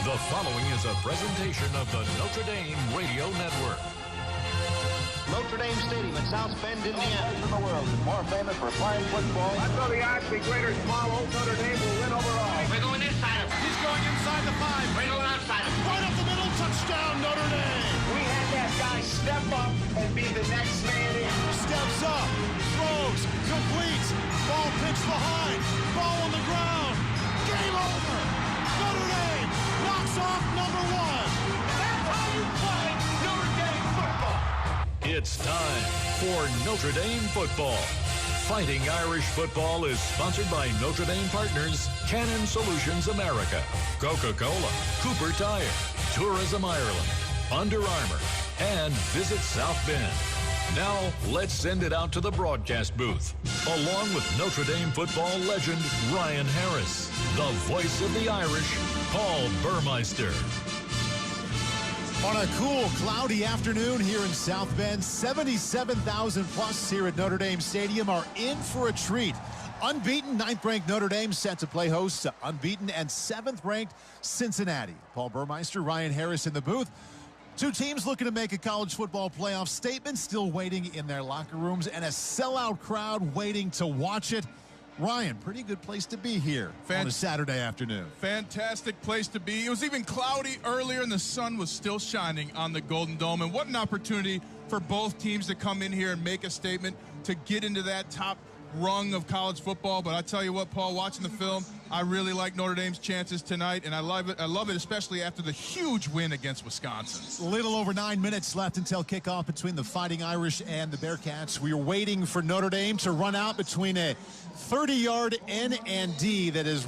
The following is a presentation of the Notre Dame Radio Network. Notre Dame Stadium in South Bend, Indiana. In the world is more famous for playing football. Until the odds be great or small, old Notre Dame will win overall. We're going inside him. He's going inside the 5. We're going outside him. Right up the middle, touchdown Notre Dame. We had that guy step up and be the next man in. Steps up, throws, completes, ball pitched behind, ball on the ground. Game over. Notre Dame knocks off number 1. That's how you play Notre Dame football. It's time for Notre Dame football. Fighting Irish football is sponsored by Notre Dame partners Cannon Solutions America, Coca-Cola, Cooper Tire, Tourism Ireland, Under Armour, and Visit South Bend. Now, let's send it out to the broadcast booth, along with Notre Dame football legend Ryan Harris, the voice of the Irish, Paul Burmeister. On a cool, cloudy afternoon here in South Bend, 77,000 plus here at Notre Dame Stadium are in for a treat. Unbeaten 9th-ranked Notre Dame set to play host to unbeaten and 7th-ranked Cincinnati. Paul Burmeister, Ryan Harris in the booth. Two teams looking to make a college football playoff statement, still waiting in their locker rooms, and a sellout crowd waiting to watch it. Ryan, pretty good place to be here on a Saturday afternoon. Fantastic place to be. It was even cloudy earlier, and the sun was still shining on the Golden Dome. And what an opportunity for both teams to come in here and make a statement to get into that top rung of college football. But I tell you what, Paul, watching the film, I really like Notre Dame's chances tonight, and I love it. I love it especially after the huge win against Wisconsin. A little over 9 minutes left until kickoff between the Fighting Irish and the Bearcats. We are waiting for Notre Dame to run out between a 30-yard N and D that is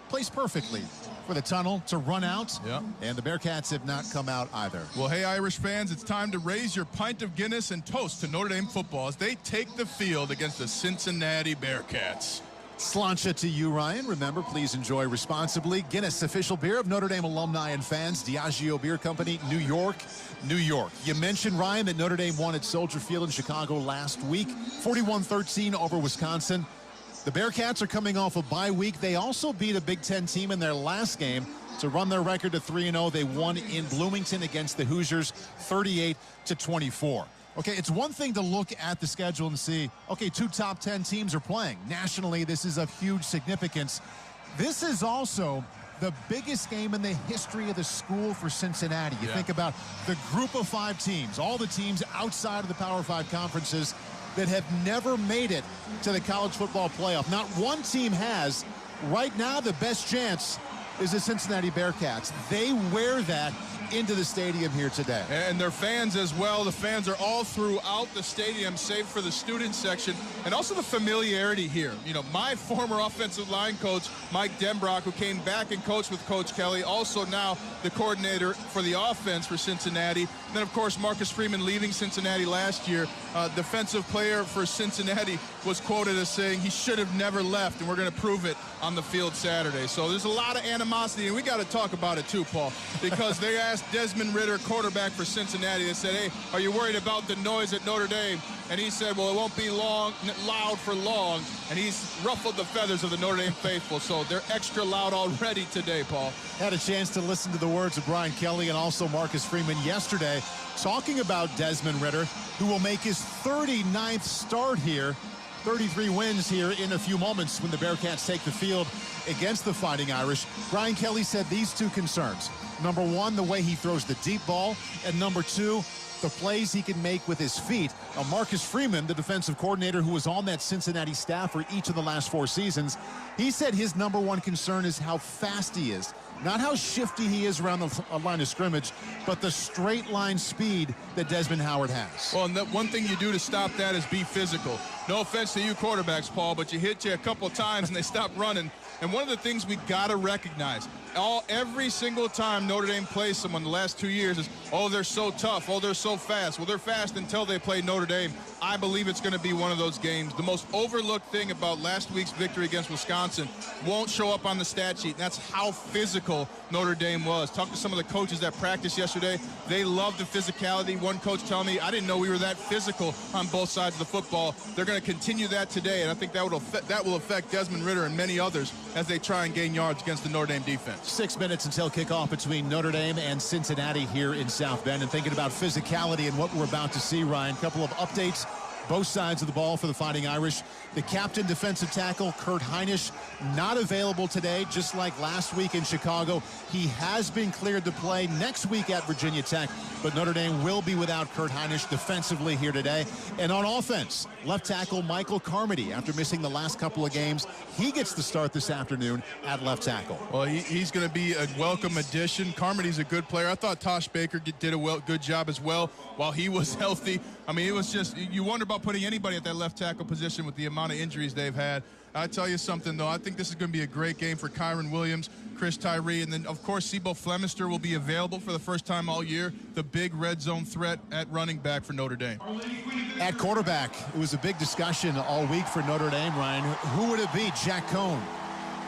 placed perfectly for the tunnel to run out. Yep. And the Bearcats have not come out either. Well, hey, Irish fans, it's time to raise your pint of Guinness and toast to Notre Dame football as they take the field against the Cincinnati Bearcats. Sláinte to you, Ryan. Remember, please enjoy responsibly. Guinness, official beer of Notre Dame alumni and fans. Diageo Beer Company, New York, New York. You mentioned, Ryan, that Notre Dame won at Soldier Field in Chicago last week, 41-13 over Wisconsin. The Bearcats are coming off a bye week. They also beat a Big Ten team in their last game to run their record to 3-0. They won in Bloomington against the Hoosiers, 38-24. Okay, it's one thing to look at the schedule and see, okay, 2 top 10 teams are playing. Nationally, this is of huge significance. This is also the biggest game in the history of the school for Cincinnati. You think about the group of 5 teams, all the teams outside of the Power 5 conferences that have never made it to the college football playoff. Not one team has. Right now, the best chance is the Cincinnati Bearcats. They wear that into the stadium here today. And their fans as well. The fans are all throughout the stadium, save for the student section, and also the familiarity here. You know, my former offensive line coach, Mike Denbrock, who came back and coached with Coach Kelly, also now the coordinator for the offense for Cincinnati. And then, of course, Marcus Freeman leaving Cincinnati last year. Defensive player for Cincinnati was quoted as saying he should have never left, and we're going to prove it on the field Saturday. So there's a lot of animosity, and we got to talk about it too, Paul, because they asked Desmond Ridder, quarterback for Cincinnati, they said, hey, are you worried about the noise at Notre Dame? And he said, well, it won't be loud for long. And he's ruffled the feathers of the Notre Dame faithful, so they're extra loud already today, Paul. Had a chance to listen to the words of Brian Kelly and also Marcus Freeman yesterday, talking about Desmond Ridder, who will make his 39th start here, 33 wins here in a few moments when the Bearcats take the field against the Fighting Irish. Brian Kelly said these 2 concerns. Number 1, the way he throws the deep ball, and number 2, the plays he can make with his feet. Marcus Freeman, the defensive coordinator who was on that Cincinnati staff for each of the last 4 seasons, he said his number 1 concern is how fast he is. Not how shifty he is around the line of scrimmage, but the straight line speed that Desmond Howard has. Well, and the one thing you do to stop that is be physical. No offense to you quarterbacks, Paul, but you hit you a couple of times and they stop running. And one of the things we got to recognize, every single time Notre Dame plays someone the last 2 years is, oh, they're so tough, oh, they're so fast. Well, they're fast until they play Notre Dame. I believe it's going to be one of those games. The most overlooked thing about last week's victory against Wisconsin won't show up on the stat sheet, and that's how physical Notre Dame was. Talked to some of the coaches that practiced yesterday. They loved the physicality. One coach told me, I didn't know we were that physical on both sides of the football. They're going to continue that today, and I think that will affect Desmond Ridder and many others as they try and gain yards against the Notre Dame defense. 6 minutes until kickoff between Notre Dame and Cincinnati here in South Bend. And thinking about physicality and what we're about to see, Ryan, a couple of updates. Both sides of the ball for the Fighting Irish. The captain defensive tackle, Kurt Heinisch, not available today, just like last week in Chicago. He has been cleared to play next week at Virginia Tech, but Notre Dame will be without Kurt Heinisch defensively here today. And on offense, left tackle Michael Carmody, after missing the last couple of games, he gets the start this afternoon at left tackle. Well, he's going to be a welcome addition. Carmody's a good player. I thought Tosh Baker did a good job as well while he was healthy. I mean, it was just, you wonder about putting anybody at that left tackle position with the amount of injuries they've had. I tell you something, though, I think this is going to be a great game for Kyron Williams, Chris Tyree, and then, of course, Sebo Flemister will be available for the first time all year, the big red zone threat at running back for Notre Dame. At quarterback, it was a big discussion all week for Notre Dame, Ryan. Who would it be? Jack Cohn,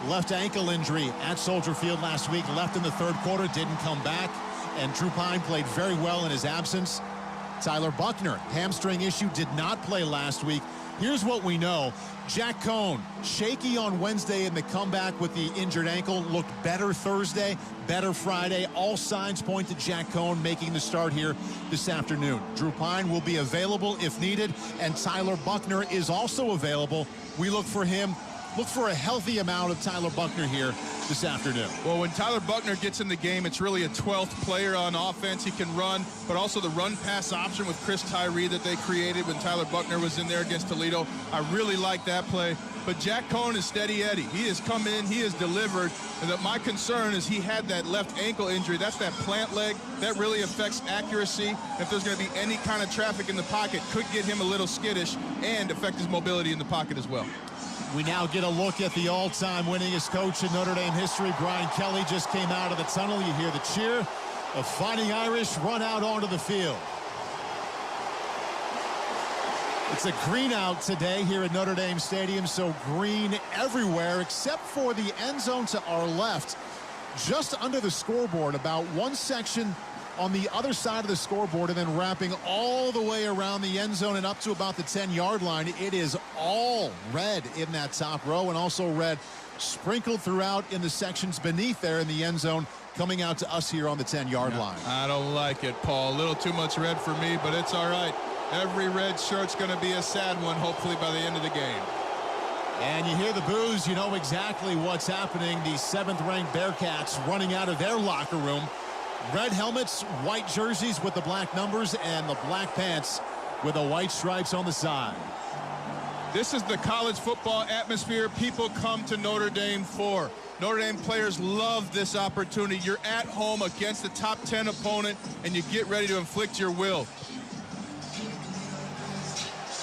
left ankle injury at Soldier Field last week, left in the third quarter, didn't come back, and Drew Pine played very well in his absence. Tyler Buckner, hamstring issue, did not play last week. Here's what we know. Jack Cohn, shaky on Wednesday in the comeback with the injured ankle, looked better Thursday, better Friday. All signs point to Jack Cohn making the start here this afternoon. Drew Pine will be available if needed, and Tyler Buckner is also available. We look for him. Look for a healthy amount of Tyler Buckner here this afternoon. Well, when Tyler Buckner gets in the game, it's really a 12th player on offense. He can run, but also the run-pass option with Chris Tyree that they created when Tyler Buckner was in there against Toledo. I really like that play. But Jack Cohn is steady Eddie. He has come in, he has delivered. And my concern is he had that left ankle injury. That's that plant leg. That really affects accuracy. If there's going to be any kind of traffic in the pocket, could get him a little skittish and affect his mobility in the pocket as well. We now get a look at the all-time winningest coach in Notre Dame history. Brian Kelly just came out of the tunnel. You hear the cheer of Fighting Irish run out onto the field. It's a green out today here at Notre Dame Stadium, so green everywhere except for the end zone to our left, just under the scoreboard, about one section on the other side of the scoreboard, and then wrapping all the way around the end zone and up to about the 10-yard line. It is all red in that top row, and also red sprinkled throughout in the sections beneath there in the end zone, coming out to us here on the 10-yard line. I don't like it, Paul. A little too much red for me, but it's all right. Every red shirt's going to be a sad one, hopefully, by the end of the game. And you hear the boos, you know exactly what's happening. The 7th-ranked Bearcats running out of their locker room. Red helmets, white jerseys with the black numbers, and the black pants with the white stripes on the side. This is the college football atmosphere people come to Notre Dame for. Notre Dame players love this opportunity. You're at home against the top 10 opponent, and you get ready to inflict your will.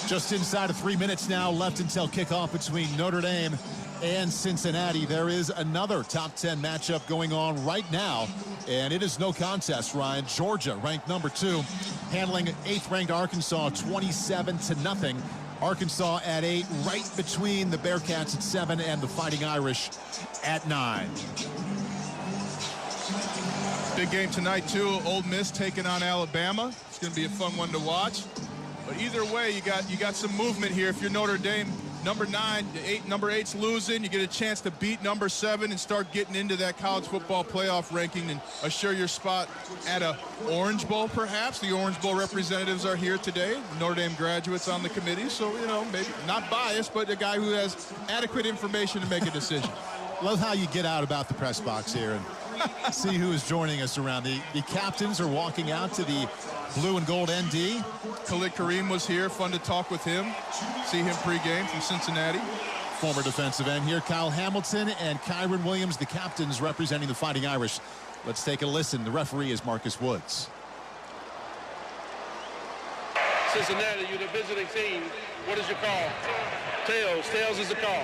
Just inside of 3 minutes now left until kickoff between Notre Dame and Cincinnati. There is another top 10 matchup going on right now, and it is no contest, Ryan. Georgia, ranked number 2, handling 8th-ranked Arkansas 27-0. Arkansas at 8, right between the Bearcats at 7 and the Fighting Irish at 9. Big game tonight, too. Ole Miss taking on Alabama. It's going to be a fun one to watch. But either way, you got some movement here. If you're Notre Dame, number 8's losing. You get a chance to beat number 7 and start getting into that college football playoff ranking and assure your spot at a Orange Bowl, perhaps. The Orange Bowl representatives are here today. Notre Dame graduates on the committee, so, you know, maybe not biased, but a guy who has adequate information to make a decision. Love how you get out about the press box here and see who is joining us around. The captains are walking out to the blue and gold ND. Khalid Kareem was here. Fun to talk with him. See him pregame from Cincinnati. Former defensive end here. Kyle Hamilton and Kyron Williams, the captains representing the Fighting Irish. Let's take a listen. The referee is Marcus Woods. Cincinnati, you're the visiting team. What is your call? Tails. Tails is the call.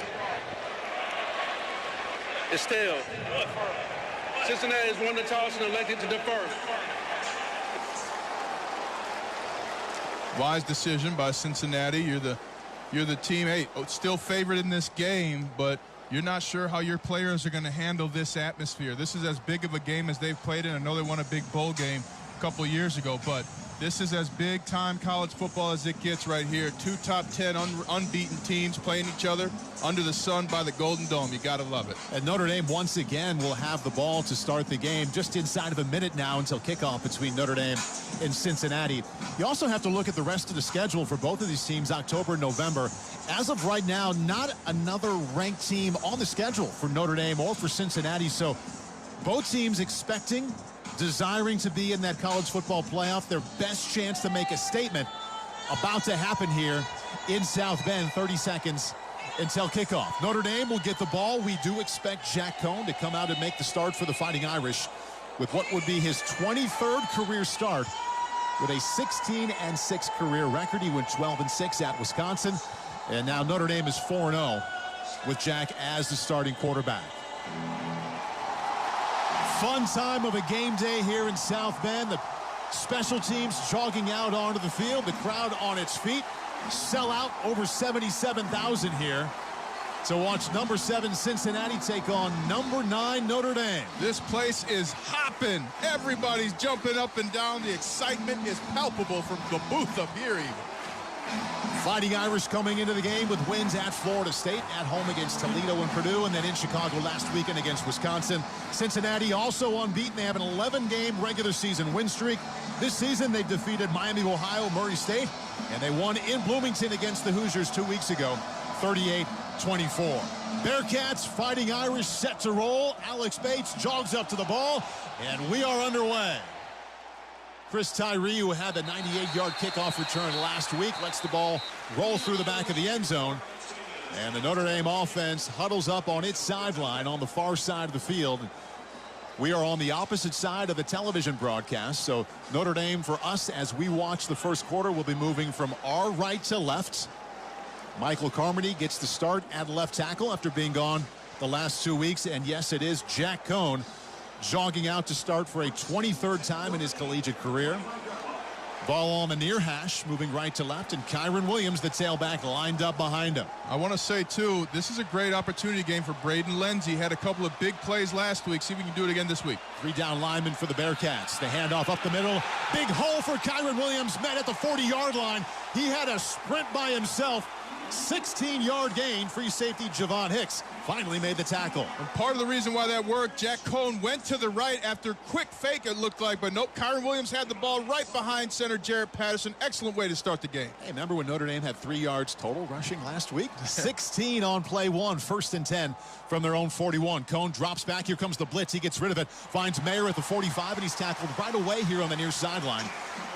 It's tails. Cincinnati has won the toss and elected to defer. Wise decision by Cincinnati. You're the team, hey, still favored in this game, but you're not sure how your players are going to handle this atmosphere. This is as big of a game as they've played in. I know they won a big bowl game, a couple of years ago, but this is as big-time college football as it gets right here. 2 top 10 unbeaten teams playing each other under the sun by the Golden Dome. You got to love it. And Notre Dame once again will have the ball to start the game just inside of a minute now until kickoff between Notre Dame and Cincinnati. You also have to look at the rest of the schedule for both of these teams, October and November. As of right now, not another ranked team on the schedule for Notre Dame or for Cincinnati. So both teams expecting, desiring to be in that college football playoff. Their best chance to make a statement about to happen here in South Bend. 30 seconds until kickoff. Notre Dame will get the ball. We do expect Jack Cohn to come out and make the start for the Fighting Irish with what would be his 23rd career start with a 16-6 career record. He went 12-6 at Wisconsin. And now Notre Dame is 4-0 with Jack as the starting quarterback. Fun time of a game day here in South Bend. The special teams jogging out onto the field. The crowd on its feet. Sell out over 77,000 here to watch number 7 Cincinnati take on number 9 Notre Dame. This place is hopping. Everybody's jumping up and down. The excitement is palpable from the booth up here even. Fighting Irish coming into the game with wins at Florida State, at home against Toledo and Purdue, and then in Chicago last weekend against Wisconsin. Cincinnati also unbeaten. They have an 11-game regular season win streak. This season they've defeated Miami of Ohio, Murray State, and they won in Bloomington against the Hoosiers 2 weeks ago, 38-24. Bearcats, Fighting Irish set to roll. Alex Bates jogs up to the ball, and we are underway. Chris Tyree, who had the 98-yard kickoff return last week, lets the ball roll through the back of the end zone. And the Notre Dame offense huddles up on its sideline on the far side of the field. We are on the opposite side of the television broadcast, so Notre Dame, for us, as we watch the first quarter, will be moving from our right to left. Michael Carmody gets the start at left tackle after being gone the last 2 weeks. And yes, it is Jack Cohn jogging out to start for a 23rd time in his collegiate career. Ball on the near hash, moving right to left, and Kyron Williams, the tailback, lined up behind him. I want to say, too, this is a great opportunity game for Braden Lenzy. Had a couple of big plays last week. See if we can do it again this week. 3 down linemen for the Bearcats. The handoff up the middle. Big hole for Kyron Williams, met at the 40-yard line. He had a sprint by himself. 16-yard gain. Free safety Javon Hicks finally made the tackle. And part of the reason why that worked, Jack Cohn went to the right after quick fake, it looked like, but nope, Kyron Williams had the ball right behind center Jarrett Patterson. Excellent way to start the game. Hey, remember when Notre Dame had 3 yards total rushing last week? 16 on play 1, 1st and 10 from their own 41. Cohn drops back. Here comes the blitz. He gets rid of it. Finds Mayer at the 45, and he's tackled right away here on the near sideline.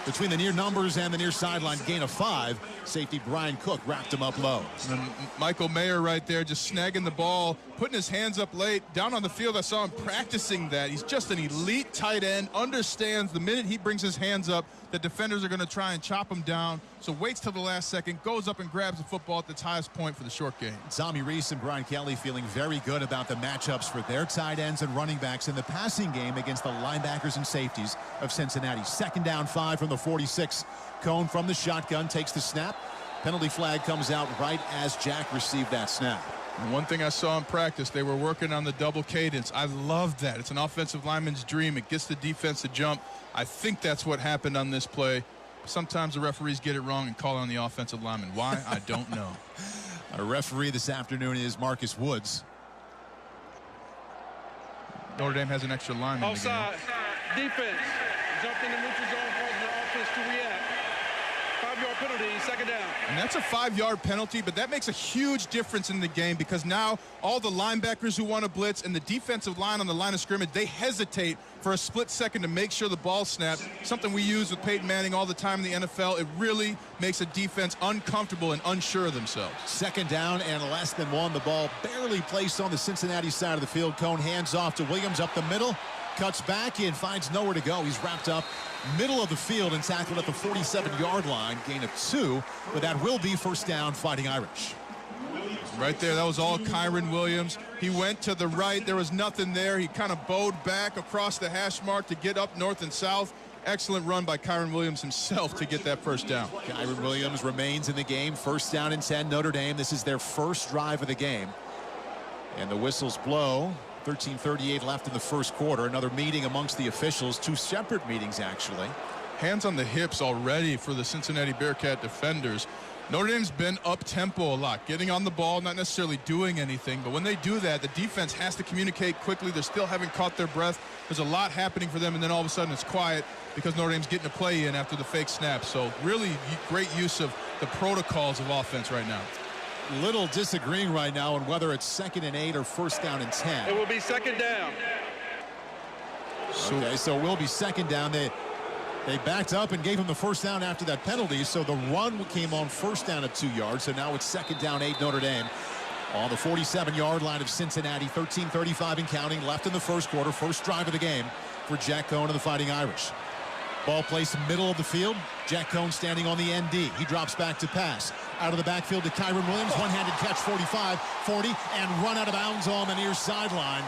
Between the near numbers and the near sideline, gain of 5. Safety Brian Cook wrapped him up low. And Michael Mayer right there just snagging the ball, putting his hands up late. Down on the field, I saw him practicing that. He's just an elite tight end, understands the minute he brings his hands up, the defenders are going to try and chop him down. So waits till the last second, goes up and grabs the football at its highest point for the short game. Tommy Reese and Brian Kelly feeling very good about the matchups for their tight ends and running backs in the passing game against the linebackers and safeties of Cincinnati. 2nd down 5 from the 46. Cohn from the shotgun takes the snap. Penalty flag comes out right as Jack received that snap. And one thing I saw in practice, they were working on the double cadence. I love that. It's an offensive lineman's dream. It gets the defense to jump. I think that's what happened on this play. Sometimes the referees get it wrong and call on the offensive lineman. Why? I don't know. Our referee this afternoon is Marcus Woods. Notre Dame has an extra lineman. Offside. Defense. Jumped in the neutral zone, causing the offense to react. 5-yard penalty, 2nd down. And that's a 5-yard penalty, but that makes a huge difference in the game because now all the linebackers who want to blitz and the defensive line on the line of scrimmage, they hesitate for a split second to make sure the ball snaps. Something we use with Peyton Manning all the time in the NFL. It really makes a defense uncomfortable and unsure of themselves. 2nd down and less than 1. The ball barely placed on the Cincinnati side of the field. Cohn hands off to Williams up the middle. Cuts back and finds nowhere to go. He's wrapped up middle of the field and tackled at the 47-yard line. Gain of 2, but that will be 1st down, Fighting Irish. Right there, that was all Kyron Williams. He went to the right. There was nothing there. He kind of bowed back across the hash mark to get up north and south. Excellent run by Kyron Williams himself to get that 1st down. Kyron Williams remains in the game. 1st down and 10, Notre Dame. This is their first drive of the game. And the whistles blow 13:38 left in the first quarter. Another meeting amongst the officials, two separate meetings actually. Hands on the hips already for the Cincinnati Bearcat defenders. Notre Dame's been up-tempo a lot, getting on the ball, not necessarily doing anything, but when they do that, the defense has to communicate quickly. They still haven't caught their breath. There's a lot happening for them, and then all of a sudden it's quiet because Notre Dame's getting a play in after the fake snap. So really great use of the protocols of offense right now. Little disagreeing right now on whether it's 2nd and 8 or 1st down and 10. It will be 2nd down. Okay, so it will be 2nd down. They backed up and gave him the 1st down after that penalty, so the run came on 1st down at 2 yards, so now it's 2nd down 8 Notre Dame on the 47-yard line of Cincinnati. 13:35 and counting left in the first quarter. First drive of the game for Jack Cohn and the Fighting Irish. Ball placed in the middle of the field. Jack Cohn standing on the ND. He drops back to pass. Out of the backfield to Kyron Williams. One-handed catch, 45, 40, and run out of bounds on the near sideline.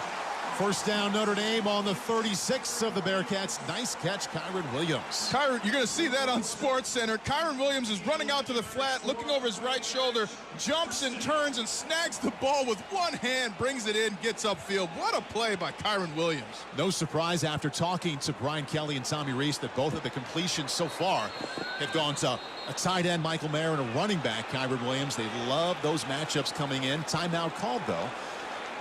First down Notre Dame on the 36 of the Bearcats. Nice catch, Kyron Williams. Kyron, you're going to see that on SportsCenter. Kyron Williams is running out to the flat, looking over his right shoulder, jumps and turns and snags the ball with one hand, brings it in, gets upfield. What a play by Kyron Williams. No surprise after talking to Brian Kelly and Tommy Reese that both of the completions so far have gone to a tight end, Michael Mayer, and a running back, Kyron Williams. They love those matchups coming in. Timeout called, though,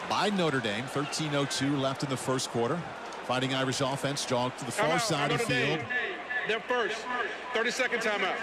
by Notre Dame. 13:02 left in the first quarter. Fighting Irish offense jogged to the far side of the field. They're first. 30-second timeout.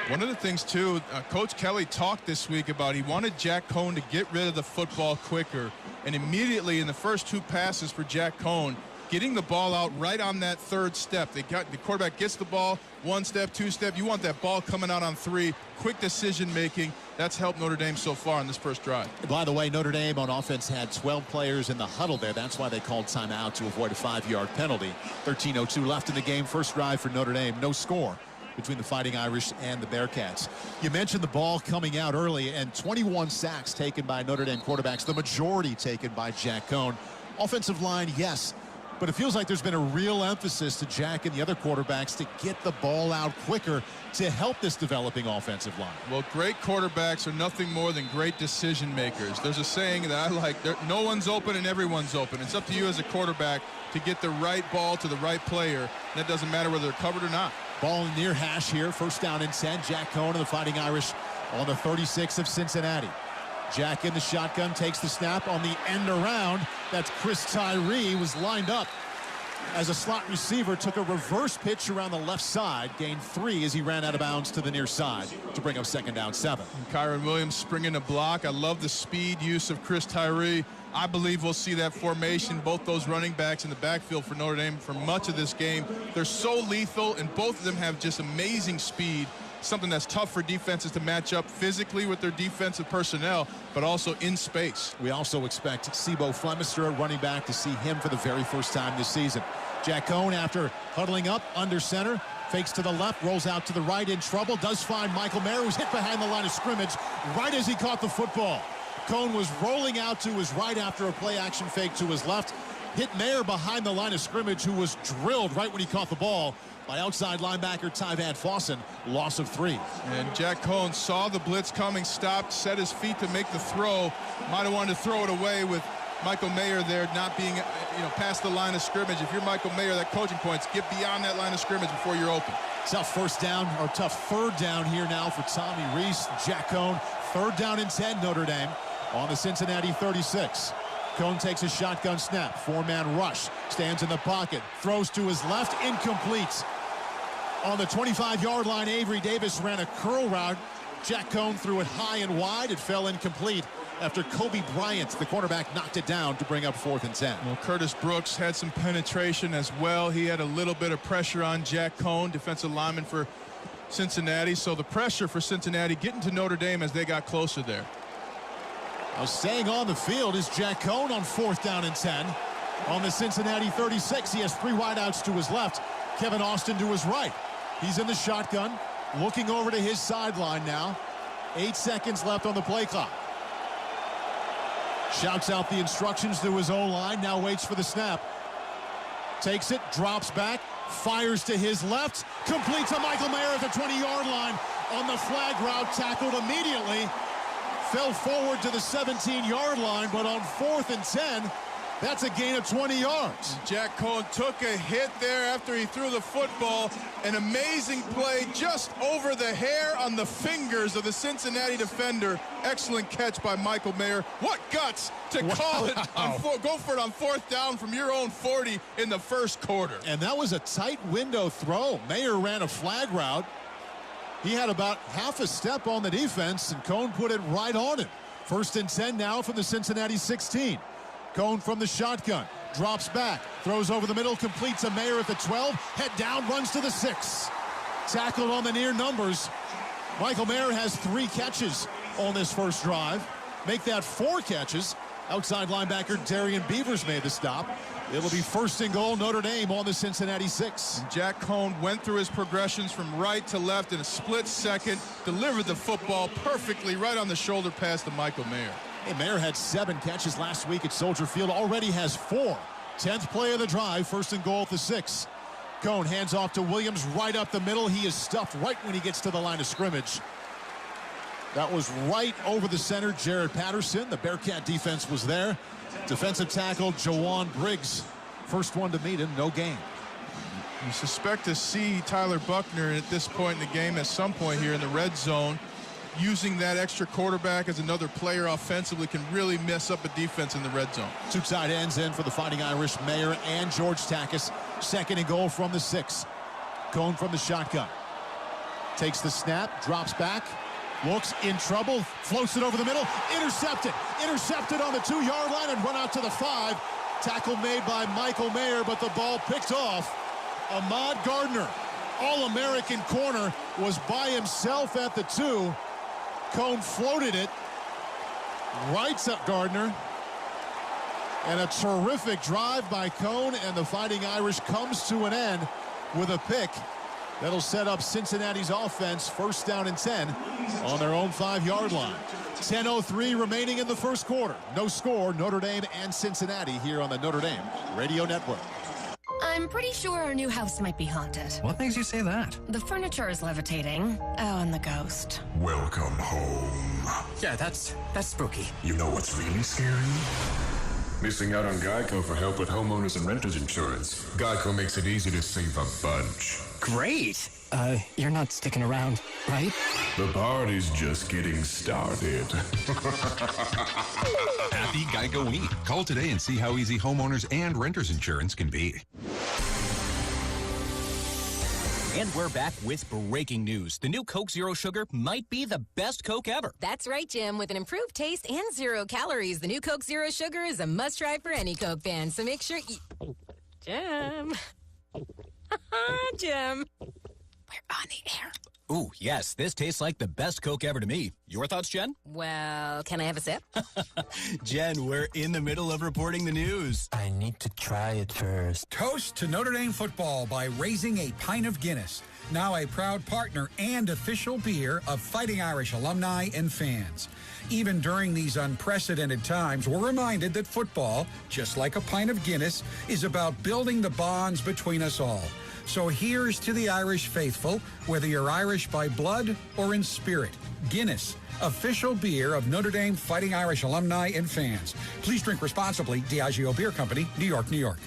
One of the things, too, Coach Kelly talked this week about he wanted Jack Cohn to get rid of the football quicker. And immediately in the first 2 passes for Jack Cohn, getting the ball out right on that 3rd step. The quarterback gets the ball, 1 step, 2 step. You want that ball coming out on 3. Quick decision making. That's helped Notre Dame so far in this first drive. By the way, Notre Dame on offense had 12 players in the huddle there. That's why they called timeout, to avoid a 5-yard penalty. 13:02 left in the game. First drive for Notre Dame. No score between the Fighting Irish and the Bearcats. You mentioned the ball coming out early, and 21 sacks taken by Notre Dame quarterbacks, the majority taken by Jack Cohn. Offensive line, yes, but it feels like there's been a real emphasis to Jack and the other quarterbacks to get the ball out quicker to help this developing offensive line. Well, great quarterbacks are nothing more than great decision makers. There's a saying that I like, no one's open and everyone's open. It's up to you as a quarterback to get the right ball to the right player, and that doesn't matter whether they're covered or not. Ball near hash here. First down and 10. Jack Cohn and the Fighting Irish on the 36 of Cincinnati. Jack in the shotgun, takes the snap on the end around. That's Chris Tyree, was lined up as a slot receiver, took a reverse pitch around the left side, gained 3 as he ran out of bounds to the near side to bring up 2nd down 7. And Kyron Williams springing a block. I love the speed use of Chris Tyree. I believe we'll see that formation, both those running backs in the backfield for Notre Dame for much of this game. They're so lethal, and both of them have just amazing speed. Something that's tough for defenses to match up physically with their defensive personnel, but also in space. We also expect Sibo Flemister, a running back, to see him for the very first time this season. Jack Cohn, after huddling up under center, fakes to the left, rolls out to the right, in trouble, does find Michael Mayer, who's hit behind the line of scrimmage right as he caught the football. Cohn was rolling out to his right after a play-action fake to his left, hit Mayer behind the line of scrimmage, who was drilled right when he caught the ball by outside linebacker Ty Van Fossen. Loss of 3. And Jack Cohn saw the blitz coming, stopped, set his feet to make the throw. Might have wanted to throw it away with Michael Mayer there not being, past the line of scrimmage. If you're Michael Mayer, that coaching point's get beyond that line of scrimmage before you're open. Tough first down, or tough 3rd down here now for Tommy Reese. Jack Cohn, 3rd down and 10 Notre Dame on the Cincinnati 36. Cohn takes a shotgun snap, 4-man rush, stands in the pocket, throws to his left, incomplete. On the 25-yard line, Avery Davis ran a curl route. Jack Cohn threw it high and wide. It fell incomplete after Kobe Bryant, the quarterback, knocked it down to bring up 4th and 10. Well, Curtis Brooks had some penetration as well. He had a little bit of pressure on Jack Cohn, defensive lineman for Cincinnati. So the pressure for Cincinnati getting to Notre Dame as they got closer there. Now staying on the field is Jack Cohn on 4th down and 10. On the Cincinnati 36, he has 3 wideouts to his left, Kevin Austin to his right. He's in the shotgun, looking over to his sideline now. 8 seconds left on the play clock. Shouts out the instructions to his O-line, now waits for the snap. Takes it, drops back, fires to his left, completes to Michael Mayer at the 20-yard line on the flag route, tackled immediately. Fell forward to the 17-yard line, but on 4th and 10, That's a gain of 20 yards. Jack Cohn took a hit there after he threw the football. An amazing play just over the hair on the fingers of the Cincinnati defender. Excellent catch by Michael Mayer. What guts to call it, go for it on 4th down from your own 40 in the first quarter. And that was a tight window throw. Mayer ran a flag route. He had about half a step on the defense, and Cohn put it right on him. 1st and 10 now from the Cincinnati 16. Cohn from the shotgun, drops back, throws over the middle, completes a Mayer at the 12, head down, runs to the 6. Tackled on the near numbers. Michael Mayer has 3 catches on this first drive. Make that 4 catches. Outside linebacker Darian Beavers made the stop. It'll be 1st and goal, Notre Dame on the Cincinnati 6. And Jack Cohn went through his progressions from right to left in a split second, delivered the football perfectly right on the shoulder pass to Michael Mayer. Hey, Mayer had 7 catches last week at Soldier Field, already has 4. 10th play of the drive, 1st and goal at the 6. Cohn hands off to Williams right up the middle. He is stuffed right when he gets to the line of scrimmage. That was right over the center, Jared Patterson. The Bearcat defense was there. Defensive tackle, Jawan Briggs. First one to meet him, no gain. You suspect to see Tyler Buckner at this point in the game at some point here in the red zone. Using that extra quarterback as another player offensively can really mess up a defense in the red zone. 2 tight ends in for the Fighting Irish, Mayer and George Takis. 2nd and goal from the 6. Cohn from the shotgun. Takes the snap, drops back, looks in trouble, floats it over the middle, intercepted. Intercepted on the 2-yard line and run out to the 5. Tackle made by Michael Mayer, but the ball picked off. Ahmad Gardner, All-American corner, was by himself at the 2. Cohn floated it right to Gardner. And a terrific drive by Cohn, and the Fighting Irish comes to an end with a pick. That'll set up Cincinnati's offense, 1st down and 10 on their own 5-yard line. 10:03 remaining in the first quarter. No score, Notre Dame and Cincinnati here on the Notre Dame Radio Network. I'm pretty sure our new house might be haunted. What makes you say that? The furniture is levitating. Oh, and the ghost. Welcome home. Yeah, that's spooky. You know what's really scary? Missing out on Geico for help with homeowners and renters insurance. Geico makes it easy to save a bunch. Great. You're not sticking around, right? The party's just getting started. Happy Geico Week. Call today and see how easy homeowners and renters insurance can be. And we're back with breaking news. The new Coke Zero Sugar might be the best Coke ever. That's right, Jim. With an improved taste and 0 calories, the new Coke Zero Sugar is a must-try for any Coke fan. So make sure you... Jim. Jim. We're on the air. Ooh, yes, this tastes like the best Coke ever to me. Your thoughts, Jen? Well, can I have a sip? Jen, we're in the middle of reporting the news. I need to try it first. Toast to Notre Dame football by raising a pint of Guinness. Now a proud partner and official beer of Fighting Irish alumni and fans. Even during these unprecedented times, we're reminded that football, just like a pint of Guinness, is about building the bonds between us all. So here's to the Irish faithful, whether you're Irish by blood or in spirit. Guinness, official beer of Notre Dame Fighting Irish alumni and fans. Please drink responsibly. Diageo Beer Company, New York, New York.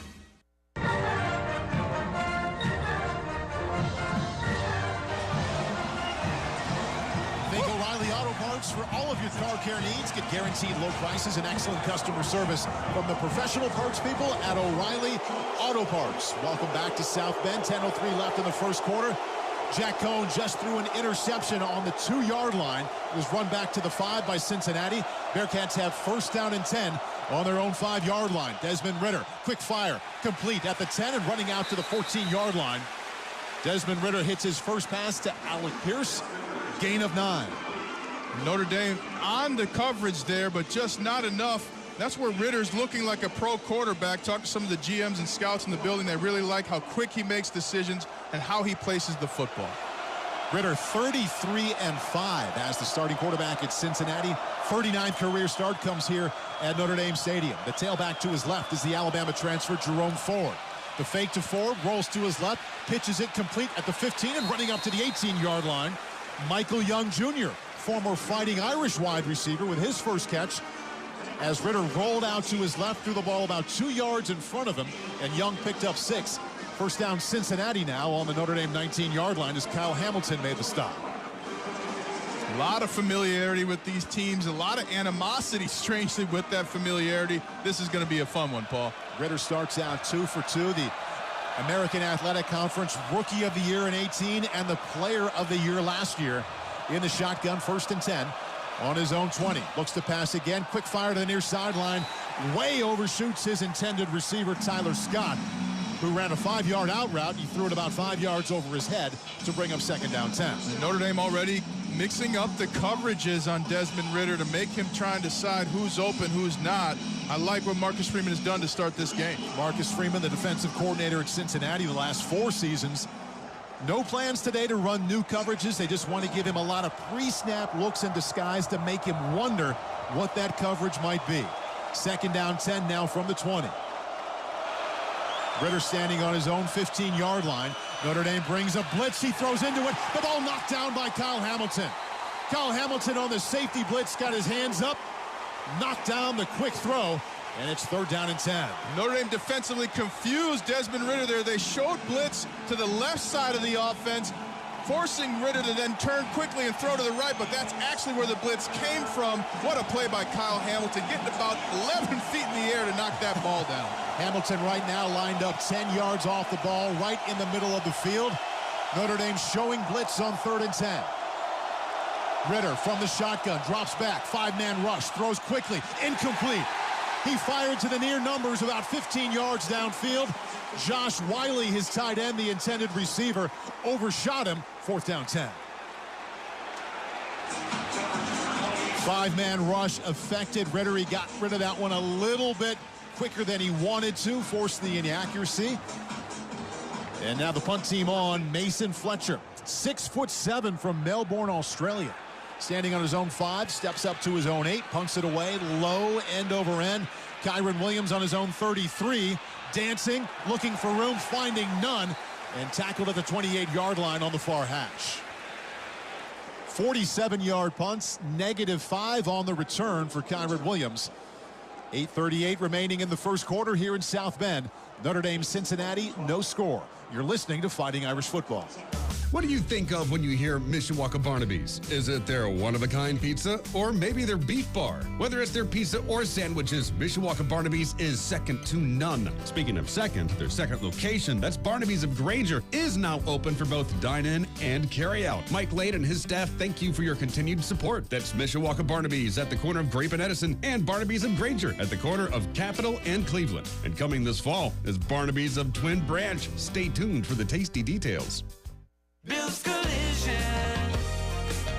Think O'Reilly Auto Parts for all of your car care needs. Get guaranteed low prices and excellent customer service from the professional parts people at O'Reilly Auto Parts. Welcome back to South Bend. 10:03 left in the first quarter. Jack Cohn just threw an interception on the 2-yard line. It was run back to the 5 by Cincinnati. Bearcats have 1st down and 10 on their own 5-yard line. Desmond Ritter, quick fire, complete at the 10 and running out to the 14-yard line. Desmond Ritter hits his first pass to Alec Pierce. Gain of 9. Notre Dame on the coverage there, but just not enough. That's where Ritter's looking like a pro quarterback. Talk to some of the GMs and scouts in the building. They really like how quick he makes decisions and how he places the football. Ritter 33-5 as the starting quarterback at Cincinnati. 39th career start comes here at Notre Dame Stadium. The tailback to his left is the Alabama transfer, Jerome Ford. The fake to Ford, rolls to his left, pitches it complete at the 15 and running up to the 18-yard line. Michael Young Jr., former Fighting Irish wide receiver, with his first catch as Ritter rolled out to his left, threw the ball about 2 yards in front of him, and Young picked up 6. First down Cincinnati now on the Notre Dame 19-yard line as Kyle Hamilton made the stop. A lot of familiarity with these teams, a lot of animosity, strangely, with that familiarity. This is going to be a fun one, Paul. Ritter starts out 2 for 2. The American Athletic Conference Rookie of the Year in 18 and the Player of the Year last year in the shotgun, 1st and 10 on his own 20. Looks to pass again. Quick fire to the near sideline. Way overshoots his intended receiver, Tyler Scott, who ran a 5-yard out route. He threw it about 5 yards over his head to bring up 2nd down 10. And Notre Dame already mixing up the coverages on Desmond Ritter to make him try and decide who's open, who's not. I like what Marcus Freeman has done to start this game. Marcus Freeman, the defensive coordinator at Cincinnati the last 4 seasons. No plans today to run new coverages. They just want to give him a lot of pre-snap looks in disguise to make him wonder what that coverage might be. 2nd down 10 now from the 20. Ritter standing on his own 15-yard line. Notre Dame brings a blitz. He throws into it. The ball knocked down by Kyle Hamilton. Kyle Hamilton on the safety blitz got his hands up, knocked down the quick throw, and it's 3rd down and 10. Notre Dame defensively confused Desmond Ritter there. They showed blitz to the left side of the offense, forcing Ritter to then turn quickly and throw to the right, but that's actually where the blitz came from. What a play by Kyle Hamilton, getting about 11 feet in the air to knock that ball down. Hamilton right now lined up 10 yards off the ball, right in the middle of the field. Notre Dame showing blitz on 3rd and 10. Ritter from the shotgun, drops back, 5-man rush, throws quickly, incomplete. He fired to the near numbers about 15 yards downfield. Josh Wiley, his tight end, the intended receiver, overshot him. 4th down 10. 5-man rush affected Ritter. He got rid of that one a little bit quicker than he wanted to, forced the inaccuracy. And now the punt team on. Mason Fletcher, 6'7" from Melbourne, Australia. Standing on his own 5, steps up to his own 8, punts it away, low, end over end. Kyron Williams on his own 33, dancing, looking for room, finding none, and tackled at the 28-yard line on the far hash. 47-yard punts, -5 on the return for Kyron Williams. 8:38 remaining in the first quarter here in South Bend. Notre Dame, Cincinnati, no score. You're listening to Fighting Irish Football. What do you think of when you hear Mishawaka Barnaby's? Is it their one-of-a-kind pizza or maybe their beef bar? Whether it's their pizza or sandwiches, Mishawaka Barnaby's is second to none. Speaking of second, their second location, that's Barnaby's of Granger, is now open for both dine-in and carry-out. Mike Lade and his staff thank you for your continued support. That's Mishawaka Barnaby's at the corner of Grape and Edison and Barnaby's of Granger at the corner of Capitol and Cleveland. And coming this fall is Barnaby's of Twin Branch. Stay tuned for the tasty details. Bill's Collision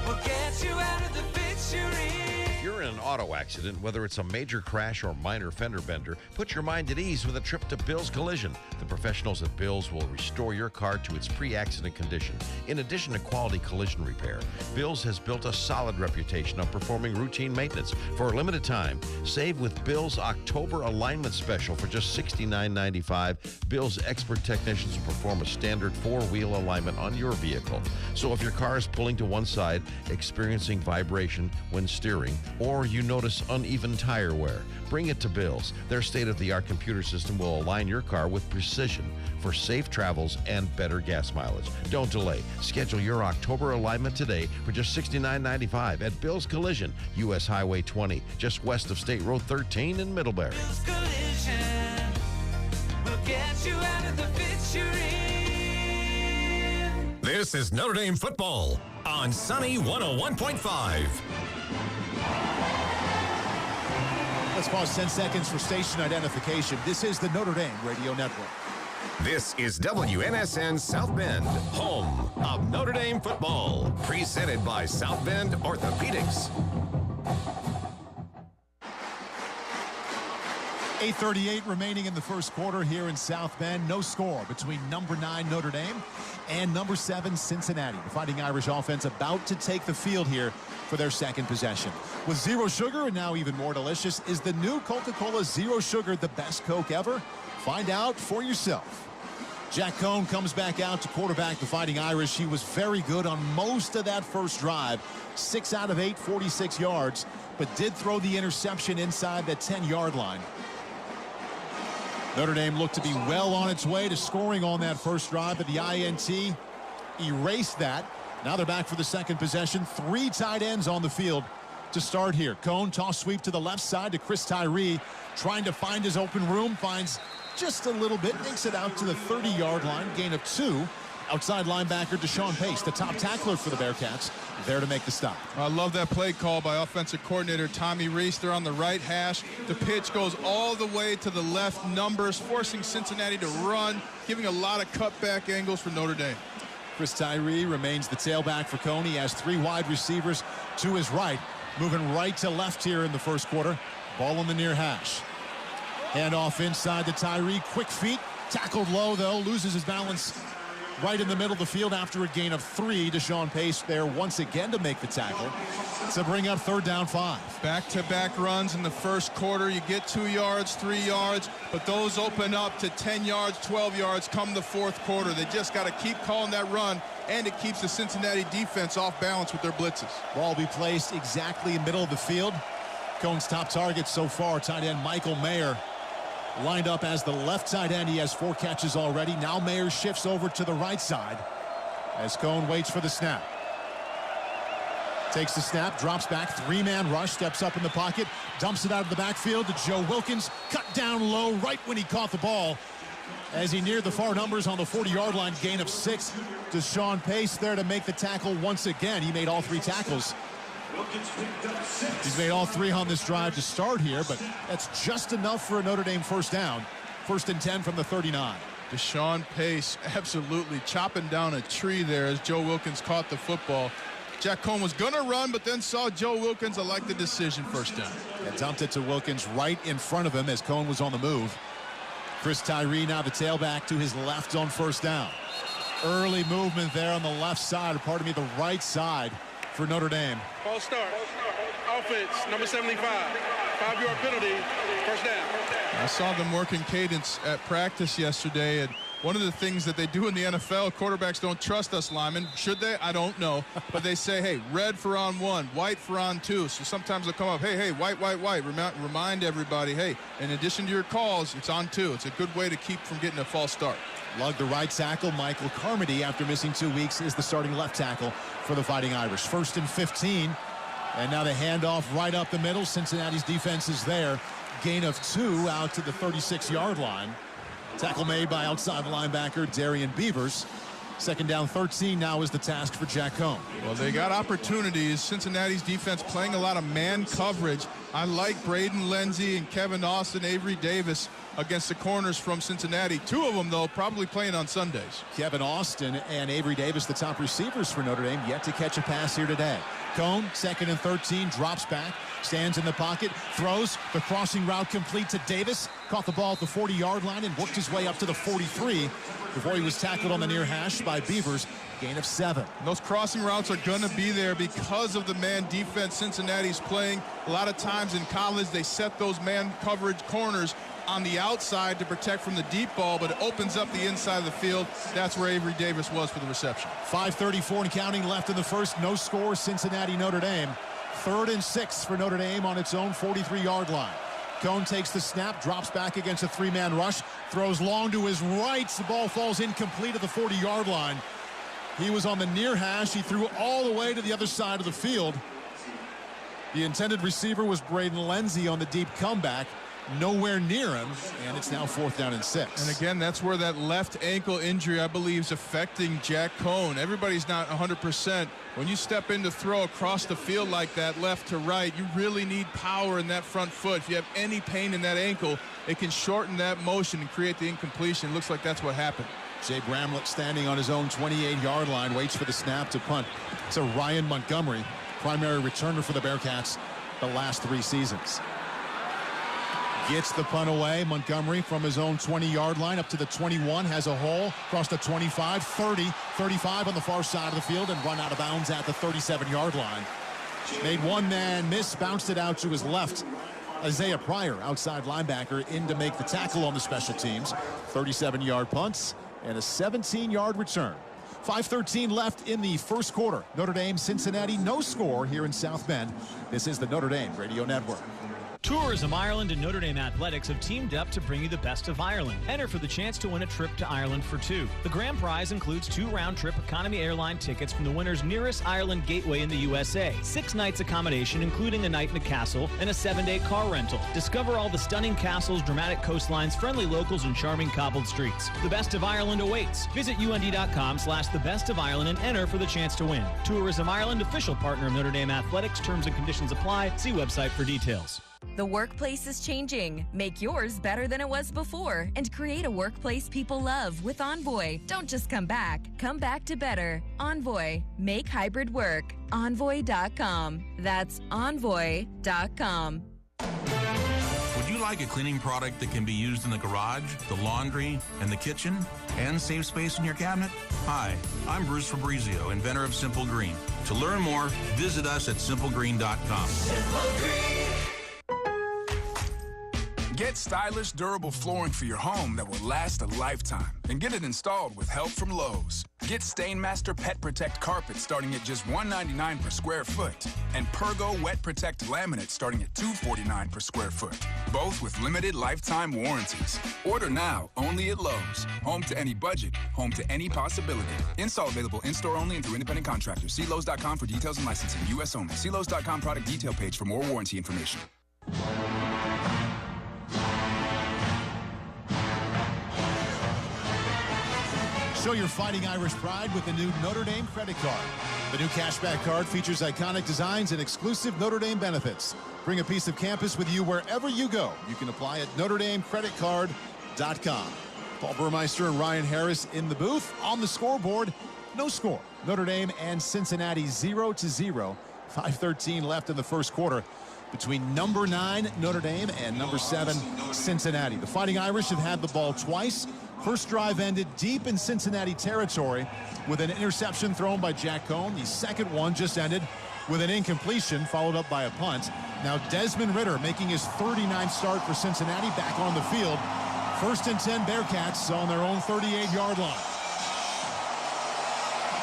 will get you out of the fix you're in. If you're in an auto accident, whether it's a major crash or minor fender bender, put your mind at ease with a trip to Bill's Collision. The professionals at Bill's will restore your car to its pre-accident condition. In addition to quality collision repair, Bill's has built a solid reputation of performing routine maintenance. For a limited time, save with Bill's October alignment special for just $69.95. Bill's expert technicians will perform a standard 4-wheel alignment on your vehicle. So if your car is pulling to one side, experiencing vibration when steering, or you notice uneven tire wear, bring it to Bill's. Their state-of-the-art computer system will align your car with precision for safe travels and better gas mileage. Don't delay. Schedule your October alignment today for just $69.95 at Bill's Collision, U.S. Highway 20, just west of State Road 13 in Middlebury. Bill's Collision will get you out of the fix you're in. This is Notre Dame football on Sunny 101.5. Let's pause 10 seconds for station identification. This is the Notre Dame Radio Network. This is WNSN South Bend, home of Notre Dame football, presented by South Bend Orthopedics. 8:38 remaining in the first quarter here in South Bend. No score between number 9 Notre Dame and number 7 Cincinnati. The Fighting Irish offense about to take the field here for their second possession. With zero sugar and now even more delicious, is the new Coca-Cola Zero Sugar the best Coke ever? Find out for yourself. Jack Cohn comes back out to quarterback the Fighting Irish. He was very good on most of that first drive. 6 out of 8, 46 yards, but did throw the interception inside that 10-yard line. Notre Dame looked to be well on its way to scoring on that first drive, but the INT erased that. Now they're back for the second possession. 3 tight ends on the field to start here. Cohn toss sweep to the left side to Chris Tyree, trying to find his open room, finds just a little bit, makes it out to the 30-yard line, gain of 2. Outside linebacker Deshaun Pace, the top tackler for the Bearcats, there to make the stop. I love that play call by offensive coordinator Tommy Rees. They're on the right hash. The pitch goes all the way to the left numbers, forcing Cincinnati to run, giving a lot of cutback angles for Notre Dame. Chris Tyree remains the tailback for Cohn. He has 3 wide receivers to his right, moving right to left here in the first quarter. Ball on the near hash. Handoff inside to Tyree. Quick feet. Tackled low, though. Loses his balance right in the middle of the field after a gain of 3. Deshaun Pace there once again to make the tackle to bring up 3rd down 5. Back-to-back runs in the first quarter. You get 2 yards, 3 yards, but those open up to 10 yards, 12 yards come the fourth quarter. They just got to keep calling that run, and it keeps the Cincinnati defense off balance with their blitzes. Ball will be placed exactly in the middle of the field. Cohn's top target so far, tight end Michael Mayer, lined up as the left tight end. He has 4 catches already. Now Mayer shifts over to the right side as Cohn waits for the snap. Takes the snap, drops back, 3-man rush, steps up in the pocket, dumps it out of the backfield to Joe Wilkins. Cut down low right when he caught the ball as he neared the far numbers on the 40-yard line, gain of 6. Deshaun Pace there to make the tackle once again. He made all 3 tackles. He's made all 3 on this drive to start here, but that's just enough for a Notre Dame first down. 1st and 10 from the 39. Deshaun Pace absolutely chopping down a tree there as Joe Wilkins caught the football. Jack Cohn was going to run, but then saw Joe Wilkins. I like the decision, first down. Yeah, dumped it to Wilkins right in front of him as Cohn was on the move. Chris Tyree now the tailback to his left on first down. Early movement there on the left side, the right side for Notre Dame. Ball start. Offense, number 75. 5-yard penalty, first down. I saw them working cadence at practice yesterday, and one of the things that they do in the NFL, quarterbacks don't trust us linemen. Should they? I don't know. But they say, hey, red for on 1, white for on 2. So sometimes they'll come up, hey, white. Remind everybody, hey, in addition to your calls, it's on 2. It's a good way to keep from getting a false start. Lug the right tackle. Michael Carmody, after missing 2 weeks, is the starting left tackle for the Fighting Irish. 1st and 15. And now the handoff right up the middle. Cincinnati's defense is there. Gain of 2 out to the 36-yard line. Tackle made by outside linebacker Darian Beavers. 2nd down 13 now is the task for Jack Cohn. Well, they got opportunities. Cincinnati's defense playing a lot of man coverage. I like Braden Lenzy and Kevin Austin, Avery Davis against the corners from Cincinnati. 2 of them, though, probably playing on Sundays. Kevin Austin and Avery Davis, the top receivers for Notre Dame, yet to catch a pass here today. Cohn, 2nd and 13, drops back, stands in the pocket, throws the crossing route complete to Davis. Caught the ball at the 40-yard line and worked his way up to the 43 before he was tackled on the near hash by Beavers. Gain of 7. And those crossing routes are going to be there because of the man defense Cincinnati's playing. A lot of times in college, they set those man coverage corners on the outside to protect from the deep ball, but it opens up the inside of the field. That's where Avery Davis was for the reception. 5:34 and counting left in the first. No score, Cincinnati, Notre Dame. 3rd and 6 for Notre Dame on its own 43-yard line. Cohn takes the snap, drops back against a 3-man rush, throws long to his right. The ball falls incomplete at the 40-yard line. He was on the near hash. He threw all the way to the other side of the field. The intended receiver was Braden Lenzy on the deep comeback. Nowhere near him, and it's now 4th down and 6. And again, that's where that left ankle injury, I believe, is affecting Jack Cohn. Everybody's not 100%. When you step in to throw across the field like that, left to right, you really need power in that front foot. If you have any pain in that ankle, it can shorten that motion and create the incompletion. It looks like that's what happened. Jay Bramlett standing on his own 28-yard line, waits for the snap to punt. It's a Ryan Montgomery, primary returner for the Bearcats the last 3 seasons. Gets the punt away. Montgomery from his own 20-yard line up to the 21, has a hole, across the 25, 30, 35 on the far side of the field, and run out of bounds at the 37-yard line. Made one man miss, bounced it out to his left. Isaiah Pryor, outside linebacker, in to make the tackle on the special teams. 37-yard punts. and a 17-yard return. 5:13 left in the first quarter. Notre Dame, Cincinnati, no score here in South Bend. This is the Notre Dame Radio Network. Tourism Ireland and Notre Dame Athletics have teamed up to bring you the best of Ireland. Enter for the chance to win a trip to Ireland for two. The grand prize includes 2 round-trip economy airline tickets from the winner's nearest Ireland gateway in the USA, 6 nights accommodation, including a night in a castle, and a 7-day car rental. Discover all the stunning castles, dramatic coastlines, friendly locals, and charming cobbled streets. The best of Ireland awaits. Visit UND.com/thebestofIreland and enter for the chance to win. Tourism Ireland, official partner of Notre Dame Athletics. Terms and conditions apply. See website for details. The workplace is changing. Make yours better than it was before and create a workplace people love with Envoy. Don't just come back to better. Envoy. Make hybrid work. Envoy.com. That's Envoy.com. Would you like a cleaning product that can be used in the garage, the laundry, and the kitchen, and save space in your cabinet? Hi, I'm Bruce Fabrizio, inventor of Simple Green. To learn more, visit us at simplegreen.com. Simple Green. Get stylish, durable flooring for your home that will last a lifetime. And get it installed with help from Lowe's. Get Stainmaster Pet Protect carpet starting at just $199 per square foot. And Pergo Wet Protect laminate starting at $249 per square foot. Both with limited lifetime warranties. Order now, only at Lowe's. Home to any budget, home to any possibility. Install available in-store only and through independent contractors. See Lowe's.com for details and licensing. U.S. only. See Lowe's.com product detail page for more warranty information. Show your Fighting Irish pride with the new Notre Dame credit card. The new cashback card features iconic designs and exclusive Notre Dame benefits. Bring a piece of campus with you wherever you go. You can apply at NotreDameCreditCard.com. Paul Burmeister and Ryan Harris in the booth. On the scoreboard, no score. Notre Dame and Cincinnati 0-0. 5:13 left in the first quarter between number 9 Notre Dame and number 7 Cincinnati. The Fighting Irish have had the ball twice. First drive ended deep in Cincinnati territory with an interception thrown by Jack Cohn. The second one just ended with an incompletion followed up by a punt. Now Desmond Ridder making his 39th start for Cincinnati back on the field. 1st and 10 Bearcats on their own 38-yard line.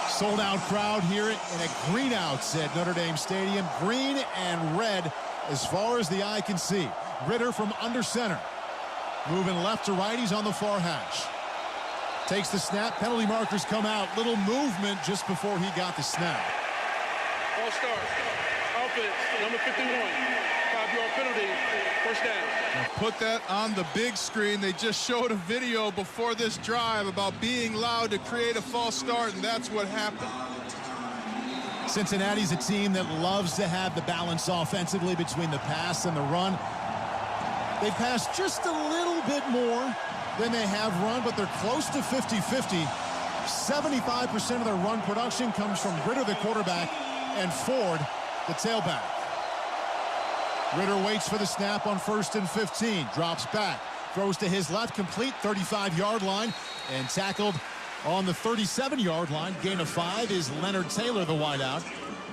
Sold out crowd here in a green outs at Notre Dame Stadium. Green and red as far as the eye can see. Ridder from under center. Moving left to right, he's on the far hash. Takes the snap, penalty markers come out. Little movement just before he got the snap. All start. Offense, number 51. 5-yard penalty, first down. Now put that on the big screen. They just showed a video before this drive about being allowed to create a false start, and that's what happened. Cincinnati's a team that loves to have the balance offensively between the pass and the run. They pass just a little bit more than they have run, but they're close to 50-50. 75% of their run production comes from Ridder, the quarterback, and Ford, the tailback. Ridder waits for the snap on 1st and 15. Drops back. Throws to his left, complete, 35-yard line, and tackled on the 37-yard line. Gain of 5 is Leonard Taylor, the wideout.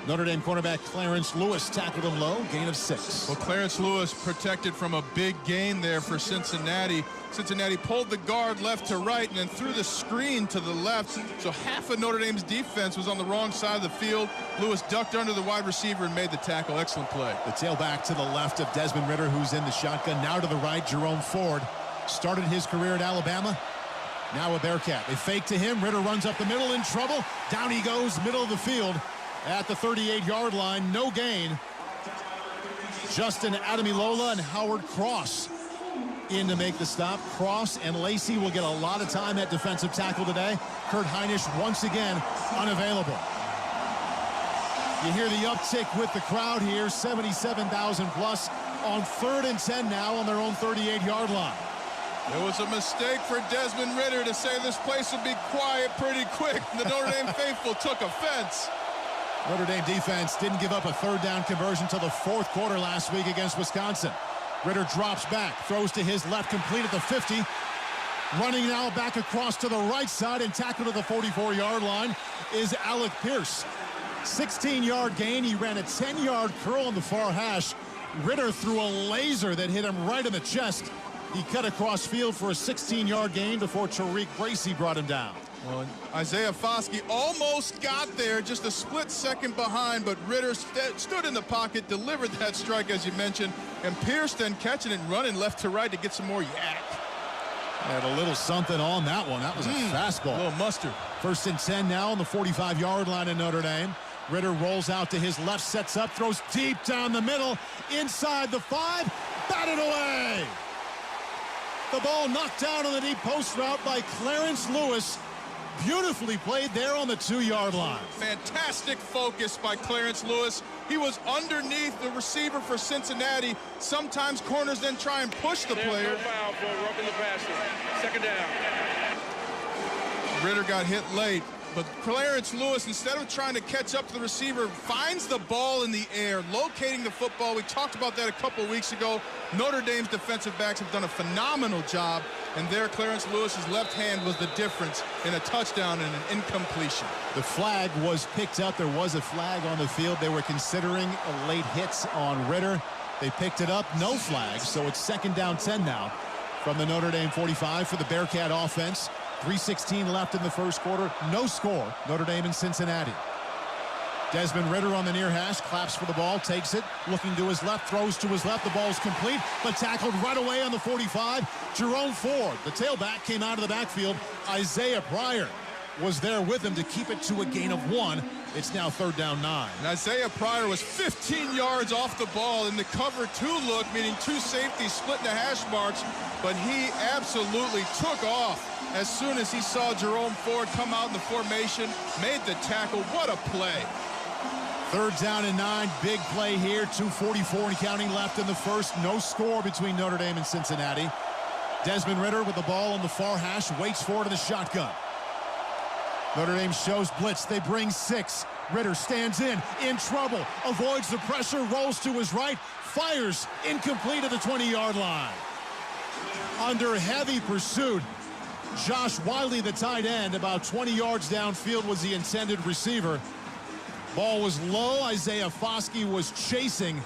Notre Dame cornerback Clarence Lewis tackled him low, gain of 6. Well, Clarence Lewis protected from a big gain there for Cincinnati. Cincinnati pulled the guard left to right and then threw the screen to the left. So half of Notre Dame's defense was on the wrong side of the field. Lewis ducked under the wide receiver and made the tackle. Excellent play. The tailback to the left of Desmond Ridder, who's in the shotgun. Now to the right, Jerome Ford. Started his career at Alabama. Now a Bearcat. They fake to him. Ridder runs up the middle, in trouble. Down he goes, middle of the field. At the 38-yard line, no gain. Justin Ademilola and Howard Cross in to make the stop. Cross and Lacey will get a lot of time at defensive tackle today. Kurt Heinisch once again unavailable. You hear the uptick with the crowd here, 77,000 plus on 3rd and 10 now on their own 38-yard line. It was a mistake for Desmond Ridder to say this place would be quiet pretty quick. The Notre Dame faithful took offense. Notre Dame defense didn't give up a 3rd down conversion till the 4th quarter last week against Wisconsin. Ridder drops back, throws to his left, complete at the 50. Running now back across to the right side and tackled to the 44-yard line is Alec Pierce. 16-yard gain. He ran a 10-yard curl on the far hash. Ridder threw a laser that hit him right in the chest He cut across field for a 16-yard gain before Tariq Bracy brought him down. Well, Isaiah Foskey almost got there, just a split second behind, but Ritter stood in the pocket, delivered that strike, as you mentioned, and Pierce then catching it and running left to right to get some more yak. Had a little something on that one. That was a fastball. A little mustard. 1st and 10 now on the 45-yard line in Notre Dame. Ritter rolls out to his left, sets up, throws deep down the middle, inside the 5, batted away. The ball knocked down on the deep post route by Clarence Lewis. Beautifully played there on the 2-yard line. Fantastic focus by Clarence Lewis. He was underneath the receiver for Cincinnati. Sometimes corners then try and push the player. No foul for roughing the passer. 2nd down. Ritter got hit late, but Clarence Lewis, instead of trying to catch up to the receiver, finds the ball in the air, locating the football. We talked about that a couple weeks ago. Notre Dame's defensive backs have done a phenomenal job, and there Clarence Lewis's left hand was the difference in a touchdown and an incompletion. The flag was picked up. There was a flag on the field. They were considering a late hits on Ritter. They picked it up, no flag, so it's 2nd down 10 now from the Notre Dame 45 for the Bearcat offense. 3:16 left in the first quarter. No score. Notre Dame and Cincinnati. Desmond Ritter on the near hash, claps for the ball, takes it, looking to his left, throws to his left. The ball's complete, but tackled right away on the 45. Jerome Ford, the tailback, came out of the backfield. Isaiah Pryor was there with him to keep it to a gain of 1. It's now 3rd down 9. And Isaiah Pryor was 15 yards off the ball in the cover 2 look, meaning 2 safeties splitting the hash marks, but he absolutely took off as soon as he saw Jerome Ford come out in the formation, made the tackle. What a play. 3rd down and 9, big play here. 2:44 and counting left in the first. No score between Notre Dame and Cincinnati. Desmond Ritter with the ball on the far hash, waits for it in the shotgun. Notre Dame shows blitz. They bring 6. Ritter stands in trouble, avoids the pressure, rolls to his right, fires, incomplete at the 20-yard line. Under heavy pursuit, Josh Wiley, the tight end, about 20 yards downfield was the intended receiver. Ball was low. Isaiah Foskey was chasing,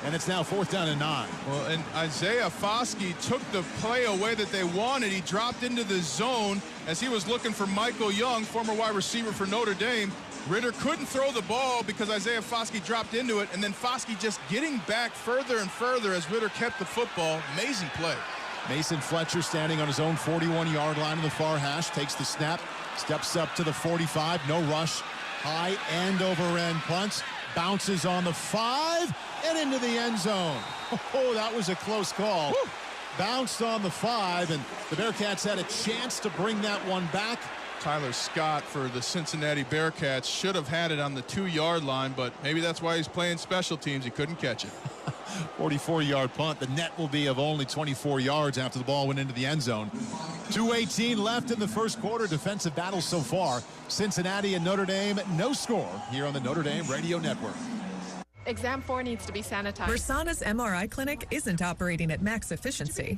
and it's now 4th down and 9. Well, and Isaiah Foskey took the play away that they wanted. He dropped into the zone as he was looking for Michael Young, former wide receiver for Notre Dame. Ritter couldn't throw the ball because Isaiah Foskey dropped into it, and then Foskey just getting back further and further as Ritter kept the football. Amazing play. Mason Fletcher standing on his own 41-yard line in the far hash, takes the snap, steps up to the 45, no rush, high end over end punts, bounces on the 5 and into the end zone. Oh, that was a close call. Woo. Bounced on the 5, and the Bearcats had a chance to bring that one back. Tyler Scott for the Cincinnati Bearcats should have had it on the 2-yard line, but maybe that's why he's playing special teams. He couldn't catch it. 44-yard punt. The net will be of only 24 yards after the ball went into the end zone. 2:18 left in the first quarter. Defensive battle so far. Cincinnati and Notre Dame, no score here on the Notre Dame Radio Network. Exam 4 needs to be sanitized. Mersana's MRI clinic isn't operating at max efficiency.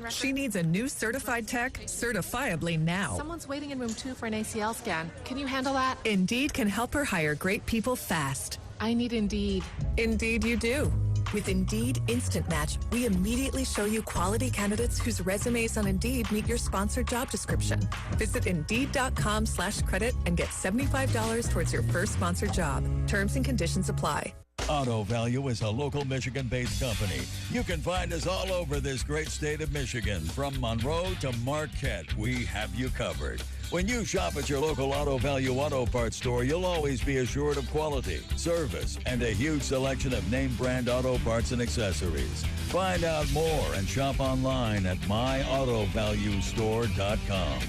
She needs a new certified tech certifiably now. Someone's waiting in room 2 for an ACL scan. Can you handle that? Indeed can help her hire great people fast. I need Indeed. Indeed you do. With Indeed Instant Match, we immediately show you quality candidates whose resumes on Indeed meet your sponsored job description. Visit Indeed.com/credit and get $75 towards your first sponsored job. Terms and conditions apply. Auto Value is a local Michigan-based company. You can find us all over this great state of Michigan. From Monroe to Marquette, we have you covered. When you shop at your local Auto Value auto parts store, you'll always be assured of quality, service, and a huge selection of name brand auto parts and accessories. Find out more and shop online at myautovaluestore.com.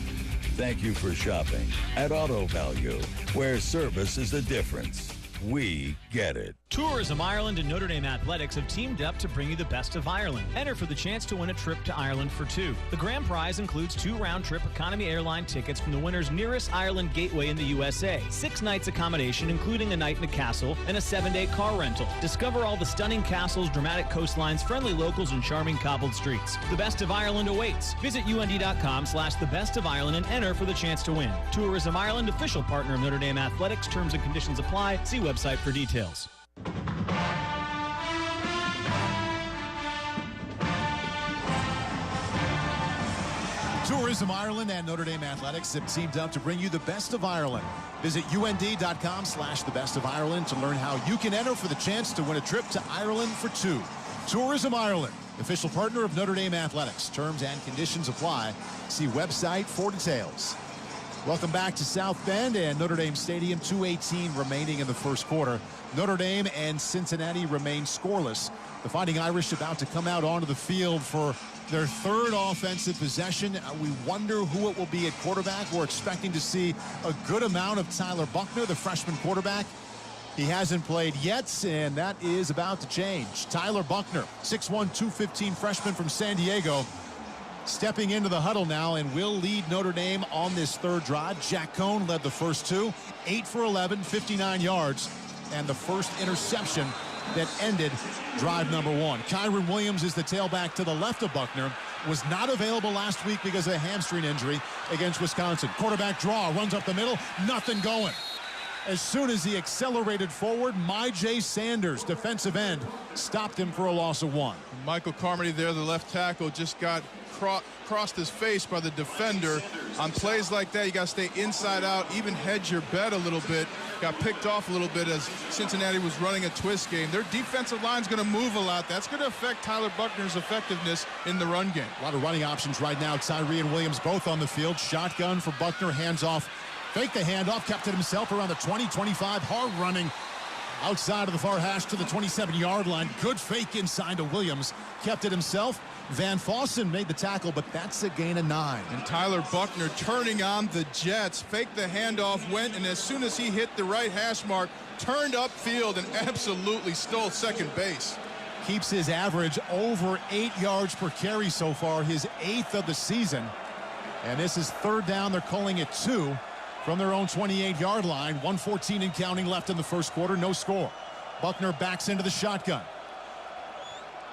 Thank you for shopping at Auto Value, where service is the difference. We get it. Tourism Ireland and Notre Dame Athletics have teamed up to bring you the best of Ireland. Enter for the chance to win a trip to Ireland for 2. The grand prize includes 2 round-trip economy airline tickets from the winner's nearest Ireland gateway in the USA, 6 nights accommodation, including a night in a castle, and a 7-day car rental. Discover all the stunning castles, dramatic coastlines, friendly locals, and charming cobbled streets. The best of Ireland awaits. Visit UND.com/thebestofIreland and enter for the chance to win. Tourism Ireland, official partner of Notre Dame Athletics. Terms and conditions apply. See website for details. Tourism Ireland and Notre Dame Athletics have teamed up to bring you the best of Ireland. Visit UND.com/thebestofIreland to learn how you can enter for the chance to win a trip to Ireland for two. Tourism Ireland, official partner of Notre Dame Athletics. Terms and conditions apply. See website for details. Welcome back to South Bend and Notre Dame Stadium. 2:18 remaining in the first quarter. Notre Dame and Cincinnati remain scoreless. The Fighting Irish about to come out onto the field for their third offensive possession. We wonder who it will be at quarterback. We're expecting to see a good amount of Tyler Buckner, the freshman quarterback. He hasn't played yet, and that is about to change. Tyler Buckner, 6'1", 215 freshman from San Diego, stepping into the huddle now and will lead Notre Dame on this third drive. Jack Cohn led the first two, 8 for 11, 59 yards, and the first interception that ended drive number one. Kyron Williams is the tailback to the left of Buckner. Was not available last week because of a hamstring injury against Wisconsin. Quarterback draw, runs up the middle, nothing going. As soon as he accelerated forward, Myjai Sanders, defensive end, stopped him for a loss of 1. Michael Carmody there, the left tackle, just got crossed his face by the defender. On plays like that, you got to stay inside out, even hedge your bet a little bit. Got picked off a little bit as Cincinnati was running a twist game. Their defensive line's going to move a lot. That's going to affect Tyler Buckner's effectiveness in the run game. A lot of running options right now. Tyree and Williams both on the field. Shotgun for Buckner, hands off. Fake the handoff, kept it himself around the 20-25. Hard running outside of the far hash to the 27-yard line. Good fake inside to Williams. Kept it himself. Van Fossen made the tackle, but that's a gain of 9. And Tyler Buckner turning on the jets. Faked the handoff, went, and as soon as he hit the right hash mark, turned upfield and absolutely stole second base. Keeps his average over 8 yards per carry so far, his 8th of the season. And this is third down. They're calling it 2 from their own 28-yard line. 1:14 and counting left in the first quarter. No score. Buckner backs into the shotgun.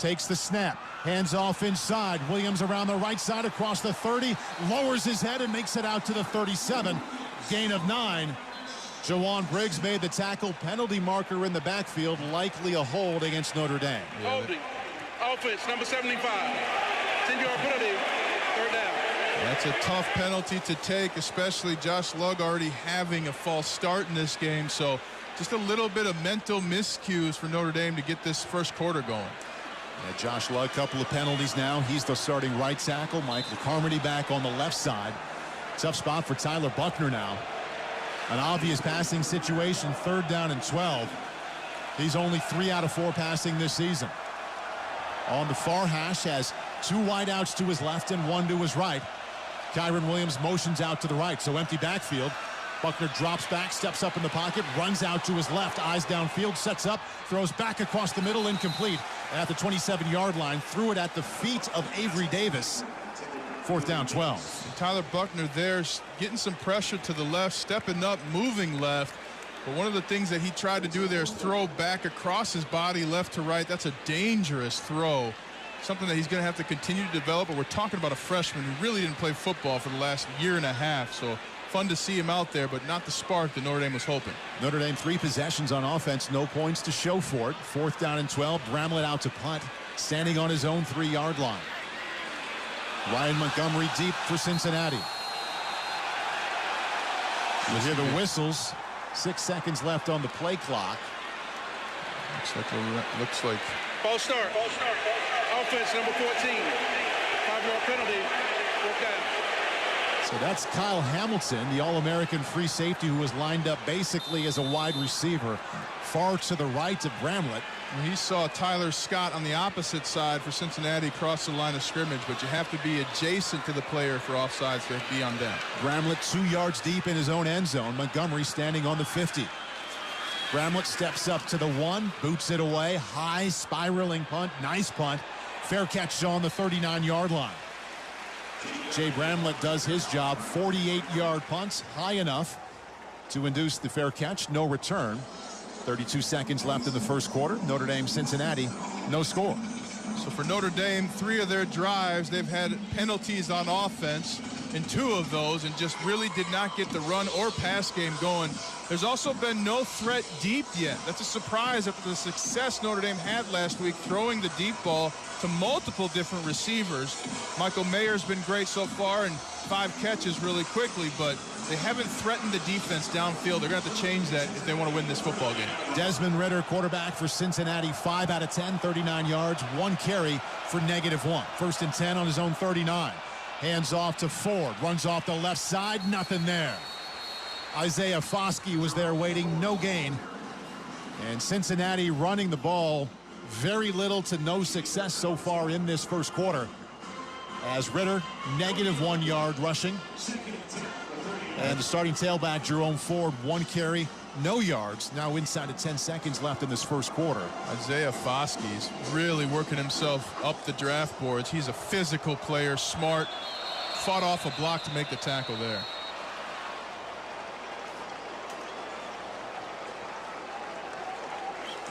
Takes the snap. Hands off inside. Williams around the right side across the 30. Lowers his head and makes it out to the 37. Gain of 9. Jawan Briggs made the tackle. Penalty marker in the backfield. Likely a hold against Notre Dame. Holding. Offense, number 75. 10-yard penalty. Third down. That's a tough penalty to take, especially Josh Lugg already having a false start in this game. So just a little bit of mental miscues for Notre Dame to get this first quarter going. Yeah, Josh Lugg, couple of penalties now. He's the starting right tackle. Michael Carmody back on the left side. Tough spot for Tyler Buckner now. An obvious passing situation, third down and 12. He's only 3 out of 4 passing this season. On the far hash, has 2 wideouts to his left and 1 to his right. Kyron Williams motions out to the right, so empty backfield. Buckner drops back, steps up in the pocket, runs out to his left, eyes downfield, sets up, throws back across the middle, incomplete. At the 27-yard line, threw it at the feet of Avery Davis. Fourth down, 12. And Tyler Buckner there getting some pressure to the left, stepping up, moving left. But one of the things that he tried to do there is throw back across his body left to right. That's a dangerous throw. Something that he's going to have to continue to develop. But we're talking about a freshman who really didn't play football for the last year and a half. So fun to see him out there, but not the spark that Notre Dame was hoping. Notre Dame 3 possessions on offense, no points to show for it. Fourth down and 12. Bramlett out to punt, standing on his own 3-yard line. Ryan Montgomery deep for Cincinnati. You hear the whistles. 6 seconds left on the play clock. Looks like False start. Offense, number 14. 5-yard penalty. Fourth down. So that's Kyle Hamilton, the All-American free safety who was lined up basically as a wide receiver, far to the right of Bramlett. He saw Tyler Scott on the opposite side for Cincinnati cross the line of scrimmage, but you have to be adjacent to the player for offsides to be on down. Bramlett 2 yards deep in his own end zone. Montgomery standing on the 50. Bramlett steps up to the 1, boots it away, high spiraling punt, nice punt. Fair catch on the 39-yard line. Jay Bramlett does his job. 48-yard punts, high enough to induce the fair catch. No return. 32 seconds left in the first quarter. Notre Dame, Cincinnati, no score. So for Notre Dame, 3 of their drives, they've had penalties on offense. in 2 of those and just really did not get the run or pass game going. There's also been no threat deep yet. That's a surprise after the success Notre Dame had last week throwing the deep ball to multiple different receivers. Michael Mayer's been great so far and 5 catches really quickly, but they haven't threatened the defense downfield. They're going to have to change that if they want to win this football game. Desmond Ridder, quarterback for Cincinnati, 5 out of 10, 39 yards, 1 carry for -1. 1st and 10 on his own 39. Hands off to Ford, runs off the left side, nothing there. Isaiah Foskey was there waiting, no gain. And Cincinnati running the ball, very little to no success so far in this first quarter. As Ridder, -1 yard rushing. And the starting tailback, Jerome Ford, 1 carry, no yards. Now inside of 10 seconds left in this first quarter. Isaiah Foskey's really working himself up the draft boards. He's a physical player, smart, fought off a block to make the tackle there.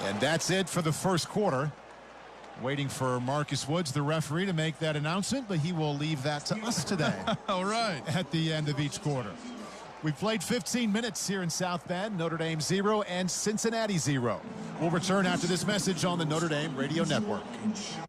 And that's it for the first quarter. Waiting for Marcus Woods, the referee, to make that announcement, but he will leave that to us today. All right. At the end of each quarter. We've played 15 minutes here in South Bend. Notre Dame 0 and Cincinnati 0. We'll return after this message on the Notre Dame Radio Network.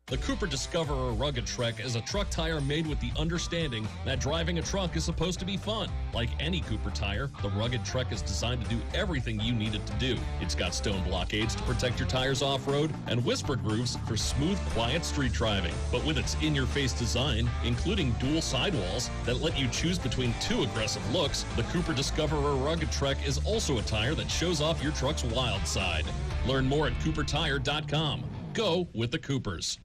The Cooper Discoverer Rugged Trek is a truck tire made with the understanding that driving a truck is supposed to be fun. Like any Cooper tire, the Rugged Trek is designed to do everything you need it to do. It's got stone blockades to protect your tires off-road and whisper grooves for smooth, quiet street driving. But with its in-your-face design, including dual sidewalls that let you choose between 2 aggressive looks, the Cooper Discoverer Rugged Trek is also a tire that shows off your truck's wild side. Learn more at coopertire.com. Go with the Coopers.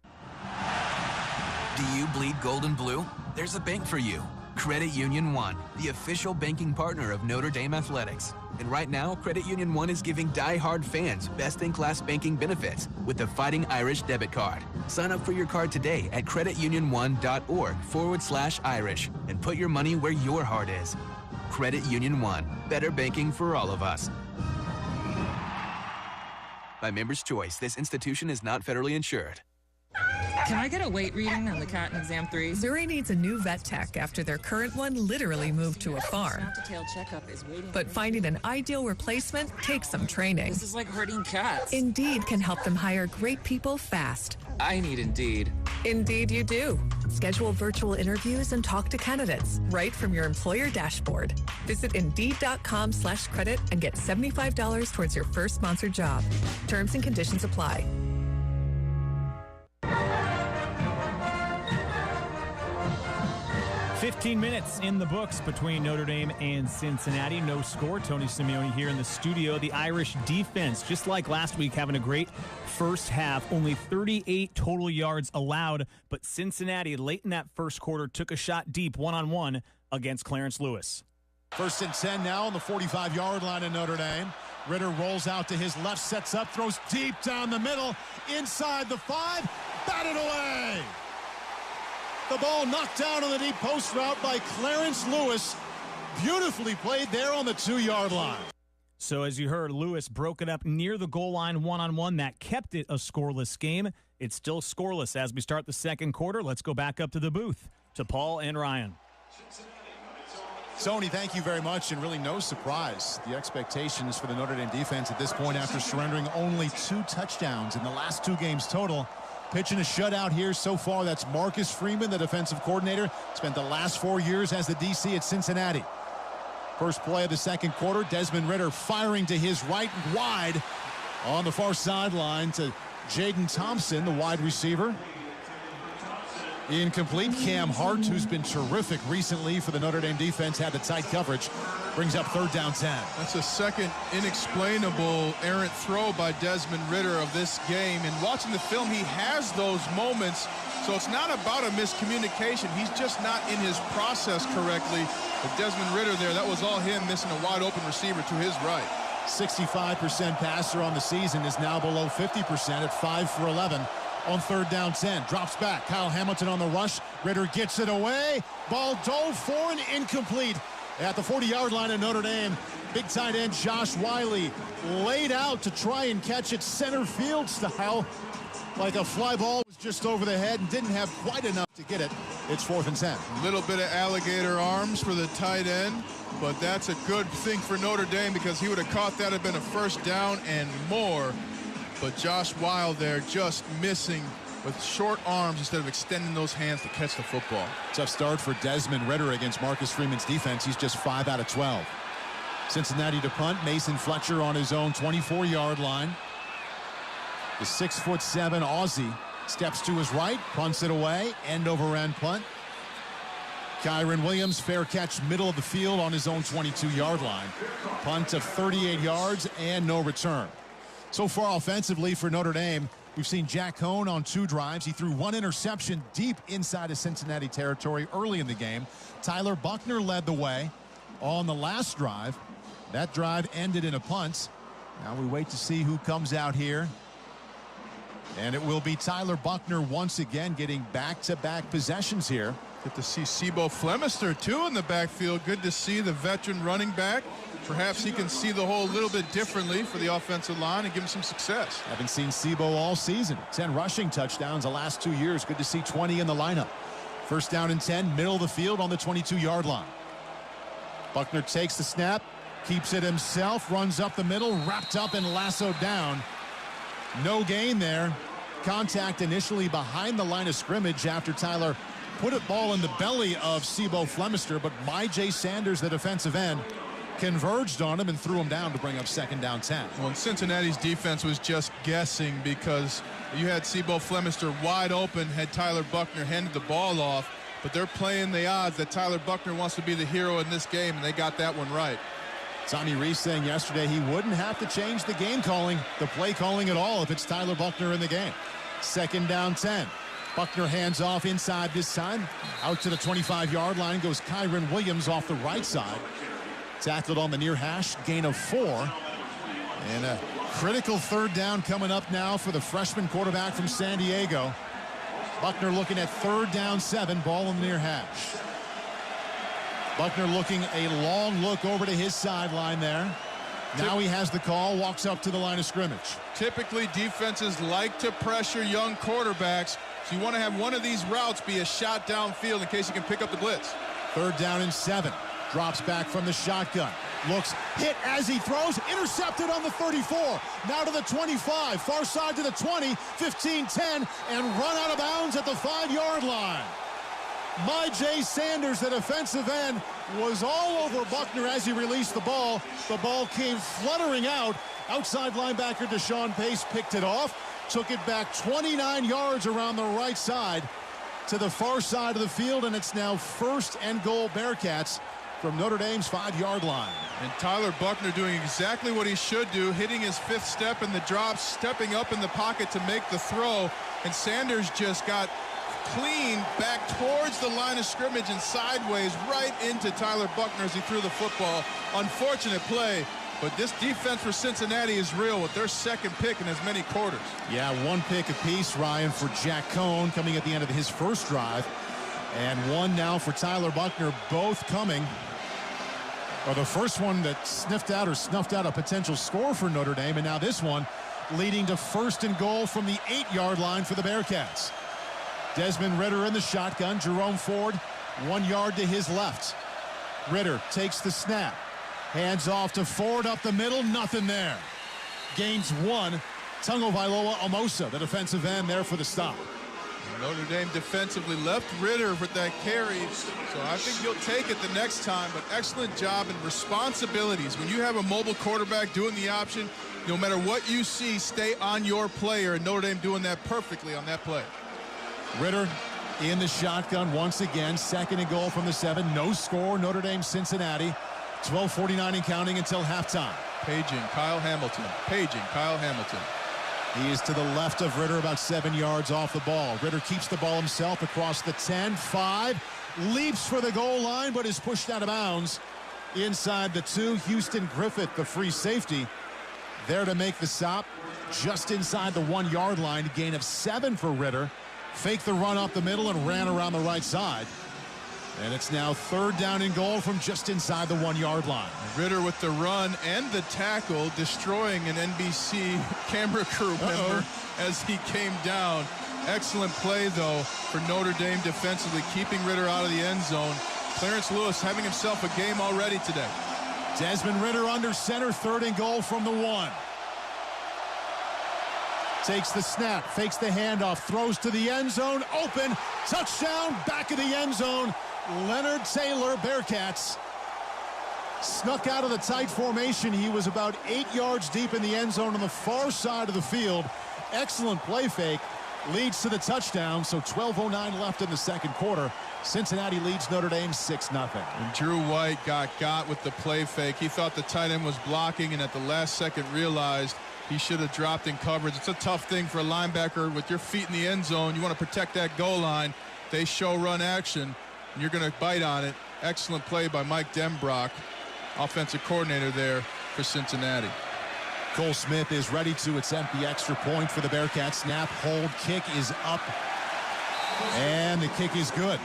Do you bleed gold and blue? There's a bank for you. Credit Union One, the official banking partner of Notre Dame Athletics. And right now, Credit Union One is giving die-hard fans best-in-class banking benefits with the Fighting Irish debit card. Sign up for your card today at creditunion1.org/Irish and put your money where your heart is. Credit Union One, better banking for all of us. By Members' Choice, this institution is not federally insured. Can I get a weight reading on the cat in exam 3? Zuri needs a new vet tech after their current one literally moved to a farm. Detailed checkup is waiting. But finding an ideal replacement takes some training. This is like herding cats. Indeed can help them hire great people fast. I need Indeed. Indeed you do. Schedule virtual interviews and talk to candidates right from your employer dashboard. Visit Indeed.com/credit and get $75 towards your first sponsored job. Terms and conditions apply. "15 minutes in the books between Notre Dame and Cincinnati. No score. Tony Simeone here in the studio. The Irish defense, just like last week, having a great first half. Only 38 total yards allowed, but Cincinnati, late in that first quarter, took a shot deep one-on-one against Clarence Lewis. 1st and 10 now on the 45-yard line of Notre Dame. Ridder rolls out to his left, sets up, throws deep down the middle, inside the 5, batted away. The ball knocked down on the deep post route by Clarence Lewis. Beautifully played there on the 2-yard line. So as you heard, Lewis broke it up near the goal line one-on-one. That kept it a scoreless game. It's still scoreless as we start the second quarter. Let's go back up to the booth to Paul and Ryan. Tony, thank you very much, and really no surprise. The expectations for the Notre Dame defense at this point after surrendering only 2 touchdowns in the last 2 games total. Pitching a shutout here so far. That's Marcus Freeman, the defensive coordinator. Spent the last 4 years as the DC at Cincinnati. First play of the second quarter, Desmond Ridder firing to his right wide on the far sideline to Jaden Thompson, the wide receiver. Incomplete. Cam Hart, who's been terrific recently for the Notre Dame defense, had the tight coverage. Brings up 3rd down 10. That's a second inexplainable errant throw by Desmond Ridder of this game. And watching the film, he has those moments. So it's not about a miscommunication. He's just not in his process correctly. But Desmond Ridder there, that was all him missing a wide open receiver to his right. 65% passer on the season, is now below 50% at 5 for 11. On 3rd down 10, drops back. Kyle Hamilton on the rush. Ridder gets it away. Ball dove for and incomplete at the 40-yard line of Notre Dame. Big tight end Josh Wiley laid out to try and catch it center field style. Like a fly ball was just over the head and didn't have quite enough to get it It's 4th and 10. A little bit of alligator arms for the tight end, but that's a good thing for Notre Dame because he would have caught that, have been a first down and more. But Josh Wild there just missing with short arms instead of extending those hands to catch the football. Tough start for Desmond Ritter against Marcus Freeman's defense. He's just 5 out of 12. Cincinnati to punt. Mason Fletcher on his own 24-yard line. The 6'7" Aussie steps to his right, punts it away, end over end punt. Kyron Williams, fair catch, middle of the field on his own 22-yard line. Punt of 38 yards and no return. So far offensively for Notre Dame, we've seen Jack Cohn on 2 drives. He threw 1 interception deep inside of Cincinnati territory early in the game. Tyler Buckner led the way on the last drive. That drive ended in a punt. Now we wait to see who comes out here. And it will be Tyler Buckner once again getting back-to-back possessions here. Get to see Cibo Flemister too in the backfield. Good to see the veteran running back. Perhaps he can see the hole a little bit differently for the offensive line and give him some success. Haven't seen Cibo all season. 10 rushing touchdowns the last 2 years. Good to see 20 in the lineup. 1st down and 10, middle of the field on the 22-yard line. Buckner takes the snap, keeps it himself, runs up the middle, wrapped up and lassoed down. No gain there. Contact initially behind the line of scrimmage after Tyler put a ball in the belly of Cibo Flemister, but Myjai Sanders, the defensive end, converged on him and threw him down to bring up 2nd down 10. Well, Cincinnati's defense was just guessing because you had Cibo Flemister wide open had Tyler Buckner handed the ball off, but they're playing the odds that Tyler Buckner wants to be the hero in this game, and they got that one right. Tommy Rees saying yesterday he wouldn't have to change the game calling, the play calling at all if it's Tyler Buckner in the game. 2nd down 10. Buckner hands off inside this time. Out to the 25-yard line goes Kyron Williams off the right side. Tackled on the near hash, gain of 4. And a critical 3rd down coming up now for the freshman quarterback from San Diego. Buckner looking at 3rd down 7, ball in the near hash. Buckner looking a long look over to his sideline there. Now he has the call, walks up to the line of scrimmage. Typically, defenses like to pressure young quarterbacks, so you want to have one of these routes be a shot downfield in case you can pick up the blitz. 3rd down and 7. Drops back from the shotgun. Looks hit as he throws. Intercepted on the 34. Now to the 25. Far side to the 20. 15-10. And run out of bounds at the 5-yard line. Myjai Sanders, the defensive end, was all over Buckner as he released the ball. The ball came fluttering out. Outside linebacker Deshaun Pace picked it off. Took it back 29 yards around the right side to the far side of the field. And it's now 1st and goal Bearcats from Notre Dame's 5-yard line. And Tyler Buckner doing exactly what he should do, hitting his 5th step in the drop, stepping up in the pocket to make the throw. And Sanders just got clean back towards the line of scrimmage and sideways right into Tyler Buckner as he threw the football. Unfortunate play, but this defense for Cincinnati is real with their 2nd pick in as many quarters. Yeah, 1 pick apiece, Ryan, for Jack Cohn coming at the end of his 1st drive. And 1 now for Tyler Buckner, both coming. Or the first one that snuffed out a potential score for Notre Dame, and now this one leading to 1st and goal from the 8-yard line for the Bearcats. Desmond Ritter in the shotgun. Jerome Ford 1 yard to his left. Ritter takes the snap. Hands off to Ford up the middle. Nothing there. Gains 1. Tagovailoa Amosa, the defensive end, there for the stop. Notre Dame defensively left Ritter with that carry, so I think he'll take it the next time, but excellent job and responsibilities. When you have a mobile quarterback doing the option, no matter what you see, stay on your player, and Notre Dame doing that perfectly on that play. Ritter in the shotgun once again. 2nd and goal from the 7. No score. Notre Dame, Cincinnati. 12:49 and counting until halftime. Paging Kyle Hamilton. Paging Kyle Hamilton. He is to the left of Ritter, about 7 yards off the ball. Ritter keeps the ball himself across the 10, 5. Leaps for the goal line, but is pushed out of bounds inside the 2. Houston Griffith, the free safety, there to make the stop just inside the 1 yard line. Gain of 7 for Ritter. Faked the run up the middle and ran around the right side. And it's now 3rd down and goal from just inside the 1 yard line. Ritter with the run and the tackle, destroying an NBC camera crew member as he came down. Excellent play, though, for Notre Dame defensively, keeping Ritter out of the end zone. Clarence Lewis having himself a game already today. Desmond Ritter under center, 3rd and goal from the 1. Takes the snap, fakes the handoff, throws to the end zone, open, touchdown, back of the end zone. Leonard Taylor, Bearcats, snuck out of the tight formation. He was about 8 yards deep in the end zone on the far side of the field. Excellent play fake, leads to the touchdown, so 12:09 left in the second quarter. Cincinnati leads Notre Dame 6-0. And Drew White got with the play fake. He thought the tight end was blocking, and at the last second realized he should have dropped in coverage. It's a tough thing for a linebacker with your feet in the end zone. You want to protect that goal line. They show run action, and you're going to bite on it. Excellent play by Mike Dembrock, offensive coordinator there for Cincinnati. Cole Smith is ready to attempt the extra point for the Bearcats. Snap, hold, kick is up, and the kick is good.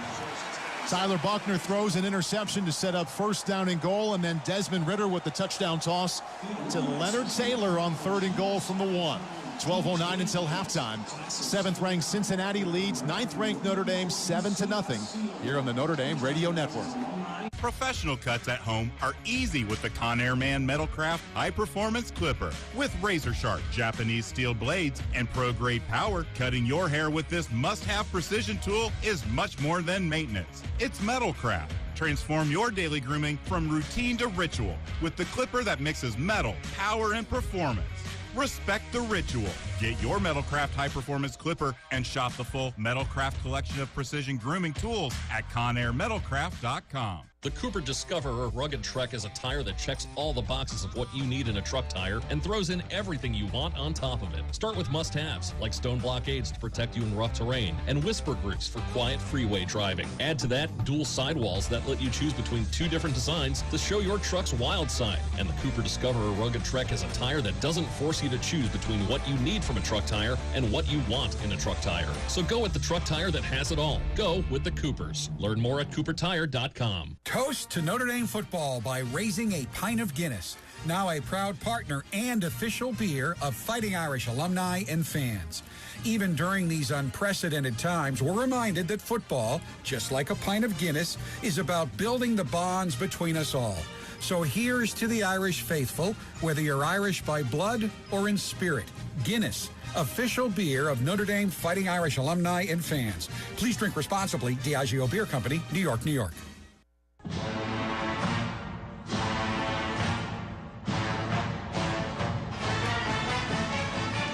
Tyler Buckner throws an interception to set up 1st down and goal, and then Desmond Ritter with the touchdown toss to Leonard Taylor on 3rd and goal from the 1. 12:09 until halftime. 7th-ranked Cincinnati leads 9th-ranked Notre Dame 7-0 here on the Notre Dame Radio Network. Professional cuts at home are easy with the Conair Man Metalcraft High Performance Clipper. With razor-sharp Japanese steel blades and pro-grade power, cutting your hair with this must-have precision tool is much more than maintenance. It's Metalcraft. Transform your daily grooming from routine to ritual with the clipper that mixes metal, power, and performance. Respect the ritual. Get your Metalcraft High Performance Clipper and shop the full Metalcraft collection of precision grooming tools at ConairMetalcraft.com. The Cooper Discoverer Rugged Trek is a tire that checks all the boxes of what you need in a truck tire and throws in everything you want on top of it. Start with must-haves like stone blockades to protect you in rough terrain and whisper groups for quiet freeway driving. Add to that dual sidewalls that let you choose between 2 different designs to show your truck's wild side. And the Cooper Discoverer Rugged Trek is a tire that doesn't force you to choose between what you need from a truck tire and what you want in a truck tire. So go with the truck tire that has it all. Go with the Coopers. Learn more at CooperTire.com. Toast to Notre Dame football by raising a pint of Guinness. Now a proud partner and official beer of Fighting Irish alumni and fans. Even during these unprecedented times, we're reminded that football, just like a pint of Guinness, is about building the bonds between us all. So here's to the Irish faithful, whether you're Irish by blood or in spirit. Guinness, official beer of Notre Dame Fighting Irish alumni and fans. Please drink responsibly. Diageo Beer Company, New York, New York.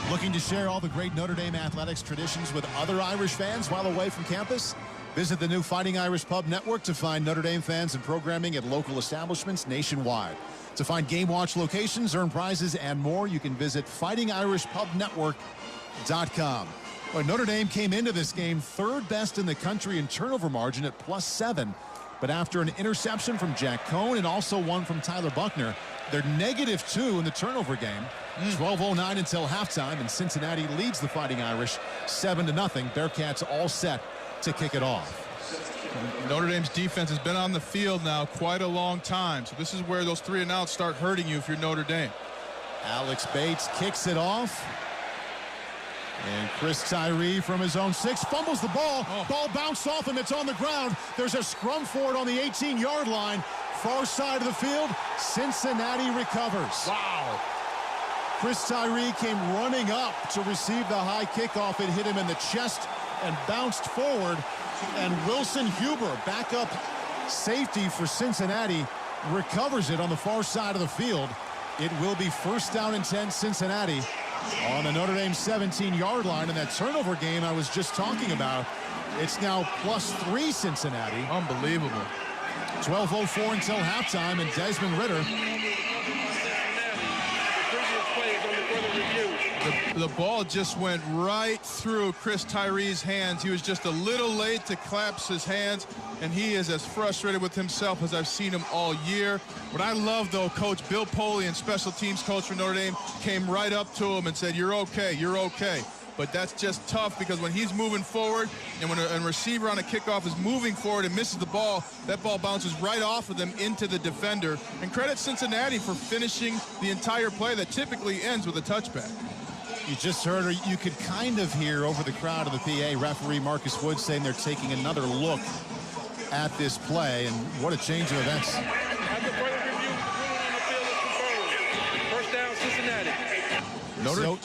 Looking to share all the great Notre Dame athletics traditions with other Irish fans while away from campus? Visit the new Fighting Irish Pub Network to find Notre Dame fans and programming at local establishments nationwide. To find Game Watch locations, earn prizes, and more, you can visit fightingirishpubnetwork.com. Well, Notre Dame came into this game 3rd best in the country in turnover margin at +7. But after an interception from Jack Cohn and also one from Tyler Buckner, they're -2 in the turnover game. 12:09 until halftime, and Cincinnati leads the Fighting Irish 7-0. Bearcats all set to kick it off. Notre Dame's defense has been on the field now quite a long time, so this is where those 3 and outs start hurting you if you're Notre Dame. Alex Bates kicks it off. And Chris Tyree from his own 6 fumbles the ball. Ball bounced off him. It's on the ground. There's a scrum for it on the 18-yard line. Far side of the field. Cincinnati recovers. Wow. Chris Tyree came running up to receive the high kickoff. It hit him in the chest and bounced forward. And Wilson Huber, backup safety for Cincinnati, recovers it on the far side of the field. It will be 1st down and 10 Cincinnati on the Notre Dame 17-yard line. In that turnover game I was just talking about, it's now +3 Cincinnati. Unbelievable. 12:04 until halftime, and Desmond Ritter. The ball just went right through Chris Tyree's hands. He was just a little late to clasp his hands, and he is as frustrated with himself as I've seen him all year. What I love, though, Coach Bill Poley, and special teams coach for Notre Dame, came right up to him and said, "You're okay, you're okay." But that's just tough, because when he's moving forward and when a receiver on a kickoff is moving forward and misses the ball, that ball bounces right off of them into the defender. And credit Cincinnati for finishing the entire play that typically ends with a touchback. You just heard, or you could kind of hear over the crowd of the PA, referee Marcus Wood saying they're taking another look at this play, and what a change of events. After further review, ruling on the field is confirmed. First down, Cincinnati. So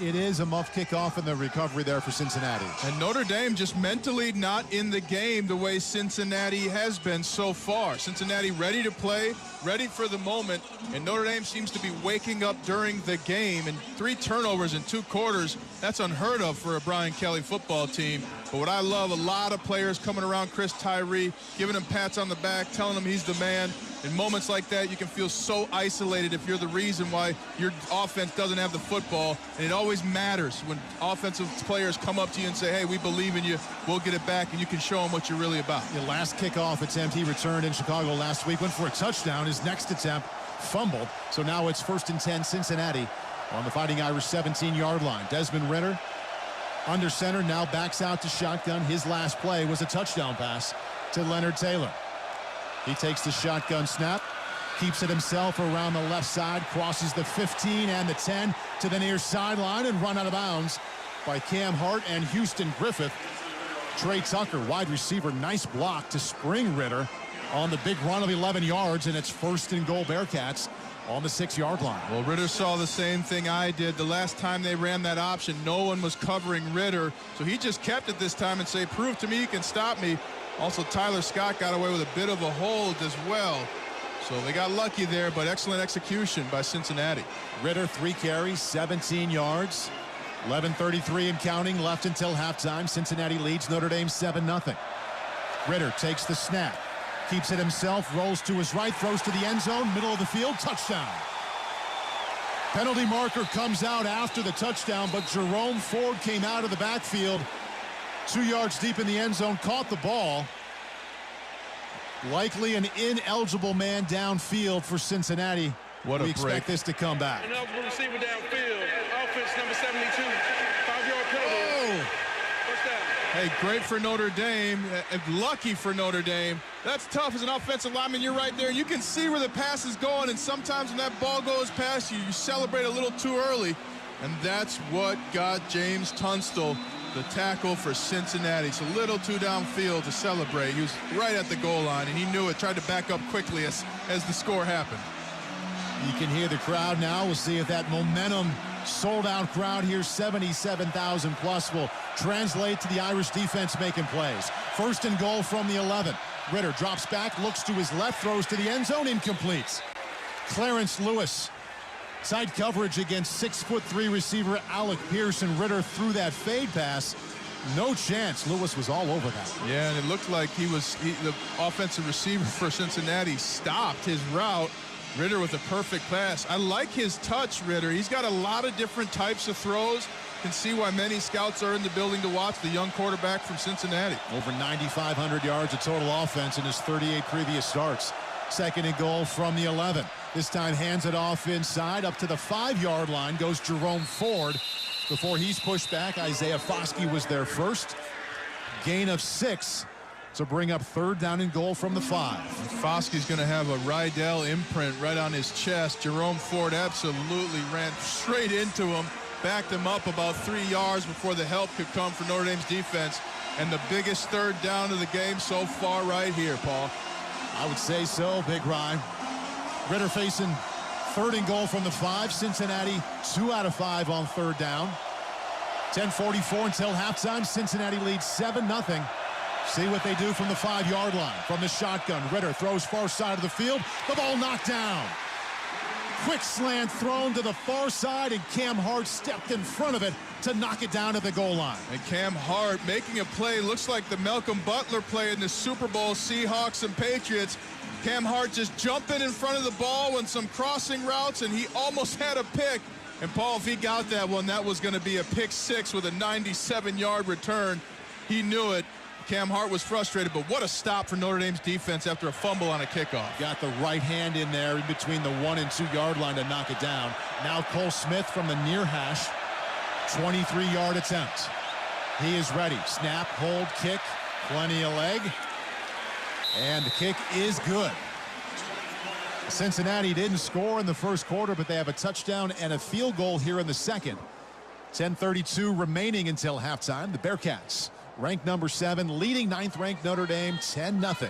it is a muff kickoff in the recovery there for Cincinnati. And Notre Dame just mentally not in the game the way Cincinnati has been so far. Cincinnati ready to play, ready for the moment, and Notre Dame seems to be waking up during the game. And 3 turnovers in 2 quarters, that's unheard of for a Brian Kelly football team. But what I love, a lot of players coming around Chris Tyree, giving him pats on the back, telling him he's the man. In moments like that, you can feel so isolated if you're the reason why your offense doesn't have the football. And it always matters when offensive players come up to you and say, hey, we believe in you, we'll get it back, and you can show them what you're really about. The last kickoff attempt he returned in Chicago last week, went for a touchdown. His next attempt fumbled. So now it's 1st and 10 Cincinnati on the Fighting Irish 17-yard line. Desmond Ritter under center, now backs out to shotgun. His last play was a touchdown pass to Leonard Taylor. He takes the shotgun snap, keeps it himself around the left side, crosses the 15 and the 10 to the near sideline, and run out of bounds by Cam Hart and Houston Griffith. Trey Tucker, wide receiver, nice block to spring Ritter on the big run of 11 yards, and it's 1st and goal Bearcats on the 6-yard line. Well, Ritter saw the same thing I did. The last time they ran that option, no one was covering Ritter, so he just kept it this time and say, prove to me you can stop me. Also, Tyler Scott got away with a bit of a hold as well. So they got lucky there, but excellent execution by Cincinnati. Ritter, 3 carries, 17 yards. 11:33 and counting left until halftime. Cincinnati leads Notre Dame 7-0. Ritter takes the snap, keeps it himself, rolls to his right, throws to the end zone, middle of the field, touchdown. Penalty marker comes out after the touchdown, but Jerome Ford came out of the backfield 2 yards deep in the end zone, caught the ball. Likely an ineligible man downfield for Cincinnati. What a we expect break. this to come back. Ineligible receiver downfield. Offense number 72. 5-yard penalty. First down. Hey, great for Notre Dame. Lucky for Notre Dame. That's tough as an offensive lineman. You're right there. You can see where the pass is going, and sometimes when that ball goes past you, you celebrate a little too early. And that's what got James Tunstall the tackle for Cincinnati. It's a little too downfield to celebrate. He was right at the goal line, and he knew it, tried to back up quickly as the score happened. You can hear the crowd now. We'll see if that momentum, sold-out crowd here, 77,000 plus, will translate to the Irish defense making plays. 1st and goal from the 11. Ritter drops back, looks to his left, throws to the end zone, incomplete. Clarence Lewis. Side coverage against 6'3" receiver Alec Pearson. Ritter threw that fade pass. No chance. Lewis was all over that. Yeah, and it looked like the offensive receiver for Cincinnati stopped his route. Ritter with a perfect pass. I like his touch, Ritter. He's got a lot of different types of throws. You can see why many scouts are in the building to watch the young quarterback from Cincinnati. Over 9,500 yards of total offense in his 38 previous starts. 2nd and goal from the 11. This time hands it off inside. Up to the 5-yard line goes Jerome Ford. Before he's pushed back, Isaiah Foskey was there first. Gain of 6 to bring up 3rd down and goal from the 5. Foskey's going to have a Rydell imprint right on his chest. Jerome Ford absolutely ran straight into him, backed him up about 3 yards before the help could come for Notre Dame's defense. And the biggest 3rd down of the game so far right here, Paul. I would say so, Big Ryan. Ritter facing 3rd and goal from the 5. Cincinnati 2 out of 5 on 3rd down. 10:44 until halftime. Cincinnati leads 7-0. See what they do from the 5-yard line. From the shotgun, Ritter throws far side of the field. The ball knocked down. Quick slant thrown to the far side, and Cam Hart stepped in front of it to knock it down at the goal line. And Cam Hart making a play. Looks like the Malcolm Butler play in the Super Bowl, Seahawks and Patriots. Cam Hart just jumping in front of the ball on some crossing routes, and he almost had a pick. And Paul, if he got that one, that was going to be a pick 6 with a 97-yard return. He knew it. Cam Hart was frustrated, but what a stop for Notre Dame's defense after a fumble on a kickoff. Got the right hand in there in between the 1 and 2 yard line to knock it down. Now Cole Smith from the near hash, 23-yard attempt. He is ready. Snap, hold, kick, plenty of leg. And the kick is good. Cincinnati didn't score in the first quarter, but they have a touchdown and a field goal here in the second. 10:32 remaining until halftime. The Bearcats, ranked number 7, leading 9th-ranked Notre Dame 10-0.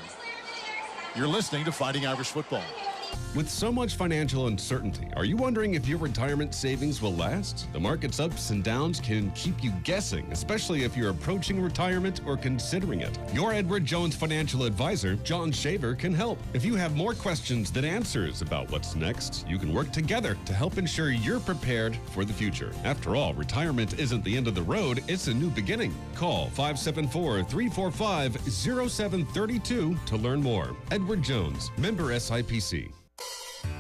You're listening to Fighting Irish Football. With so much financial uncertainty, are you wondering if your retirement savings will last? The market's ups and downs can keep you guessing, especially if you're approaching retirement or considering it. Your Edward Jones financial advisor, John Shaver, can help. If you have more questions than answers about what's next, you can work together to help ensure you're prepared for the future. After all, retirement isn't the end of the road, it's a new beginning. Call 574-345-0732 to learn more. Edward Jones, member SIPC.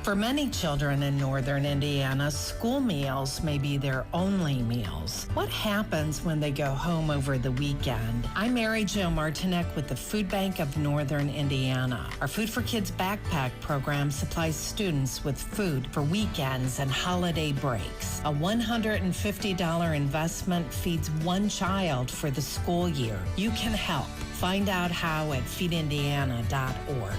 For many children in northern Indiana, school meals may be their only meals. What happens when they go home over the weekend? I'm Mary Jo Martinek with the Food Bank of Northern Indiana. Our Food for Kids backpack program supplies students with food for weekends and holiday breaks. A $150 investment feeds one child for the school year. You can help. Find out how at feedindiana.org.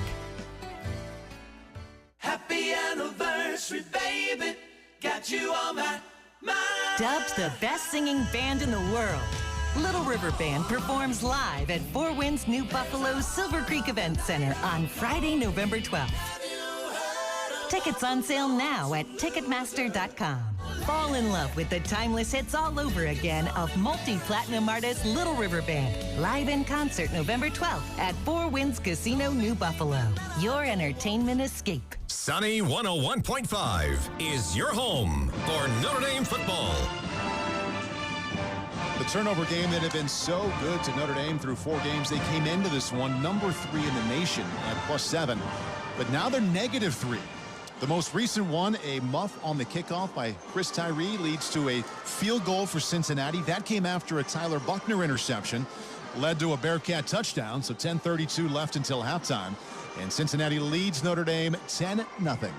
Happy anniversary, baby. Got you on my mind. Dubbed the best singing band in the world, Little River Band performs live at Four Winds New Buffalo's Silver Creek Event Center on Friday, November 12th. Tickets on sale now at Ticketmaster.com. Fall in love with the timeless hits all over again of multi-platinum artist Little River Band. Live in concert November 12th at Four Winds Casino, New Buffalo. Your entertainment escape. Sunny 101.5 is your home for Notre Dame football. The turnover game that had been so good to Notre Dame through 4 games. They came into this one number 3 in the nation at +7, but now they're -3. The most recent one, a muff on the kickoff by Chris Tyree, leads to a field goal for Cincinnati. That came after a Tyler Buckner interception, led to a Bearcat touchdown. So 10:32 left until halftime, and Cincinnati leads Notre Dame 10-0.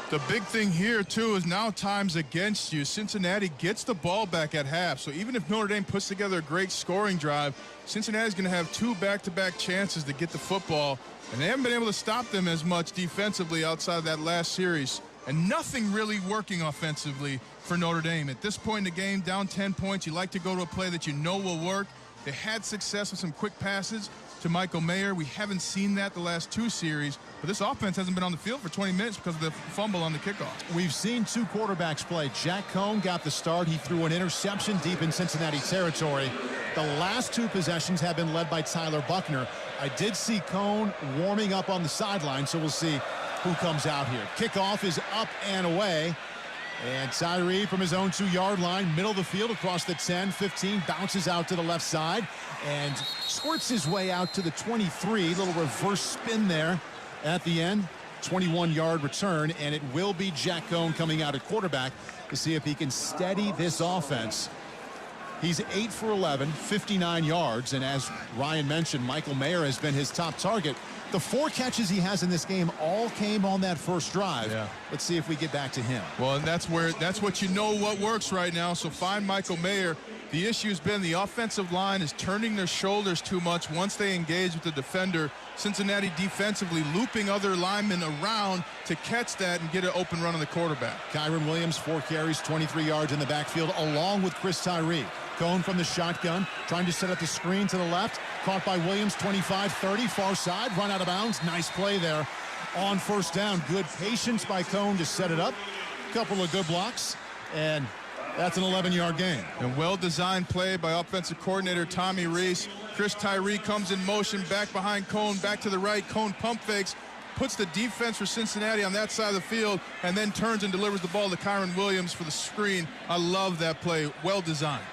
The big thing here, too, is now time's against you. Cincinnati gets the ball back at half. So even if Notre Dame puts together a great scoring drive, Cincinnati's going to have 2 back-to-back chances to get the football. And they haven't been able to stop them as much defensively outside of that last series. And nothing really working offensively for Notre Dame. At this point in the game, down 10 points, you like to go to a play that you know will work. They had success with some quick passes to Michael Mayer. We haven't seen that the last 2 series, but this offense hasn't been on the field for 20 minutes because of the fumble on the kickoff. We've seen 2 quarterbacks play. Jack Cohn got the start. He threw an interception deep in Cincinnati territory. The last 2 possessions have been led by Tyler Buckner. I did see Cohn warming up on the sideline, so we'll see who comes out here. Kickoff is up and away. And Tyree from his own 2-yard line, middle of the field across the 10-15, bounces out to the left side and squirts his way out to the 23. Little reverse spin there at the end. 21-yard return, and it will be Jack Cohn coming out at quarterback to see if he can steady this offense. He's 8 for 11, 59 yards, and as Ryan mentioned, Michael Mayer has been his top target. The 4 catches he has in this game all came on that first drive. Yeah. Let's see if we get back to him. Well, and that's what you know what works right now, so find Michael Mayer. The issue has been the offensive line is turning their shoulders too much once they engage with the defender. Cincinnati defensively looping other linemen around to catch that and get an open run on the quarterback. Kyron Williams, 4 carries, 23 yards in the backfield, along with Chris Tyree. Cohn from the shotgun, trying to set up the screen to the left. Caught by Williams, 25-30, far side, run out of bounds. Nice play there on first down. Good patience by Cohn to set it up. Couple of good blocks, and that's an 11-yard gain. And well-designed play by offensive coordinator Tommy Reese. Chris Tyree comes in motion, back behind Cohn, back to the right. Cohn pump fakes, puts the defense for Cincinnati on that side of the field, and then turns and delivers the ball to Kyron Williams for the screen. I love that play. Well-designed.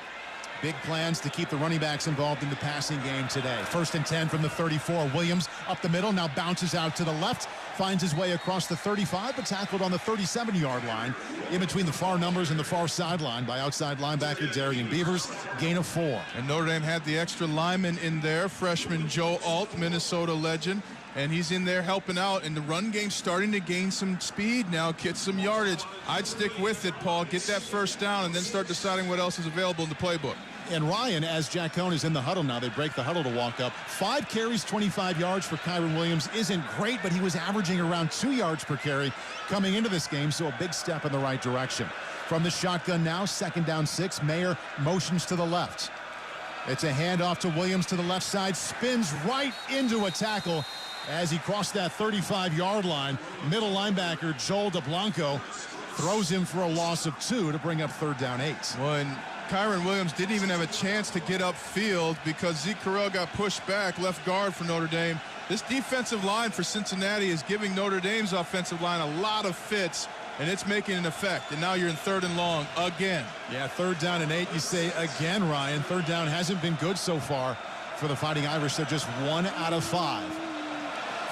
Big plans to keep the running backs involved in the passing game today. 1st and 10 from the 34. Williams up the middle, now bounces out to the left, finds his way across the 35, but tackled on the 37-yard line in between the far numbers and the far sideline by outside linebacker Darian Beavers. Gain of 4. And Notre Dame had the extra lineman in there, freshman Joe Alt, Minnesota legend. And he's in there helping out, and the run game's starting to gain some speed now, get some yardage. I'd stick with it, Paul. Get that first down and then start deciding what else is available in the playbook. And Ryan, as Jack Cohn is in the huddle now, they break the huddle to walk up. 5 carries, 25 yards for Kyron Williams isn't great, but he was averaging around 2 yards per carry coming into this game, so a big step in the right direction. From the shotgun now, 2nd down 6. Mayer motions to the left. It's a handoff to Williams to the left side, spins right into a tackle as he crossed that 35-yard line. Middle linebacker Joel DeBlanco throws him for a loss of 2 to bring up 3rd down 8. When Kyron Williams didn't even have a chance to get upfield because Zeke Correll got pushed back, left guard for Notre Dame. This defensive line for Cincinnati is giving Notre Dame's offensive line a lot of fits, and it's making an effect. And now you're in 3rd and long again. Yeah, 3rd down and 8, you say again, Ryan. 3rd down hasn't been good so far for the Fighting Irish. They're just 1 out of 5.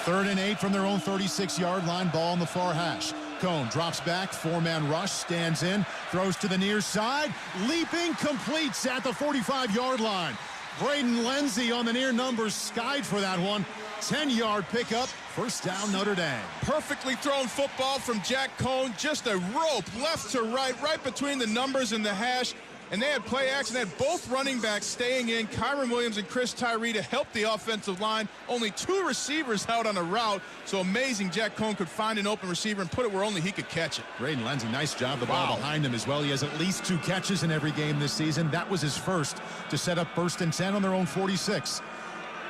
3rd and 8 from their own 36-yard line, ball on the far hash. Cohn drops back, 4-man rush, stands in, throws to the near side, leaping, completes at the 45-yard line. Braden Lenzy on the near numbers, skied for that one. 10-yard pickup, 1st down Notre Dame. Perfectly thrown football from Jack Cohn, just a rope left to right between the numbers and the hash. And they had play action. They had both running backs staying in, Kyron Williams and Chris Tyree, to help the offensive line. Only 2 receivers out on a route. So amazing Jack Cohn could find an open receiver and put it where only he could catch it. Braden Lenzy, nice job. The ball behind him as well. He has at least 2 catches in every game this season. That was his first to set up 1st and 10 on their own 46.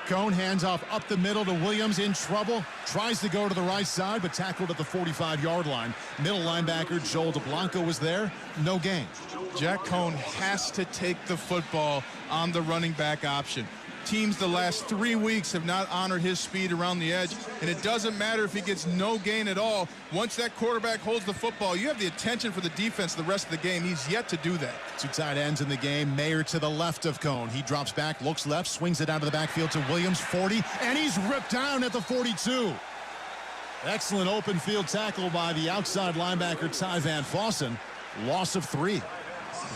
Cohn hands off up the middle to Williams, in trouble. Tries to go to the right side, but tackled at the 45-yard line. Middle linebacker Joel DeBlanco was there. No gain. Jack Cohn has to take the football on the running back option. Teams the last 3 weeks have not honored his speed around the edge, and it doesn't matter if he gets no gain at all. Once that quarterback holds the football, you have the attention for the defense the rest of the game. He's yet to do that. 2 tight ends in the game. Mayer to the left of Cohn. He drops back, looks left, swings it out of the backfield to Williams, 40, and he's ripped down at the 42. Excellent open field tackle by the outside linebacker Ty Van Fossen. Loss of 3.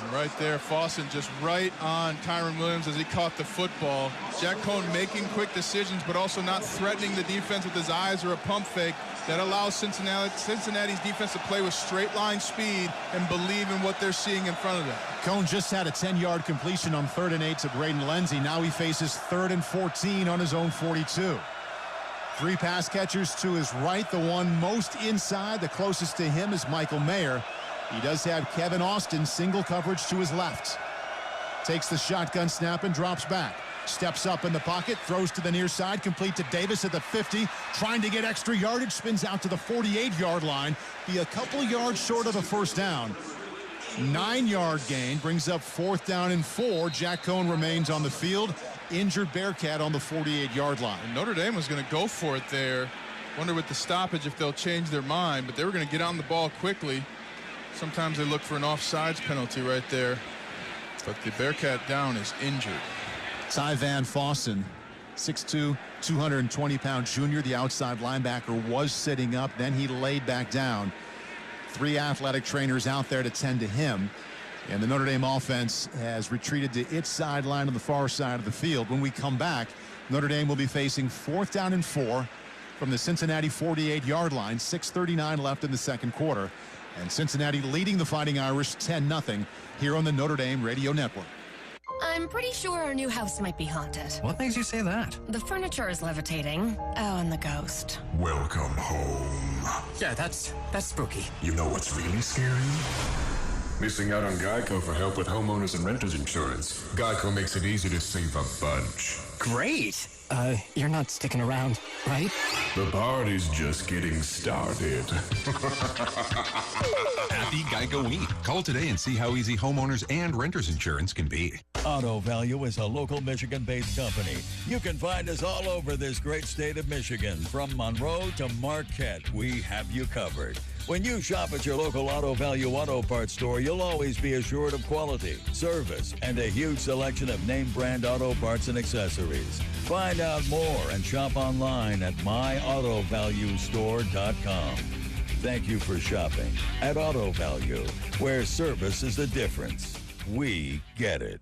And right there, Fossen just right on Kyron Williams as he caught the football. Jack Cohn making quick decisions, but also not threatening the defense with his eyes or a pump fake. That allows Cincinnati's defense to play with straight line speed and believe in what they're seeing in front of them. Cohn just had a 10-yard completion on 3rd and 8 to Braden Lenzy. Now he faces 3rd and 14 on his own 42. 3 pass catchers to his right. The one most inside, the closest to him, is Michael Mayer. He does have Kevin Austin single coverage to his left. Takes the shotgun snap and drops back. Steps up in the pocket, throws to the near side, complete to Davis at the 50. Trying to get extra yardage, spins out to the 48-yard line. Be a couple yards short of a 1st down. 9-yard gain brings up 4th down and 4. Jack Cohn remains on the field. Injured Bearcat on the 48-yard line. And Notre Dame was going to go for it there. Wonder with the stoppage if they'll change their mind, but they were going to get on the ball quickly. Sometimes they look for an offsides penalty right there. But the Bearcat down is injured. Ty Van Fossen, 6'2", 220-pound junior. The outside linebacker was sitting up. Then he laid back down. 3 athletic trainers out there to tend to him. And the Notre Dame offense has retreated to its sideline on the far side of the field. When we come back, Notre Dame will be facing 4th down and 4 from the Cincinnati 48-yard line. 6:39 left in the 2nd quarter. And Cincinnati leading the Fighting Irish 10-0 here on the Notre Dame Radio Network. I'm pretty sure our new house might be haunted. What makes you say that? The furniture is levitating. Oh, and the ghost. Welcome home. Yeah, that's spooky. You know what's really scary? Missing out on Geico for help with homeowners and renters insurance. Geico makes it easy to save a bunch. Great. You're not sticking around, right? The party's just getting started. Happy Geico Week. Call today and see how easy homeowners and renters insurance can be. Auto Value is a local Michigan-based company. You can find us all over this great state of Michigan. From Monroe to Marquette, we have you covered. When you shop at your local Auto Value auto parts store, you'll always be assured of quality, service, and a huge selection of name brand auto parts and accessories. Find out more and shop online at myautovaluestore.com. Thank you for shopping at Auto Value, where service is the difference. We get it.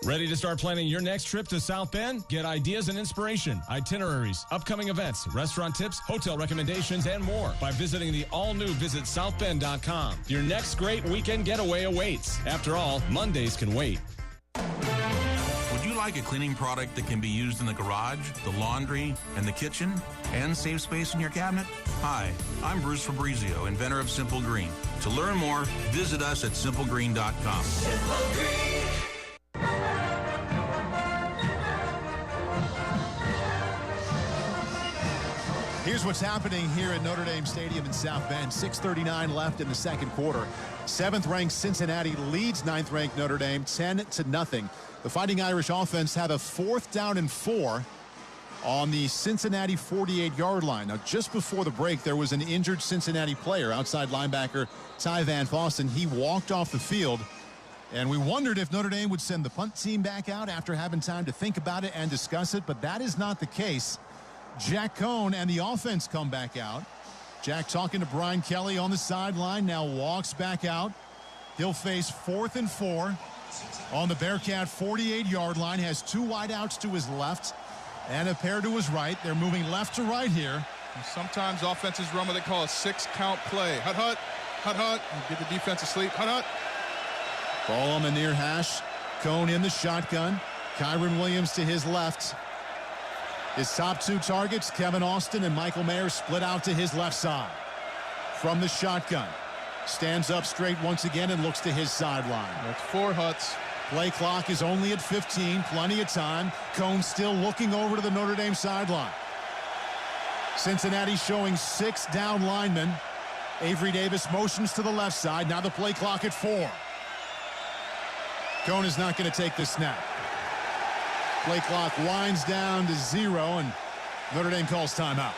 Ready to start planning your next trip to South Bend? Get ideas and inspiration, itineraries, upcoming events, restaurant tips, hotel recommendations, and more by visiting the all-new VisitSouthBend.com. Your next great weekend getaway awaits. After all, Mondays can wait. like a cleaning product that can be used in the garage, the laundry, and the kitchen, and save space in your cabinet? Hi, I'm Bruce Fabrizio, inventor of Simple Green. To learn more, visit us at simplegreen.com. Simple Green. Here's what's happening here at Notre Dame Stadium in South Bend. 6:39 left in the second quarter. 7th-ranked Cincinnati leads 9th-ranked Notre Dame 10-0. The Fighting Irish offense had a 4th down and 4 on the Cincinnati 48-yard line. Now, just before the break, there was an injured Cincinnati player, outside linebacker Ty Van Fosten. He walked off the field, and we wondered if Notre Dame would send the punt team back out after having time to think about it and discuss it, but that is not the case. Jack Cohn and the offense come back out. Jack talking to Brian Kelly on the sideline, now walks back out. He'll face 4th and 4 on the Bearcat 48-yard line, has 2 wideouts to his left and a pair to his right. They're moving left to right here. And sometimes offenses run what they call a 6-count play. Hut, hut, hut, hut. Get the defense asleep. Hut, hut. Ball on the near hash. Cohn in the shotgun. Kyron Williams to his left. His top 2 targets, Kevin Austin and Michael Mayer, split out to his left side. From the shotgun. Stands up straight once again and looks to his sideline. That's 4 huts. Play clock is only at 15. Plenty of time. Cohn still looking over to the Notre Dame sideline. Cincinnati showing 6 down linemen. Avery Davis motions to the left side. Now the play clock at 4. Cohn is not going to take the snap. Play clock winds down to 0, and Notre Dame calls timeout.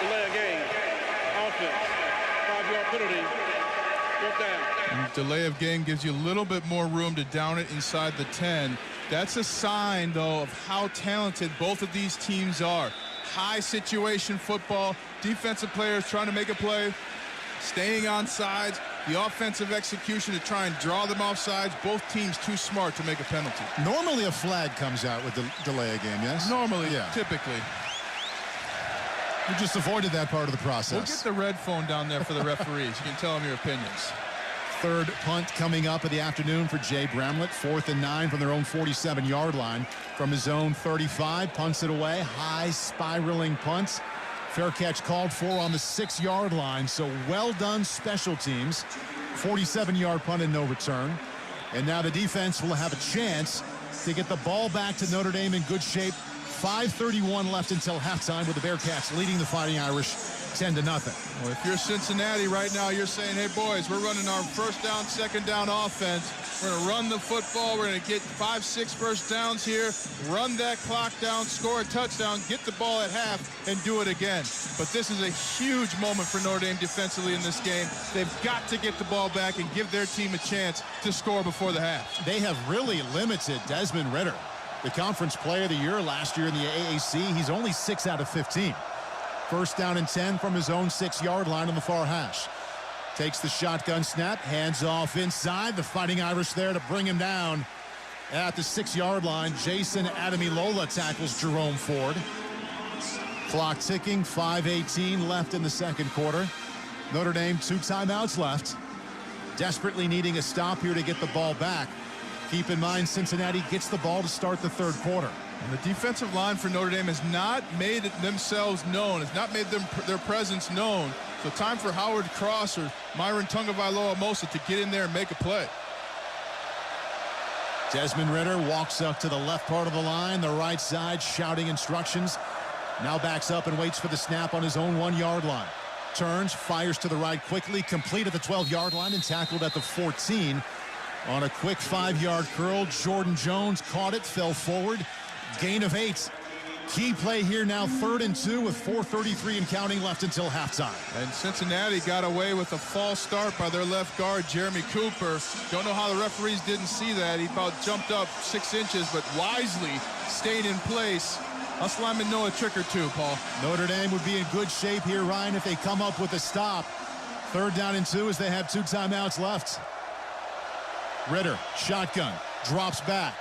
Delay of game. Offense. 5-yard penalty. 4th down. Delay of game gives you a little bit more room to down it inside the 10. That's a sign, though, of how talented both of these teams are. High situation football. Defensive players trying to make a play. Staying on sides. The offensive execution to try and draw them off sides. Both teams too smart to make a penalty. Normally a flag comes out with the delay of game, yes? Normally, yeah. Typically. You just avoided that part of the process. We'll get the red phone down there for the referees. You can tell them your opinions. 3rd punt coming up in the afternoon for Jay Bramlett. 4th and 9 from their own 47-yard line. From his own 35, punts it away. High spiraling punts. Fair catch called for on the 6-yard line. So well done, special teams. 47-yard punt and no return. And now the defense will have a chance to get the ball back to Notre Dame in good shape. 5:31 left until halftime, with the Bearcats leading the Fighting Irish 10-0. Well, if you're Cincinnati right now, you're saying, hey, boys, we're running our 1st down, 2nd down offense. We're going to run the football. We're going to get 5-6 first downs here, run that clock down, score a touchdown, get the ball at half, and do it again. But this is a huge moment for Notre Dame defensively in this game. They've got to get the ball back and give their team a chance to score before the half. They have really limited Desmond Ridder, the conference player of the year last year in the AAC. He's only 6 out of 15. 1st down and 10 from his own 6-yard line on the far hash. Takes the shotgun snap, hands off inside. The Fighting Irish there to bring him down at the 6-yard line. Jason Ademilola tackles Jerome Ford. Clock ticking, 5:18 left in the second quarter. Notre Dame 2 timeouts left. Desperately needing a stop here to get the ball back. Keep in mind, Cincinnati gets the ball to start the 3rd quarter. And the defensive line for Notre Dame has not made themselves known, has not made their presence known. So time for Howard Cross or Myron Tungavailoa-Mosa to get in there and make a play. Desmond Ridder walks up to the left part of the line, the right side, shouting instructions. Now backs up and waits for the snap on his own 1-yard line. Turns, fires to the right quickly, complete at the 12-yard line and tackled at the 14. On a quick 5-yard curl, Jordan Jones caught it, fell forward. Gain of 8. Key play here now, 3rd and 2 with 4:33 and counting left until halftime. And Cincinnati got away with a false start by their left guard, Jeremy Cooper. Don't know how the referees didn't see that. He about jumped up 6 inches, but wisely stayed in place. Us linemen know a trick or two, Paul. Notre Dame would be in good shape here, Ryan, if they come up with a stop. 3rd down and 2 as they have 2 timeouts left. Ridder, shotgun, drops back.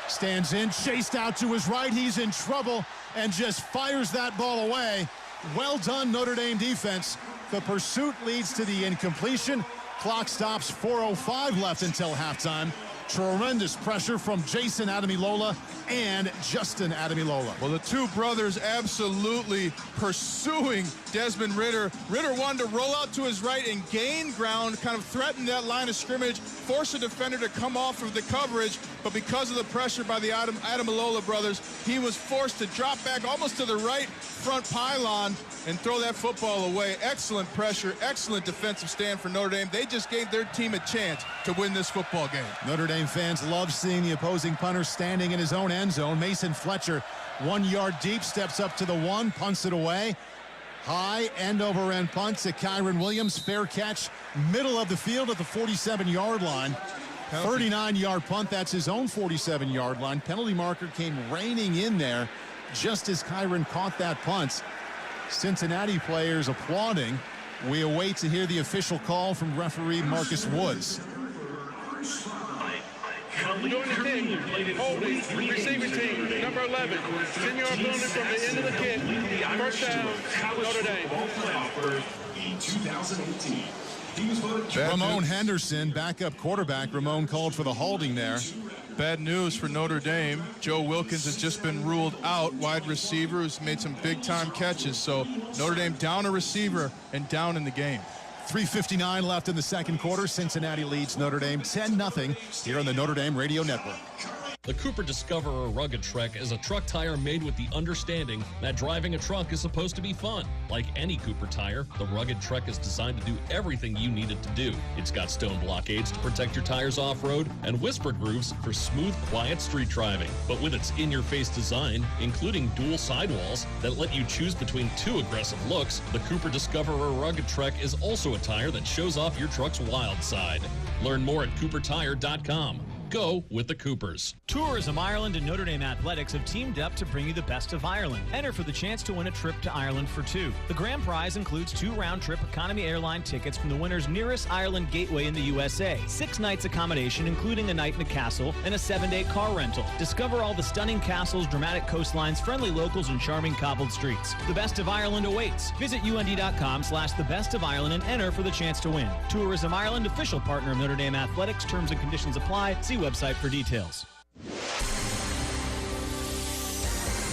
Stands in, chased out to his right. He's in trouble and just fires that ball away. Well done, Notre Dame defense. The pursuit leads to the incompletion. Clock stops, 4:05 left until halftime. Tremendous pressure from Jason Ademilola and Justin Ademilola. Well, the two brothers absolutely pursuing Desmond Ritter. Ritter wanted to roll out to his right and gain ground, kind of threaten that line of scrimmage, force the defender to come off of the coverage, but because of the pressure by the Ademilola brothers, he was forced to drop back almost to the right front pylon and throw that football away. Excellent pressure, excellent defensive stand for Notre Dame. They just gave their team a chance to win this football game. Notre Dame fans love seeing the opposing punter standing in his own end zone. Mason Fletcher, 1 yard deep, steps up to the 1, punts it away. High end over end punt to Kyron Williams. Fair catch, middle of the field at the 47-yard line. 39-yard punt, that's his own 47-yard line. Penalty marker came raining in there just as Kyron caught that punt. Cincinnati players applauding. We await to hear the official call from referee Marcus Woods. Doing the kick, holding, receiving team, number 11. Send your opponent from the end of the kick. First down, Notre Dame. In 2018. Ramon Henderson, backup quarterback. Ramon called for the holding there. Bad news for Notre Dame. Joe Wilkins has just been ruled out, wide receiver who's made some big-time catches. So Notre Dame down a receiver and down in the game. 3:59 left in the second quarter. Cincinnati leads Notre Dame 10-0 here on the Notre Dame Radio Network. The Cooper Discoverer Rugged Trek is a truck tire made with the understanding that driving a truck is supposed to be fun. Like any Cooper tire, the Rugged Trek is designed to do everything you need it to do. It's got stone blockades to protect your tires off-road and whisper grooves for smooth, quiet street driving. But with its in-your-face design, including dual sidewalls that let you choose between two aggressive looks, the Cooper Discoverer Rugged Trek is also a tire that shows off your truck's wild side. Learn more at coopertire.com. Go with the Coopers. Tourism Ireland and Notre Dame Athletics have teamed up to bring you the best of Ireland. Enter for the chance to win a trip to Ireland for two. The grand prize includes 2 round-trip economy airline tickets from the winner's nearest Ireland gateway in the USA, 6 nights accommodation including a night in a castle, and a 7-day car rental. Discover all the stunning castles, dramatic coastlines, friendly locals, and charming cobbled streets. The best of Ireland awaits. Visit UND.com/thebestofIreland and enter for the chance to win. Tourism Ireland, official partner of Notre Dame Athletics. Terms and conditions apply. See website for details.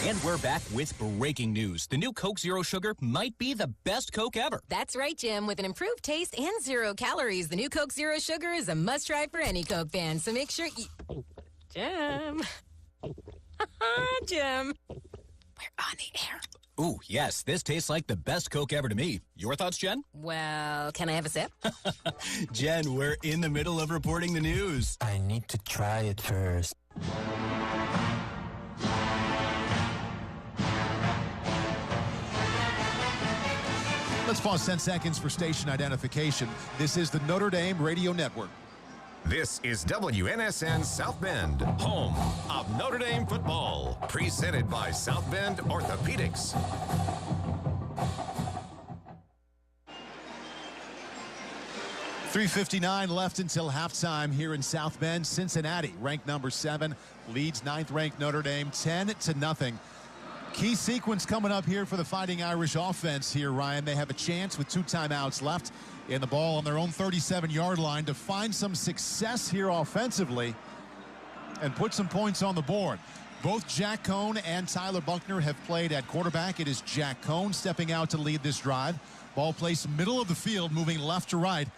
And we're back with breaking news. The new Coke Zero Sugar might be the best Coke ever. That's right, Jim. With an improved taste and 0 calories, the new Coke Zero Sugar is a must-try for any Coke fan. So make sure you... Jim. Jim. We're on the air. Ooh, yes, this tastes like the best Coke ever to me. Your thoughts, Jen? Well, can I have a sip? Jen, we're in the middle of reporting the news. I need to try it first. Let's pause 10 seconds for station identification. This is the Notre Dame Radio Network. This is WNSN South Bend, home of Notre Dame football, presented by South Bend Orthopedics. .359 left until halftime here in South Bend. Cincinnati, ranked number 7, leads 9th-ranked Notre Dame 10-0. Key sequence coming up here for the Fighting Irish offense here, Ryan. They have a chance with 2 timeouts left in the ball on their own 37-yard line to find some success here offensively and put some points on the board. Both Jack Cohn and Tyler Buckner have played at quarterback. It is Jack Cohn stepping out to lead this drive. Ball placed middle of the field, moving left to right.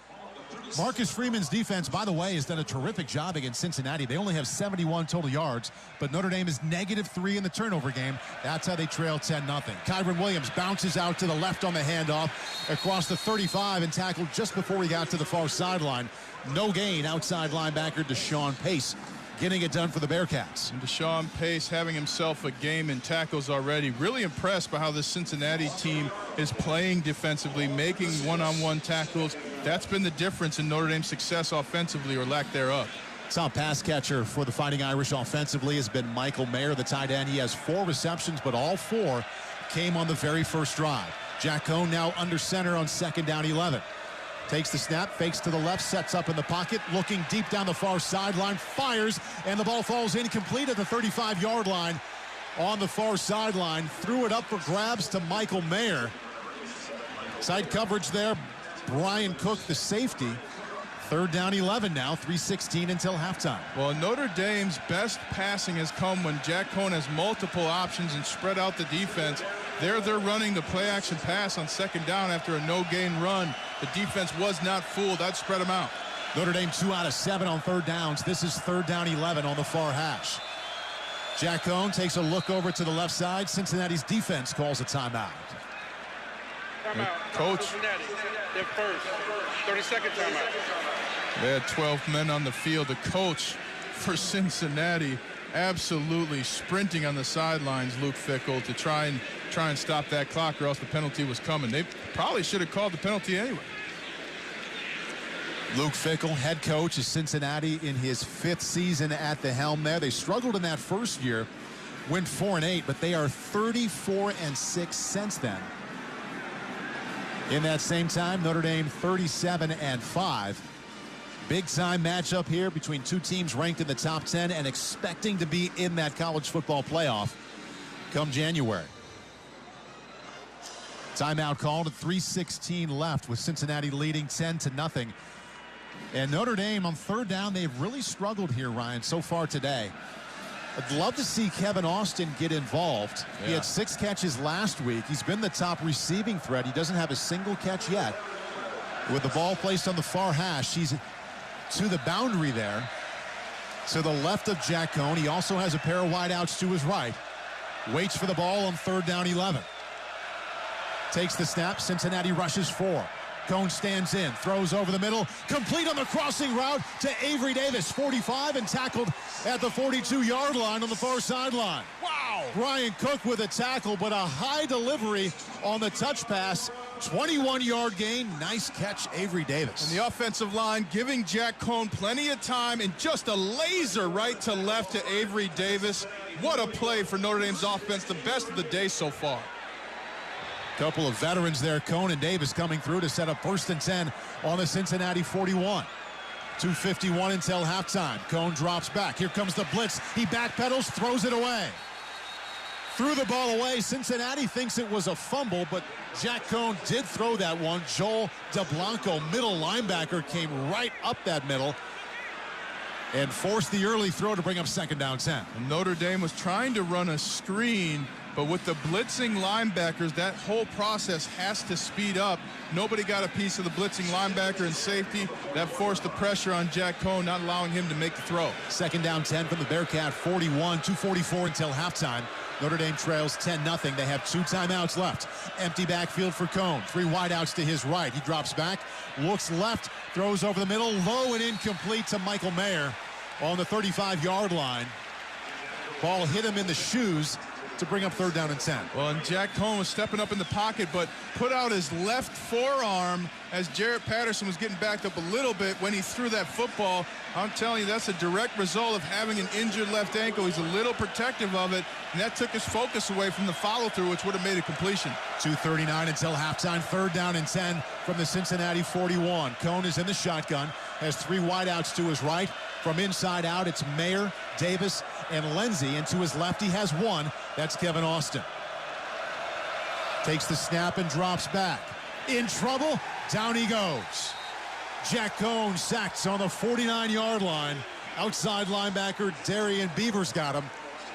Marcus Freeman's defense, by the way, has done a terrific job against Cincinnati. They only have 71 total yards, but Notre Dame is -3 in the turnover game. That's how they trail 10-0. Kyron Williams bounces out to the left on the handoff across the 35 and tackled just before he got to the far sideline. No gain. Outside linebacker Deshaun Pace getting it done for the Bearcats. And Deshaun Pace having himself a game in tackles already. Really impressed by how this Cincinnati team is playing defensively, making one-on-one tackles. That's been the difference in Notre Dame's success offensively, or lack thereof. Top pass catcher for the Fighting Irish offensively has been Michael Mayer, the tight end. He has 4 receptions, but all 4 came on the very first drive. Jack Cohn now under center on 2nd down 11. Takes the snap, fakes to the left, sets up in the pocket, looking deep down the far sideline, fires, and the ball falls incomplete at the 35-yard line on the far sideline. Threw it up for grabs to Michael Mayer. Side coverage there. Brian Cook, the safety, 3rd down 11 now, 3:16 until halftime. Well, Notre Dame's best passing has come when Jack Cohn has multiple options and spread out the defense. They're running the play-action pass on 2nd down after a no-gain run. The defense was not fooled. I'd spread them out. Notre Dame 2 out of 7 on 3rd downs. This is 3rd down 11 on the far hash. Jack Cohn takes a look over to the left side. Cincinnati's defense calls a timeout. Timeout. Coach. Cincinnati, their first 30-second timeout. They had 12 men on the field. The coach for Cincinnati absolutely sprinting on the sidelines, Luke Fickell, to try and stop that clock, or else the penalty was coming. They probably should have called the penalty anyway. Luke Fickell, head coach of Cincinnati in his 5th season at the helm there. They struggled in that first year, went 4-8, but they are 34-6 since then. In that same time, Notre Dame 37-5. Big time matchup here between two teams ranked in the top 10 and expecting to be in that college football playoff come January. Timeout called at 3:16 left with Cincinnati leading 10-0. And Notre Dame on 3rd down, they've really struggled here, Ryan, so far today. I'd love to see Kevin Austin get involved. Yeah. He had 6 catches last week. He's been the top receiving threat. He doesn't have a single catch yet. With the ball placed on the far hash, he's to the boundary there, to the left of Jack Cohn. He also has a pair of wideouts to his right. Waits for the ball on 3rd down 11. Takes the snap. Cincinnati rushes 4. Cohn stands in, throws over the middle, complete on the crossing route to Avery Davis, 45, and tackled at the 42-yard line on the far sideline. Wow! Brian Cook with a tackle, but a high delivery on the touch pass. 21-yard gain. Nice catch, Avery Davis. And the offensive line giving Jack Cohn plenty of time and just a laser right to left to Avery Davis. What a play for Notre Dame's offense, the best of the day so far. Couple of veterans there, Cohn and Davis, coming through to set up 1st and 10 on the Cincinnati 41. 2:51 until halftime. Cohn drops back. Here comes the blitz. He backpedals, throws it away. Threw the ball away. Cincinnati thinks it was a fumble, but Jack Cohn did throw that one. Joel DeBlanco, middle linebacker, came right up that middle and forced the early throw to bring up 2nd down 10. And Notre Dame was trying to run a screen, but with the blitzing linebackers, that whole process has to speed up. Nobody got a piece of the blitzing linebacker and safety. That forced the pressure on Jack Cohn, not allowing him to make the throw. 2nd down 10 from the Bearcat 41, 2:44 until halftime. Notre Dame trails 10-0. They have 2 timeouts left. Empty backfield for Cohn. 3 wideouts to his right. He drops back, looks left, throws over the middle, low and incomplete to Michael Mayer on the 35-yard line. Ball hit him in the shoes to bring up 3rd down and 10. Well, and Jack Cohn was stepping up in the pocket, but put out his left forearm as Jarrett Patterson was getting backed up a little bit when he threw that football. I'm telling you, that's a direct result of having an injured left ankle. He's a little protective of it, and that took his focus away from the follow-through, which would have made a completion. 2:39 until halftime. 3rd down and 10 from the Cincinnati 41. Cohn is in the shotgun, has 3 wideouts to his right. From inside out, it's Mayer, Davis, and Lindsey. And to his left, he has 1. That's Kevin Austin. Takes the snap and drops back. In trouble, down he goes. Jack Cohn sacked on the 49-yard line. Outside linebacker Darian Beavers got him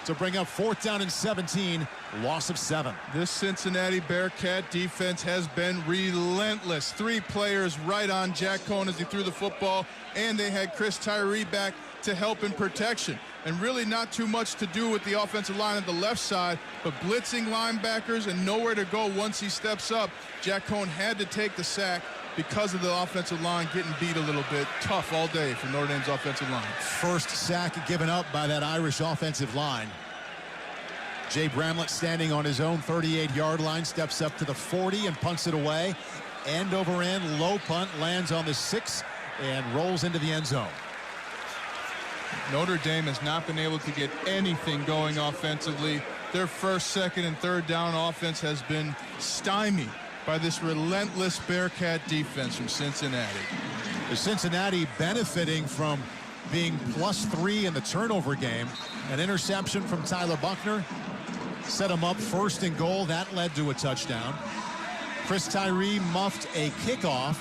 to bring up 4th down and 17, loss of 7. This Cincinnati Bearcat defense has been relentless. 3 players right on Jack Cohn as he threw the football, and they had Chris Tyree back to help in protection. And really not too much to do with the offensive line at the left side, but blitzing linebackers and nowhere to go once he steps up. Jack Cohn had to take the sack because of the offensive line getting beat a little bit. Tough all day for Notre Dame's offensive line. First sack given up by that Irish offensive line. Jay Bramlett standing on his own 38-yard line, steps up to the 40 and punts it away. End over end, low punt, lands on the 6 and rolls into the end zone. Notre Dame has not been able to get anything going offensively. Their 1st, 2nd, and 3rd down offense has been stymied by this relentless Bearcat defense from Cincinnati. The Cincinnati benefiting from being +3 in the turnover game. An interception from Tyler Buckner set him up 1st and goal. That led to a touchdown. Chris Tyree muffed a kickoff,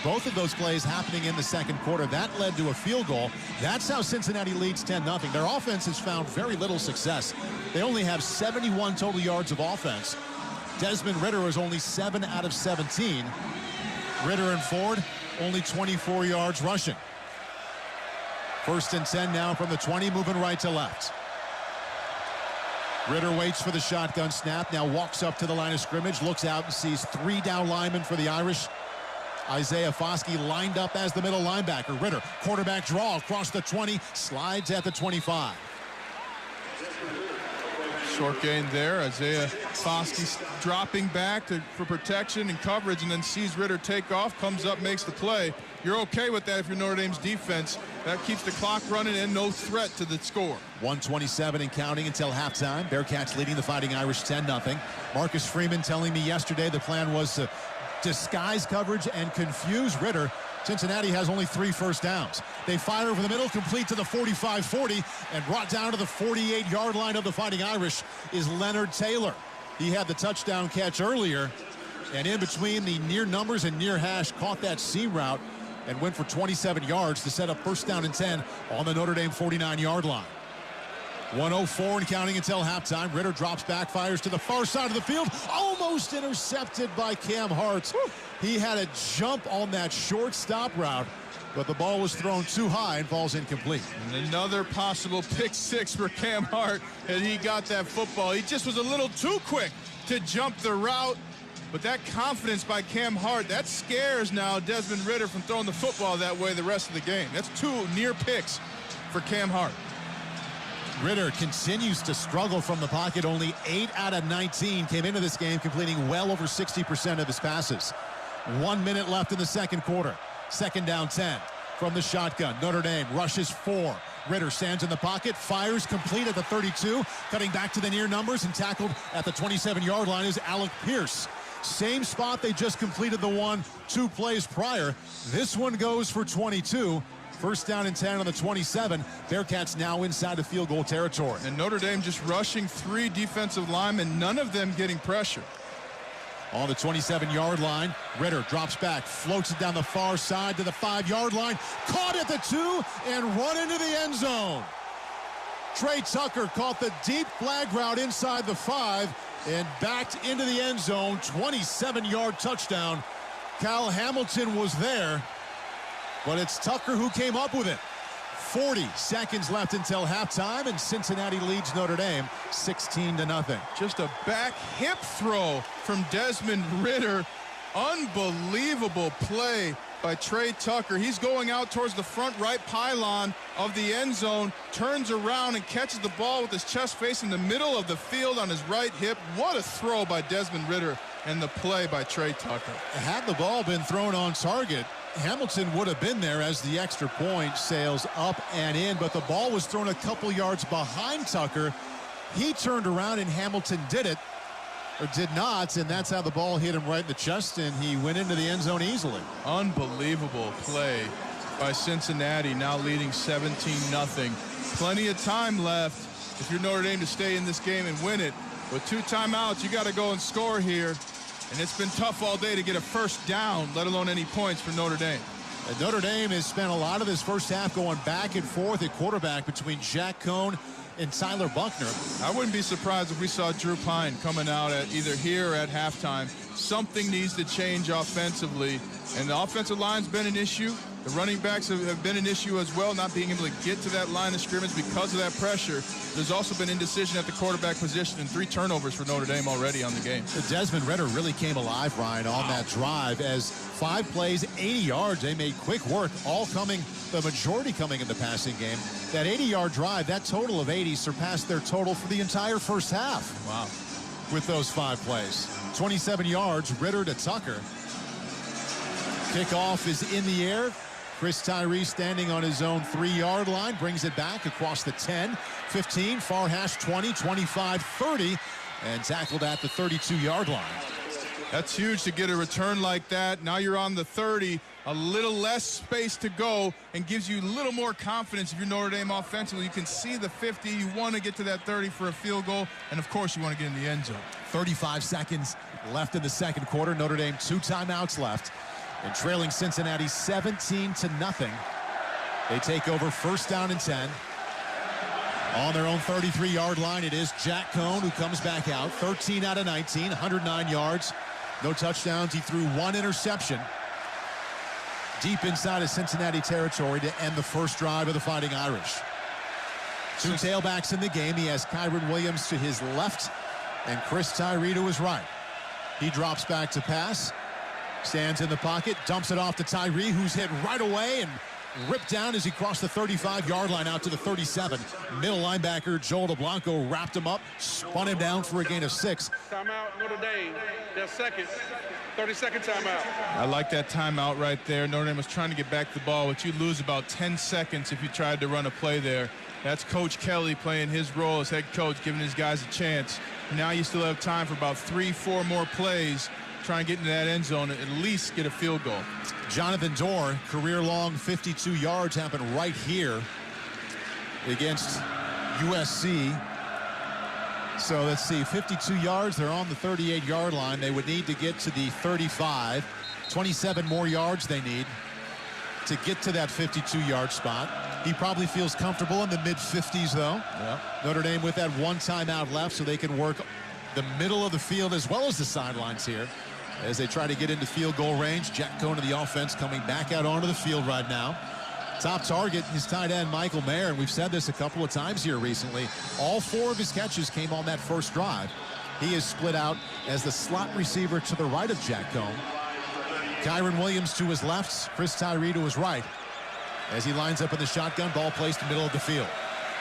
Both of those plays happening in the second quarter. That led to a field goal. That's how Cincinnati leads 10-0. Their offense has found very little success. They only have 71 total yards of offense. Desmond Ridder is only 7 out of 17. Ridder and Ford only 24 yards rushing. 1st and 10 now from the 20, moving right to left. Ridder waits for the shotgun snap, now walks up to the line of scrimmage, looks out and sees 3 down linemen for the Irish. Isaiah Foskey lined up as the middle linebacker. Ridder, quarterback draw across the 20, slides at the 25. Short gain there. Isaiah Foskey dropping back for protection and coverage, and then sees Ridder take off, comes up, makes the play. You're okay with that if you're Notre Dame's defense. That keeps the clock running and no threat to the score. 1:27 and counting until halftime. Bearcats leading the Fighting Irish 10-0. Marcus Freeman telling me yesterday the plan was to disguise coverage and confuse Ridder. Cincinnati has only 3 first downs. They fire over the middle, complete to the 45-40, and brought down to the 48-yard line of the Fighting Irish is Leonard Taylor. He had the touchdown catch earlier, and in between the near numbers and near hash, caught that seam route and went for 27 yards to set up 1st down and 10 on the Notre Dame 49-yard line. 1:04 and counting until halftime. Ridder drops back, fires to the far side of the field, almost intercepted by Cam Hart. He had a jump on that short stop route, but the ball was thrown too high and falls incomplete. And another possible pick 6 for Cam Hart, and he got that football. He just was a little too quick to jump the route, but that confidence by Cam Hart, that scares now Desmond Ridder from throwing the football that way the rest of the game. That's 2 near picks for Cam Hart. Ridder continues to struggle from the pocket. Only 8 out of 19 came into this game, completing well over 60% of his passes. 1 minute left in the second quarter. 2nd down 10 from the shotgun. Notre Dame rushes 4. Ridder stands in the pocket, fires complete at the 32. Cutting back to the near numbers and tackled at the 27-yard line is Alec Pierce. Same spot they just completed the one 2 plays prior. This one goes for 22. 1st down and 10 on the 27. Bearcats now inside the field goal territory. And Notre Dame just rushing 3 defensive linemen, none of them getting pressure. On the 27-yard line, Ridder drops back, floats it down the far side to the 5-yard line, caught at the 2 and run into the end zone. Trey Tucker caught the deep flag route inside the 5 and backed into the end zone. 27-yard touchdown. Cal Hamilton was there, but it's Tucker who came up with it. 40 seconds left until halftime, and Cincinnati leads Notre Dame 16-0. Just a back hip throw from Desmond Ridder. Unbelievable play by Trey Tucker. He's going out towards the front right pylon of the end zone, turns around and catches the ball with his chest facing the middle of the field on his right hip. What a throw by Desmond Ridder, and the play by Trey Tucker. Had the ball been thrown on target, Hamilton would have been there as the extra point sails up and in, but the ball was thrown a couple yards behind Tucker. He turned around and Hamilton did not, and that's how the ball hit him right in the chest, and he went into the end zone easily. Unbelievable play by Cincinnati, now leading 17-0. Plenty of time left if you're Notre Dame to stay in this game and win it. With 2 timeouts, you got to go and score here. And it's been tough all day to get a 1st down, let alone any points for Notre Dame. And Notre Dame has spent a lot of this first half going back and forth at quarterback between Jack Cohn and Tyler Buckner. I wouldn't be surprised if we saw Drew Pine coming out at either here or at halftime. Something needs to change offensively, and the offensive line's been an issue. The running backs have been an issue as well, not being able to get to that line of scrimmage because of that pressure. There's also been indecision at the quarterback position and 3 turnovers for Notre Dame already on the game. Desmond Ridder really came alive, Ryan, on that drive as 5 plays, 80 yards. They made quick work, all coming, the majority coming in the passing game. That 80-yard drive, that total of 80 surpassed their total for the entire first half. Wow. With those 5 plays. 27 yards, Ridder to Tucker. Kickoff is in the air. Chris Tyree standing on his own 3-yard line, brings it back across the 10, 15, far hash 20, 25, 30, and tackled at the 32-yard line. That's huge to get a return like that. Now you're on the 30, a little less space to go, and gives you a little more confidence if you're Notre Dame offensively. You can see the 50. You want to get to that 30 for a field goal, and of course you want to get in the end zone. 35 seconds left in the second quarter. Notre Dame 2 timeouts left. And trailing Cincinnati 17-0. They take over first down and 10. On their own 33-yard line, it is Jack Cohn who comes back out. 13 out of 19, 109 yards. No touchdowns. He threw one interception deep inside of Cincinnati territory to end the first drive of the Fighting Irish. Two tailbacks in the game. He has Kyron Williams to his left and Chris Tyree to his right. He drops back to pass, stands in the pocket, dumps it off to Tyree, who's hit right away and ripped down as he crossed the 35-yard line out to the 37. Middle linebacker Joel DeBlanco wrapped him up, spun him down for a gain of 6. Timeout, Notre Dame. Their second, 30-second timeout. I like that timeout right there. Notre Dame was trying to get back the ball, but you'd lose about 10 seconds if you tried to run a play there. That's Coach Kelly playing his role as head coach, giving his guys a chance. Now you still have time for about 3-4 more plays. Try and get into that end zone and at least get a field goal. Jonathan Dorr, career-long 52 yards, happened right here against USC. So let's see, 52 yards. They're on the 38-yard line. They would need to get to the 35. 27 more yards they need to get to that 52-yard spot. He probably feels comfortable in the mid-50s, though. Yeah. Notre Dame with that one timeout left, so they can work the middle of the field as well as the sidelines here as they try to get into field goal range. Jack Cohn of the offense coming back out onto the field right now. Top target is tight end Michael Mayer, and we've said this a couple of times here recently. All 4 of his catches came on that first drive. He is split out as the slot receiver to the right of Jack Cohn. Kyron Williams to his left, Chris Tyree to his right. As he lines up in the shotgun, ball placed in the middle of the field.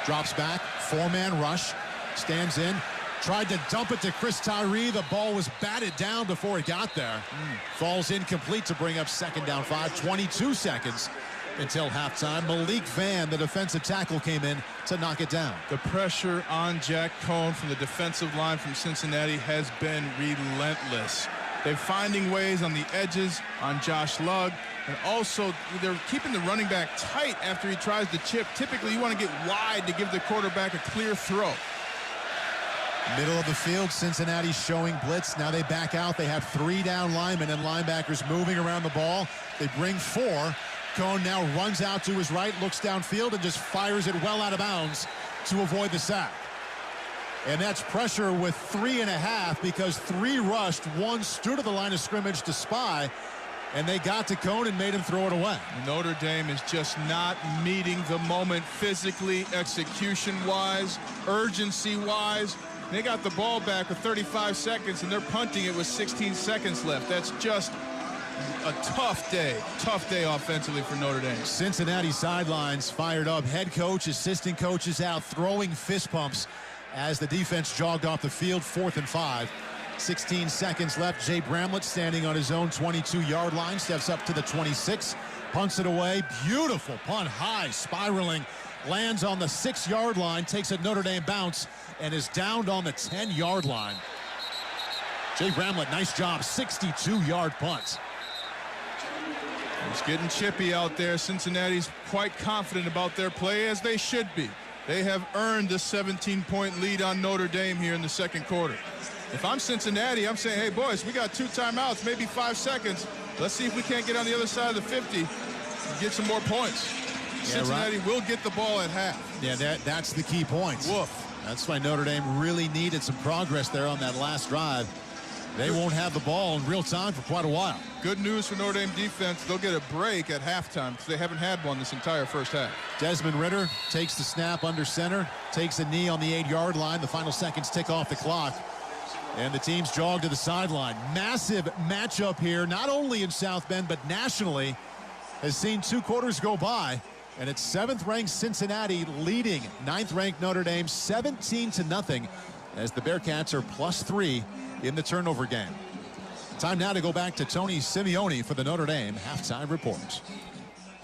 Drops back, 4-man rush, stands in, tried to dump it to Chris Tyree. The ball was batted down before it got there. Falls incomplete to bring up second down 5. 22 seconds until halftime. Malik Vann, the defensive tackle, came in to knock it down. The pressure on Jack Cohn from the defensive line from Cincinnati has been relentless. They're finding ways on the edges on Josh Lugg, and also they're keeping the running back tight after he tries to chip. Typically, you want to get wide to give the quarterback a clear throw. Middle of the field, Cincinnati showing blitz. Now they back out. They have 3 down linemen and linebackers moving around the ball. They bring 4. Cohn now runs out to his right, looks downfield, and just fires it well out of bounds to avoid the sack. And that's pressure with 3.5 because 3 rushed, 1 stood at the line of scrimmage to spy, and they got to Cohn and made him throw it away. Notre Dame is just not meeting the moment physically, execution-wise, urgency-wise. They got the ball back with 35 seconds, and they're punting it with 16 seconds left. That's just a tough day offensively for Notre Dame. Cincinnati sidelines fired up. Head coach, assistant coaches out, throwing fist pumps as the defense jogged off the field. 4th and 5. 16 seconds left. Jay Bramlett standing on his own 22-yard line, steps up to the 26, punts it away. Beautiful punt, high, spiraling, lands on the 6-yard line, takes a Notre Dame bounce, and is downed on the 10-yard line. Jay Bramlett, nice job, 62-yard punt. It's getting chippy out there. Cincinnati's quite confident about their play, as they should be. They have earned the 17-point lead on Notre Dame here in the second quarter. If I'm Cincinnati, I'm saying, hey, boys, we got 2 timeouts, maybe 5 seconds. Let's see if we can't get on the other side of the 50 and get some more points. Cincinnati will get the ball at half. Yeah, that's the key point. Woof. That's why Notre Dame really needed some progress there on that last drive. They won't have the ball in real time for quite a while. Good news for Notre Dame defense. They'll get a break at halftime because they haven't had one this entire first half. Desmond Ridder takes the snap under center, takes a knee on the 8-yard line. The final seconds tick off the clock. And the teams jog to the sideline. Massive matchup here, not only in South Bend, but nationally. Has seen 2 quarters go by. And it's 7th-ranked Cincinnati leading 9th-ranked Notre Dame 17-0 as the Bearcats are +3 in the turnover game. Time now to go back to Tony Simeone for the Notre Dame halftime report.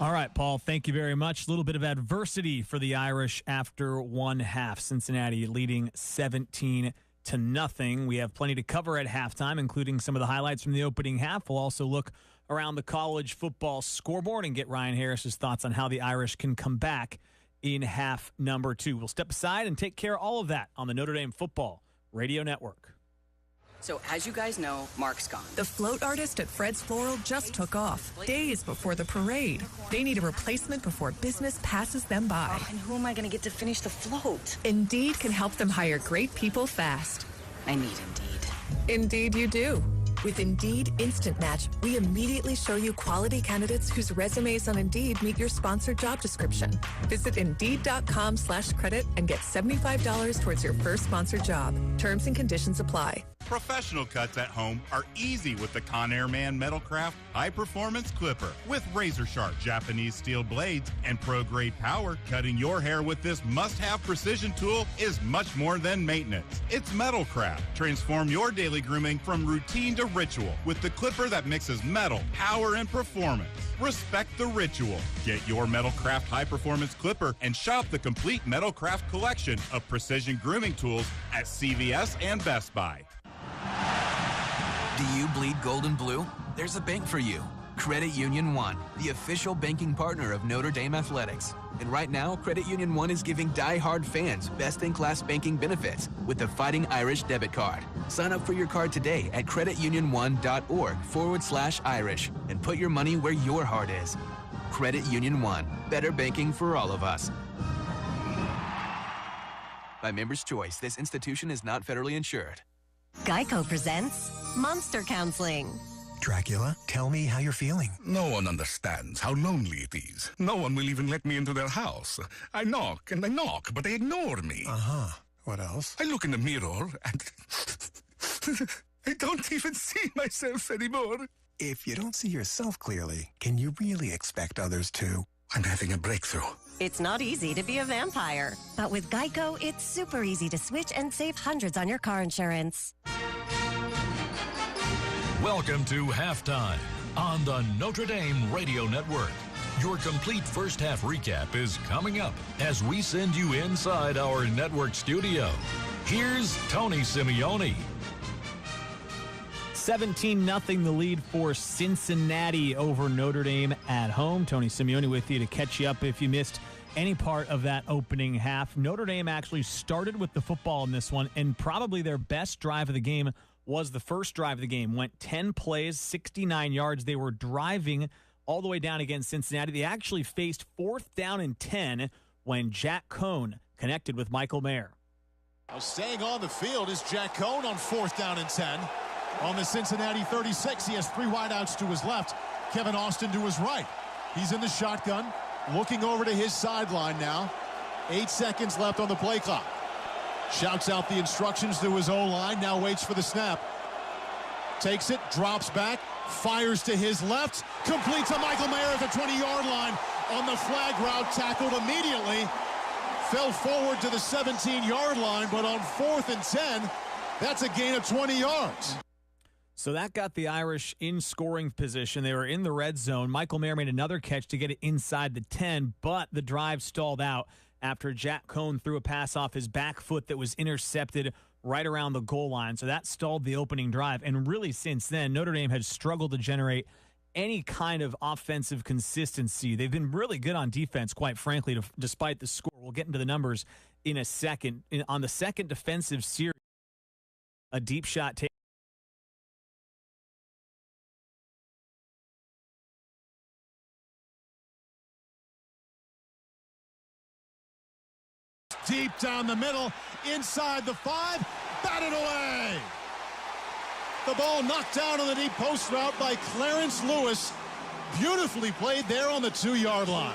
All right, Paul, thank you very much. A little bit of adversity for the Irish after one half. Cincinnati leading 17-0. We have plenty to cover at halftime, including some of the highlights from the opening half. We'll also look around the college football scoreboard and get Ryan Harris's thoughts on how the Irish can come back in half number 2. We'll step aside and take care of all of that on the Notre Dame Football Radio Network. So as you guys know, Mark's gone. The float artist at Fred's Floral just took off, days before the parade. They need a replacement before business passes them by. Oh, and who am I going to get to finish the float? Indeed can help them hire great people fast. I need Indeed. Indeed you do. With Indeed Instant Match, we immediately show you quality candidates whose resumes on Indeed meet your sponsored job description. Visit Indeed.com/credit and get $75 towards your first sponsored job. Terms and conditions apply. Professional cuts at home are easy with the Conair Man Metalcraft High Performance Clipper. With razor-sharp Japanese steel blades and pro-grade power, cutting your hair with this must-have precision tool is much more than maintenance. It's Metalcraft. Transform your daily grooming from routine to ritual with the clipper that mixes metal, power, and performance. Respect the ritual. Get your Metalcraft High Performance Clipper and shop the complete Metalcraft collection of precision grooming tools at CVS and Best Buy. Do you bleed gold and blue? There's a bank for you. Credit Union One, the official banking partner of Notre Dame Athletics. And right now, Credit Union One is giving die-hard fans best-in-class banking benefits with the Fighting Irish debit card. Sign up for your card today at creditunion1.org/Irish and put your money where your heart is. Credit Union One, better banking for all of us. By Members' Choice, this institution is not federally insured. Geico presents Monster Counseling. Dracula, tell me how you're feeling. No one understands how lonely it is. No one will even let me into their house. I knock and I knock, but they ignore me. Uh-huh. What else? I look in the mirror and I don't even see myself anymore. If you don't see yourself clearly, can you really expect others to? I'm having a breakthrough. It's not easy to be a vampire, but with Geico, it's super easy to switch and save hundreds on your car insurance. Welcome to Halftime on the Notre Dame Radio Network. Your complete first half recap is coming up as we send you inside our network studio. Here's Tony Simeone. 17-0 the lead for Cincinnati over Notre Dame at home. Tony Simeone with you to catch you up if you missed any part of that opening half. Notre Dame actually started with the football in this one, and probably their best drive of the game was the first drive of the game. Went 10 plays, 69 yards. They were driving all the way down against Cincinnati. They actually faced 4th down and 10 when Jack Cohn connected with Michael Mayer. Now staying on the field is Jack Cohn on 4th down and 10. On the Cincinnati 36, he has 3 wideouts to his left, Kevin Austin to his right. He's in the shotgun, looking over to his sideline now. 8 seconds left on the play clock. Shouts out the instructions to his O-line, now waits for the snap. Takes it, drops back, fires to his left, completes a Michael Mayer at the 20-yard line on the flag route, tackled immediately. Fell forward to the 17-yard line, but on 4th and 10, that's a gain of 20 yards. So that got the Irish in scoring position. They were in the red zone. Michael Mayer made another catch to get it inside the 10, but the drive stalled out after Jack Cohn threw a pass off his back foot that was intercepted right around the goal line. So that stalled the opening drive. And really since then, Notre Dame has struggled to generate any kind of offensive consistency. They've been really good on defense, quite frankly, despite the score. We'll get into the numbers in a second. On the second defensive series, a deep shot take. Deep down the middle, inside the 5, batted away. The ball knocked down on the deep post route by Clarence Lewis. Beautifully played there on the 2-yard line.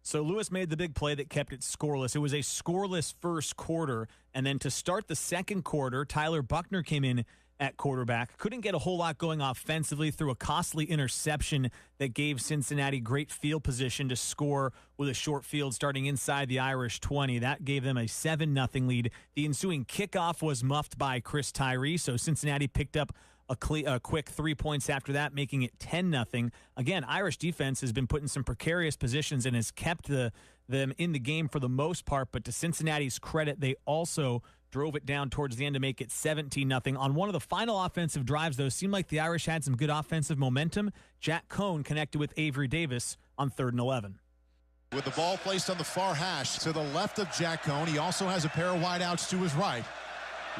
So Lewis made the big play that kept it scoreless. It was a scoreless first quarter, and then to start the second quarter, Tyler Buckner came in at quarterback. Couldn't get a whole lot going offensively, through a costly interception that gave Cincinnati great field position to score with a short field starting inside the Irish 20. That gave them a 7-0 lead. The ensuing kickoff was muffed by Chris Tyree, so Cincinnati picked up a quick 3 points after that, making it 10-0. Again, Irish defense has been put in some precarious positions and has kept them in the game for the most part, but to Cincinnati's credit, they also drove it down towards the end to make it 17-0. On one of the final offensive drives, though, seemed like the Irish had some good offensive momentum. Jack Cohn connected with Avery Davis on 3rd and 11. With the ball placed on the far hash to the left of Jack Cohn, he also has a pair of wideouts to his right.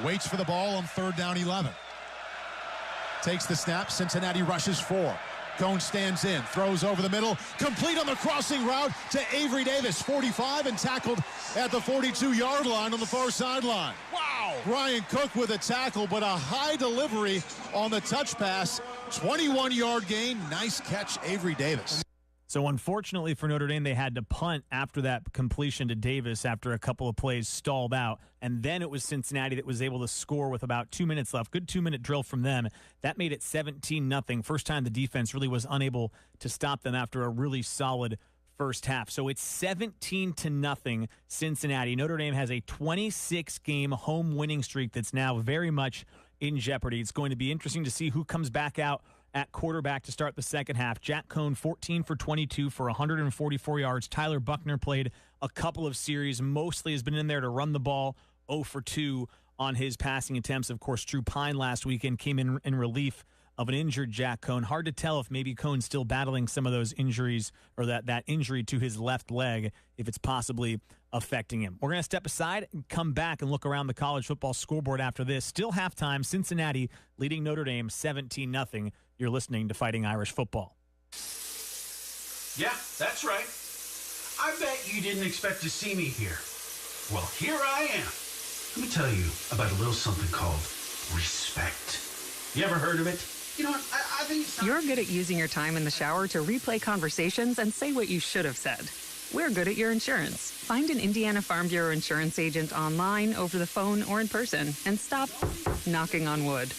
Waits for the ball on 3rd down 11. takes the snap. Cincinnati rushes 4. Cone stands in, throws over the middle, complete on the crossing route to Avery Davis, 45, and tackled at the 42-yard line on the far sideline. Wow! Brian Cook with a tackle, but a high delivery on the touch pass. 21-yard gain. Nice catch, Avery Davis. So unfortunately for Notre Dame, they had to punt after that completion to Davis after a couple of plays stalled out. And then it was Cincinnati that was able to score with about 2 minutes left. Good 2-minute drill from them. That made it 17-0. First time the defense really was unable to stop them after a really solid first half. So it's 17-0 Cincinnati. Notre Dame has a 26-game home winning streak that's now very much in jeopardy. It's going to be interesting to see who comes back out at quarterback to start the second half. Jack Cohn, 14 for 22 for 144 yards. Tyler Buckner played a couple of series, mostly has been in there to run the ball, 0 for 2 on his passing attempts. Of course, Drew Pine last weekend came in relief of an injured Jack Cohn. Hard to tell if maybe Cohn's still battling some of those injuries or that injury to his left leg, if it's possibly affecting him. We're going to step aside and come back and look around the college football scoreboard after this. Still halftime, Cincinnati leading Notre Dame 17-0. You're listening to Fighting Irish Football. Yeah, that's right. I bet you didn't expect to see me here. Well, here I am. Let me tell you about a little something called respect. You ever heard of it? You know what? I think it's You're good at using your time in the shower to replay conversations and say what you should have said. We're good at your insurance. Find an Indiana Farm Bureau insurance agent online, over the phone, or in person, and stop knocking on wood.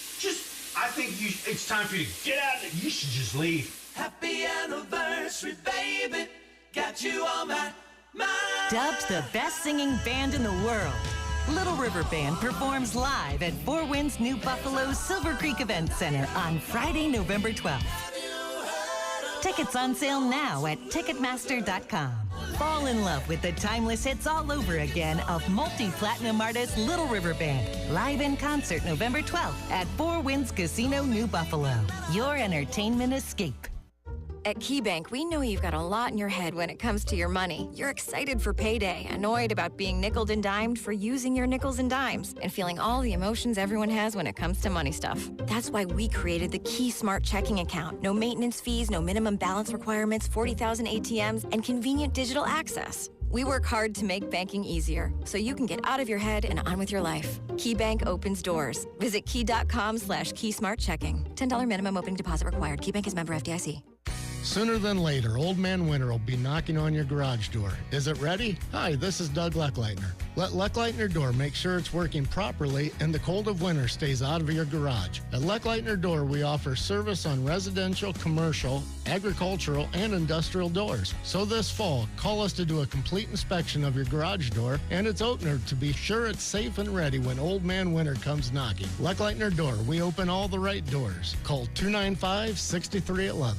I think it's time for you to get out of there. You should just leave. Happy anniversary, baby. Got you on my mind. Dubbed the best singing band in the world, Little River Band performs live at Four Winds New Buffalo's Silver Creek Event Center on Friday, November 12th. Tickets on sale now at Ticketmaster.com. Fall in love with the timeless hits all over again of multi-platinum artist Little River Band. Live in concert November 12th at Four Winds Casino, New Buffalo. Your entertainment escape. At KeyBank, we know you've got a lot in your head when it comes to your money. You're excited for payday, annoyed about being nickeled and dimed for using your nickels and dimes, and feeling all the emotions everyone has when it comes to money stuff. That's why we created the Key Smart Checking Account. No maintenance fees, no minimum balance requirements, 40,000 ATMs, and convenient digital access. We work hard to make banking easier, so you can get out of your head and on with your life. KeyBank opens doors. Visit key.com/keysmartchecking. $10 minimum opening deposit required. KeyBank is member FDIC. Sooner than later, Old Man Winter will be knocking on your garage door. Is it ready? Hi, this is Doug Leckleitner. Let Leckleitner Door make sure it's working properly and the cold of winter stays out of your garage. At Leckleitner Door, we offer service on residential, commercial, agricultural, and industrial doors. So this fall, call us to do a complete inspection of your garage door and its opener to be sure it's safe and ready when Old Man Winter comes knocking. Leckleitner Door, we open all the right doors. Call 295-6311.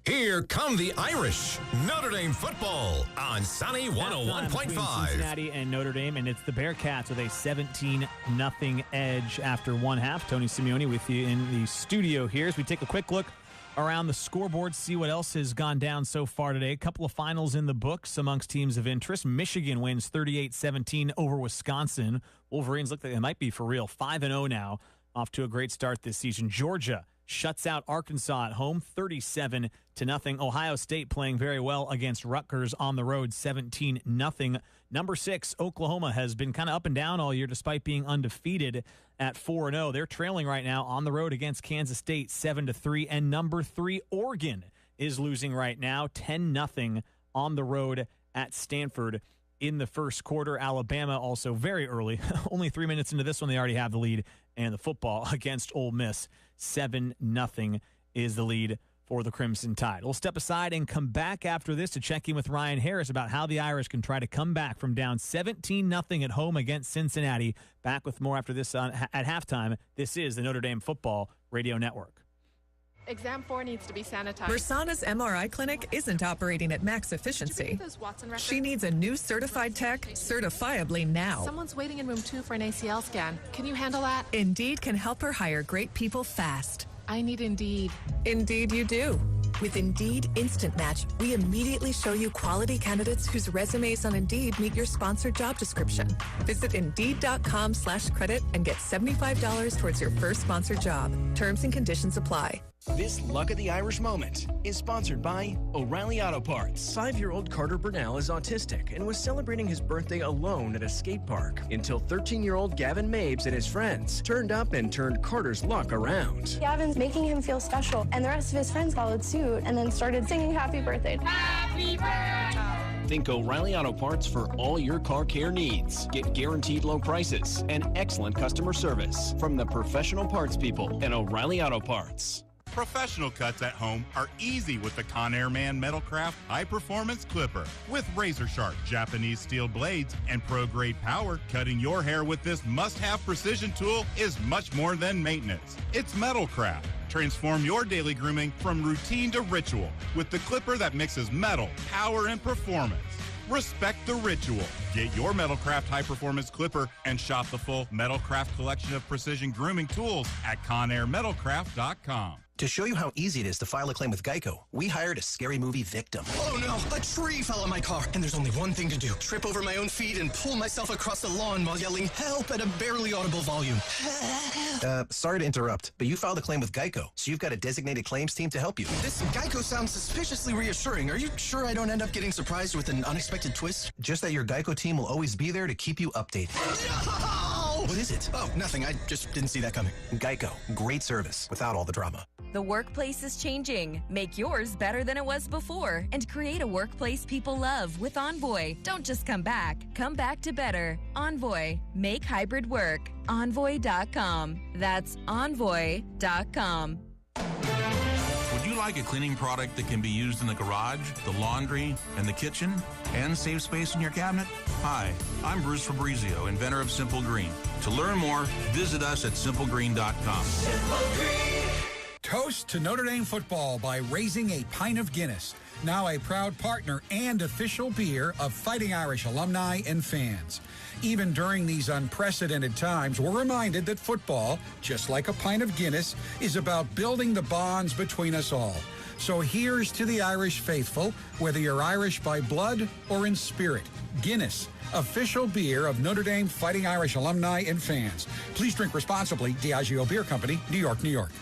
Here come the Irish. Notre Dame football on Sunny 101.5. Cincinnati and Notre Dame, and it's the Bearcats with a 17-0 edge after one half. Tony Simeone with you in the studio here as we take a quick look around the scoreboard, see what else has gone down so far today. A couple of finals in the books amongst teams of interest. Michigan wins 38-17 over Wisconsin. Wolverines look like they might be for real. 5-0 now, off to a great start this season. Georgia shuts out Arkansas at home, 37-0. Ohio State playing very well against Rutgers on the road, 17-0. Number 6, Oklahoma, has been kind of up and down all year despite being undefeated at 4-0. They're trailing right now on the road against Kansas State, 7-3. And number 3, Oregon, is losing right now, 10-0 on the road at Stanford in the first quarter. Alabama also very early, only 3 minutes into this one, they already have the lead. And the football against Ole Miss, 7-0 is the lead for the Crimson Tide. We'll step aside and come back after this to check in with Ryan Harris about how the Irish can try to come back from down 17-0 at home against Cincinnati. Back with more after this at halftime. This is the Notre Dame Football Radio Network. Exam 4 needs to be sanitized. Bersana's MRI clinic isn't operating at max efficiency. She needs a new certified tech, certifiably now. Someone's waiting in room 2 for an ACL scan. Can you handle that? Indeed can help her hire great people fast. I need Indeed. Indeed you do. With Indeed Instant Match, we immediately show you quality candidates whose resumes on Indeed meet your sponsored job description. Visit Indeed.com/credit and get $75 towards your first sponsored job. Terms and conditions apply. This Luck of the Irish moment is sponsored by O'Reilly Auto Parts. 5-year-old Carter Burnell is autistic and was celebrating his birthday alone at a skate park until 13-year-old Gavin Mabes and his friends turned up and turned Carter's luck around. Gavin's making him feel special, and the rest of his friends followed suit and then started singing happy birthday. Happy birthday! Think O'Reilly Auto Parts for all your car care needs. Get guaranteed low prices and excellent customer service from the professional parts people at O'Reilly Auto Parts. Professional cuts at home are easy with the Conair Man Metalcraft High Performance Clipper. With razor-sharp Japanese steel blades and pro-grade power, cutting your hair with this must-have precision tool is much more than maintenance. It's Metalcraft. Transform your daily grooming from routine to ritual with the clipper that mixes metal, power, and performance. Respect the ritual. Get your Metalcraft High Performance Clipper and shop the full Metalcraft collection of precision grooming tools at ConairMetalcraft.com. To show you how easy it is to file a claim with Geico, we hired a scary movie victim. Oh no, a tree fell on my car, and there's only one thing to do. Trip over my own feet and pull myself across the lawn while yelling help at a barely audible volume. Sorry to interrupt, but you filed a claim with Geico, so you've got a designated claims team to help you. This Geico sounds suspiciously reassuring. Are you sure I don't end up getting surprised with an unexpected twist? Just that your Geico team will always be there to keep you updated. No! What is it? Oh, nothing. I just didn't see that coming. Geico, great service without all the drama. The workplace is changing. Make yours better than it was before and create a workplace people love with Envoy. Don't just come back to better. Envoy. Make hybrid work. Envoy.com. That's Envoy.com. Would you like a cleaning product that can be used in the garage, the laundry, and the kitchen, and save space in your cabinet? Hi, I'm Bruce Fabrizio, inventor of Simple Green. To learn more, visit us at simplegreen.com. Simple Green. Toast to Notre Dame football by raising a pint of Guinness, now a proud partner and official beer of Fighting Irish alumni and fans. Even during these unprecedented times, we're reminded that football, just like a pint of Guinness, is about building the bonds between us all. So here's to the Irish faithful, whether you're Irish by blood or in spirit. Guinness, official beer of Notre Dame Fighting Irish alumni and fans. Please drink responsibly. Diageo Beer Company, New York, New York.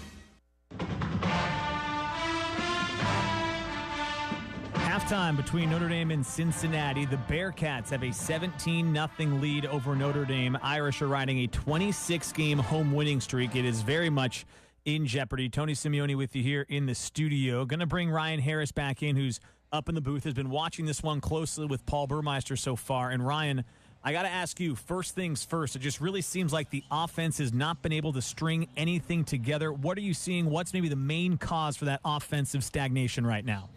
Halftime between Notre Dame and Cincinnati. The Bearcats have a 17-0 lead over Notre Dame. Irish are riding a 26-game home winning streak. It is very much in jeopardy. Tony Simeone with you here in the studio. Going to bring Ryan Harris back in, who's up in the booth, has been watching this one closely with Paul Burmeister so far. And Ryan, I got to ask you, first things first, it just really seems like the offense has not been able to string anything together. What are you seeing? What's maybe the main cause for that offensive stagnation right now?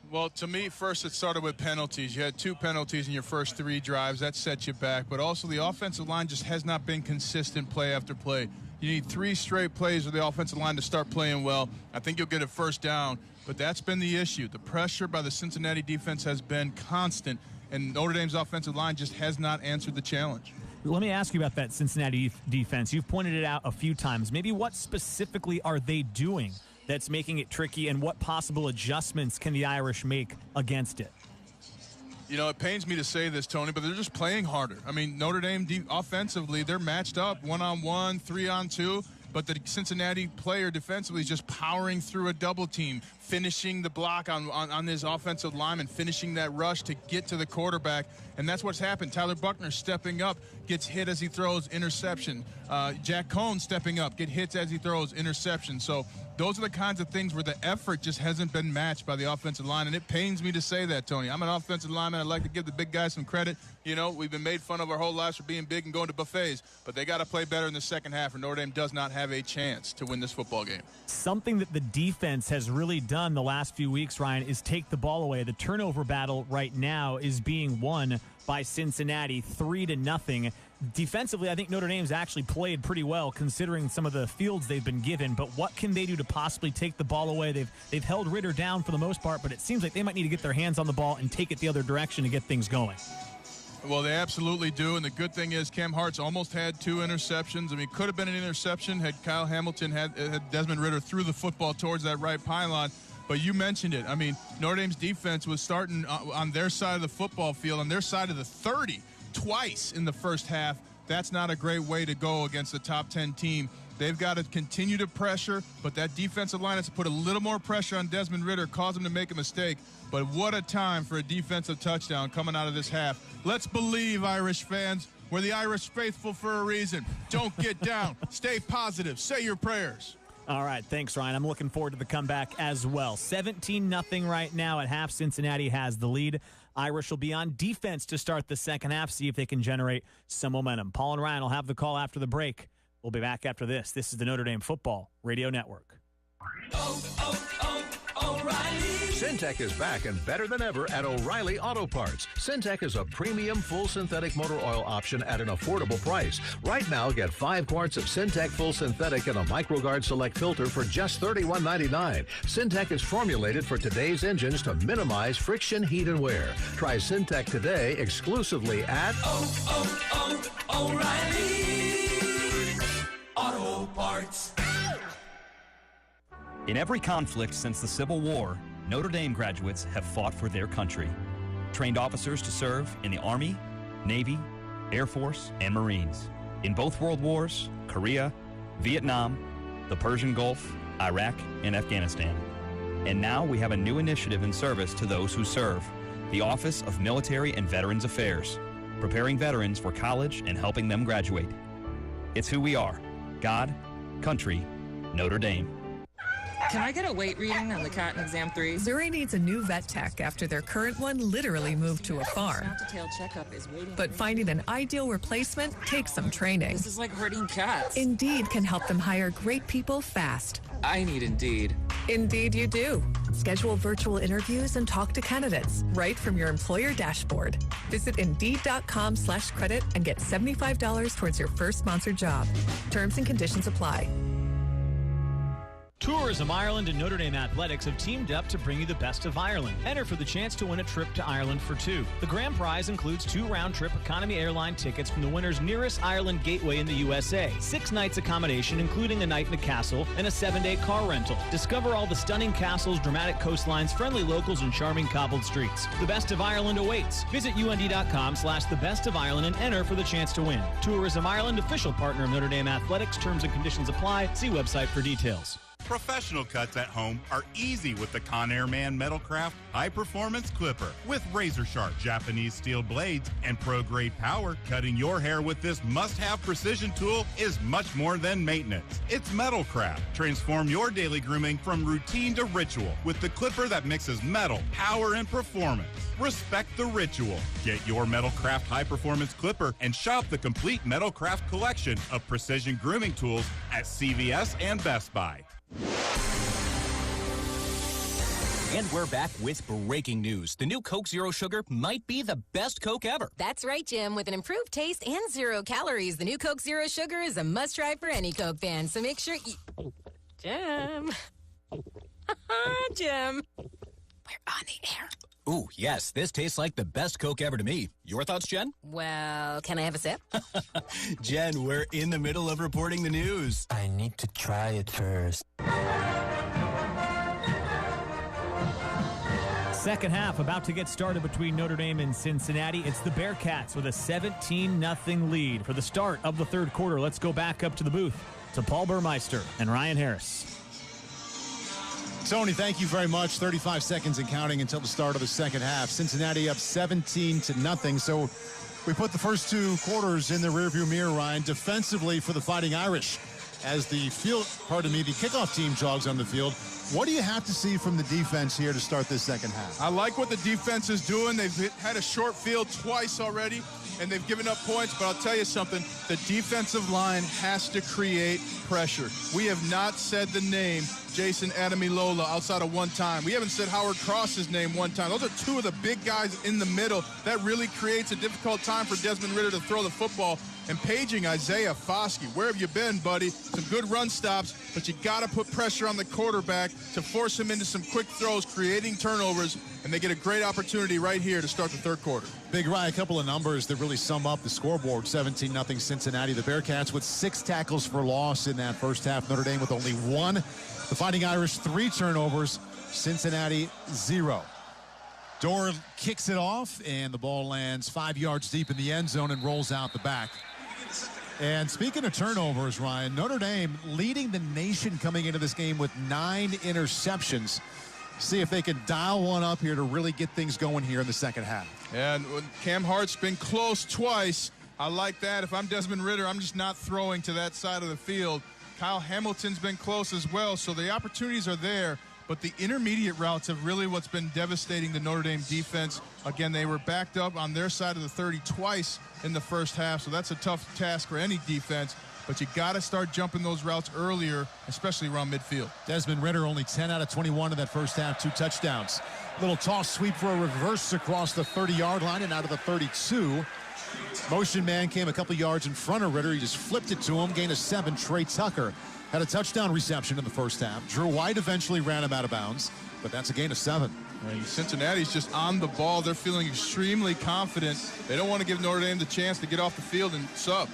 Well, to me, first it started with penalties. You had 2 penalties in your first 3 drives. That set you back. But also the offensive line just has not been consistent play after play. You need 3 straight plays with the offensive line to start playing well. I think you'll get a first down. But that's been the issue. The pressure by the Cincinnati defense has been constant, and Notre Dame's offensive line just has not answered the challenge. Let me ask you about that Cincinnati defense. You've pointed it out a few times. Maybe what specifically are they doing that's making it tricky, and what possible adjustments can the Irish make against it? You know, it pains me to say this, Tony, but they're just playing harder. I mean, Notre Dame offensively, they're matched up 1-on-1, 3-on-2, but the Cincinnati player defensively is just powering through a double team, finishing the block on his offensive lineman, finishing that rush to get to the quarterback, and that's what's happened. Tyler Buckner stepping up, gets hit as he throws, interception. Jack Cohn stepping up, get hits as he throws, interception. So those are the kinds of things where the effort just hasn't been matched by the offensive line, and it pains me to say that, Tony. I'm an offensive lineman. I'd like to give the big guys some credit. You know, we've been made fun of our whole lives for being big and going to buffets, but they got to play better in the second half, or Notre Dame does not have a chance to win this football game. Something that the defense has really done the last few weeks, Ryan, is take the ball away. The turnover battle right now is being won by Cincinnati 3-0. Defensively, I think Notre Dame's actually played pretty well considering some of the fields they've been given, but what can they do to possibly take the ball away? They've held Ritter down for the most part, but it seems like they might need to get their hands on the ball and take it the other direction to get things going. Well, they absolutely do, and the good thing is Cam Hart's almost had 2 interceptions. I mean, it could have been an interception had Kyle Hamilton had Desmond Ritter threw the football towards that right pylon. But you mentioned it. I mean, Notre Dame's defense was starting on their side of the football field, on their side of the 30, twice in the first half. That's not a great way to go against a top 10 team. They've got to continue to pressure, but that defensive line has to put a little more pressure on Desmond Ridder, cause him to make a mistake. But what a time for a defensive touchdown coming out of this half. Let's believe, Irish fans. We're the Irish faithful for a reason. Don't get down. Stay positive. Say your prayers. All right, thanks, Ryan. I'm looking forward to the comeback as well. 17-0 right now at half. Cincinnati has the lead. Irish will be on defense to start the second half, see if they can generate some momentum. Paul and Ryan will have the call after the break. We'll be back after this. This is the Notre Dame Football Radio Network. O'Reilly. Syntec is back and better than ever at O'Reilly Auto Parts. Syntec is a premium full synthetic motor oil option at an affordable price. Right now, get 5 quarts of Syntec full synthetic and a MicroGuard Select filter for just $31.99. Syntec is formulated for today's engines to minimize friction, heat, and wear. Try Syntec today exclusively at O'Reilly Auto Parts. In every conflict since the Civil War, Notre Dame graduates have fought for their country. Trained officers to serve in the Army, Navy, Air Force, and Marines. In both World Wars, Korea, Vietnam, the Persian Gulf, Iraq, and Afghanistan. And now we have a new initiative in service to those who serve, the Office of Military and Veterans Affairs, preparing veterans for college and helping them graduate. It's who we are. God, country, Notre Dame. Can I get a weight reading on the cat in exam 3? Zuri needs a new vet tech after their current one literally moved to a farm. Snap-to-tail checkup is waiting. But finding an ideal replacement takes some training. This is like herding cats. Indeed can help them hire great people fast. I need Indeed. Indeed you do. Schedule virtual interviews and talk to candidates right from your employer dashboard. Visit Indeed.com/credit and get $75 towards your first sponsored job. Terms and conditions apply. Tourism Ireland and Notre Dame Athletics have teamed up to bring you the best of Ireland. Enter for the chance to win a trip to Ireland for 2. The grand prize includes 2 round-trip economy airline tickets from the winner's nearest Ireland gateway in the USA, 6 nights accommodation, including a night in a castle, and a 7-day car rental. Discover all the stunning castles, dramatic coastlines, friendly locals, and charming cobbled streets. The best of Ireland awaits. Visit UND.com/thebestofIreland and enter for the chance to win. Tourism Ireland, official partner of Notre Dame Athletics. Terms and conditions apply. See website for details. Professional cuts at home are easy with the Conair Man Metalcraft High Performance Clipper. With razor-sharp Japanese steel blades and pro-grade power, cutting your hair with this must-have precision tool is much more than maintenance. It's Metalcraft. Transform your daily grooming from routine to ritual with the clipper that mixes metal, power, and performance. Respect the ritual. Get your Metalcraft High Performance Clipper and shop the complete Metalcraft collection of precision grooming tools at CVS and Best Buy. And we're back with breaking news. The new Coke Zero Sugar might be the best Coke ever. That's right, Jim. With an improved taste and 0 calories, the new Coke Zero Sugar is a must-try for any Coke fan. So make sure you... Jim. Jim. We're on the air. Ooh, yes, this tastes like the best Coke ever to me. Your thoughts, Jen? Well, can I have a sip? Jen, we're in the middle of reporting the news. I need to try it first. Second half about to get started between Notre Dame and Cincinnati. It's the Bearcats with a 17-0 lead. For the start of the third quarter, let's go back up to the booth to Paul Burmeister and Ryan Harris. Tony, thank you very much. 35 seconds and counting until the start of the second half. Cincinnati up 17-0. So we put the first 2 quarters in the rearview mirror, Ryan, defensively for the Fighting Irish. As the kickoff team jogs on the field. What do you have to see from the defense here to start this second half? I like what the defense is doing. They've had a short field twice already, and they've given up points. But I'll tell you something, the defensive line has to create pressure. We have not said the name Jason Ademilola outside of one time. We haven't said Howard Cross's name one time. Those are 2 of the big guys in the middle. That really creates a difficult time for Desmond Ridder to throw the football. And paging Isaiah Foskey. Where have you been, buddy? Some good run stops, but you got to put pressure on the quarterback to force him into some quick throws, creating turnovers, and they get a great opportunity right here to start the third quarter. Big Ryan, a couple of numbers that really sum up the scoreboard. 17-0 Cincinnati. The Bearcats with 6 tackles for loss in that first half. Notre Dame with only 1. The Fighting Irish 3 turnovers. Cincinnati 0. Dorr kicks it off, and the ball lands 5 yards deep in the end zone and rolls out the back. And speaking of turnovers, Ryan, Notre Dame leading the nation coming into this game with 9 interceptions. See if they can dial one up here to really get things going here in the second half. And Cam Hart's been close twice. I like that. If I'm Desmond Ridder, I'm just not throwing to that side of the field. Kyle Hamilton's been close as well, so the opportunities are there. But the intermediate routes have really what's been devastating the Notre Dame defense. Again, they were backed up on their side of the 30 twice in the first half, so that's a tough task for any defense. But you got to start jumping those routes earlier, especially around midfield. Desmond Ridder only 10 out of 21 in that first half, 2 touchdowns. Little toss sweep for a reverse across the 30-yard line and out of the 32. Motion man came a couple yards in front of Ridder. He just flipped it to him, gain of 7. Trey Tucker had a touchdown reception in the first half. Drew White eventually ran him out of bounds, but that's a gain of 7. And Cincinnati's just on the ball. They're feeling extremely confident. They don't want to give Notre Dame the chance to get off the field and sub.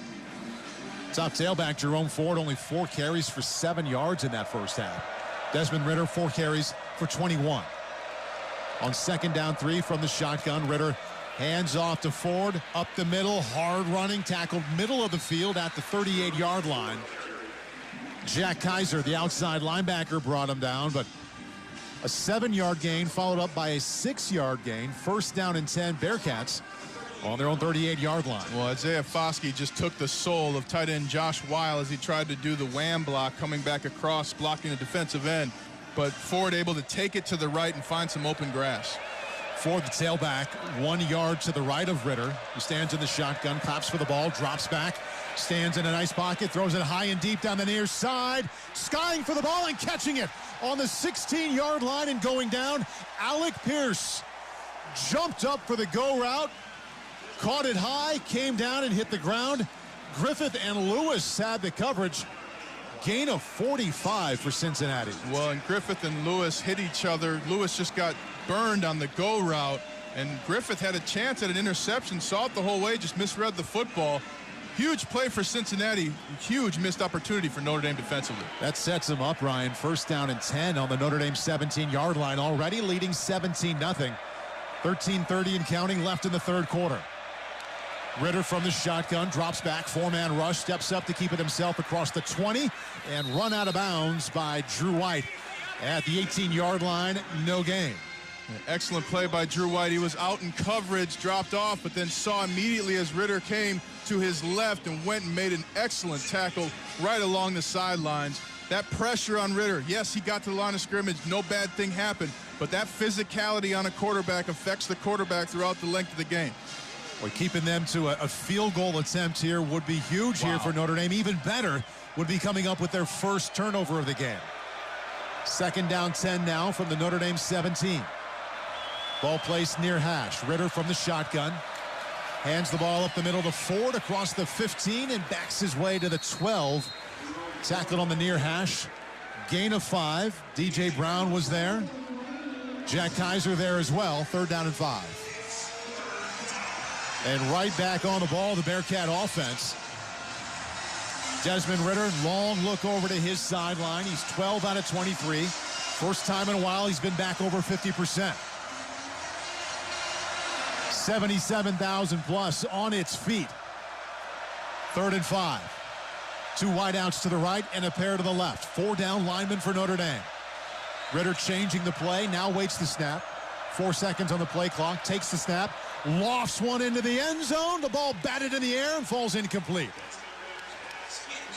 Top tailback Jerome Ford, only 4 carries for 7 yards in that first half. Desmond Ridder, 4 carries for 21. On 2nd down 3 from the shotgun, Ridder hands off to Ford, up the middle, hard running, tackled middle of the field at the 38-yard line. Jack Kaiser, the outside linebacker, brought him down, but a 7-yard gain followed up by a 6-yard gain. 1st down and 10, Bearcats on their own 38-yard line. Well, Isaiah Foskey just took the soul of tight end Josh Weil as he tried to do the wham block, coming back across, blocking the defensive end. But Ford able to take it to the right and find some open grass. Ford, the tailback, 1 yard to the right of Ridder, who stands in the shotgun, claps for the ball, drops back, stands in a nice pocket, throws it high and deep down the near side, skying for the ball and catching it on the 16-yard line and going down. Alec Pierce jumped up for the go route, caught it high, came down and hit the ground. Griffith and Lewis had the coverage. Gain of 45 for Cincinnati. Well, and Griffith and Lewis hit each other. Lewis just got burned on the go route, and Griffith had a chance at an interception, saw it the whole way, just misread the football. Huge play for Cincinnati, huge missed opportunity for Notre Dame defensively. That sets him up, Ryan. 1st down and 10 on the Notre Dame 17-yard line, already leading 17-0. 13:30 and counting left in the 3rd quarter. Ridder from the shotgun, drops back, 4-man rush, steps up to keep it himself across the 20, and run out of bounds by Drew White at the 18-yard line, no gain. Excellent play by Drew White. He was out in coverage, dropped off, but then saw immediately as Ridder came to his left and went and made an excellent tackle right along the sidelines. That pressure on Ridder, yes, he got to the line of scrimmage, no bad thing happened, but that physicality on a quarterback affects the quarterback throughout the length of the game. Well, keeping them to a field goal attempt here would be huge here for Notre Dame. Even better would be coming up with their first turnover of the game. 2nd down 10 now from the Notre Dame 17. Ball placed near hash. Ridder from the shotgun. Hands the ball up the middle to Ford across the 15 and backs his way to the 12. Tackled on the near hash. Gain of 5. DJ Brown was there. Jack Kaiser there as well. 3rd down and 5. And right back on the ball, the Bearcat offense. Desmond Ridder, long look over to his sideline. He's 12 out of 23. First time in a while he's been back over 50%. 77,000 plus on its feet. 3rd and 5. 2 wideouts to the right and a pair to the left. 4 down linemen for Notre Dame. Ridder changing the play, now waits the snap. 4 seconds on the play clock, takes the snap, lofts one into the end zone. The ball batted in the air and falls incomplete.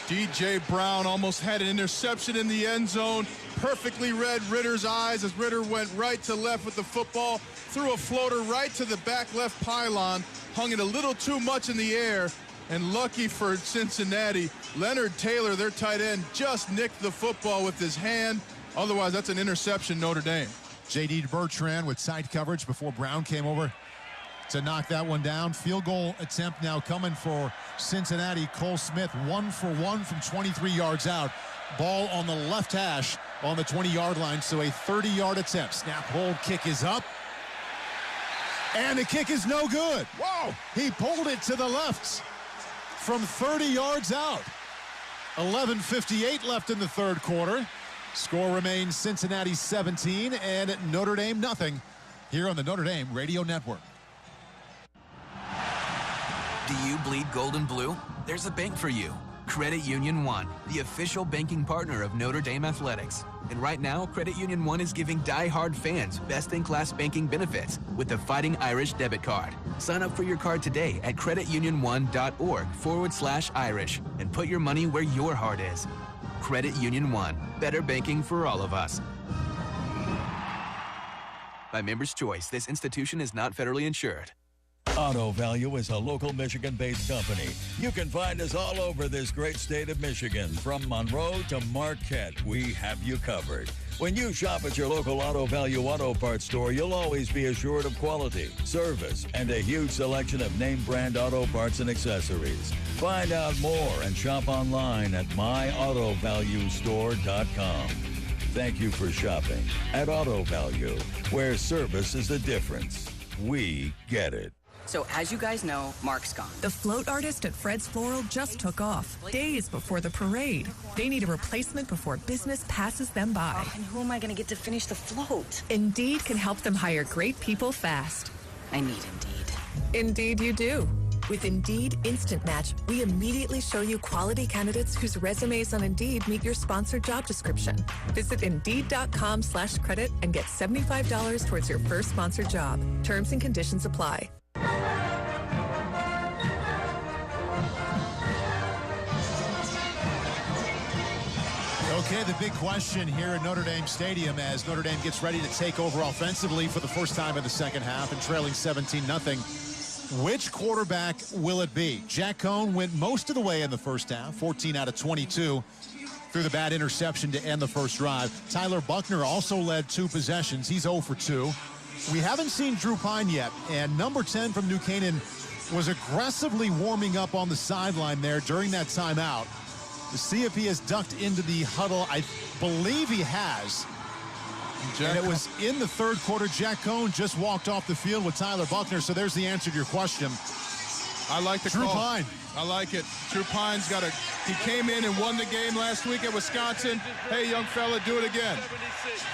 DJ Brown almost had an interception in the end zone. Perfectly read Ridder's eyes as Ridder went right to left with the football, threw a floater right to the back left pylon, hung it a little too much in the air, and lucky for Cincinnati, Leonard Taylor, their tight end, just nicked the football with his hand. Otherwise, that's an interception, Notre Dame. J.D. Bertrand with side coverage before Brown came over to knock that one down. Field goal attempt now coming for Cincinnati. Cole Smith 1 for 1 from 23 yards out. Ball on the left hash on the 20-yard line, so a 30-yard attempt. Snap, hold, kick is up. And the kick is no good. Whoa! He pulled it to the left from 30 yards out. 11:58 left in the 3rd quarter. Score remains Cincinnati 17 and Notre Dame nothing here on the Notre Dame Radio Network. Do you bleed gold and blue? There's a bank for you. Credit Union One, the official banking partner of Notre Dame Athletics. And right now, Credit Union One is giving die-hard fans best-in-class banking benefits with the Fighting Irish debit card. Sign up for your card today at creditunionone.org/Irish and put your money where your heart is. Credit Union One, better banking for all of us. By Members' Choice, this institution is not federally insured. Auto Value is a local Michigan-based company. You can find us all over this great state of Michigan. From Monroe to Marquette, we have you covered. When you shop at your local Auto Value auto parts store, you'll always be assured of quality, service, and a huge selection of name brand auto parts and accessories. Find out more and shop online at myautovaluestore.com. Thank you for shopping at Auto Value, where service is the difference. We get it. So as you guys know, Mark's gone. The float artist at Fred's Floral just took off, days before the parade. They need a replacement before business passes them by. Oh, and who am I going to get to finish the float? Indeed can help them hire great people fast. I need Indeed. Indeed you do. With Indeed Instant Match, we immediately show you quality candidates whose resumes on Indeed meet your sponsored job description. Visit Indeed.com/credit and get $75 towards your first sponsored job. Terms and conditions apply. Okay, the big question here at Notre Dame Stadium as Notre Dame gets ready to take over offensively for the first time in the second half and trailing 17-0. Which quarterback will it be? Jack Cohn went most of the way in the first half, 14 out of 22, through the bad interception to end the first drive. Tyler Buckner also led 2 possessions. He's 0 for 2. We haven't seen Drew Pine yet, and number 10 from New Canaan was aggressively warming up on the sideline there during that timeout to see if he has ducked into the huddle. I believe he has. And it was in the third quarter. Jack Cohn just walked off the field with Tyler Buckner, so there's the answer to your question. I like the Drew call. Pine. I like it. Drew Pine's he came in and won the game last week at Wisconsin. Hey, young fella, do it again.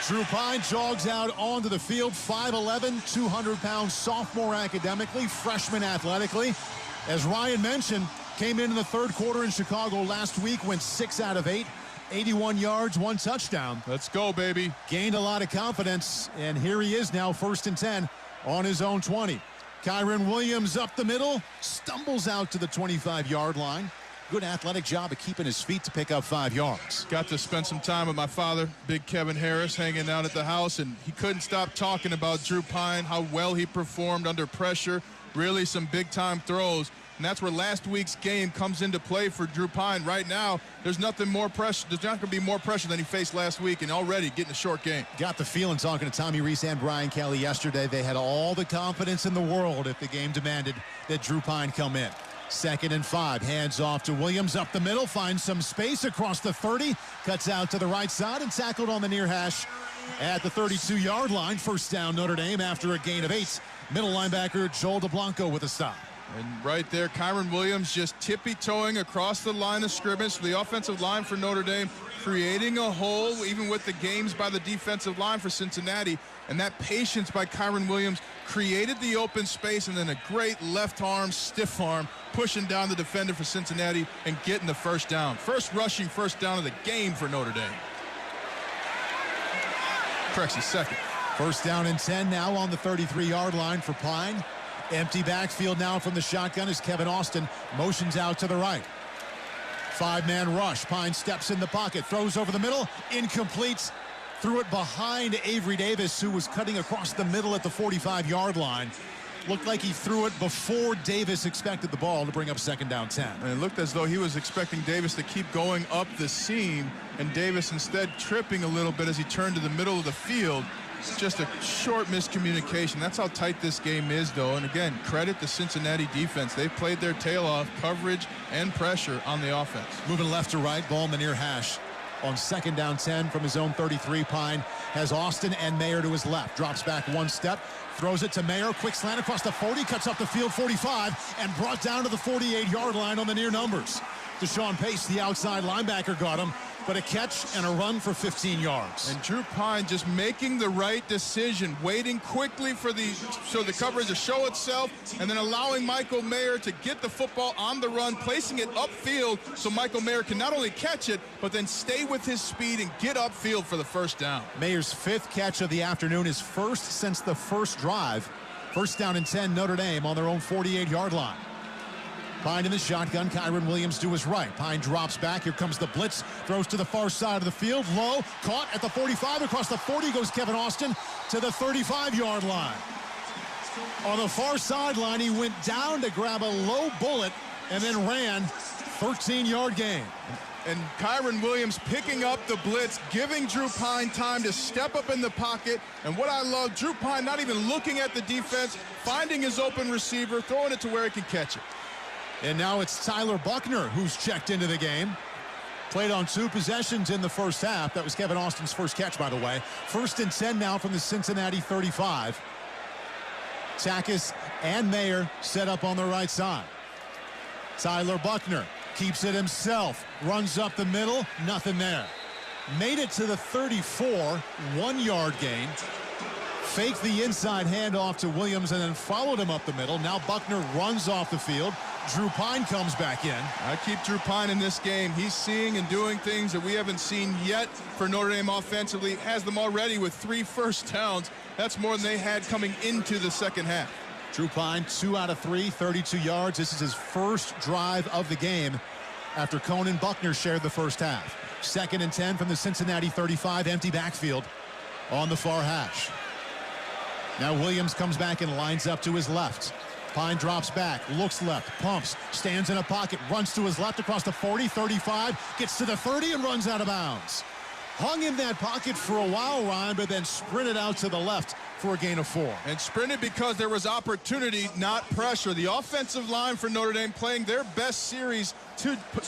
Drew Pine jogs out onto the field, 5'11", 200-pound sophomore academically, freshman athletically. As Ryan mentioned, came in the third quarter in Chicago last week, went 6 out of 8. 81 yards, 1 touchdown. Let's go, baby. Gained a lot of confidence, and here he is now, 1st and 10 on his own 20. Kyron Williams up the middle, stumbles out to the 25-yard line. Good athletic job of keeping his feet to pick up 5 yards. Got to spend some time with my father, Big Kevin Harris, hanging out at the house, and he couldn't stop talking about Drew Pine, how well he performed under pressure, really some big-time throws. And that's where last week's game comes into play for Drew Pine. Right now, there's nothing more pressure. There's not going to be more pressure than he faced last week, and already getting a short game. Got the feeling talking to Tommy Reese and Brian Kelly yesterday. They had all the confidence in the world if the game demanded that Drew Pine come in. 2nd and 5. Hands off to Williams up the middle. Finds some space across the 30. Cuts out to the right side and tackled on the near hash at the 32-yard line. First down, Notre Dame after a gain of 8. Middle linebacker Joel DeBlanco with a stop. And right there, Kyron Williams just tippy-toeing across the line of scrimmage for the offensive line for Notre Dame, creating a hole even with the games by the defensive line for Cincinnati. And that patience by Kyron Williams created the open space, and then a great left arm, stiff arm, pushing down the defender for Cincinnati and getting the first down. First rushing first down of the game for Notre Dame. Correction, 2nd. First down and 10 now on the 33-yard line for Pine. Empty backfield now from the shotgun as Kevin Austin motions out to the right. 5-man rush. Pine steps in the pocket, throws over the middle, incomplete. Threw it behind Avery Davis, who was cutting across the middle at the 45-yard line. Looked like he threw it before Davis expected the ball to bring up 2nd down 10. And it looked as though he was expecting Davis to keep going up the seam, and Davis instead tripping a little bit as he turned to the middle of the field. Just a short miscommunication. That's how tight this game is, though. And again, credit the Cincinnati defense. They've played their tail off, coverage and pressure on the offense. Moving left to right, ball in the near hash. On 2nd down 10 from his own 33, Pine has Austin and Mayer to his left. Drops back 1 step, throws it to Mayer. Quick slant across the 40, cuts up the field 45, and brought down to the 48-yard line on the near numbers. Deshaun Pace, the outside linebacker, got him. but a catch and a run for 15 yards. And Drew Pine just making the right decision, waiting quickly for the coverage to show itself, and then allowing Michael Mayer to get the football on the run, placing it upfield so Michael Mayer can not only catch it, but then stay with his speed and get upfield for the first down. Mayer's 5th catch of the afternoon, his first since the first drive. First down and 10, Notre Dame on their own 48-yard line. Pine in the shotgun. Kyron Williams to his right. Pine drops back. Here comes the blitz. Throws to the far side of the field. Low. Caught at the 45. Across the 40 goes Kevin Austin to the 35-yard line. On the far sideline, he went down to grab a low bullet and then ran. 13-yard gain. And Kyron Williams picking up the blitz, giving Drew Pine time to step up in the pocket. And what I love, Drew Pine not even looking at the defense, finding his open receiver, throwing it to where he can catch it. And now it's Tyler Buckner who's checked into the game. Played on 2 possessions in the first half. That was Kevin Austin's first catch, by the way. 1st and 10 now from the Cincinnati 35. Takis and Mayer set up on the right side. Tyler Buckner keeps it himself. Runs up the middle. Nothing there. Made it to the 34. 1-yard gain. Faked the inside handoff to Williams and then followed him up the middle. Now Buckner runs off the field. Drew Pine comes back in. I keep Drew Pine in this game. He's seeing and doing things that we haven't seen yet for Notre Dame offensively. Has them already with 3 first downs. That's more than they had coming into the second half. Drew Pine, 2 out of 3, 32 yards. This is his first drive of the game after Conan Buckner shared the first half. 2nd and 10 from the Cincinnati 35, empty backfield on the far hash. Now Williams comes back and lines up to his left. Pine drops back, looks left, pumps, stands in a pocket, runs to his left across the 40, 35, gets to the 30 and runs out of bounds. Hung in that pocket for a while, Ryan, but then sprinted out to the left for a gain of 4. And sprinted because there was opportunity, not pressure. The offensive line for Notre Dame playing their best series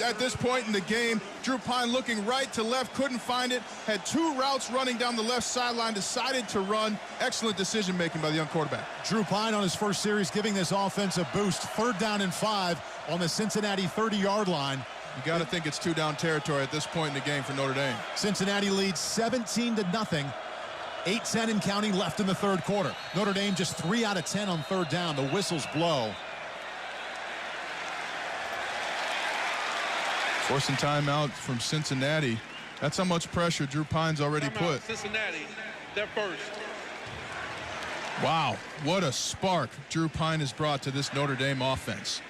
at this point in the game. Drew Pine looking right to left, couldn't find it. Had 2 routes running down the left sideline, decided to run. Excellent decision making by the young quarterback. Drew Pine on his first series giving this offense a boost. 3rd down and 5 on the Cincinnati 30-yard line. You got to think it's 2-down territory at this point in the game for Notre Dame. Cincinnati leads 17-0. 8:10 and counting left in the 3rd quarter. Notre Dame just 3 out of 10 on 3rd down. The whistles blow. Forcing timeout from Cincinnati. That's how much pressure Drew Pine's already put. Cincinnati, they're first. Wow, what a spark Drew Pine has brought to this Notre Dame offense.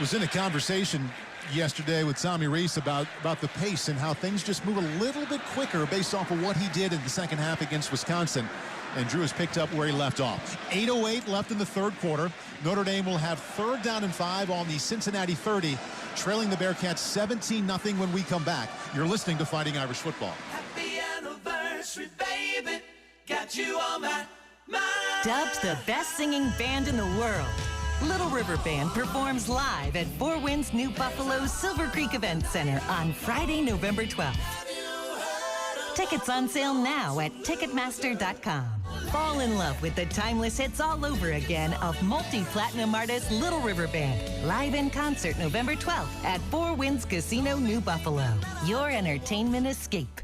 Was in a conversation yesterday with Tommy Reese about the pace and how things just move a little bit quicker based off of what he did in the second half against Wisconsin. And Drew has picked up where he left off. 8:08 left in the 3rd quarter. Notre Dame will have 3rd down and 5 on the Cincinnati 30, trailing the Bearcats 17-0 when we come back. You're listening to Fighting Irish Football. Happy anniversary, baby. Got you on my mind. Dubbed the best singing band in the world, Little River Band performs live at Four Winds New Buffalo's Silver Creek Event Center on Friday, November 12th. Tickets on sale now at Ticketmaster.com. Fall in love with the timeless hits all over again of multi-platinum artist Little River Band. Live in concert November 12th at Four Winds Casino, New Buffalo. Your entertainment escape.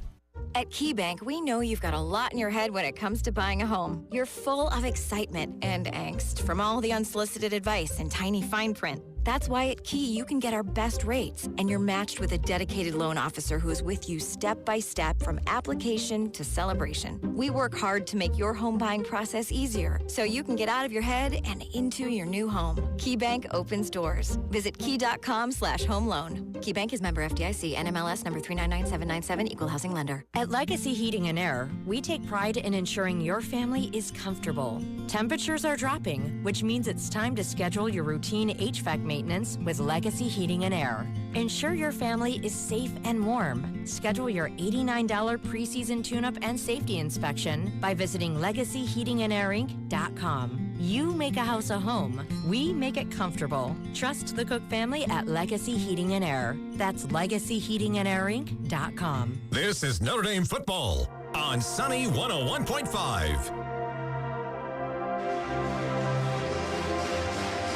At KeyBank, we know you've got a lot in your head when it comes to buying a home. You're full of excitement and angst from all the unsolicited advice and tiny fine print. That's why at Key, you can get our best rates, and you're matched with a dedicated loan officer who is with you step by step from application to celebration. We work hard to make your home buying process easier so you can get out of your head and into your new home. KeyBank opens doors. Visit key.com/home loan. KeyBank is member FDIC, NMLS number 399797, equal housing lender. At Legacy Heating and Air, we take pride in ensuring your family is comfortable. Temperatures are dropping, which means it's time to schedule your routine HVAC maintenance with Legacy Heating and Air. Ensure your family is safe and warm. Schedule your $89 preseason tune-up and safety inspection by visiting LegacyHeatingandAirInc.com. You make a house a home. We make it comfortable. Trust the Cook family at Legacy Heating and Air. That's LegacyHeatingandAirInc.com. This is Notre Dame football on Sunny 101.5.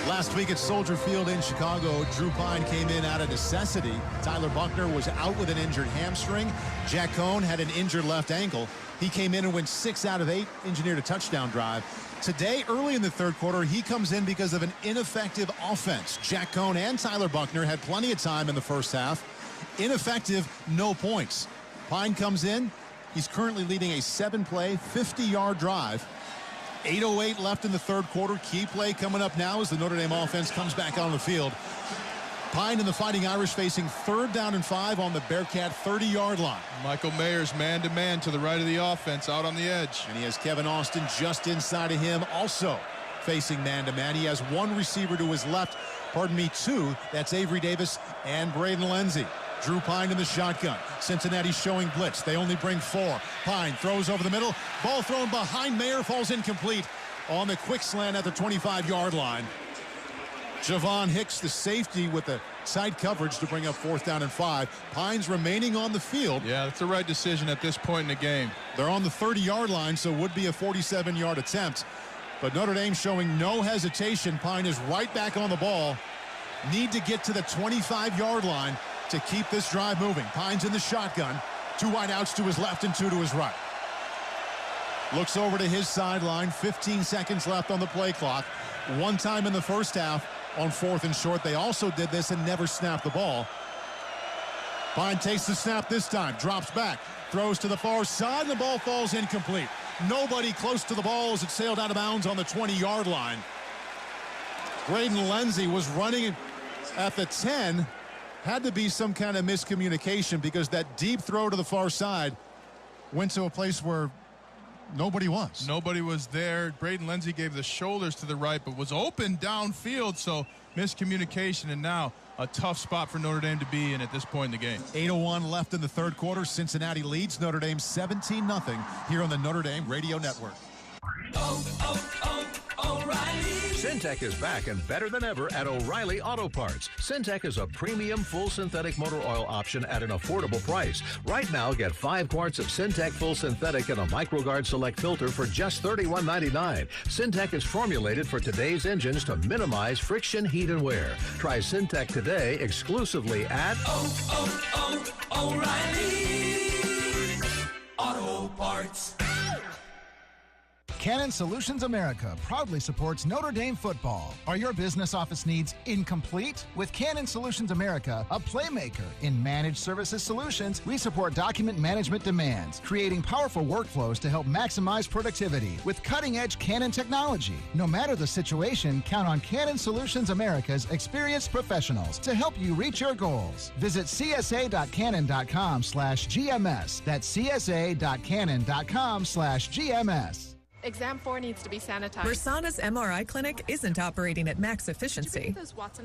Last week at Soldier Field in Chicago, Drew Pine came in out of necessity. Tyler Buckner was out with an injured hamstring. Jack Cohn had an injured left ankle. He came in and went 6 out of 8, engineered a touchdown drive. Today, early in the third quarter, he comes in because of an ineffective offense. Jack Cohn and Tyler Buckner had plenty of time in the first half. Ineffective, no points. Pine comes in. He's currently leading a 7-play, 50-yard drive. 8:08 left in the third quarter. Key play coming up now as the Notre Dame offense comes back on the field. Pine and the Fighting Irish facing 3rd down and 5 on the Bearcat 30-yard line. Michael Mayers man-to-man to the right of the offense out on the edge. And he has Kevin Austin just inside of him, also facing man-to-man. He has 1 receiver to his left. 2. That's Avery Davis and Braden Lenzy. Drew Pine in the shotgun. Cincinnati showing blitz. They only bring 4. Pine throws over the middle. Ball thrown behind Mayer, falls incomplete on the quick slant at the 25-yard line. Javon Hicks, the safety, with the tight coverage to bring up 4th down and 5. Pine's remaining on the field. Yeah, that's the right decision at this point in the game. They're on the 30-yard line, so would be a 47-yard attempt. But Notre Dame showing no hesitation. Pine is right back on the ball. Need to get to the 25-yard line to keep this drive moving. Pine's in the shotgun. 2 wideouts to his left and 2 to his right. Looks over to his sideline. 15 seconds left on the play clock. 1 time in the first half on 4th and short. They also did this and never snapped the ball. Pine takes the snap this time. Drops back. Throws to the far side. And the ball falls incomplete. Nobody close to the ball as it sailed out of bounds on the 20-yard line. Braden Lenzy was running at the 10. Had to be some kind of miscommunication because that deep throw to the far side went to a place where nobody was. Nobody was there. Braden Lenzy gave the shoulders to the right, but was open downfield, so miscommunication, and now a tough spot for Notre Dame to be in at this point in the game. 8:01 left in the third quarter. Cincinnati leads Notre Dame 17-0 here on the Notre Dame Radio Network. O'Reilly. Syntec is back and better than ever at O'Reilly Auto Parts. Syntec is a premium full synthetic motor oil option at an affordable price. Right now, get 5 quarts of Syntec full synthetic and a MicroGuard Select filter for just $31.99. Syntec is formulated for today's engines to minimize friction, heat, and wear. Try Syntec today exclusively at O'Reilly Auto Parts. Canon Solutions America proudly supports Notre Dame football. Are your business office needs incomplete? With Canon Solutions America, a playmaker in managed services solutions, we support document management demands, creating powerful workflows to help maximize productivity with cutting-edge Canon technology. No matter the situation, count on Canon Solutions America's experienced professionals to help you reach your goals. Visit csa.canon.com/GMS. That's csa.canon.com/GMS. Exam 4 needs to be sanitized. Mersana's MRI clinic isn't operating at max efficiency.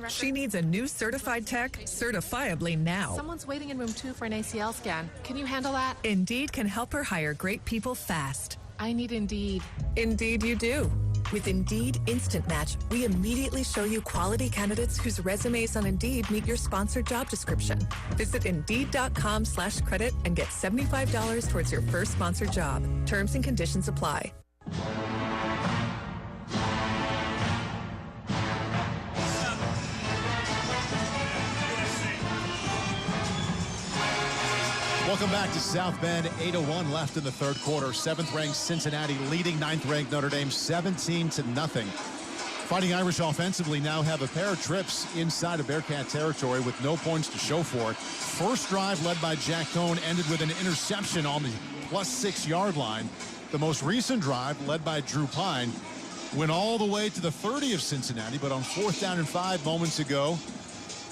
She needs a new certified tech certifiably now. Someone's waiting in room 2 for an ACL scan. Can you handle that? Indeed can help her hire great people fast. I need Indeed. Indeed you do. With Indeed Instant Match, we immediately show you quality candidates whose resumes on Indeed meet your sponsored job description. Visit Indeed.com/credit and get $75 towards your first sponsored job. Terms and conditions apply. Welcome back to South Bend. 8:01 left in the third quarter. 7th-ranked Cincinnati leading 9th-ranked Notre Dame 17-0. Fighting Irish offensively now have a pair of trips inside of Bearcat territory with no points to show for it. First drive led by Jack Cohn ended with an interception on the +6-yard line. The most recent drive, led by Drew Pine, went all the way to the 30 of Cincinnati, but on 4th down and 5 moments ago,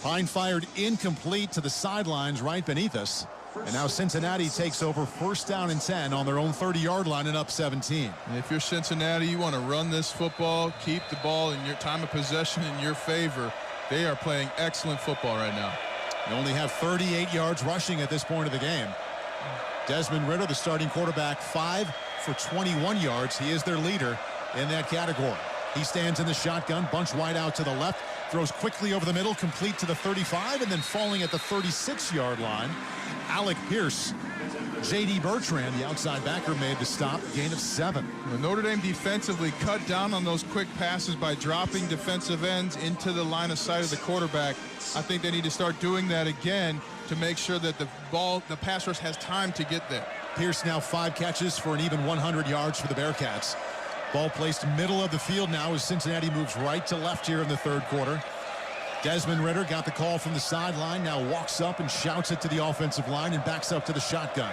Pine fired incomplete to the sidelines right beneath us. And now Cincinnati takes over 1st down and 10 on their own 30-yard line and up 17. And if you're Cincinnati, you want to run this football, keep the ball in your time of possession in your favor. They are playing excellent football right now. They only have 38 yards rushing at this point of the game. Desmond Ridder, the starting quarterback, 5 for 21 yards. He is their leader in that category. He stands in the shotgun, bunch wide out to the left, throws quickly over the middle, complete to the 35, and then falling at the 36-yard line. Alec Pierce J.D. Bertrand, the outside backer, made the stop, gain of 7. Well, Notre Dame defensively cut down on those quick passes by dropping defensive ends into the line of sight of the quarterback. I think they need to start doing that again to make sure that the pass rush has time to get there. Pierce now 5 catches for an even 100 yards for the Bearcats. Ball placed middle of the field now as Cincinnati moves right to left here in the third quarter. Desmond Ridder got the call from the sideline, now walks up and shouts it to the offensive line and backs up to the shotgun.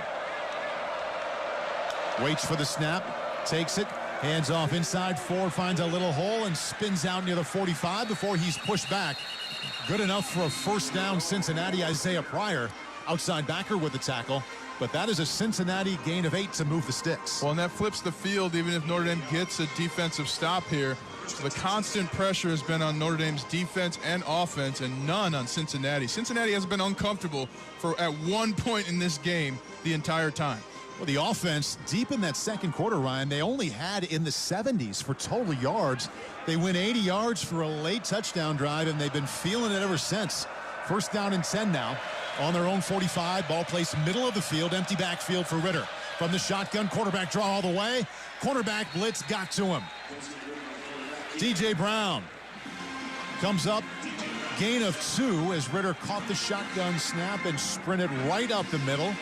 Waits for the snap, takes it, hands off inside. Ford finds a little hole and spins out near the 45 before he's pushed back. Good enough for a first down, Cincinnati. Isaiah Pryor, outside backer with the tackle. But that is a Cincinnati gain of 8 to move the sticks. Well, and that flips the field even if Notre Dame gets a defensive stop here. So the constant pressure has been on Notre Dame's defense and offense and none on Cincinnati. Cincinnati has been uncomfortable for at one point in this game the entire time. Well, the offense deep in that second quarter, Ryan, they only had in the 70s for total yards. They went 80 yards for a late touchdown drive, and they've been feeling it ever since. First down and 10 now on their own 45. Ball placed middle of the field, empty backfield for Ridder. From the shotgun, quarterback draw all the way. Cornerback blitz got to him. DJ Brown comes up, gain of 2 as Ridder caught the shotgun snap and sprinted right up the middle.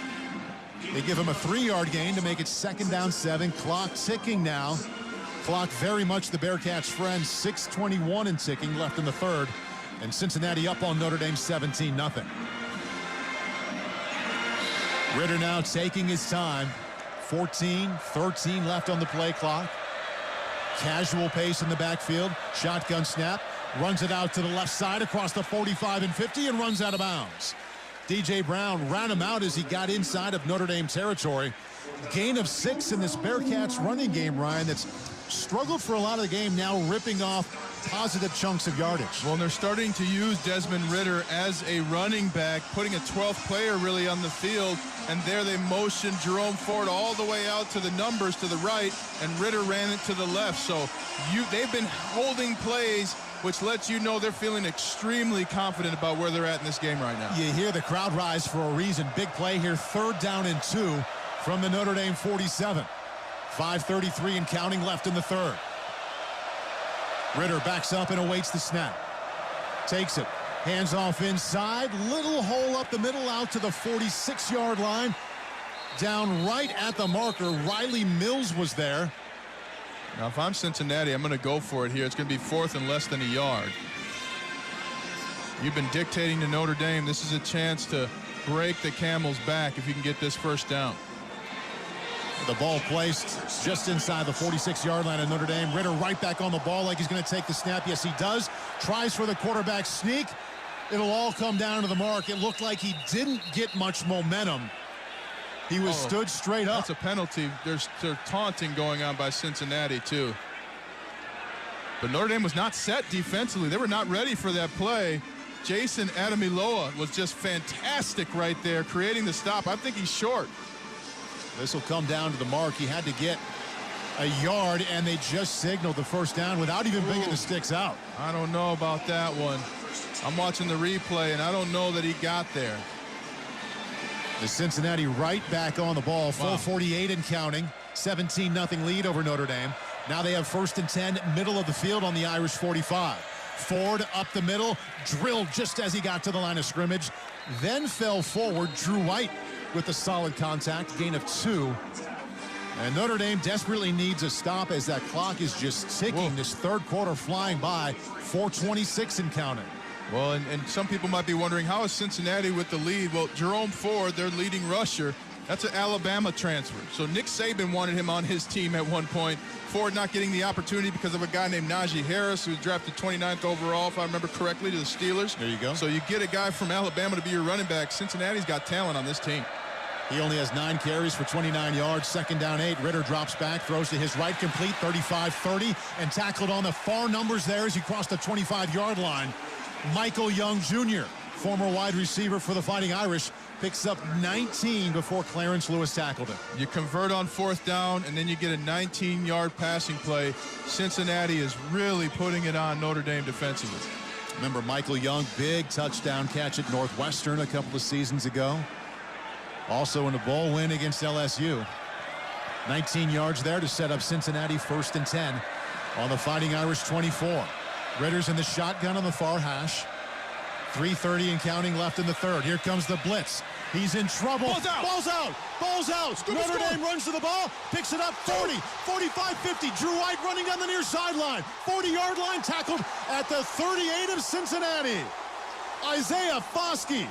They give him a 3-yard gain to make it second down 7. Clock ticking now. Clock very much the Bearcats' friend. 6:21 and ticking left in the third. And Cincinnati up on Notre Dame 17-0. Ridder now taking his time. 14-13 left on the play clock. Casual pace in the backfield. Shotgun snap. Runs it out to the left side across the 45 and 50 and runs out of bounds. DJ Brown ran him out as he got inside of Notre Dame territory. Gain of 6 in this Bearcats running game, Ryan, that's struggled for a lot of the game, now ripping off positive chunks of yardage. Well, and they're starting to use Desmond Ridder as a running back, putting a 12th player really on the field, and there they motioned Jerome Ford all the way out to the numbers to the right, and Ridder ran it to the left. So they've been holding plays, which lets you know they're feeling extremely confident about where they're at in this game right now. You hear the crowd rise for a reason. Big play here, 3rd down and 2 from the Notre Dame 47. 5:33 and counting left in the third. Ridder backs up and awaits the snap. Takes it, hands off inside, little hole up the middle out to the 46-yard line. Down right at the marker, Riley Mills was there. Now, if I'm Cincinnati, I'm going to go for it here. It's going to be 4th and less than a yard. You've been dictating to Notre Dame. This is a chance to break the camel's back if you can get this first down. The ball placed just inside the 46-yard line of Notre Dame. Ridder right back on the ball like he's going to take the snap. Yes, he does. Tries for the quarterback sneak. It'll all come down to the mark. It looked like he didn't get much momentum. He was stood straight up. That's a penalty. There's taunting going on by Cincinnati, too. But Notre Dame was not set defensively. They were not ready for that play. Jason Ademilola was just fantastic right there, creating the stop. I think he's short. This will come down to the mark. He had to get a yard, and they just signaled the first down without even bringing the sticks out. I don't know about that one. I'm watching the replay, and I don't know that he got there. The Cincinnati right back on the ball. Full 48 and counting. 17-0 lead over Notre Dame. Now they have 1st and 10, middle of the field on the Irish 45. Ford up the middle, drilled just as he got to the line of scrimmage, then fell forward. Drew White with a solid contact, gain of 2. And Notre Dame desperately needs a stop as that clock is just ticking. This third quarter flying by, 4:26 and counting. Well, and some people might be wondering, how is Cincinnati with the lead? Well, Jerome Ford, their leading rusher, that's an Alabama transfer. So Nick Saban wanted him on his team at one point. Ford not getting the opportunity because of a guy named Najee Harris, who was drafted 29th overall, if I remember correctly, to the Steelers. There you go. So you get a guy from Alabama to be your running back. Cincinnati's got talent on this team. He only has 9 carries for 29 yards. 2nd down 8. Ridder drops back, throws to his right, complete, 35-30, and tackled on the far numbers there as he crossed the 25-yard line. Michael Young Jr., former wide receiver for the Fighting Irish, picks up 19 before Clarence Lewis tackled him. You convert on 4th down, and then you get a 19-yard passing play. Cincinnati is really putting it on Notre Dame defensively. Remember Michael Young, big touchdown catch at Northwestern a couple of seasons ago. Also in a bowl win against LSU. 19 yards there to set up Cincinnati 1st and 10 on the Fighting Irish 24. Ritter's in the shotgun on the far hash. 3:30 and counting left in the third. Here comes the blitz. He's in trouble. Ball's out. Ball's out. Ball's out. Notre Dame runs to the ball, picks it up 40, 45, 50. Drew White running down the near sideline. 40-yard line, tackled at the 38 of Cincinnati. Isaiah Foskey.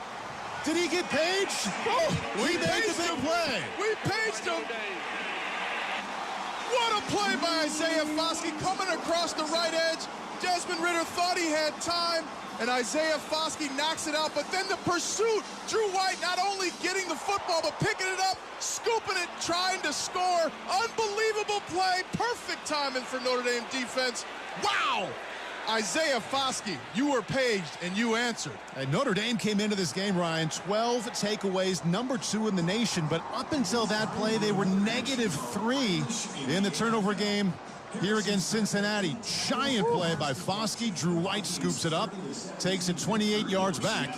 Did he get paged? Oh, he made the big play. We paged him. What a play by Isaiah Foskey coming across the right edge. Desmond Ridder thought he had time, and Isaiah Foskey knocks it out. But then the pursuit, Drew White not only getting the football, but picking it up, scooping it, trying to score. Unbelievable play. Perfect timing for Notre Dame defense. Wow! Isaiah Foskey, you were paged, and you answered. And Notre Dame came into this game, Ryan, 12 takeaways, number 2 in the nation. But up until that play, they were -3 in the turnover game here against Cincinnati. Giant play by Foskey. Drew White scoops it up, takes it 28 yards back.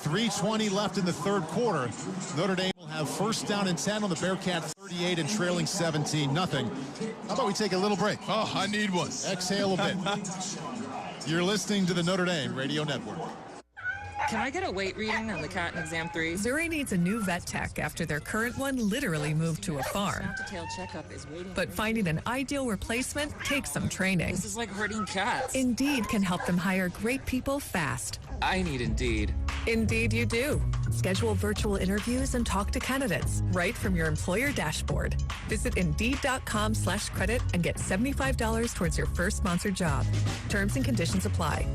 3:20 left in the third quarter. Notre Dame will have 1st down and 10 on the Bearcat 38 and trailing 17-0. How about we take a little break? Oh, I need one. Exhale a bit. You're listening to the Notre Dame Radio Network. Can I get a weight reading on the cat in exam 3? Zuri needs a new vet tech after their current one literally moved to a farm. Detailed checkup is waiting. But finding an ideal replacement takes some training. This is like herding cats. Indeed can help them hire great people fast. I need Indeed. Indeed you do. Schedule virtual interviews and talk to candidates right from your employer dashboard. Visit Indeed.com/credit and get $75 towards your first sponsored job. Terms and conditions apply.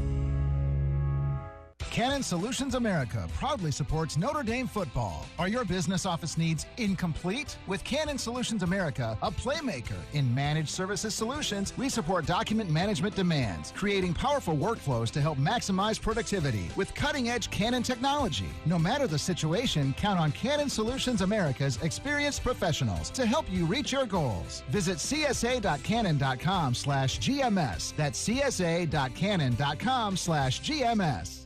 Canon Solutions America proudly supports Notre Dame football. Are your business office needs incomplete? With Canon Solutions America, a playmaker in managed services solutions, we support document management demands, creating powerful workflows to help maximize productivity with cutting-edge Canon technology. No matter the situation, count on Canon Solutions America's experienced professionals to help you reach your goals. Visit csa.canon.com/GMS. That's csa.canon.com/GMS.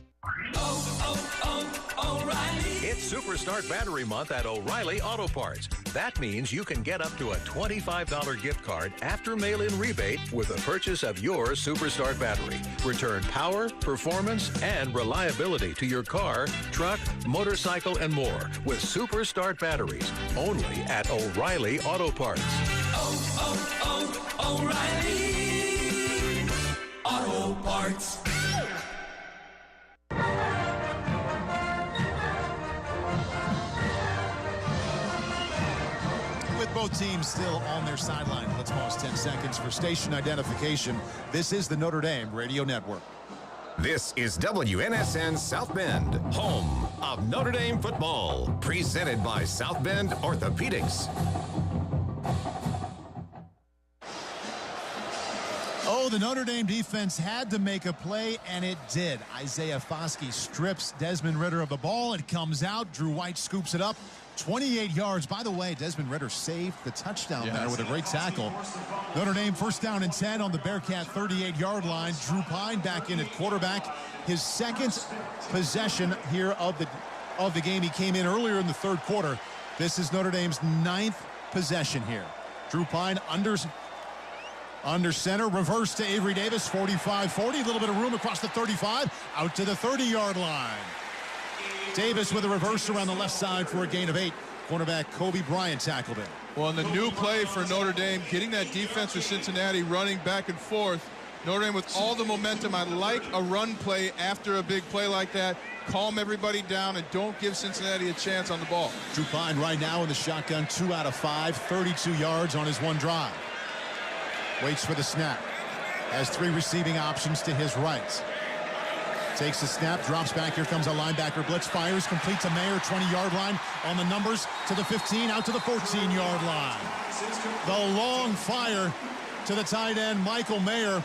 O'Reilly. It's Superstart Battery Month at O'Reilly Auto Parts. That means you can get up to a $25 gift card after mail-in rebate with the purchase of your Superstart battery. Return power, performance, and reliability to your car, truck, motorcycle, and more with Superstart batteries. Only at O'Reilly Auto Parts. O'Reilly Auto Parts. With both teams still on their sideline, let's pause 10 seconds for station identification. This is the Notre Dame Radio Network. This is WNSN South Bend, home of Notre Dame football, presented by South Bend Orthopedics. Oh, the Notre Dame defense had to make a play, and it did. Isaiah Foskey strips Desmond Ridder of the ball. It comes out. Drew White scoops it up. 28 yards. By the way, Desmond Ridder saved the touchdown there with a great tackle. Notre Dame 1st down and 10 on the Bearcat 38-yard line. Drew Pine back in at quarterback. His 2nd possession here of the game. He came in earlier in the 3rd quarter. This is Notre Dame's 9th possession here. Drew Pine under center, reverse to Avery Davis, 45-40, a little bit of room across the 35, out to the 30-yard line. Davis with a reverse around the left side for a gain of 8. Cornerback Kobe Bryant tackled it. Well, and the new play for Notre Dame, getting that defense with Cincinnati running back and forth. Notre Dame with all the momentum. I like a run play after a big play like that. Calm everybody down and don't give Cincinnati a chance on the ball. Drew Pine right now in the shotgun, 2 out of 5, 32 yards on his one drive. Waits for the snap. Has 3 receiving options to his right. Takes the snap, drops back. Here comes a linebacker blitz, fires, complete to Mayer, 20-yard line on the numbers, to the 15, out to the 14-yard line. The long fire to the tight end, Michael Mayer,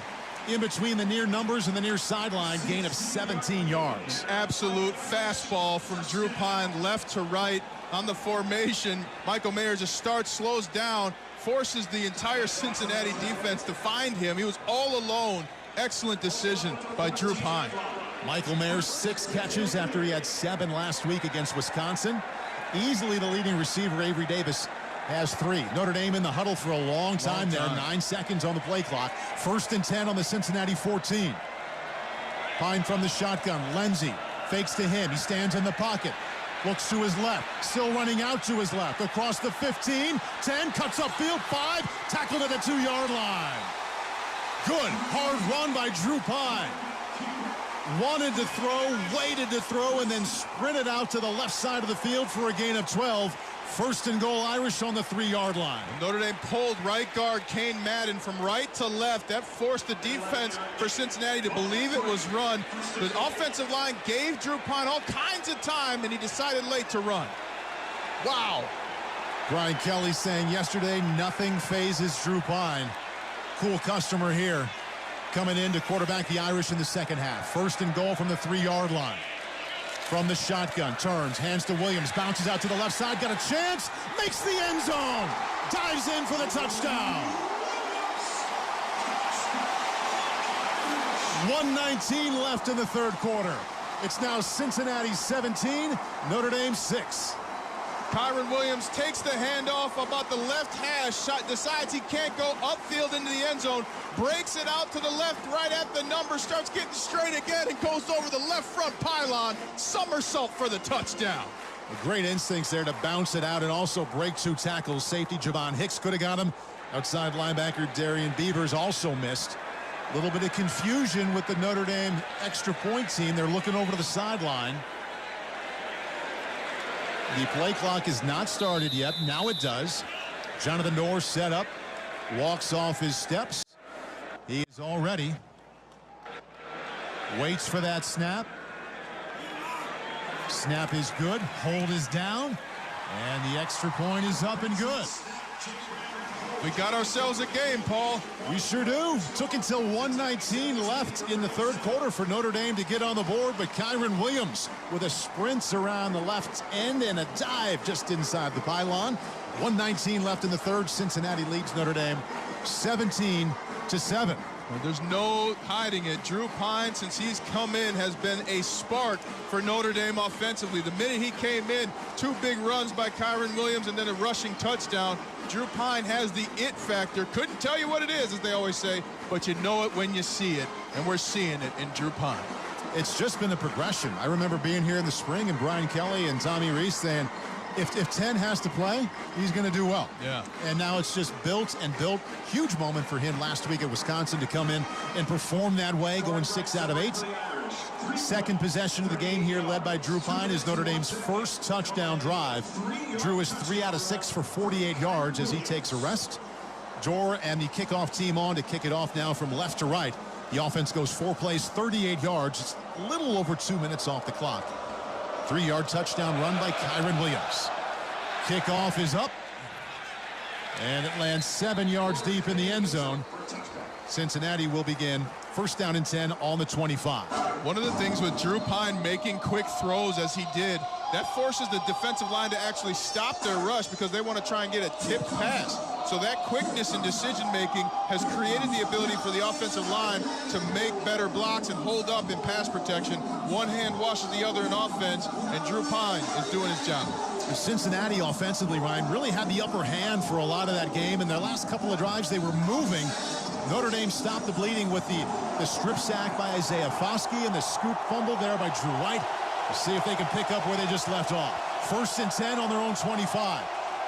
in between the near numbers and the near sideline, gain of 17 yards. Absolute fastball from Drew Pine, left to right on the formation. Michael Mayer just starts, slows down, forces the entire Cincinnati defense to find him. He was all alone. Excellent decision by Drew Pine. Michael Mayer, 6 catches after he had 7 last week against Wisconsin. Easily the leading receiver, Avery Davis, has 3. Notre Dame in the huddle for a long time there. 9 seconds on the play clock. 1st and 10 on the Cincinnati 14. Pine from the shotgun. Lenzy fakes to him. He stands in the pocket. Looks to his left. Still running out to his left. Across the 15. 10. Cuts upfield. 5. Tackled at the 2-yard line. Good. Hard run by Drew Pine. Wanted to throw, waited to throw, and then sprinted out to the left side of the field for a gain of 12. 1st and goal, Irish on the 3-yard line. Notre Dame pulled right guard Kane Madden from right to left. That forced the defense for Cincinnati to believe it was run. The offensive line gave Drew Pine all kinds of time, and he decided late to run. Wow. Brian Kelly saying yesterday, nothing phases Drew Pine. Cool customer here. Coming in to quarterback the Irish in the second half. 1st and goal from the 3-yard line. From the shotgun, turns, hands to Williams, bounces out to the left side, got a chance, makes the end zone, dives in for the touchdown. 1:19 left in the 3rd quarter. It's now Cincinnati 17, Notre Dame 6. Kyron Williams takes the handoff about the left hash, decides he can't go upfield into the end zone, breaks it out to the left right at the number, starts getting straight again and goes over the left front pylon, somersault for the touchdown. Great instincts there to bounce it out and also break 2 tackles. Safety Javon Hicks could have got him. Outside linebacker Darian Beavers also missed. A little bit of confusion with the Notre Dame extra point team. They're looking over to the sideline. The play clock is not started yet. Now it does. Jonathan Noor set up, walks off his steps. He is all ready. Waits for that snap. Snap is good. Hold is down. And the extra point is up and good. We got ourselves a game, Paul. We sure do. Took until 1:19 left in the 3rd quarter for Notre Dame to get on the board, but Kyron Williams with a sprint around the left end and a dive just inside the pylon. 1:19 left in the 3rd. Cincinnati leads Notre Dame 17-7. There's no hiding it. Drew Pine, since he's come in, has been a spark for Notre Dame offensively. The minute he came in, 2 big runs by Kyron Williams and then a rushing touchdown. Drew Pine has the it factor. Couldn't tell you what it is, as they always say, but you know it when you see it, and we're seeing it in Drew Pine. It's just been a progression. I remember being here in the spring and Brian Kelly and Tommy Reese saying, if 10 has to play, he's going to do well. Yeah. And now it's just built and built. Huge moment for him last week at Wisconsin to come in and perform that way, going 6 out of 8. 2nd possession of the game here, led by Drew Pine, is Notre Dame's 1st touchdown drive. Drew is 3 out of 6 for 48 yards as he takes a rest. Jor and the kickoff team on to kick it off now from left to right. The offense goes 4 plays, 38 yards. It's a little over 2 minutes off the clock. 3-yard touchdown run by Kyron Williams. Kickoff is up. And it lands 7 yards deep in the end zone. Cincinnati will begin 1st down and 10 on the 25. One of the things with Drew Pine making quick throws as he did, that forces the defensive line to actually stop their rush because they want to try and get a tipped pass. So that quickness in decision-making has created the ability for the offensive line to make better blocks and hold up in pass protection. One hand washes the other in offense, and Drew Pine is doing his job. Cincinnati offensively, Ryan, really had the upper hand for a lot of that game. In their last couple of drives, they were moving. Notre Dame stopped the bleeding with the strip sack by Isaiah Foskey and the scoop fumble there by Drew White. We'll see if they can pick up where they just left off. 1st and 10 on their own 25.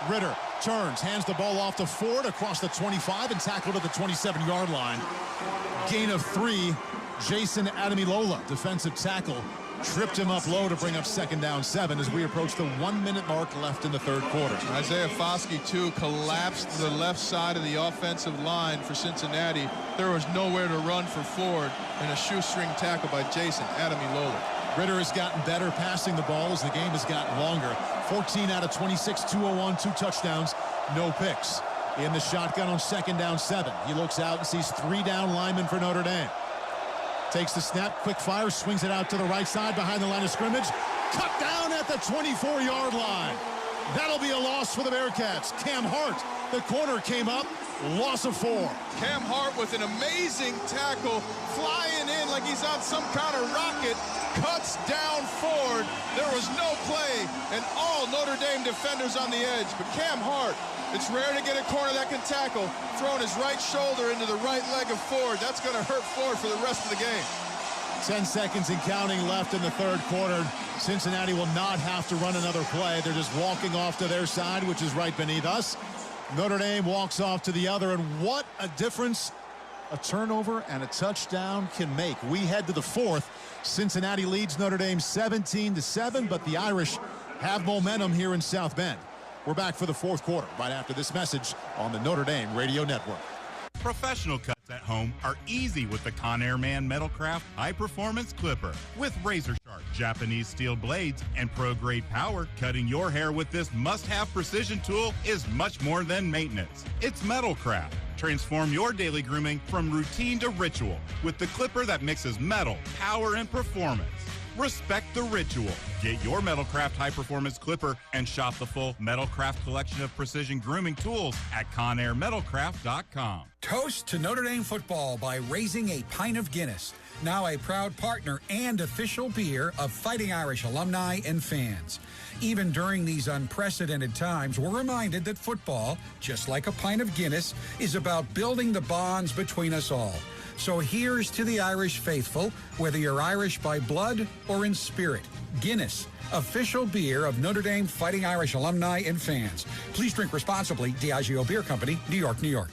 Ritter turns, hands the ball off to Ford across the 25 and tackled at the 27-yard line. Gain of 3. Jason Ademilola, defensive tackle, tripped him up low to bring up 2nd down 7 as we approach the 1-minute mark left in the 3rd quarter. Isaiah Foskey, too, collapsed the left side of the offensive line for Cincinnati. There was nowhere to run for Ford, and a shoestring tackle by Jason Ademilola. Ritter has gotten better passing the ball as the game has gotten longer. 14 out of 26, 201, 2 touchdowns, no picks. In the shotgun on 2nd down 7. He looks out and sees 3 down linemen for Notre Dame. Takes the snap, quick fire, swings it out to the right side behind the line of scrimmage. Cut down at the 24-yard line. That'll be a loss for the Bearcats. Cam Hart The corner came up. Loss of 4. Cam Hart with an amazing tackle, flying in like he's on some kind of rocket, cuts down Ford. There was no play, and all Notre Dame defenders on the edge. But Cam Hart, it's rare to get a corner that can tackle, throwing his right shoulder into the right leg of Ford. That's going to hurt Ford for the rest of the game. 10 seconds and counting left in the third quarter. Cincinnati will not have to run another play. They're just walking off to their side, which is right beneath us. Notre Dame walks off to the other, and what a difference a turnover and a touchdown can make. We head to the fourth. Cincinnati leads Notre Dame 17-7, but the Irish have momentum here in South Bend. We're back for the fourth quarter right after this message on the Notre Dame Radio Network. Professional cuts at home are easy with the Conair Man Metalcraft High Performance Clipper. With razor-sharp Japanese steel blades and pro-grade power, cutting your hair with this must-have precision tool is much more than maintenance. It's Metalcraft. Transform your daily grooming from routine to ritual with the clipper that mixes metal, power, and performance. Respect the ritual. Get your Metalcraft high-performance clipper and shop the full Metalcraft collection of precision grooming tools at ConairMetalcraft.com. Toast to Notre Dame football by raising a pint of Guinness. Now a proud partner and official beer of Fighting Irish alumni and fans. Even during these unprecedented times, we're reminded that football, just like a pint of Guinness, is about building the bonds between us all. So here's to the Irish faithful, whether you're Irish by blood or in spirit. Guinness, official beer of Notre Dame Fighting Irish alumni and fans. Please drink responsibly. Diageo Beer Company, New York, New York.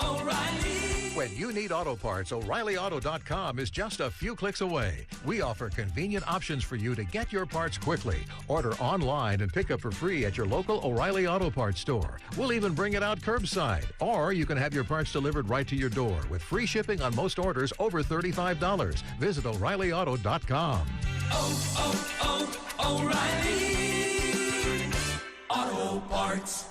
O'Reilly. When you need auto parts, O'ReillyAuto.com is just a few clicks away. We offer convenient options for you to get your parts quickly. Order online and pick up for free at your local O'Reilly Auto Parts store. We'll even bring it out curbside. Or you can have your parts delivered right to your door with free shipping on most orders over $35. Visit O'ReillyAuto.com. O'Reilly Auto Parts.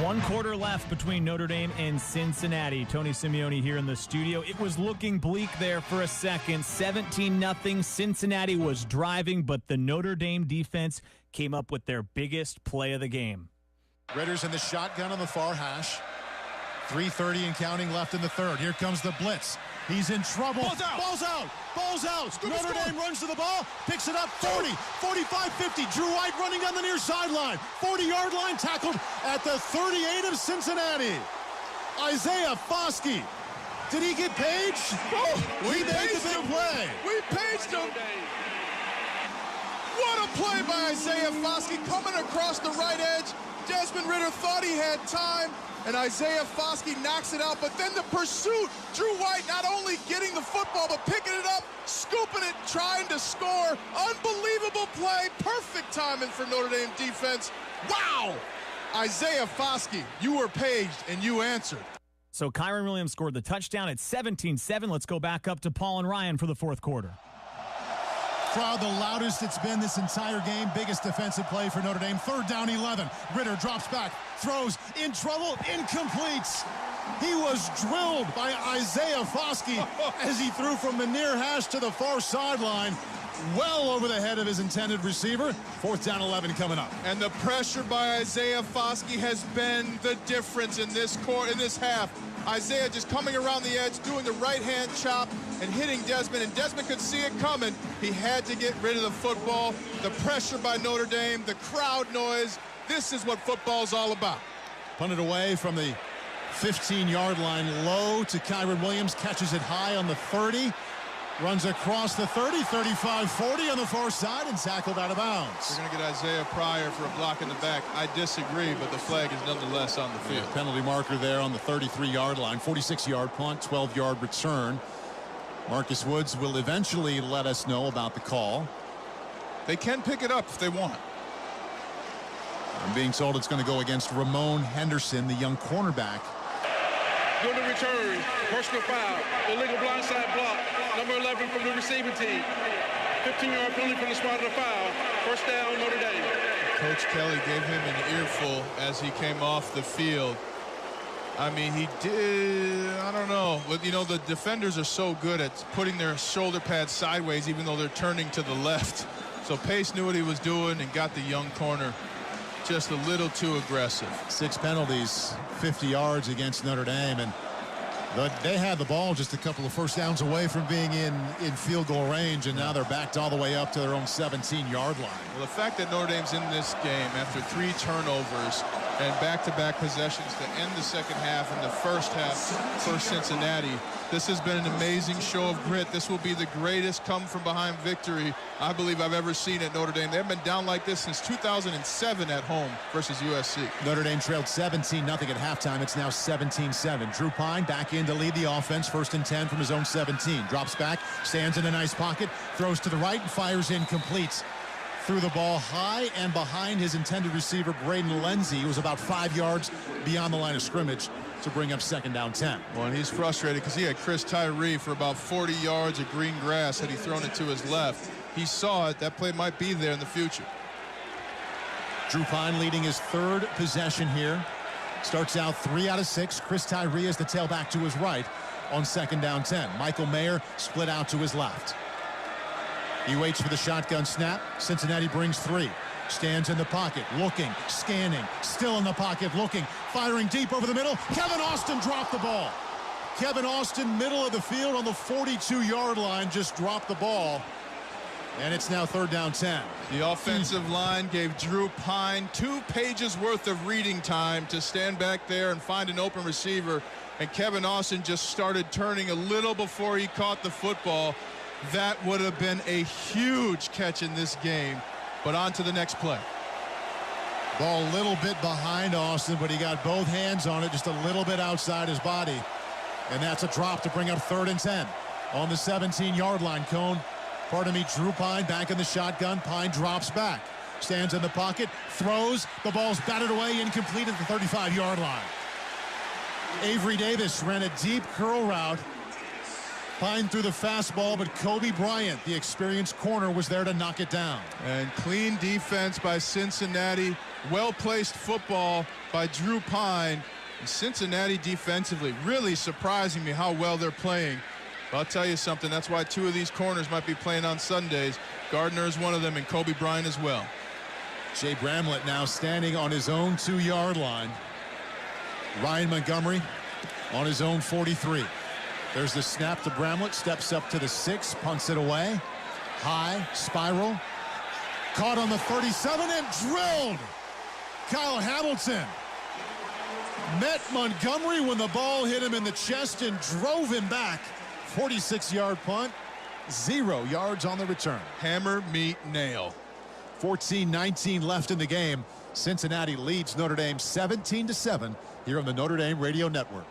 One quarter left between Notre Dame and Cincinnati. Tony Simeone here in the studio. It was looking bleak there for a second. 17-0. Cincinnati was driving, but the Notre Dame defense came up with their biggest play of the game. Ritter's in the shotgun on the far hash. 3:30 and counting left in the third. Here comes the blitz. He's in trouble. Ball's out. Ball's out. Ball's out. Notre Dame runs to the ball, picks it up 40, 45, 50. Drew White running down the near sideline. 40-yard line, tackled at the 38 of Cincinnati. Isaiah Foskey. Did he get paged? Oh, he made the big play. We paged him. What a play by Isaiah Foskey coming across the right edge. Desmond Ridder thought he had time, and Isaiah Foskey knocks it out, but then the pursuit, Drew White not only getting the football, but picking it up, scooping it, trying to score. Unbelievable play, perfect timing for Notre Dame defense. Wow! Isaiah Foskey, you were paged, and you answered. So Kyron Williams scored the touchdown at 17-7. Let's go back up to Paul and Ryan for the fourth quarter. Crowd the loudest it's been this entire game. Biggest defensive play for Notre Dame. 3rd down, 11. Ridder drops back, throws, in trouble, incomplete. He was drilled by Isaiah Foskey as he threw from the near hash to the far sideline, well over the head of his intended receiver. 4th down, 11 coming up. And the pressure by Isaiah Foskey has been the difference in this half. Isaiah just coming around the edge, doing the right-hand chop and hitting Desmond, and Desmond could see it coming. He had to get rid of the football. The pressure by Notre Dame, the crowd noise. This is what football's all about. Punted away from the 15-yard line, low to Kyron Williams, catches it high on the 30, runs across the 30, 35, 40 on the far side, and tackled out of bounds. They're going to get Isaiah Pryor for a block in the back. I disagree, but the flag is nonetheless on the field. Yeah, penalty marker there on the 33-yard line, 46-yard punt, 12-yard return. Marcus Woods will eventually let us know about the call. They can pick it up if they want. I'm being told it's going to go against Ramon Henderson, the young cornerback. Going to return, personal foul, illegal blindside block, number 11 from the receiving team. 15-yard penalty from the spot of the foul. 1st down, Notre Dame. Coach Kelly gave him an earful as he came off the field. I mean, he did, I don't know. But, you know, the defenders are so good at putting their shoulder pads sideways even though they're turning to the left. So Pace knew what he was doing and got the young corner just a little too aggressive. 6 penalties, 50 yards against Notre Dame, and they had the ball just a couple of first downs away from being in field goal range, and now they're backed all the way up to their own 17-yard line. Well, the fact that Notre Dame's in this game after 3 turnovers and back-to-back possessions to end the second half and the first half for Cincinnati, this has been an amazing show of grit. This will be the greatest come-from-behind victory I believe I've ever seen at Notre Dame. They haven't been down like this since 2007 at home versus USC. Notre Dame trailed 17-0 at halftime. It's now 17-7. Drew Pine back in to lead the offense. 1st and 10 from his own 17. Drops back, stands in a nice pocket, throws to the right, and fires incomplete. Threw the ball high and behind his intended receiver, Braden Lenzy, who was about 5 yards beyond the line of scrimmage to bring up 2nd down 10. Well, and he's frustrated because he had Chris Tyree for about 40 yards of green grass had he thrown it to his left. He saw it. That play might be there in the future. Drew Pine leading his 3rd possession here. Starts out 3 out of 6. Chris Tyree is the tailback to his right on 2nd down 10. Michael Mayer split out to his left. He waits for the shotgun snap. Cincinnati brings 3. Stands in the pocket, looking, scanning, still in the pocket, looking, firing deep over the middle. Kevin Austin dropped the ball. Kevin Austin, middle of the field on the 42-yard line, just dropped the ball. And it's now 3rd down 10. The offensive line gave Drew Pine 2 pages worth of reading time to stand back there and find an open receiver. And Kevin Austin just started turning a little before he caught the football. That would have been a huge catch in this game. But on to the next play. Ball a little bit behind Austin, but he got both hands on it, just a little bit outside his body. And that's a drop to bring up 3rd and 10 on the 17-yard line. Drew Pine back in the shotgun. Pine drops back, stands in the pocket, throws. The ball's batted away, incomplete at the 35-yard line. Avery Davis ran a deep curl route. Pine threw the fastball, but Kobe Bryant, the experienced corner, was there to knock it down. And clean defense by Cincinnati. Well-placed football by Drew Pine. And Cincinnati defensively really surprising me how well they're playing. But I'll tell you something, that's why 2 of these corners might be playing on Sundays. Gardner is one of them, and Kobe Bryant as well. Jay Bramlett now standing on his own 2-yard line. Ryan Montgomery on his own 43. There's the snap to Bramlett, steps up to the 6, punts it away. High, spiral. Caught on the 37 and drilled. Kyle Hamilton met Montgomery when the ball hit him in the chest and drove him back. 46-yard punt, 0 yards on the return. Hammer, meet, nail. 14-19 left in the game. Cincinnati leads Notre Dame 17-7 here on the Notre Dame Radio Network.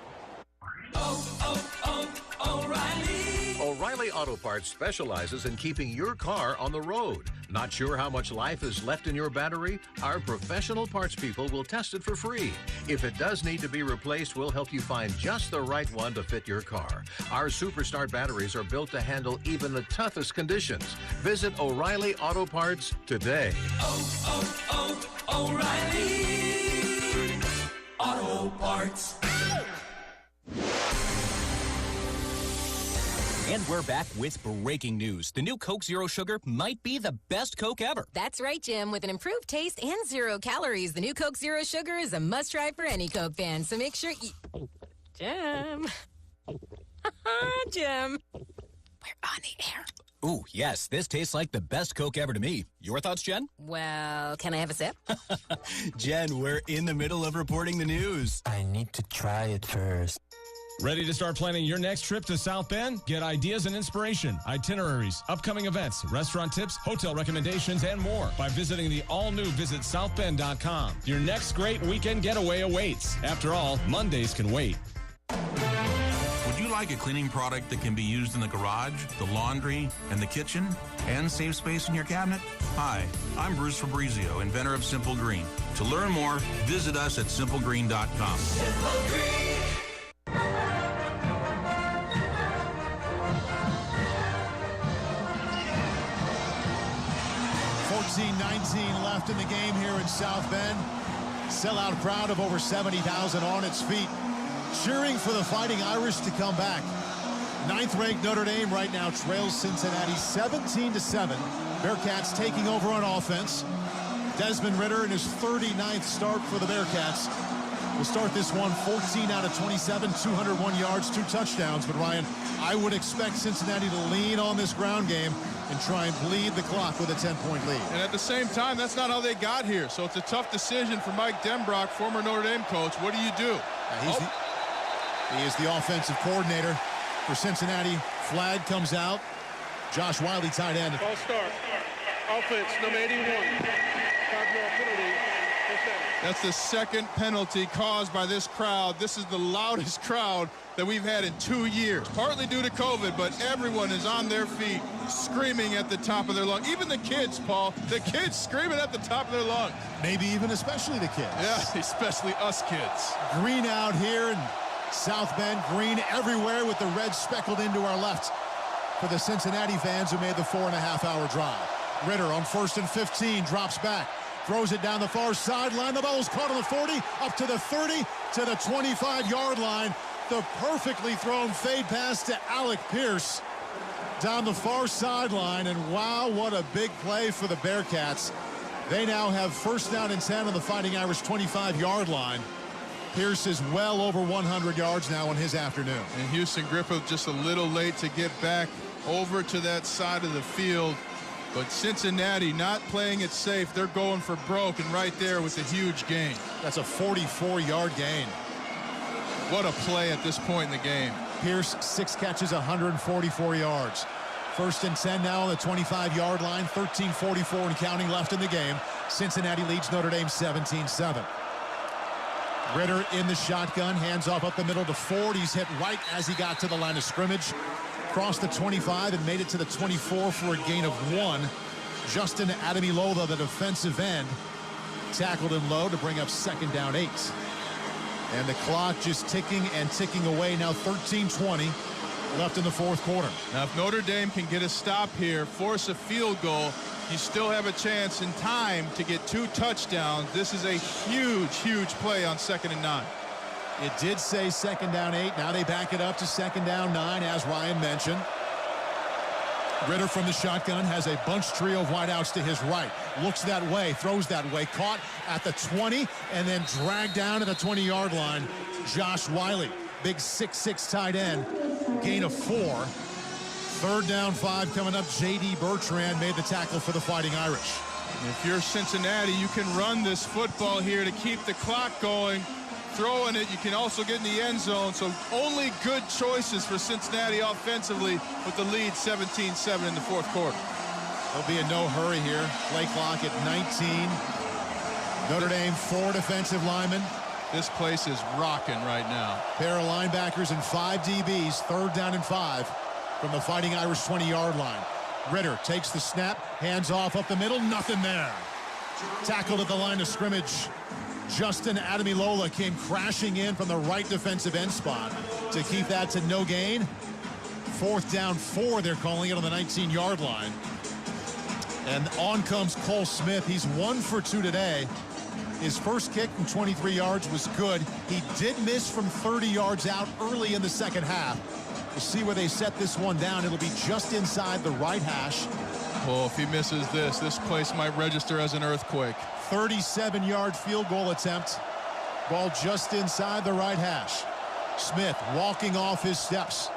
O'Reilly Auto Parts specializes in keeping your car on the road. Not sure how much life is left in your battery? Our professional parts people will test it for free. If it does need to be replaced, we'll help you find just the right one to fit your car. Our Superstart batteries are built to handle even the toughest conditions. Visit O'Reilly Auto Parts today. O'Reilly Auto Parts. And we're back with breaking news. The new Coke Zero Sugar might be the best Coke ever. That's right, Jim. With an improved taste and 0 calories, the new Coke Zero Sugar is a must-try for any Coke fan. So make sure you... Jim. Jim. We're on the air. Ooh, yes, this tastes like the best Coke ever to me. Your thoughts, Jen? Well, can I have a sip? Jen, we're in the middle of reporting the news. I need to try it first. Ready to start planning your next trip to South Bend? Get ideas and inspiration, itineraries, upcoming events, restaurant tips, hotel recommendations, and more by visiting the all-new visitsouthbend.com. Your next great weekend getaway awaits. After all, Mondays can wait. Would you like a cleaning product that can be used in the garage, the laundry, and the kitchen, and save space in your cabinet? Hi, I'm Bruce Fabrizio, inventor of Simple Green. To learn more, visit us at simplegreen.com. Simple Green. 14-19 left in the game here in South Bend. Sellout crowd of over 70,000 on its feet. cheering for the Fighting Irish to come back. 9th-ranked Notre Dame right now trails Cincinnati 17-7. Bearcats taking over on offense. Desmond Ridder in his 39th start for the Bearcats will start this one 14 out of 27, 201 yards, 2 touchdowns. But Ryan, I would expect Cincinnati to lean on this ground game and try and bleed the clock with a 10-point lead. And at the same time, that's not how they got here. So it's a tough decision for Mike Denbrock, former Notre Dame coach. What do you do? He is the offensive coordinator for Cincinnati. Flag comes out. Josh Wiley, tight end. Ball start. Offense, number 81. 5-yard penalty. That's the second penalty caused by this crowd. This is the loudest crowd that we've had in 2 years, partly due to COVID, but everyone is on their feet screaming at the top of their lungs. Even the kids, Paul, the kids screaming at the top of their lungs. Maybe even especially the kids. Yeah, especially us kids. Green out here in South Bend, green everywhere with the red speckled into our left for the Cincinnati fans who made the 4.5-hour drive. Ridder on 1st and 15, drops back. Throws it down the far sideline. The ball's caught on the 40, up to the 30, to the 25-yard line. The perfectly thrown fade pass to Alec Pierce down the far sideline. And wow, what a big play for the Bearcats. They now have 1st down and 10 on the Fighting Irish 25-yard line. Pierce is well over 100 yards now in his afternoon. And Houston Griffith just a little late to get back over to that side of the field. But Cincinnati not playing it safe. They're going for broke, and right there with a huge gain. That's a 44-yard gain. What a play at this point in the game. Pierce, 6 catches, 144 yards. 1st and 10 now on the 25-yard line. 13:44 and counting left in the game. Cincinnati leads Notre Dame 17-7. Ridder in the shotgun, hands off up the middle to Ford. He's hit right as he got to the line of scrimmage. Crossed the 25 and made it to the 24 for a gain of 1. Justin Ademilola, the defensive end, tackled him low to bring up 2nd down 8. And the clock just ticking and ticking away. Now 13:20 left in the 4th quarter. Now if Notre Dame can get a stop here, force a field goal, you still have a chance in time to get 2 touchdowns. This is a huge, huge play on 2nd and 9. It did say 2nd down 8. Now they back it up to 2nd down 9, as Ryan mentioned. Ridder from the shotgun has a bunch trio of wideouts to his right. Looks that way, throws that way. Caught at the 20 and then dragged down to the 20-yard line. Josh Wiley, big 6'6" tight end. Gain of 4. 3rd down 5 coming up. J.D. Bertrand made the tackle for the Fighting Irish. If you're Cincinnati, you can run this football here to keep the clock going. Throwing it, you can also get in the end zone. So only good choices for Cincinnati offensively with the lead 17-7 in the 4th quarter. There'll be a no hurry here. Play clock at 19. Notre Dame 4 defensive linemen. This place is rocking right now. Pair of linebackers and 5 DBs. 3rd down and 5 from the Fighting Irish 20-yard line. Ridder takes the snap, hands off up the middle, nothing there. Tackled at the line of scrimmage. Justin Ademilola came crashing in from the right defensive end spot to keep that to no gain. 4th down 4, they're calling it on the 19-yard line. And on comes Cole Smith. He's 1 for 2 today. His first kick from 23 yards was good. He did miss from 30 yards out early in the 2nd half. We'll see where they set this one down. It'll be just inside the right hash. Well, if he misses this place might register as an earthquake. 37-yard field goal attempt. Ball just inside the right hash. Smith walking off his steps.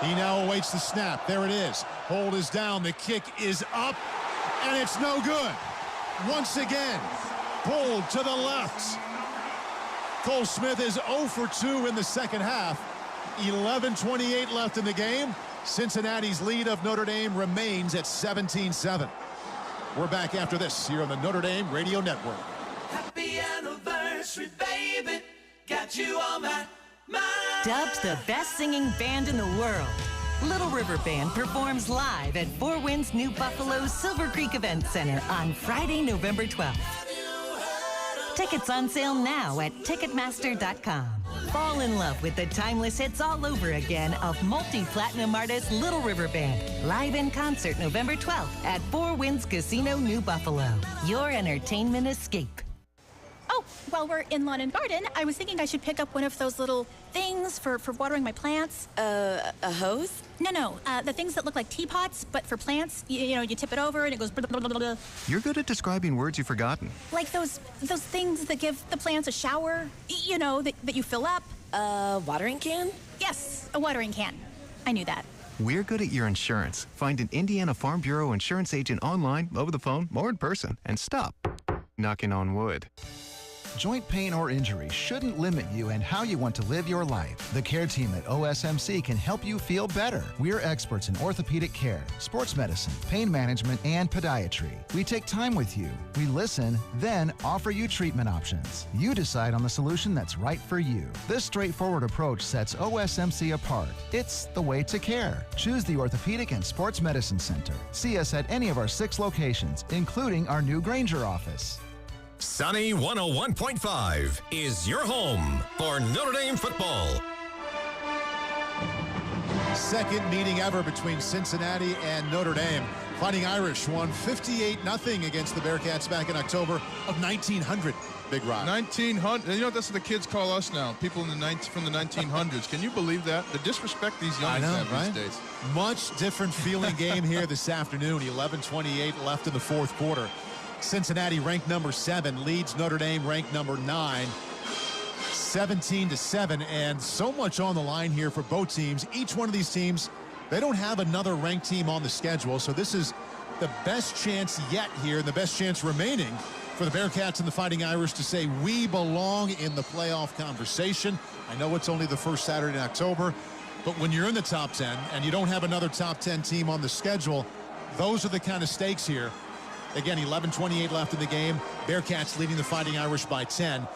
He now awaits the snap. There it is. Hold is down. The kick is up, and it's no good. Once again, pulled to the left. Cole Smith is 0 for 2 in the 2nd half. 11:28 left in the game. Cincinnati's lead of Notre Dame remains at 17-7. We're back after this here on the Notre Dame Radio Network. Happy anniversary, baby. Got you on my mind. Dubbed the best singing band in the world, Little River Band performs live at Four Winds New Buffalo's Silver Creek Event Center on Friday, November 12th. Tickets on sale now at Ticketmaster.com. Fall in love with the timeless hits all over again of multi-platinum artist Little River Band. Live in concert November 12th at Four Winds Casino, New Buffalo. Your entertainment escape. Oh, while we're in lawn and garden, I was thinking I should pick up one of those little things for watering my plants. A hose? No, the things that look like teapots, but for plants. You know, you tip it over and it goes blah, blah, blah, blah. You're good at describing words you've forgotten. Like those things that give the plants a shower, you know, that you fill up. A watering can? Yes, a watering can. I knew that. We're good at your insurance. Find an Indiana Farm Bureau insurance agent online, over the phone, or in person, and stop knocking on wood. Joint pain or injury shouldn't limit you and how you want to live your life. The care team at OSMC can help you feel better. We're experts in orthopedic care, sports medicine, pain management, and podiatry. We take time with you. We listen, then offer you treatment options. You decide on the solution that's right for you. This straightforward approach sets OSMC apart. It's the way to care. Choose the Orthopedic and Sports Medicine Center. See us at any of our 6 locations, including our new Granger office. Sunny 101.5 is your home for Notre Dame football. Second meeting ever between Cincinnati and Notre Dame. Fighting Irish won 58-0 against the Bearcats back in October of 1900. Big Rock. 1900. You know, that's what the kids call us now. People from the 1900s. Can you believe that? The disrespect these young have right? These days. Much different feeling game here this afternoon. 11:28 left in the fourth quarter. Cincinnati, ranked number 7, leads Notre Dame, ranked number 9, 17-7, and so much on the line here for both teams. Each one of these teams, they don't have another ranked team on the schedule, so this is the best chance yet here, and the best chance remaining for the Bearcats and the Fighting Irish to say we belong in the playoff conversation. I know it's only the first Saturday in October, but when you're in the top 10 and you don't have another top 10 team on the schedule, those are the kind of stakes here. Again, 11:28 left in the game. Bearcats leading the Fighting Irish by 10.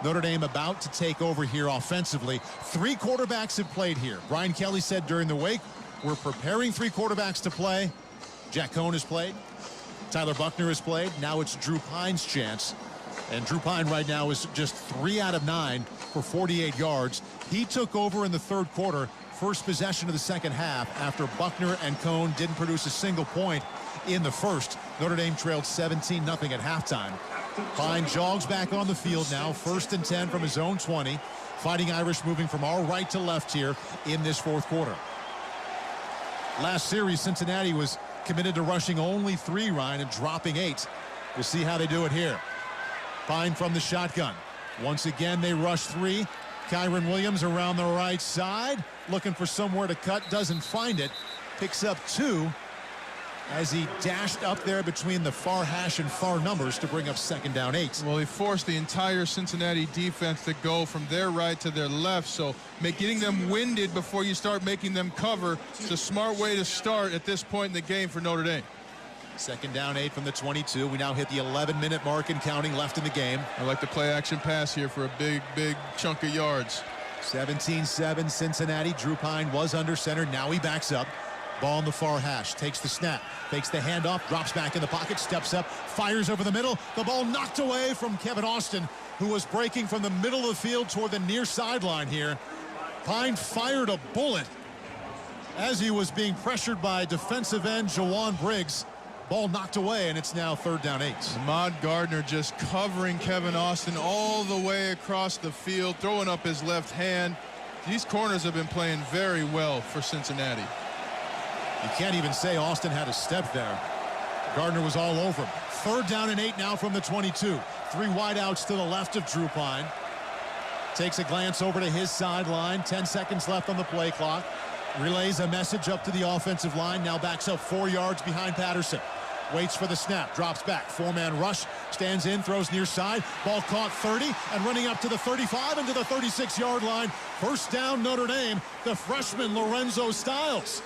Notre Dame about to take over here offensively. 3 quarterbacks have played here. Brian Kelly said during the wake, we're preparing 3 quarterbacks to play. Jack Cohn has played. Tyler Buckner has played. Now it's Drew Pine's chance. And Drew Pine right now is just 3 out of 9 for 48 yards. He took over in the third quarter, first possession of the second half, after Buckner and Cohn didn't produce a single point in the first. Notre Dame trailed 17-0 at halftime. Pine jogs back on the field now, 1st and 10 from his own 20. Fighting Irish moving from our right to left here in this fourth quarter. Last series, Cincinnati was committed to rushing only 3, Ryan, and dropping 8. We'll see how they do it here. Pine from the shotgun. Once again, they rush 3. Kyron Williams around the right side, looking for somewhere to cut, doesn't find it. Picks up 2 as he dashed up there between the far hash and far numbers to bring up 2nd down 8. Well, he forced the entire Cincinnati defense to go from their right to their left, so getting them winded before you start making them cover is a smart way to start at this point in the game for Notre Dame. 2nd down 8 from the 22. We now hit the 11-minute mark and counting left in the game. I like the play action pass here for a big chunk of yards. 17-7 Cincinnati. Drew Pine was under center. Now he backs up. Ball in the far hash, takes the snap, takes the handoff, drops back in the pocket, steps up, fires over the middle. The ball knocked away from Kevin Austin, who was breaking from the middle of the field toward the near sideline here. Pine fired a bullet as he was being pressured by defensive end Jawan Briggs. Ball knocked away, and it's now 3rd down 8. Ahmad Gardner just covering Kevin Austin all the way across the field, throwing up his left hand. These corners have been playing very well for Cincinnati. You can't even say Austin had a step there. Gardner was all over him. 3rd down and 8 now from the 22. 3 wideouts to the left of Drew Pine. Takes a glance over to his sideline. 10 seconds left on the play clock. Relays a message up to the offensive line. Now backs up 4 yards behind Patterson. Waits for the snap. Drops back. 4-man rush. Stands in. Throws near side. Ball caught 30 and running up to the 35 and to the 36-yard line. 1st down Notre Dame. The freshman Lorenzo Stiles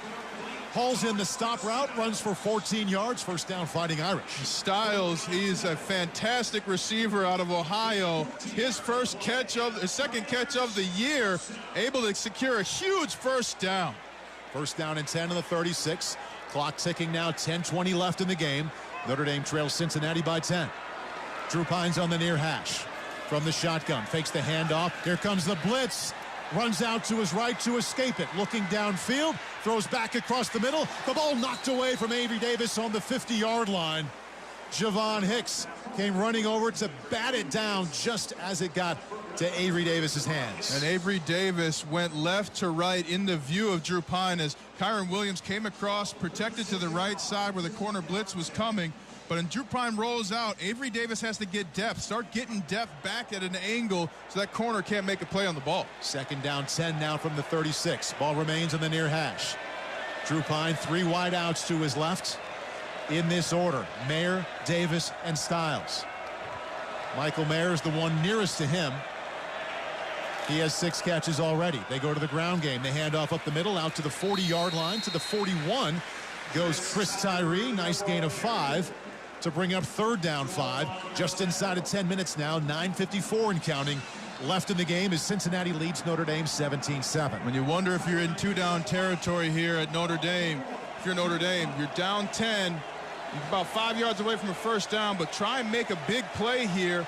hauls in the stop route, runs for 14 yards. 1st down Fighting Irish. Stiles, he's a fantastic receiver out of Ohio. His second catch of the year, able to secure a huge 1st down. 1st down and 10 on the 36. Clock ticking now, 10:20 left in the game. Notre Dame trails Cincinnati by 10. Drew Pine's on the near hash. From the shotgun, fakes the handoff. Here comes the blitz. Runs out to his right to escape it. Looking downfield, throws back across the middle. The ball knocked away from Avery Davis on the 50-yard line. Javon Hicks came running over to bat it down just as it got to Avery Davis's hands. And Avery Davis went left to right into view of Drew Pine as Kyron Williams came across, protected to the right side where the corner blitz was coming. But when Drew Pine rolls out, Avery Davis has to get depth, start getting depth back at an angle so that corner can't make a play on the ball. 2nd down 10 now from the 36. Ball remains in the near hash. Drew Pine, 3 wide outs to his left. In this order, Mayer, Davis, and Styles. Michael Mayer is the one nearest to him. He has 6 catches already. They go to the ground game. They hand off up the middle, out to the 40-yard line. To the 41 goes Chris Tyree. Nice gain of 5 to bring up 3rd down 5. Just inside of 10 minutes now, 9:54 and counting left in the game as Cincinnati leads Notre Dame 17-7. When you wonder if you're in 2-down territory here at Notre Dame, if you're Notre Dame, you're down 10. You're about 5 yards away from a 1st down, but try and make a big play here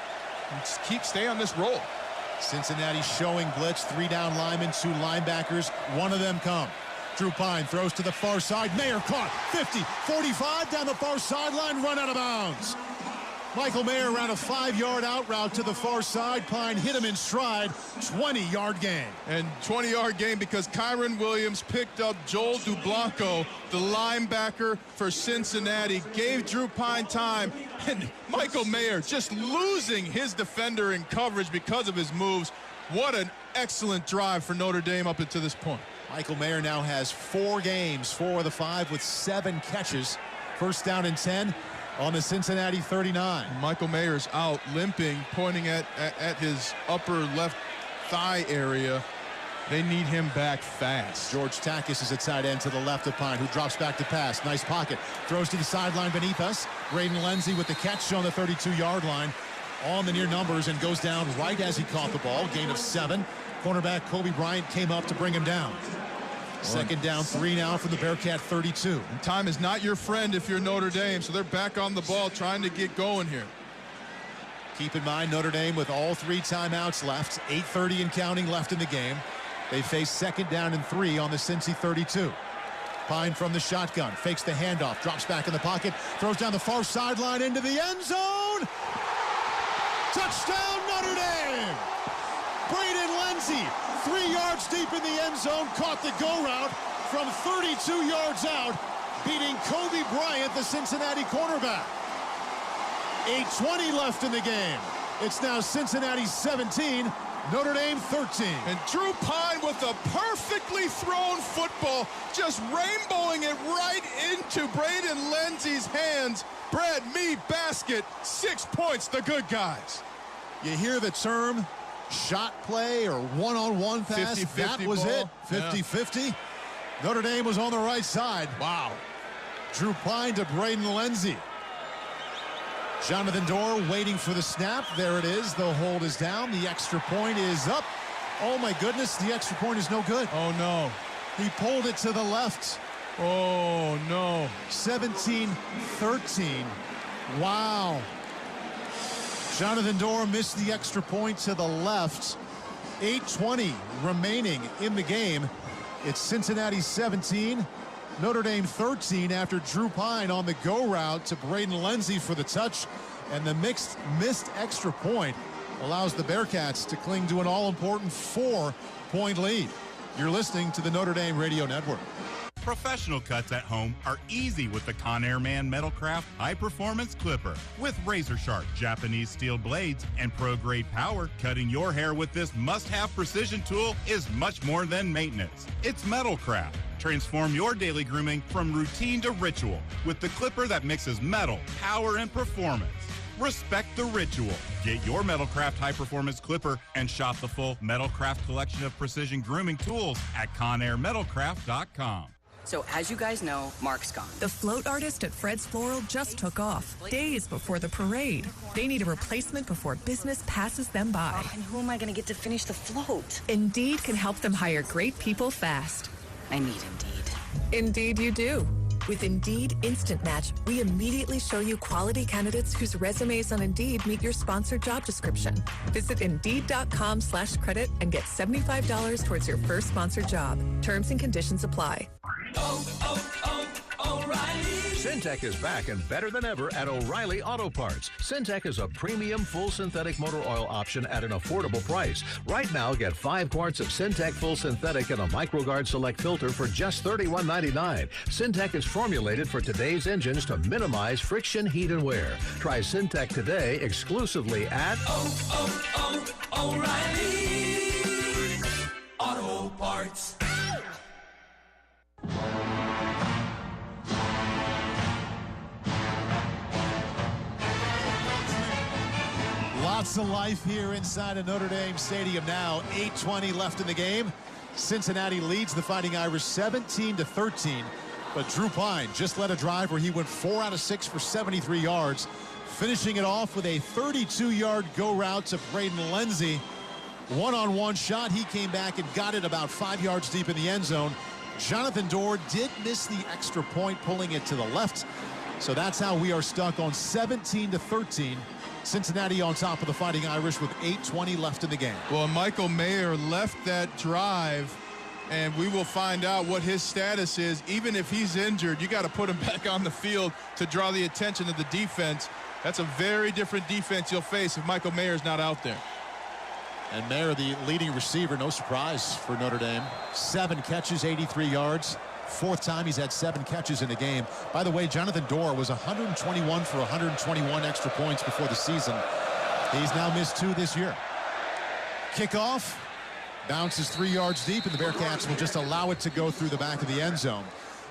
and just stay on this roll. Cincinnati showing blitz, 3 down linemen, 2 linebackers. One of them come. Drew Pine throws to the far side. Mayer caught. 50, 45 down the far sideline, run out of bounds. Michael Mayer ran a 5-yard out route to the far side. Pine hit him in stride. 20-yard gain. And 20-yard gain because Kyron Williams picked up Joel Dublanco, the linebacker for Cincinnati, gave Drew Pine time, and Michael Mayer just losing his defender in coverage because of his moves. What an excellent drive for Notre Dame up until this point. Michael Mayer now has 4 games, 4 of the 5 with 7 catches. 1st down and 10 on the Cincinnati 39. Michael Mayer's out limping, pointing at his upper left thigh area. They need him back fast. George Takis is at tight end to the left of Pine, who drops back to pass. Nice pocket. Throws to the sideline beneath us. Braden Lenzy with the catch on the 32-yard line on the near numbers and goes down right as he caught the ball. Gain of 7. Cornerback Kobe Bryant came up to bring him down. 2nd down 3 now from the Bearcat 32. And time is not your friend if you're Notre Dame, so they're back on the ball trying to get going here. Keep in mind Notre Dame with all 3 timeouts left, 8:30 and counting left in the game. They face 2nd down and 3 on the Cincy 32. Pine from the shotgun, fakes the handoff, drops back in the pocket, throws down the far sideline into the end zone. Touchdown Notre Dame! Braden Lenzy, 3 yards deep in the end zone, caught the go route from 32 yards out, beating Kobe Bryant, the Cincinnati cornerback. 8:20 left in the game. It's now Cincinnati 17, Notre Dame 13. And Drew Pine with a perfectly thrown football, just rainbowing it right into Braden Lenzy's hands. Bread, me, basket, 6 points, the good guys. You hear the term shot play or one-on-one pass. 50-50 that was ball. it. 50-50. Notre Dame was on the right side. Wow. Drew Pine to Braden Lenzy. Jonathan Dorr waiting for the snap. There it is. The hold is down. The extra point is up. Oh, my goodness. The extra point is no good. Oh, no. He pulled it to the left. Oh, no. 17-13. Wow. Jonathan Dorr missed the extra point to the left. 8:20 remaining in the game. It's Cincinnati 17, Notre Dame 13 after Drew Pine on the go route to Braden Lenzy for the touch. And the missed extra point allows the Bearcats to cling to an all-important 4-point lead. You're listening to the Notre Dame Radio Network. Professional cuts at home are easy with the Conair Man Metalcraft High-Performance Clipper. With razor-sharp Japanese steel blades and pro-grade power, cutting your hair with this must-have precision tool is much more than maintenance. It's Metalcraft. Transform your daily grooming from routine to ritual with the clipper that mixes metal, power, and performance. Respect the ritual. Get your Metalcraft high-performance clipper and shop the full Metalcraft collection of precision grooming tools at ConairMetalcraft.com. So as you guys know, Mark's gone. The float artist at Fred's Floral just took off, days before the parade. They need a replacement before business passes them by. And who am I going to get to finish the float? Indeed can help them hire great people fast. I need Indeed. Indeed you do. With Indeed Instant Match, we immediately show you quality candidates whose resumes on Indeed meet your sponsored job description. Visit Indeed.com/credit and get $75 towards your first sponsored job. Terms and conditions apply. Oh, oh, oh, Syntec is back and better than ever at O'Reilly Auto Parts. Syntec is a premium full synthetic motor oil option at an affordable price. Right now, get 5 quarts of Syntec full synthetic and a MicroGuard Select filter for just $31.99. Syntec is formulated for today's engines to minimize friction, heat, and wear. Try Syntec today exclusively at O'Reilly Auto Parts. Lots of life here inside of Notre Dame Stadium now. 8:20 left in the game. Cincinnati leads the Fighting Irish 17-13. But Drew Pine just led a drive where he went 4 out of 6 for 73 yards. Finishing it off with a 32-yard go route to Braden Lenzy. One-on-one shot. He came back and got it about 5 yards deep in the end zone. Jonathan Dorr did miss the extra point, pulling it to the left. So that's how we are stuck on 17-13. Cincinnati on top of the Fighting Irish with 8:20 left in the game. Well, Michael Mayer left that drive, and we will find out what his status is. Even if he's injured, you got to put him back on the field to draw the attention of the defense. That's a very different defense you'll face if Michael Mayer's not out there. And Mayer, the leading receiver, no surprise for Notre Dame. 7 catches, 83 yards. 4th time he's had 7 catches in a game. By the way, Jonathan Dorr was 121 for 121 extra points before the season. He's now missed 2 this year. Kickoff. Bounces 3 yards deep, and the Bearcats will just allow it to go through the back of the end zone.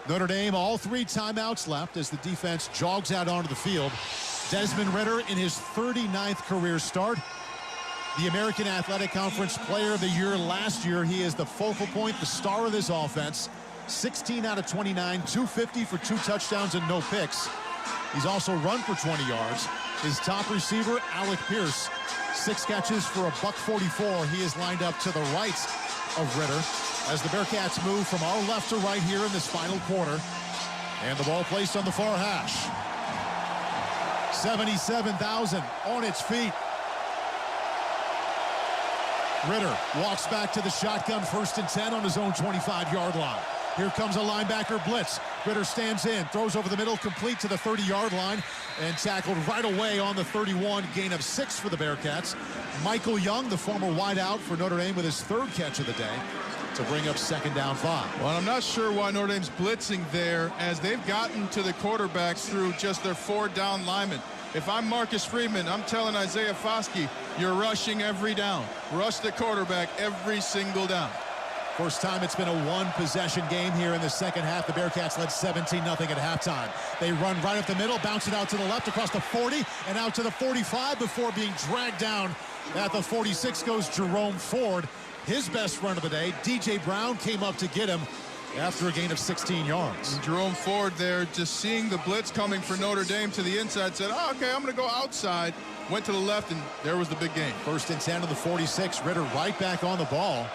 Notre Dame, all 3 timeouts left as the defense jogs out onto the field. Desmond Ridder in his 39th career start. The American Athletic Conference Player of the Year last year. He is the focal point, the star of this offense. 16 out of 29, 250 for 2 touchdowns and no picks. He's also run for 20 yards. His top receiver, Alec Pierce, 6 catches for a $144. He is lined up to the right of Ridder as the Bearcats move from our left to right here in this final quarter. And the ball placed on the far hash. 77,000 on its feet. Ridder walks back to the shotgun, 1st and 10 on his own 25-yard line. Here comes a linebacker blitz. Ridder stands in, throws over the middle, complete to the 30-yard line, and tackled right away on the 31, gain of 6 for the Bearcats. Michael Young, the former wideout for Notre Dame, with his 3rd catch of the day to bring up 2nd down 5. Well, I'm not sure why Notre Dame's blitzing there, as they've gotten to the quarterbacks through just their 4 down linemen. If I'm Marcus Freeman, I'm telling Isaiah Foskey, you're rushing every down. Rush the quarterback every single down. First time it's been a 1-possession game here in the second half. The Bearcats led 17-0 at halftime. They run right up the middle, bounce it out to the left across the 40 and out to the 45 before being dragged down at the 46 goes Jerome Ford. His best run of the day. DJ Brown came up to get him after a gain of 16 yards. And Jerome Ford there, just seeing the blitz coming for Notre Dame to the inside, said, oh, okay, I'm going to go outside. Went to the left, and there was the big gain. 1st and 10 on the 46. Ridder right back on the ball.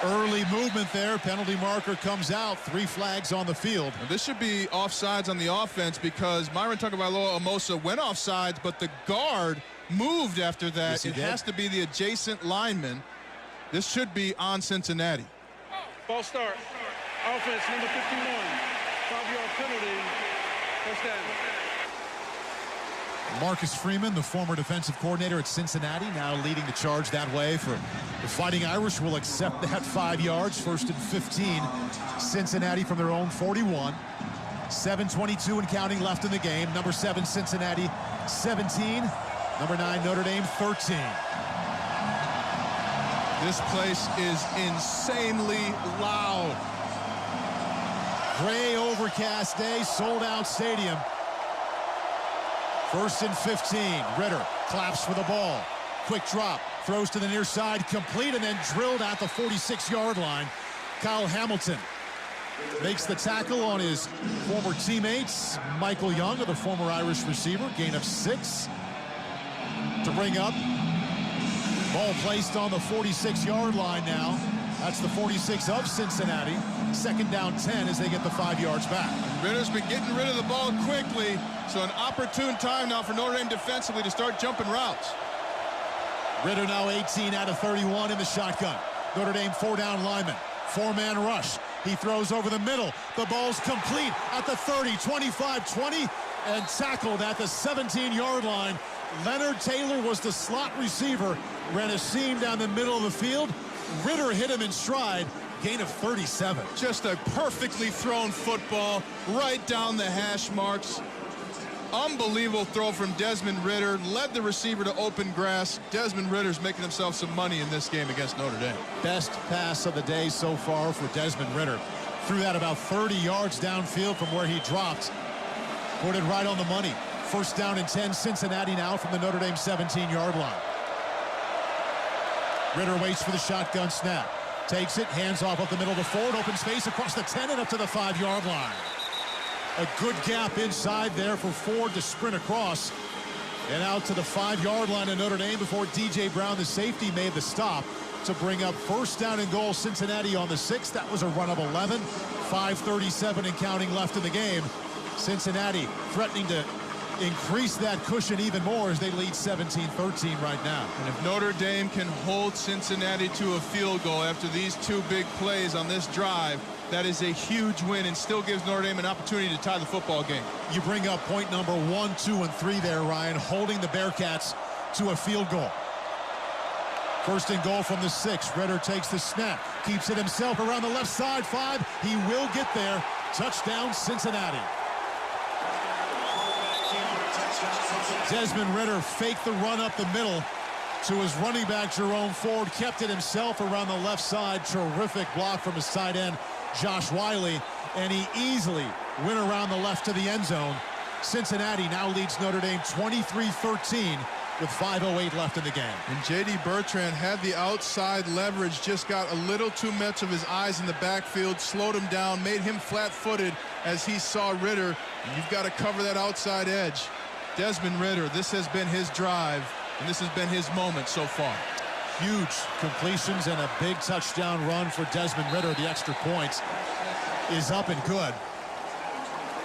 Early movement there. Penalty marker comes out. 3 flags on the field. Now, this should be offsides on the offense because Myron Tagovailoa Amosa went offsides, but the guard moved after that. Yes, it has to be the adjacent lineman. This should be on Cincinnati. Ball start. Offense, number 51. 5-yard penalty. First down. Marcus Freeman, the former defensive coordinator at Cincinnati, now leading the charge that way for the Fighting Irish. Will accept that 5 yards. 1st and 15. Cincinnati from their own 41. 7:22 and counting left in the game. Number 7, Cincinnati, 17. Number 9, Notre Dame, 13. This place is insanely loud. Gray overcast day, sold out stadium. 1st and 15. Ridder claps for the ball. Quick drop, throws to the near side, complete, and then drilled at the 46-yard line. Kyle Hamilton makes the tackle on his former teammates. Michael Young, the former Irish receiver, gain of 6 to bring up. Ball placed on the 46-yard line now. That's the 46 of Cincinnati. 2nd down 10 as they get the 5 yards back. Ridder's been getting rid of the ball quickly, so an opportune time now for Notre Dame defensively to start jumping routes. Ridder now 18 out of 31 in the shotgun. Notre Dame 4 down lineman. 4-man rush. He throws over the middle. The ball's complete at the 30, 25, 20, and tackled at the 17-yard line. Leonard Taylor was the slot receiver, ran a seam down the middle of the field. Ritter hit him in stride, gain of 37. Just a perfectly thrown football right down the hash marks. Unbelievable throw from Desmond Ritter, led the receiver to open grass. Desmond Ritter's making himself some money in this game against Notre Dame. Best pass of the day so far for Desmond Ritter. Threw that about 30 yards downfield from where he dropped. Put it right on the money. First down and 10, Cincinnati now from the Notre Dame 17-yard line. Ritter waits for the shotgun snap. Takes it, hands off up the middle of the Ford, open space across the 10 and up to the 5-yard line. A good gap inside there for Ford to sprint across and out to the 5-yard line of Notre Dame before DJ Brown, the safety, made the stop to bring up first down and goal. Cincinnati on the 6th. That was a run of 11. 5:37 and counting left in the game. Cincinnati threatening to increase that cushion even more as they lead 17-13 right now. And if Notre Dame can hold Cincinnati to a field goal after these two big plays on this drive, that is a huge win and still gives Notre Dame an opportunity to tie the football game. You bring up point number 1, 2, and 3 there, Ryan, holding the Bearcats to a field goal. First and goal from the 6. Ritter takes the snap, keeps it himself around the left side. 5. He will get there. Touchdown, Cincinnati. Desmond Ritter faked the run up the middle to his running back, Jerome Ford. Kept it himself around the left side. Terrific block from his tight end, Josh Wiley. And he easily went around the left to the end zone. Cincinnati now leads Notre Dame 23-13 with 5:08 left in the game. And J.D. Bertrand had the outside leverage, just got a little too much of his eyes in the backfield, slowed him down, made him flat-footed as he saw Ritter. You've got to cover that outside edge. Desmond Ritter, this has been his drive, and this has been his moment so far. Huge completions and a big touchdown run for Desmond Ritter. The extra points is up and good.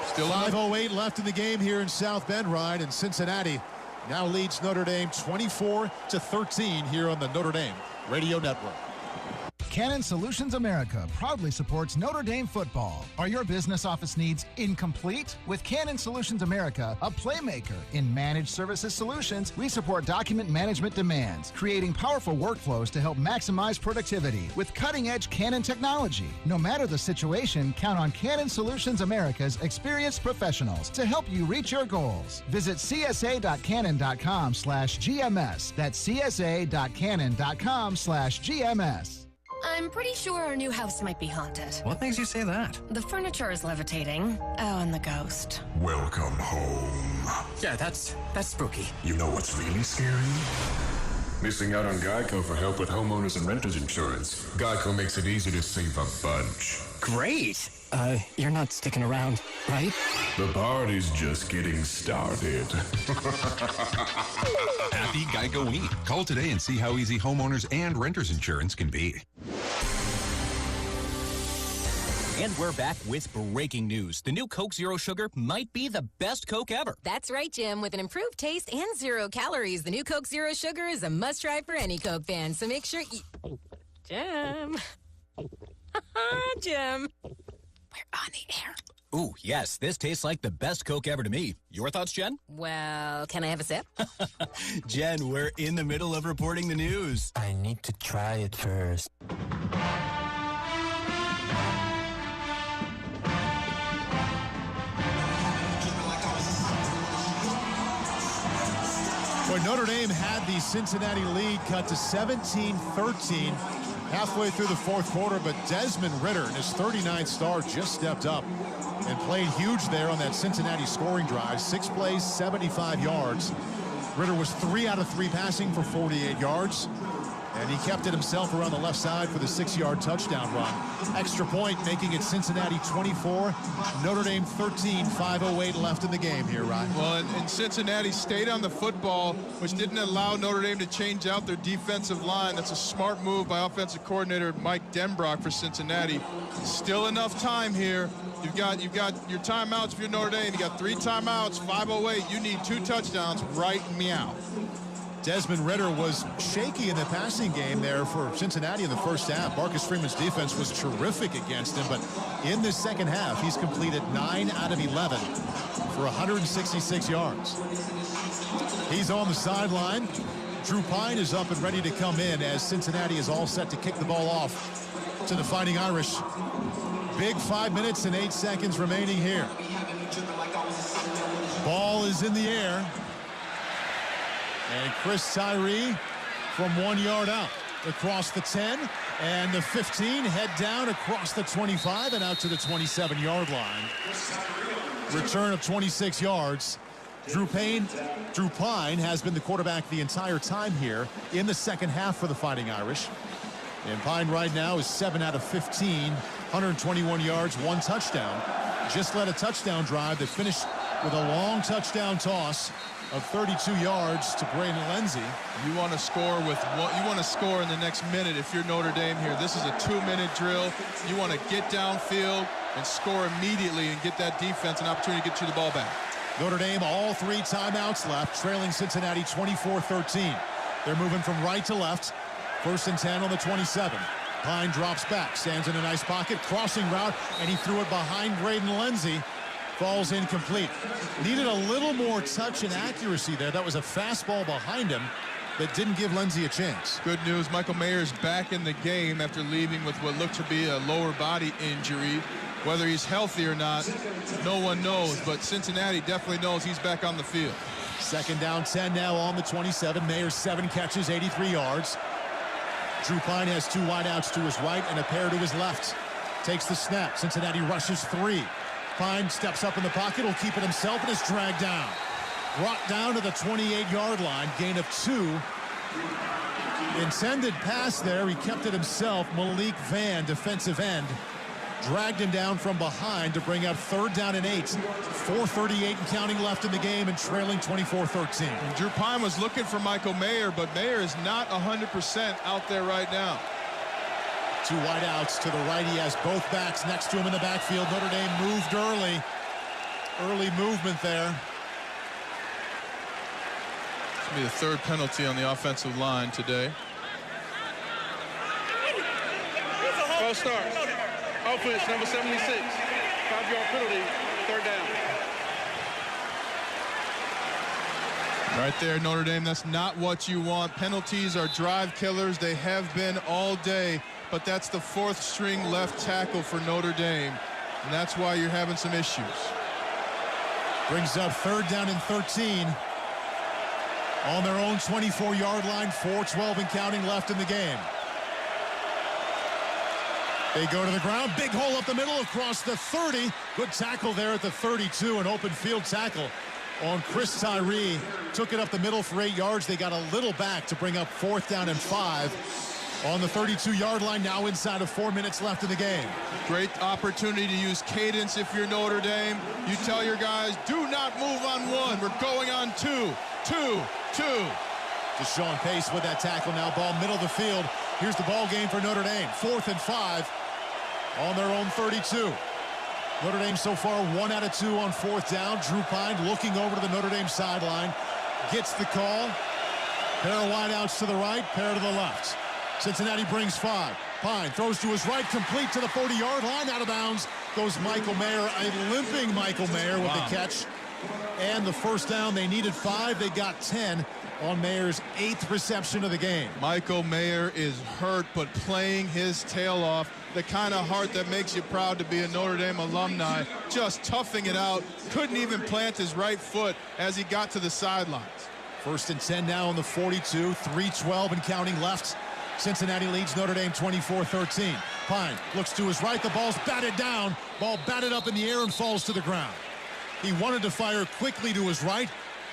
Still 5:08 left in the game here in South Bend, Ryan, and Cincinnati now leads Notre Dame 24-13 here on the Notre Dame Radio Network. Cannon Solutions America proudly supports Notre Dame football. Are your business office needs incomplete? With Cannon Solutions America, a playmaker in managed services solutions, we support document management demands, creating powerful workflows to help maximize productivity with cutting-edge Cannon technology. No matter the situation, count on Cannon Solutions America's experienced professionals to help you reach your goals. Visit csa.cannon.com/GMS. That's csa.cannon.com/GMS. I'm pretty sure our new house might be haunted. What makes you say that? The furniture is levitating. Oh, and the ghost. Welcome home. Yeah, that's spooky. You know what's really scary? Missing out on Geico for help with homeowners and renters insurance. Geico makes it easy to save a bunch. Great. You're not sticking around, right? The party's just getting started. Happy Geico Week. Call today and see how easy homeowners and renters insurance can be. And we're back with breaking news. The new Coke Zero Sugar might be the best Coke ever. That's right, Jim. With an improved taste and 0 calories, the new Coke Zero Sugar is a must-try for any Coke fan. So make sure you... Jim. Jim. We're on the air. Ooh, yes, this tastes like the best Coke ever to me. Your thoughts, Jen? Well, can I have a sip? Jen, we're in the middle of reporting the news. I need to try it first. Well, Notre Dame had the Cincinnati lead cut to 17-13 halfway through the fourth quarter, but Desmond Ritter, in his 39th start, just stepped up and played huge there on that Cincinnati scoring drive. 6 plays, 75 yards. Ritter was 3 out of 3 passing for 48 yards. And he kept it himself around the left side for the 6-yard touchdown run. Extra point making it Cincinnati 24, Notre Dame 13, 5:08 left in the game here, Ryan. Well, and Cincinnati stayed on the football, which didn't allow Notre Dame to change out their defensive line. That's a smart move by offensive coordinator Mike Denbrock for Cincinnati. Still enough time here. You've got your timeouts if you're Notre Dame. You got 3 timeouts, 5:08. You need 2 touchdowns right meow. Desmond Ridder was shaky in the passing game there for Cincinnati in the first half. Marcus Freeman's defense was terrific against him, but in this second half, he's completed 9 out of 11 for 166 yards. He's on the sideline. Drew Pine is up and ready to come in as Cincinnati is all set to kick the ball off to the Fighting Irish. Big 5 minutes and 8 seconds remaining here. Ball is in the air. And Chris Tyree from 1 yard out across the 10 and the 15, head down across the 25 and out to the 27-yard line. Return of 26 yards. Drew Pine has been the quarterback the entire time here in the second half for the Fighting Irish. And Pine right now is 7 out of 15, 121 yards, 1 touchdown. Just led a touchdown drive that finished with a long touchdown toss of 32 yards to Braden Lenzy. You want to score with what you want to score in the next minute if you're Notre Dame here. This is a 2-minute drill. You want to get downfield and score immediately and get that defense an opportunity to get you the ball back. Notre Dame, all 3 timeouts left, trailing Cincinnati 24-13. They're moving from right to left. 1st and 10 on the 27. Pine drops back, stands in a nice pocket, crossing route, and he threw it behind Braden Lenzy. Falls incomplete. Needed a little more touch and accuracy there. That was a fastball behind him that didn't give Lenzy a chance. Good news, Michael Mayer's back in the game after leaving with what looked to be a lower body injury. Whether he's healthy or not, no one knows, but Cincinnati definitely knows he's back on the field. 2nd down 10 now on the 27. Mayer 7 catches, 83 yards. Drew Pine has 2 wideouts to his right and a pair to his left. Takes the snap. Cincinnati rushes 3. Pine steps up in the pocket, will keep it himself, and is dragged down. Brought down to the 28-yard line, gain of 2. Intended pass there, he kept it himself. Malik Vann, defensive end, dragged him down from behind to bring up 3rd down and 8. 4:38 and counting left in the game and trailing 24-13. And Drew Pine was looking for Michael Mayer, but Mayer is not 100% out there right now. 2 wideouts to the right. He has both backs next to him in the backfield. Notre Dame moved early. Early movement there. This will be the 3rd penalty on the offensive line today. False start. Offense, number 76. 5-yard penalty, 3rd down. Right there, Notre Dame, that's not what you want. Penalties are drive killers. They have been all day. But that's the 4th string left tackle for Notre Dame, and that's why you're having some issues. Brings up 3rd down and 13 on their own 24-yard line. 4:12 and counting left in the game. They go to the ground. Big hole up the middle across the 30. Good tackle there at the 32. An open field tackle on Chris Tyree. Took it up the middle for 8 yards. They got a little back to bring up 4th down and 5. On the 32-yard line, now inside of 4 minutes left in the game. Great opportunity to use cadence if you're Notre Dame. You tell your guys, do not move on 1. We're going on 2, 2, 2. Deshaun Pace with that tackle now. Ball middle of the field. Here's the ball game for Notre Dame. 4th and 5 on their own 32. Notre Dame so far 1 out of 2 on 4th down. Drew Pine looking over to the Notre Dame sideline. Gets the call. Pair of wideouts to the right, pair to the left. Cincinnati brings 5. Pine throws to his right, complete to the 40-yard line. Out of bounds goes Michael Mayer, a limping Michael Mayer with the catch. And the 1st down, they needed 5. They got 10 on Mayer's 8th reception of the game. Michael Mayer is hurt, but playing his tail off. The kind of heart that makes you proud to be a Notre Dame alumni. Just toughing it out. Couldn't even plant his right foot as he got to the sidelines. 1st and 10 now on the 42. 3:12 and counting left. Cincinnati leads Notre Dame 24-13. Pine looks to his right. The ball's batted down. Ball batted up in the air and falls to the ground. He wanted to fire quickly to his right.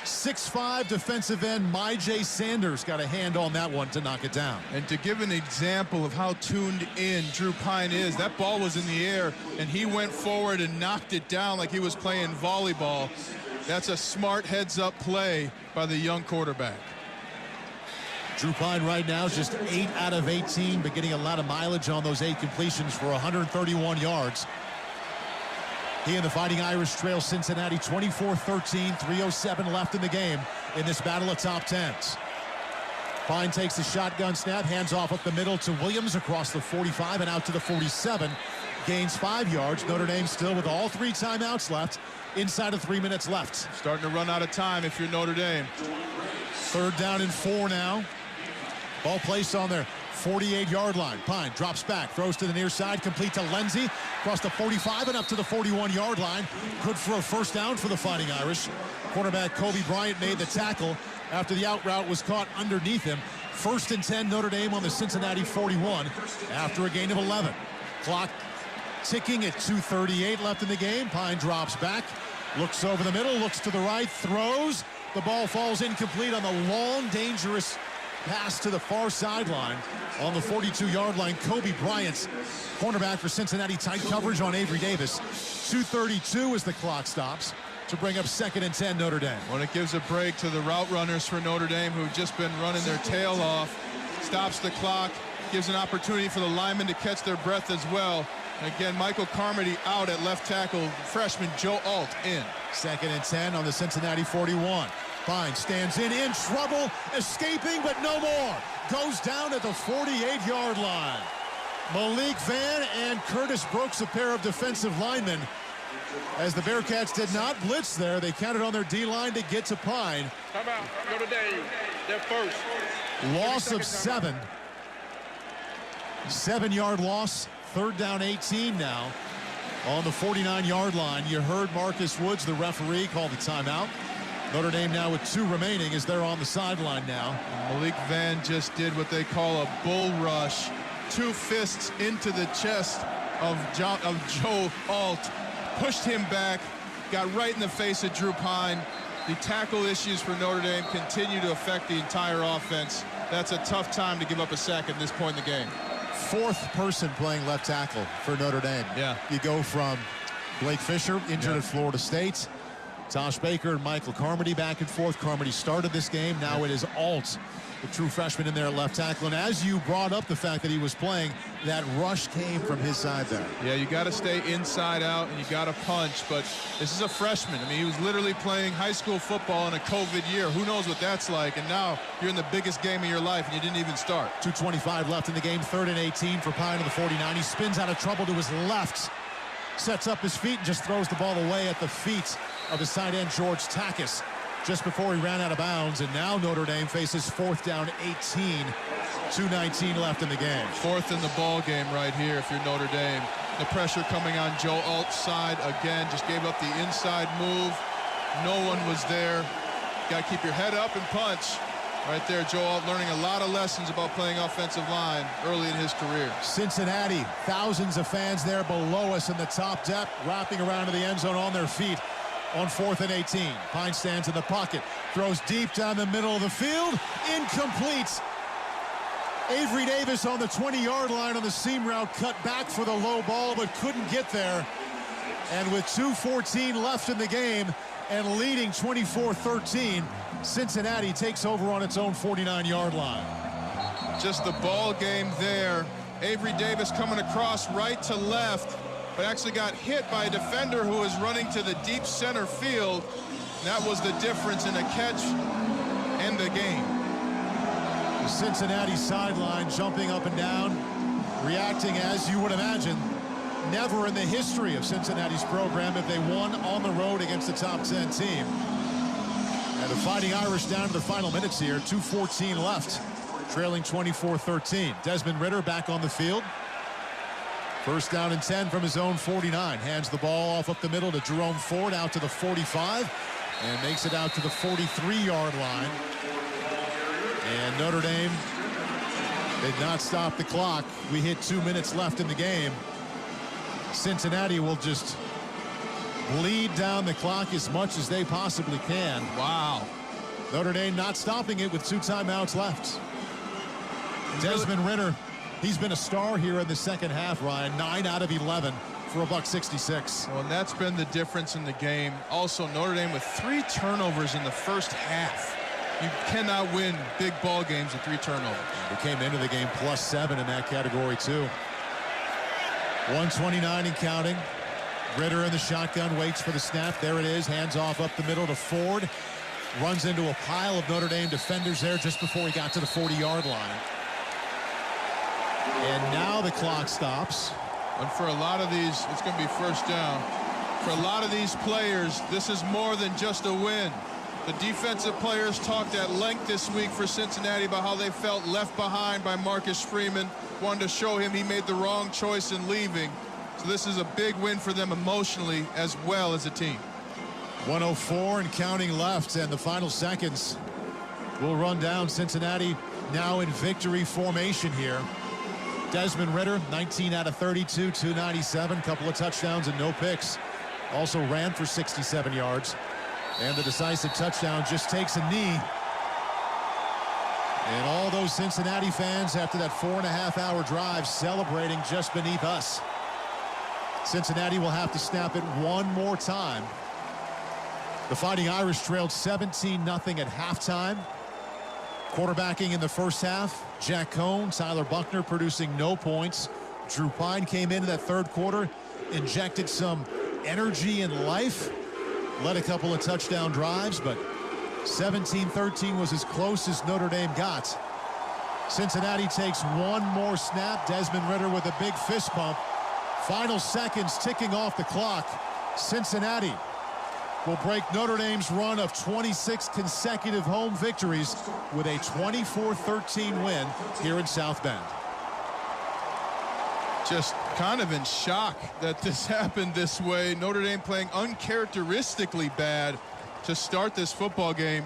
6'5" defensive end Myjai Sanders got a hand on that one to knock it down. And to give an example of how tuned in Drew Pine is, that ball was in the air and he went forward and knocked it down like he was playing volleyball. That's a smart heads-up play by the young quarterback. Drew Pine right now just 8 out of 18, but getting a lot of mileage on those 8 completions for 131 yards. He and the Fighting Irish trail Cincinnati 24-13, 3:07 left in the game in this battle of top tens. Pine takes the shotgun snap, hands off up the middle to Williams across the 45 and out to the 47. Gains 5 yards. Notre Dame still with all 3 timeouts left. Inside of 3 minutes left. Starting to run out of time if you're Notre Dame. 3rd down and 4 now. Ball placed on their 48-yard line. Pine drops back, throws to the near side, complete to Lindsey, across the 45 and up to the 41-yard line. Good for a first down for the Fighting Irish. Cornerback Kobe Bryant made the tackle after the out route was caught underneath him. 1st and 10, Notre Dame on the Cincinnati 41 after a gain of 11. Clock ticking at 2:38 left in the game. Pine drops back, looks over the middle, looks to the right, throws. The ball falls incomplete on the long, dangerous pass to the far sideline on the 42-yard line. Kobe Bryant, cornerback for Cincinnati, tight coverage on Avery Davis. 2:32 as the clock stops to bring up 2nd and 10 Notre Dame. When it gives a break to the route runners for Notre Dame who've just been running their tail off, stops the clock, gives an opportunity for the linemen to catch their breath as well. And again, Michael Carmody out at left tackle, freshman Joe Alt in. 2nd and 10 on the Cincinnati 41. Pine stands in trouble, escaping, but no more. Goes down at the 48-yard line. Malik Van and Curtis Brooks, a pair of defensive linemen. As the Bearcats did not blitz there, they counted on their D-line to get to Pine. How about Notre Dame? They're first. Loss of 7. 7-yard loss. 3rd down 18 now on the 49-yard line. You heard Marcus Woods, the referee, call the timeout. Notre Dame now with 2 remaining as they're on the sideline now. Malik Van just did what they call a bull rush. 2 fists into the chest of Joe Alt. Pushed him back, got right in the face of Drew Pine. The tackle issues for Notre Dame continue to affect the entire offense. That's a tough time to give up a sack at this point in the game. 4th person playing left tackle for Notre Dame. Yeah. You go from Blake Fisher, injured at Florida State. Tosh Baker and Michael Carmody back and forth. Carmody started this game. Now it is Alt, the true freshman, in there at left tackle. And as you brought up the fact that he was playing, that rush came from his side there. Yeah, you got to stay inside out and you got to punch. But this is a freshman. I mean, he was literally playing high school football in a COVID year. Who knows what that's like? And now you're in the biggest game of your life and you didn't even start. 2:25 left in the game. 3rd and 18 for Pine on the 49. He spins out of trouble to his left. Sets up his feet and just throws the ball away at the feet of his tight end, George Takis, just before he ran out of bounds. And now Notre Dame faces 4th down 18. 2:19 left in the game. 4th in the ball game right here if you're Notre Dame. The pressure coming on Joe Alt's side again. Just gave up the inside move. No one was there. Got to keep your head up and punch. Right there, Joe Alt learning a lot of lessons about playing offensive line early in his career. Cincinnati, thousands of fans there below us in the top deck, wrapping around to the end zone on their feet on 4th and 18. Pine stands in the pocket, throws deep down the middle of the field, incomplete. Avery Davis on the 20-yard line on the seam route, cut back for the low ball, but couldn't get there. And with 2:14 left in the game and leading 24-13, Cincinnati takes over on its own 49-yard line. Just the ball game there. Avery Davis coming across right to left, but actually got hit by a defender who was running to the deep center field. And that was the difference in a catch and the game. The Cincinnati sideline jumping up and down, reacting as you would imagine. Never in the history of Cincinnati's program have they won on the road against the top 10 team. And the Fighting Irish down to the final minutes here. 2:14 left, trailing 24-13. Desmond Ridder back on the field. 1st down and 10 from his own 49. Hands the ball off up the middle to Jerome Ford out to the 45 and makes it out to the 43-yard line. And Notre Dame did not stop the clock. We hit 2 minutes left in the game. Cincinnati will just bleed down the clock as much as they possibly can. Wow. Notre Dame not stopping it with 2 timeouts left. Desmond Ridder, he's been a star here in the second half, Ryan. 9 out of 11 for $166. Well, and that's been the difference in the game. Also, Notre Dame with 3 turnovers in the first half. You cannot win big ball games with 3 turnovers. They came into the game +7 in that category, too. 129 and counting. Ridder in the shotgun, waits for the snap. There it is. Hands off up the middle to Ford. runs into a pile of Notre Dame defenders there just before he got to the 40-yard line. And now the clock stops. And for a lot of these, it's going to be first down. For a lot of these players, this is more than just a win. The defensive players talked at length this week for Cincinnati about how they felt left behind by Marcus Freeman. Wanted to show him he made the wrong choice in leaving. So this is a big win for them emotionally as well as a team. 1:04 and counting left, and the final seconds will run down. Cincinnati now in victory formation here. Desmond Ridder, 19 out of 32, 297, couple of touchdowns and no picks. Also ran for 67 yards. And the decisive touchdown just takes a knee. And all those Cincinnati fans after that 4.5-hour drive celebrating just beneath us. Cincinnati will have to snap it one more time. The Fighting Irish trailed 17-0 at halftime. Quarterbacking in the first half, Jack Cohn, Tyler Buckner producing no points. Drew Pine came into that third quarter, injected some energy and life, led a couple of touchdown drives, but 17-13 was as close as Notre Dame got. Cincinnati takes one more snap. Desmond Ridder with a big fist pump. Final seconds ticking off the clock. Cincinnati will break Notre Dame's run of 26 consecutive home victories with a 24-13 win here in South Bend. Just kind of in shock that this happened this way. Notre Dame playing uncharacteristically bad to start this football game.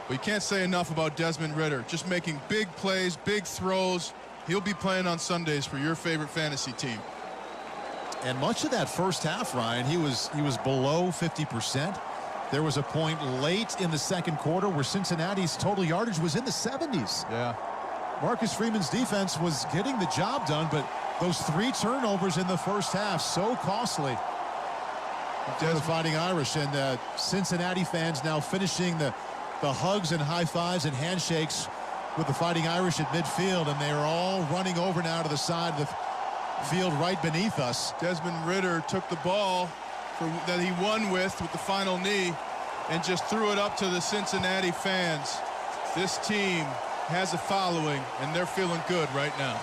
But you can't say enough about Desmond Ridder. Just making big plays, big throws. He'll be playing on Sundays for your favorite fantasy team. And much of that first half, Ryan, he was below 50%. There was a point late in the second quarter where Cincinnati's total yardage was in the 70s. Yeah. Marcus Freeman's defense was getting the job done, but those 3 turnovers in the first half, so costly to the Fighting Irish. And Cincinnati fans now finishing the hugs and high fives and handshakes with the Fighting Irish at midfield, and they are all running over now to the side of the field right beneath us. Desmond Ridder took the ball that he won with the final knee and just threw it up to the Cincinnati fans. This team has a following, and they're feeling good right now.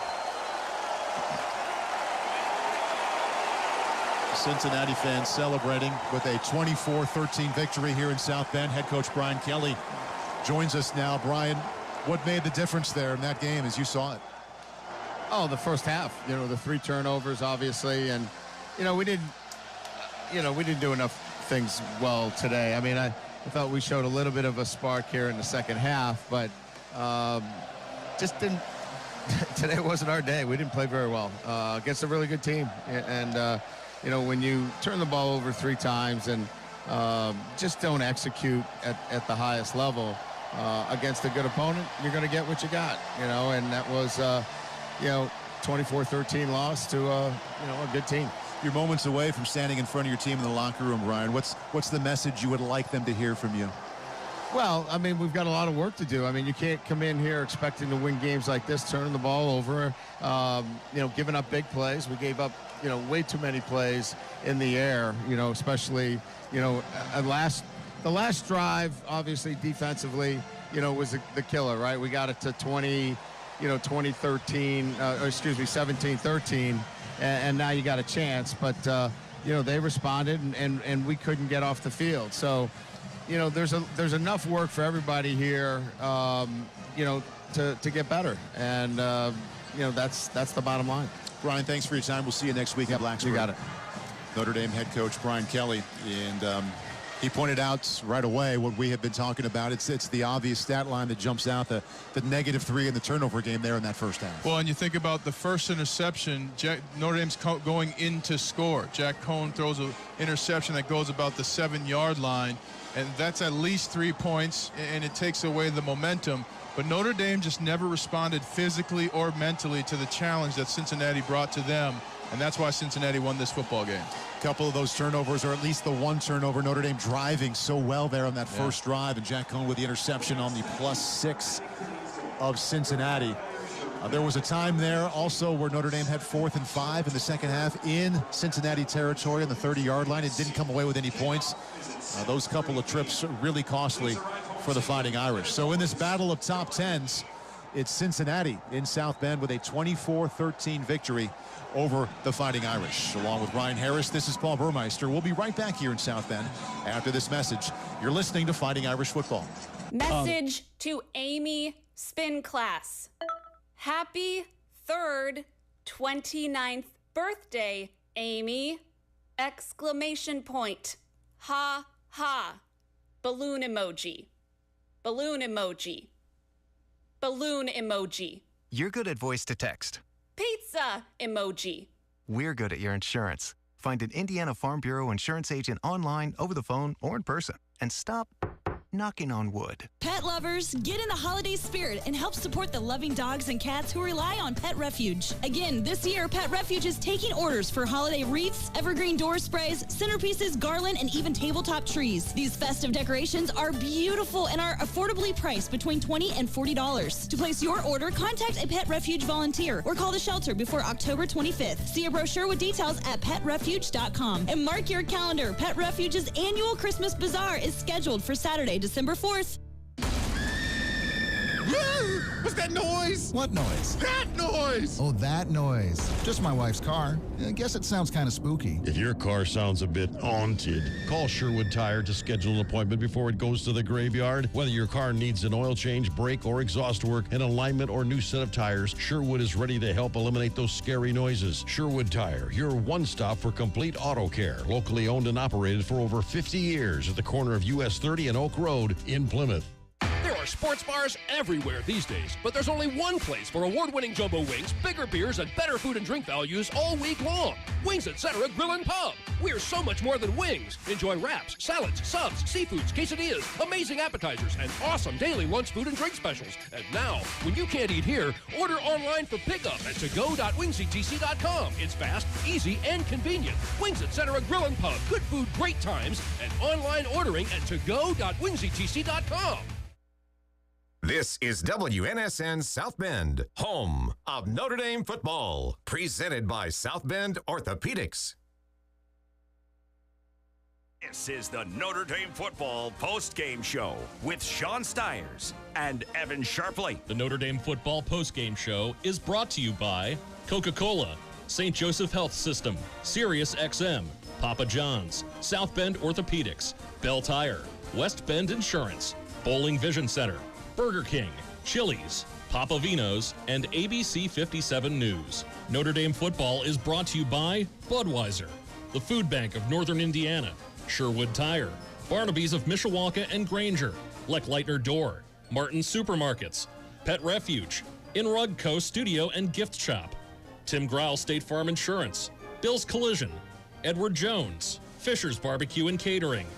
Cincinnati fans celebrating with a 24-13 victory here in South Bend. Head coach Brian Kelly joins us now. Brian, what made the difference there in that game as you saw it? Oh, the first half, the 3 turnovers, obviously. And, we didn't do enough things well today. I mean, I thought we showed a little bit of a spark here in the second half, but just didn't. Today wasn't our day. We didn't play very well against a really good team. And, when you turn the ball over 3 times and just don't execute at the highest level against a good opponent, you're going to get what you got, and that was, 24-13 loss to, a good team. You're moments away from standing in front of your team in the locker room, Brian. What's the message you would like them to hear from you? Well, I mean, we've got a lot of work to do. I mean, you can't come in here expecting to win games like this, turning the ball over, giving up big plays. We gave up, way too many plays in the air, especially, the last drive, obviously defensively, was the killer, right? We got it to 17-13, and now you got a chance. But, they responded, and we couldn't get off the field. So, there's enough work for everybody here, to get better. And, that's the bottom line. Brian, thanks for your time. We'll see you next week at Blacksburg. You got it. Notre Dame head coach Brian Kelly, and he pointed out right away what we have been talking about. It's the obvious stat line that jumps out, the -3 in the turnover game there in that first half. Well, and you think about the first interception, Notre Dame's going in to score. Jack Cohn throws an interception that goes about the 7-yard line, and that's at least 3 points, and it takes away the momentum. But Notre Dame just never responded physically or mentally to the challenge that Cincinnati brought to them, and that's why Cincinnati won this football game. A couple of those turnovers, or at least the one turnover, Notre Dame driving so well there on that first drive, and Jack Cohn with the interception on the +6 of Cincinnati. There was a time there also where Notre Dame had 4th and 5 in the second half in Cincinnati territory on the 30-yard line. It didn't come away with any points. Those couple of trips really costly for the Fighting Irish. So in this battle of top 10s, it's Cincinnati in South Bend with a 24-13 victory over the Fighting Irish. Along with Ryan Harris, this is Paul Burmeister. We'll be right back here in South Bend after this message. You're listening to Fighting Irish Football. Message to Amy Spin Class. Happy 3rd 29th birthday, Amy! Exclamation point. Ha ha. Balloon emoji. Balloon emoji. Balloon emoji. You're good at voice to text. Pizza emoji. We're good at your insurance. Find an Indiana Farm Bureau insurance agent online, over the phone, or in person. And stop knocking on wood. Pet lovers, get in the holiday spirit and help support the loving dogs and cats who rely on Pet Refuge. Again, this year, Pet Refuge is taking orders for holiday wreaths, evergreen door sprays, centerpieces, garland, and even tabletop trees. These festive decorations are beautiful and are affordably priced between $20 and $40. To place your order, contact a Pet Refuge volunteer or call the shelter before October 25th. See a brochure with details at petrefuge.com. And mark your calendar. Pet Refuge's annual Christmas Bazaar is scheduled for Saturday, December 4th. What's that noise? What noise? That noise! Oh, that noise. Just my wife's car. I guess it sounds kind of spooky. If your car sounds a bit haunted, call Sherwood Tire to schedule an appointment before it goes to the graveyard. Whether your car needs an oil change, brake, or exhaust work, an alignment, or new set of tires, Sherwood is ready to help eliminate those scary noises. Sherwood Tire, your one stop for complete auto care. Locally owned and operated for over 50 years at the corner of US 30 and Oak Road in Plymouth. There are sports bars everywhere these days, but there's only one place for award-winning jumbo wings, bigger beers, and better food and drink values all week long. Wings Etc. Grill and Pub. We're so much more than wings. Enjoy wraps, salads, subs, seafoods, quesadillas, amazing appetizers, and awesome daily lunch food and drink specials. And now, when you can't eat here, order online for pickup at togo.wingsetc.com. It's fast, easy, and convenient. Wings Etc. Grill and Pub. Good food, great times, and online ordering at togo.wingsetc.com. This is WNSN South Bend, home of Notre Dame football, presented by South Bend Orthopedics. This is the Notre Dame football post-game show with Sean Stiers and Evan Sharpley. The Notre Dame football post-game show is brought to you by Coca-Cola, St. Joseph Health System, Sirius XM, Papa John's, South Bend Orthopedics, Bell Tire, West Bend Insurance, Bowling Vision Center, Burger King, Chili's, Papa Vino's, and ABC 57 News. Notre Dame football is brought to you by Budweiser, the Food Bank of Northern Indiana, Sherwood Tire, Barnaby's of Mishawaka and Granger, Leckleitner Door, Martin's Supermarkets, Pet Refuge, In Rug Co. Studio and Gift Shop, Tim Growl State Farm Insurance, Bill's Collision, Edward Jones, Fisher's Barbecue and Catering,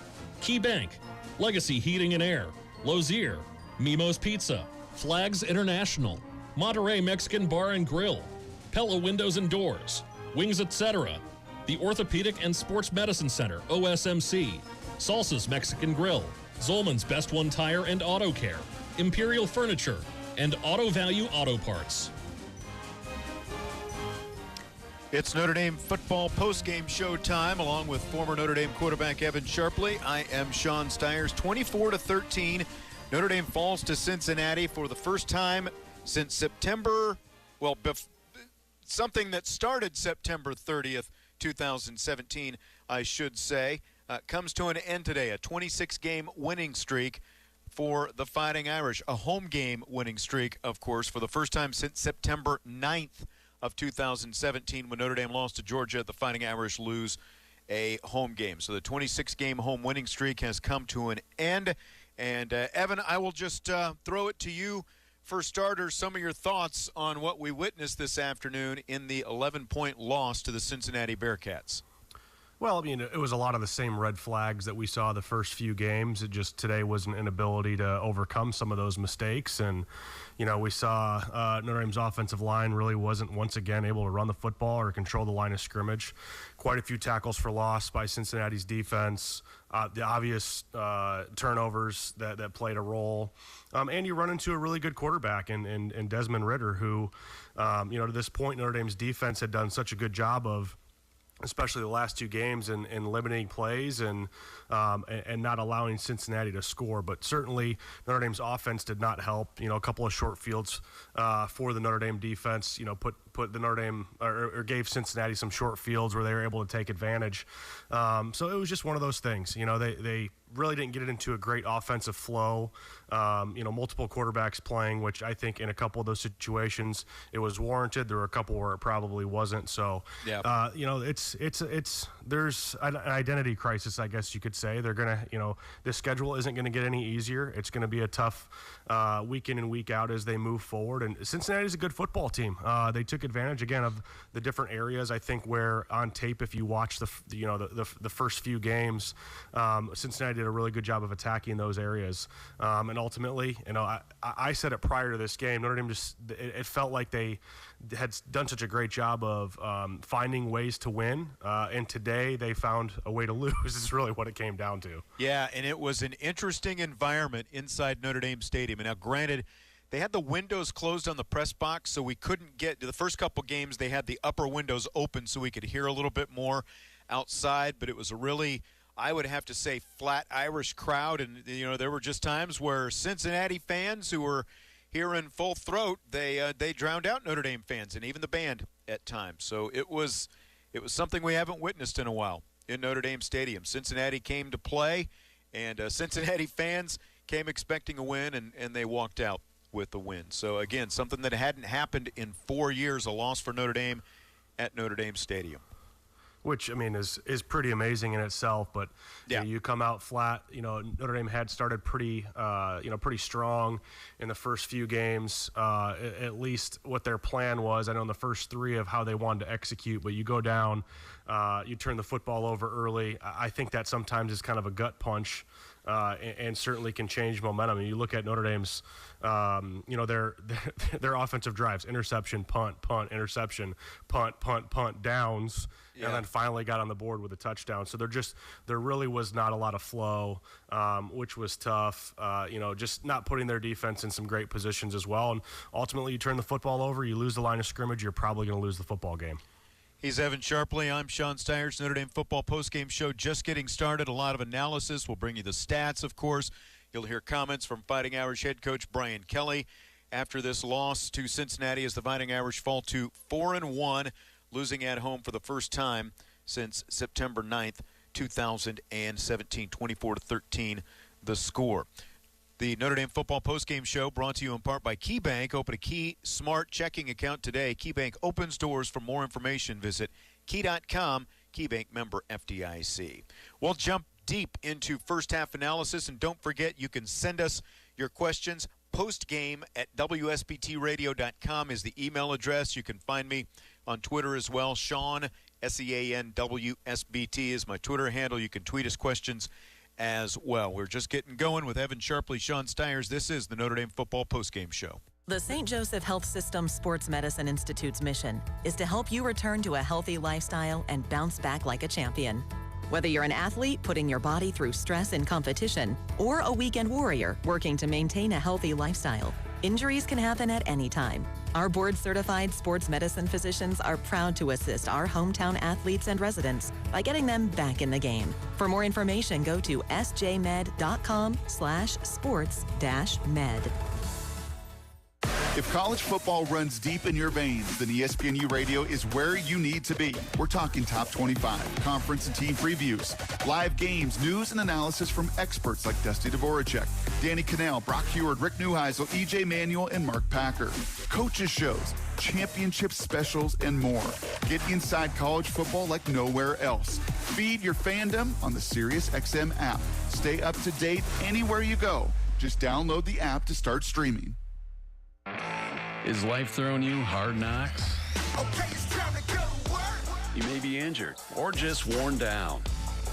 Key Bank, Legacy Heating and Air, Lozier, Mimo's Pizza, Flags International, Monterey Mexican Bar and Grill, Pella Windows and Doors, Wings Etc., the Orthopedic and Sports Medicine Center, OSMC, Salsa's Mexican Grill, Zolman's Best One Tire and Auto Care, Imperial Furniture, and Auto Value Auto Parts. It's Notre Dame football postgame show time, along with former Notre Dame quarterback Evan Sharpley. I am Sean Stiers. 24-13. Notre Dame falls to Cincinnati for the first time since September, something that started September 30th, 2017, I should say, comes to an end today. A 26-game winning streak for the Fighting Irish. A home game winning streak, of course, for the first time since September 9th of 2017, when Notre Dame lost to Georgia. The Fighting Irish lose a home game. So the 26-game home winning streak has come to an end. And, Evan, I will just throw it to you for starters. Some of your thoughts on what we witnessed this afternoon in the 11-point loss to the Cincinnati Bearcats. Well, I mean, it was a lot of the same red flags that we saw the first few games. It just today was an inability to overcome some of those mistakes. And, you know, we saw Notre Dame's offensive line really wasn't once again able to run the football or control the line of scrimmage. Quite a few tackles for loss by Cincinnati's defense. The obvious turnovers that played a role. And you run into a really good quarterback in Desmond Ridder, who, to this point, Notre Dame's defense had done such a good job of especially the last two games, in limiting plays and not allowing Cincinnati to score. But certainly Notre Dame's offense did not help. A couple of short fields for the Notre Dame defense, put the Notre Dame or gave Cincinnati some short fields where they were able to take advantage. So it was just one of those things. They really didn't get it into a great offensive flow. Multiple quarterbacks playing, which I think in a couple of those situations it was warranted. There were a couple where it probably wasn't. So, there's an identity crisis, I guess you could say. They're gonna, the schedule isn't going to get any easier. It's going to be a tough week in and week out as they move forward. And Cincinnati's a good football team. They took advantage again of the different areas. I think where on tape, if you watch the first few games, Cincinnati did a really good job of attacking those areas. And ultimately, I said it prior to this game, Notre Dame it felt like they had done such a great job of finding ways to win. And today they found a way to lose is really what it came down to. Yeah, and it was an interesting environment inside Notre Dame Stadium. And now, granted, they had the windows closed on the press box, so we couldn't get to the first couple games. They had the upper windows open so we could hear a little bit more outside. But it was a really, I would have to say, flat Irish crowd. And, there were just times where Cincinnati fans who were here in full throat, they drowned out Notre Dame fans and even the band at times. So it was something we haven't witnessed in a while in Notre Dame Stadium. Cincinnati came to play, and Cincinnati fans came expecting a win, and they walked out with the win. So, again, something that hadn't happened in 4 years, a loss for Notre Dame at Notre Dame Stadium. Which, is pretty amazing in itself. But you come out flat. Notre Dame had started pretty strong in the first few games, at least what their plan was. I know in the first three of how they wanted to execute, but you go down, you turn the football over early. I think that sometimes is kind of a gut punch. And certainly can change momentum. And you look at Notre Dame's, their offensive drives: interception, punt, interception, punt, downs, and then finally got on the board with a touchdown. So there really was not a lot of flow, which was tough. Just not putting their defense in some great positions as well. And ultimately, you turn the football over, you lose the line of scrimmage, you're probably going to lose the football game. He's Evan Sharpley. I'm Sean Stiers. Notre Dame football postgame show just getting started. A lot of analysis. We'll bring you the stats, of course. You'll hear comments from Fighting Irish head coach Brian Kelly after this loss to Cincinnati as the Fighting Irish fall to 4-1, losing at home for the first time since September 9th, 2017. 24-13 the score. The Notre Dame football postgame show brought to you in part by KeyBank. Open a Key Smart checking account today. KeyBank opens doors. For more information, visit key.com. KeyBank member FDIC. We'll jump deep into first half analysis, and don't forget you can send us your questions. Postgame at WSBTradio.com is the email address. You can find me on Twitter as well. Sean, SEAN WSBT is my Twitter handle. You can tweet us questions as well. We're just getting going with Evan Sharpley, Sean Stiers. This is the Notre Dame football postgame show. The St. Joseph Health System Sports Medicine Institute's mission is to help you return to a healthy lifestyle and bounce back like a champion. Whether you're an athlete putting your body through stress and competition, or a weekend warrior working to maintain a healthy lifestyle, injuries can happen at any time. Our board-certified sports medicine physicians are proud to assist our hometown athletes and residents by getting them back in the game. For more information, go to sjmed.com/sports-med. If college football runs deep in your veins, then ESPNU Radio is where you need to be. We're talking top 25, conference and team previews, live games, news and analysis from experts like Dusty Dvoracek, Danny Cannell, Brock Heward, Rick Neuheisel, EJ Manuel, and Mark Packer. Coaches shows, championship specials, and more. Get inside college football like nowhere else. Feed your fandom on the SiriusXM app. Stay up to date anywhere you go. Just download the app to start streaming. Is life throwing you hard knocks? Okay, it's time to go to work. You may be injured or just worn down.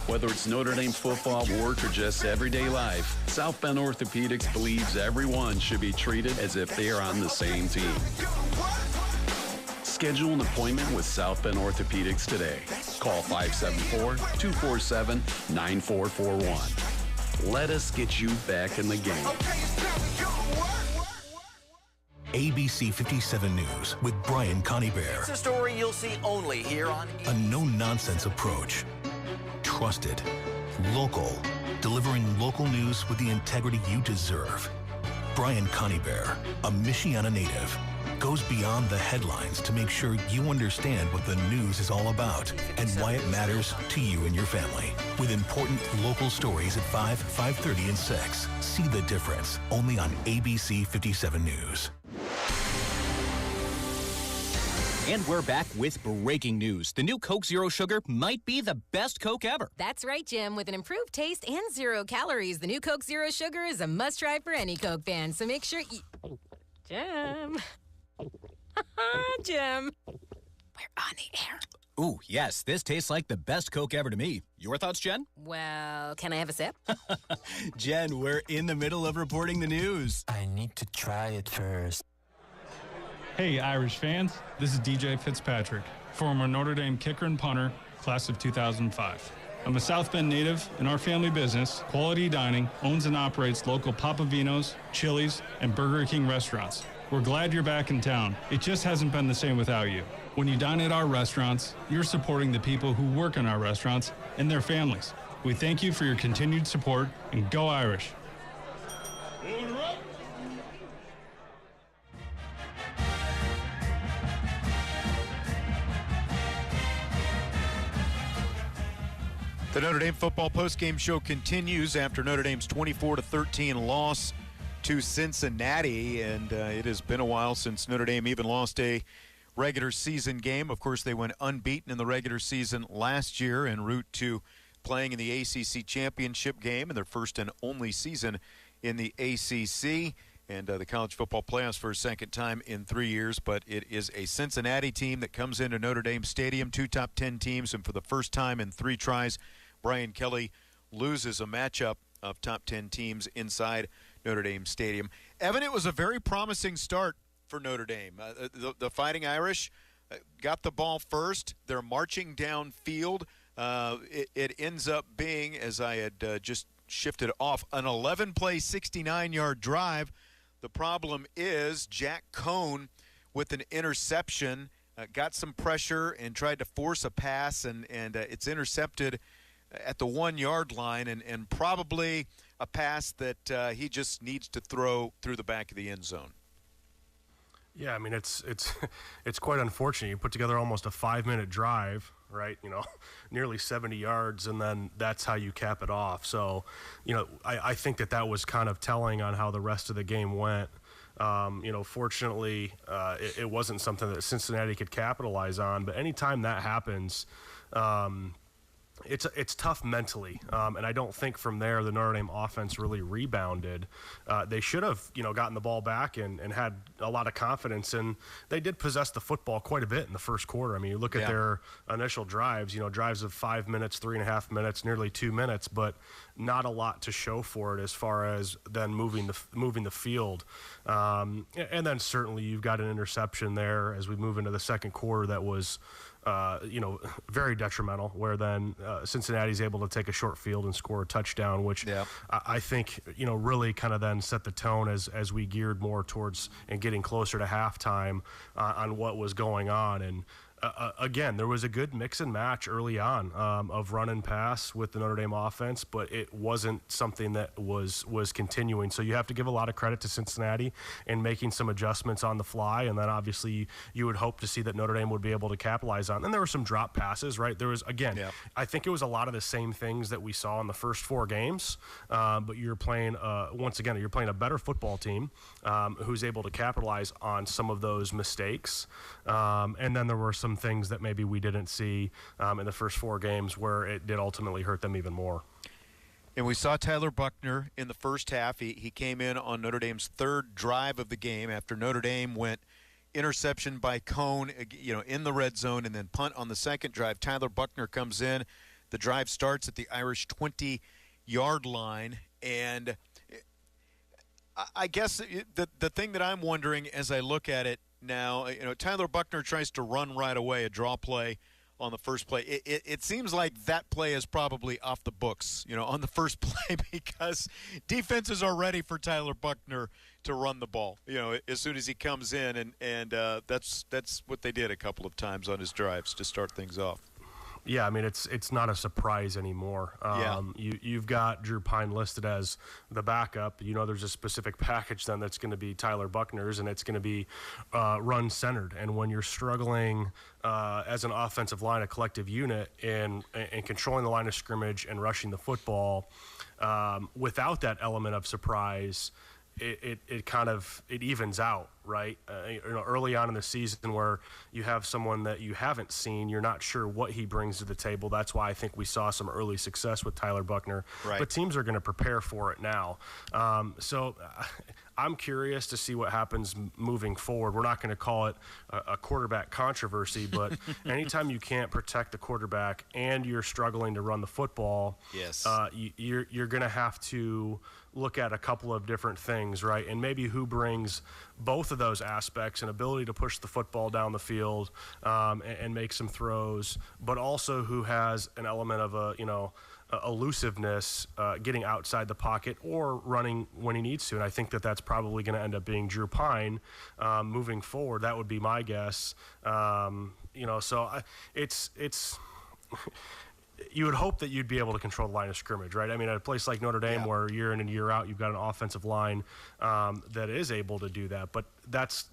Whether it's Notre Dame football, work, or just everyday life, South Bend Orthopedics believes everyone should be treated as if they are on the same team. Schedule an appointment with South Bend Orthopedics today. Call 574-247-9441. Let us get you back in the game. ABC 57 News with Brian Coneybear. It's a story you'll see only here on... A no-nonsense approach. Trusted. Local. Delivering local news with the integrity you deserve. Brian Coneybear, a Michiana native, goes beyond the headlines to make sure you understand what the news is all about and why it matters to you and your family. With important local stories at 5, 5:30, and 6. See the difference only on ABC 57 News. And we're back with breaking news. The new Coke Zero Sugar might be the best Coke ever. That's right, Jim. With an improved taste and 0 calories, the new Coke Zero Sugar is a must-try for any Coke fan. So make sure you... Jim. Jim. We're on the air. Ooh, yes, this tastes like the best Coke ever to me. Your thoughts, Jen? Well, can I have a sip? Jen, we're in the middle of reporting the news. I need to try it first. Hey, Irish fans. This is DJ Fitzpatrick, former Notre Dame kicker and punter, class of 2005. I'm a South Bend native, and our family business, Quality Dining, owns and operates local Papa Vino's, Chili's, and Burger King restaurants. We're glad you're back in town. It just hasn't been the same without you. When you dine at our restaurants, you're supporting the people who work in our restaurants and their families. We thank you for your continued support, and go Irish. The Notre Dame football postgame show continues after Notre Dame's 24-13 loss to Cincinnati, and it has been a while since Notre Dame even lost a regular season game. Of course, they went unbeaten in the regular season last year en route to playing in the ACC championship game in their first and only season in the ACC, and the college football playoffs for a second time in 3 years. But it is a Cincinnati team that comes into Notre Dame Stadium, 2 top 10 teams, and for the first time in 3 tries, Brian Kelly loses a matchup of top 10 teams inside Notre Dame Stadium. Evan, it was a very promising start for Notre Dame. The Fighting Irish got the ball first. They're marching downfield. It ends up being, as I had just shifted off, an 11-play, 69-yard drive. The problem is Jack Cohn with an interception got some pressure and tried to force a pass, and it's intercepted at the 1-yard line, and probably a pass that he just needs to throw through the back of the end zone. Yeah, I mean, it's quite unfortunate. You put together almost a 5-minute drive, right? Nearly 70 yards, and then that's how you cap it off. So, I think that was kind of telling on how the rest of the game went. Fortunately, it wasn't something that Cincinnati could capitalize on. But anytime that happens, it's tough mentally, and I don't think from there the Notre Dame offense really rebounded. They should have, gotten the ball back and had a lot of confidence, and they did possess the football quite a bit in the first quarter. I mean, you look at their initial drives, drives of 5 minutes, 3.5 minutes, nearly 2 minutes, but not a lot to show for it as far as then moving the field. And then certainly you've got an interception there as we move into the second quarter that was very detrimental, where then Cincinnati's able to take a short field and score a touchdown, which I think, really kind of then set the tone as we geared more towards and getting closer to halftime on what was going on. And again, there was a good mix and match early on of run and pass with the Notre Dame offense, but it wasn't something that was continuing. So you have to give a lot of credit to Cincinnati in making some adjustments on the fly, and then obviously you would hope to see that Notre Dame would be able to capitalize on. And there were some drop passes, right? There was, again, I think it was a lot of the same things that we saw in the first 4 games, but you're playing, once again, you're playing a better football team who's able to capitalize on some of those mistakes. And then there were some things that maybe we didn't see in the first 4 games where it did ultimately hurt them even more. And we saw Tyler Buchner in the first half. He came in on Notre Dame's 3rd drive of the game after Notre Dame went interception by Cohn, in the red zone, and then punt on the second drive. Tyler Buchner comes in. The drive starts at the Irish 20-yard line, and I guess the thing that I'm wondering as I look at it now, Tyler Buchner tries to run right away, a draw play on the first play. It seems like that play is probably off the books, on the first play, because defenses are ready for Tyler Buchner to run the ball, as soon as he comes in, and that's what they did a couple of times on his drives to start things off. Yeah, I mean, it's not a surprise anymore. You've got Drew Pine listed as the backup. There's a specific package then that's going to be Tyler Buckner's, and it's going to be run-centered. And when you're struggling as an offensive line, a collective unit, in controlling the line of scrimmage and rushing the football, without that element of surprise, it kind of evens out, right? Early on in the season where you have someone that you haven't seen, you're not sure what he brings to the table. That's why I think we saw some early success with Tyler Buckner. Right. But teams are going to prepare for it now. So I'm curious to see what happens moving forward. We're not going to call it a quarterback controversy, but anytime you can't protect the quarterback and you're struggling to run the football, yes, you're going to have to look at a couple of different things, right? And maybe who brings both of those aspects, an ability to push the football down the field and make some throws, but also who has an element of elusiveness, getting outside the pocket or running when he needs to. And I think that's probably going to end up being Drew Pine moving forward. That would be my guess. It's you would hope that you'd be able to control the line of scrimmage, right? I mean, at a place like Notre Dame, where year in and year out, you've got an offensive line that is able to do that. But that's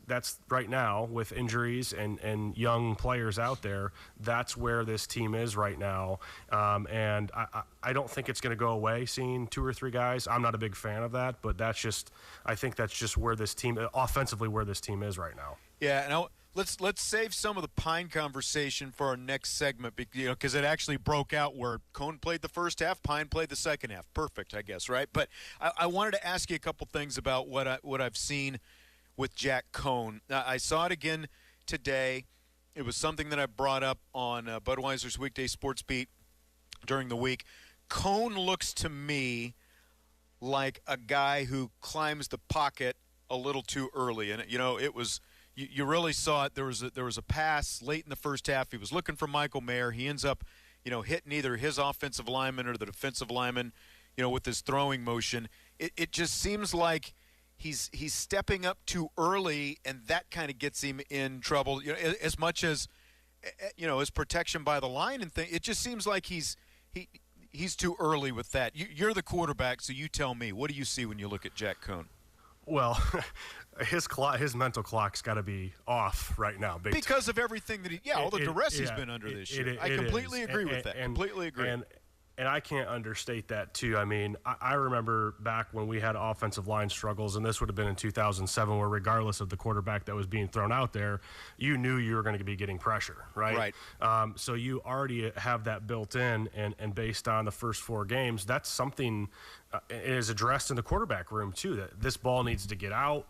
right now, with injuries and young players out there, that's where this team is right now. And I don't think it's going to go away seeing 2 or 3 guys. I'm not a big fan of that, but I think that's just where this team, offensively, where this team is right now. Yeah, and let's save some of the Pine conversation for our next segment, because it actually broke out where Cohn played the first half, Pine played the second half. Perfect, I guess, right? But I wanted to ask you a couple things about what I've seen with Jack Cohn. I saw it again today. It was something that I brought up on Budweiser's Weekday Sports Beat during the week. Cohn looks to me like a guy who climbs the pocket a little too early, and it was. You really saw it. There was a pass late in the first half. He was looking for Michael Mayer. He ends up, hitting either his offensive lineman or the defensive lineman, with his throwing motion. It just seems like he's stepping up too early, and that kind of gets him in trouble. As much as his protection by the line and thing. It just seems like he's too early with that. You're the quarterback, so you tell me. What do you see when you look at Jack Cohn? Well, his mental clock's got to be off right now. Because of everything that all the duress he's been under this year. I completely agree with that. Completely agree. And I can't understate that, too. I mean, I remember back when we had offensive line struggles, and this would have been in 2007, where regardless of the quarterback that was being thrown out there, you knew you were going to be getting pressure, right? Right. So you already have that built in, and based on the first 4 games, that's something is addressed in the quarterback room, too, that this ball needs to get out.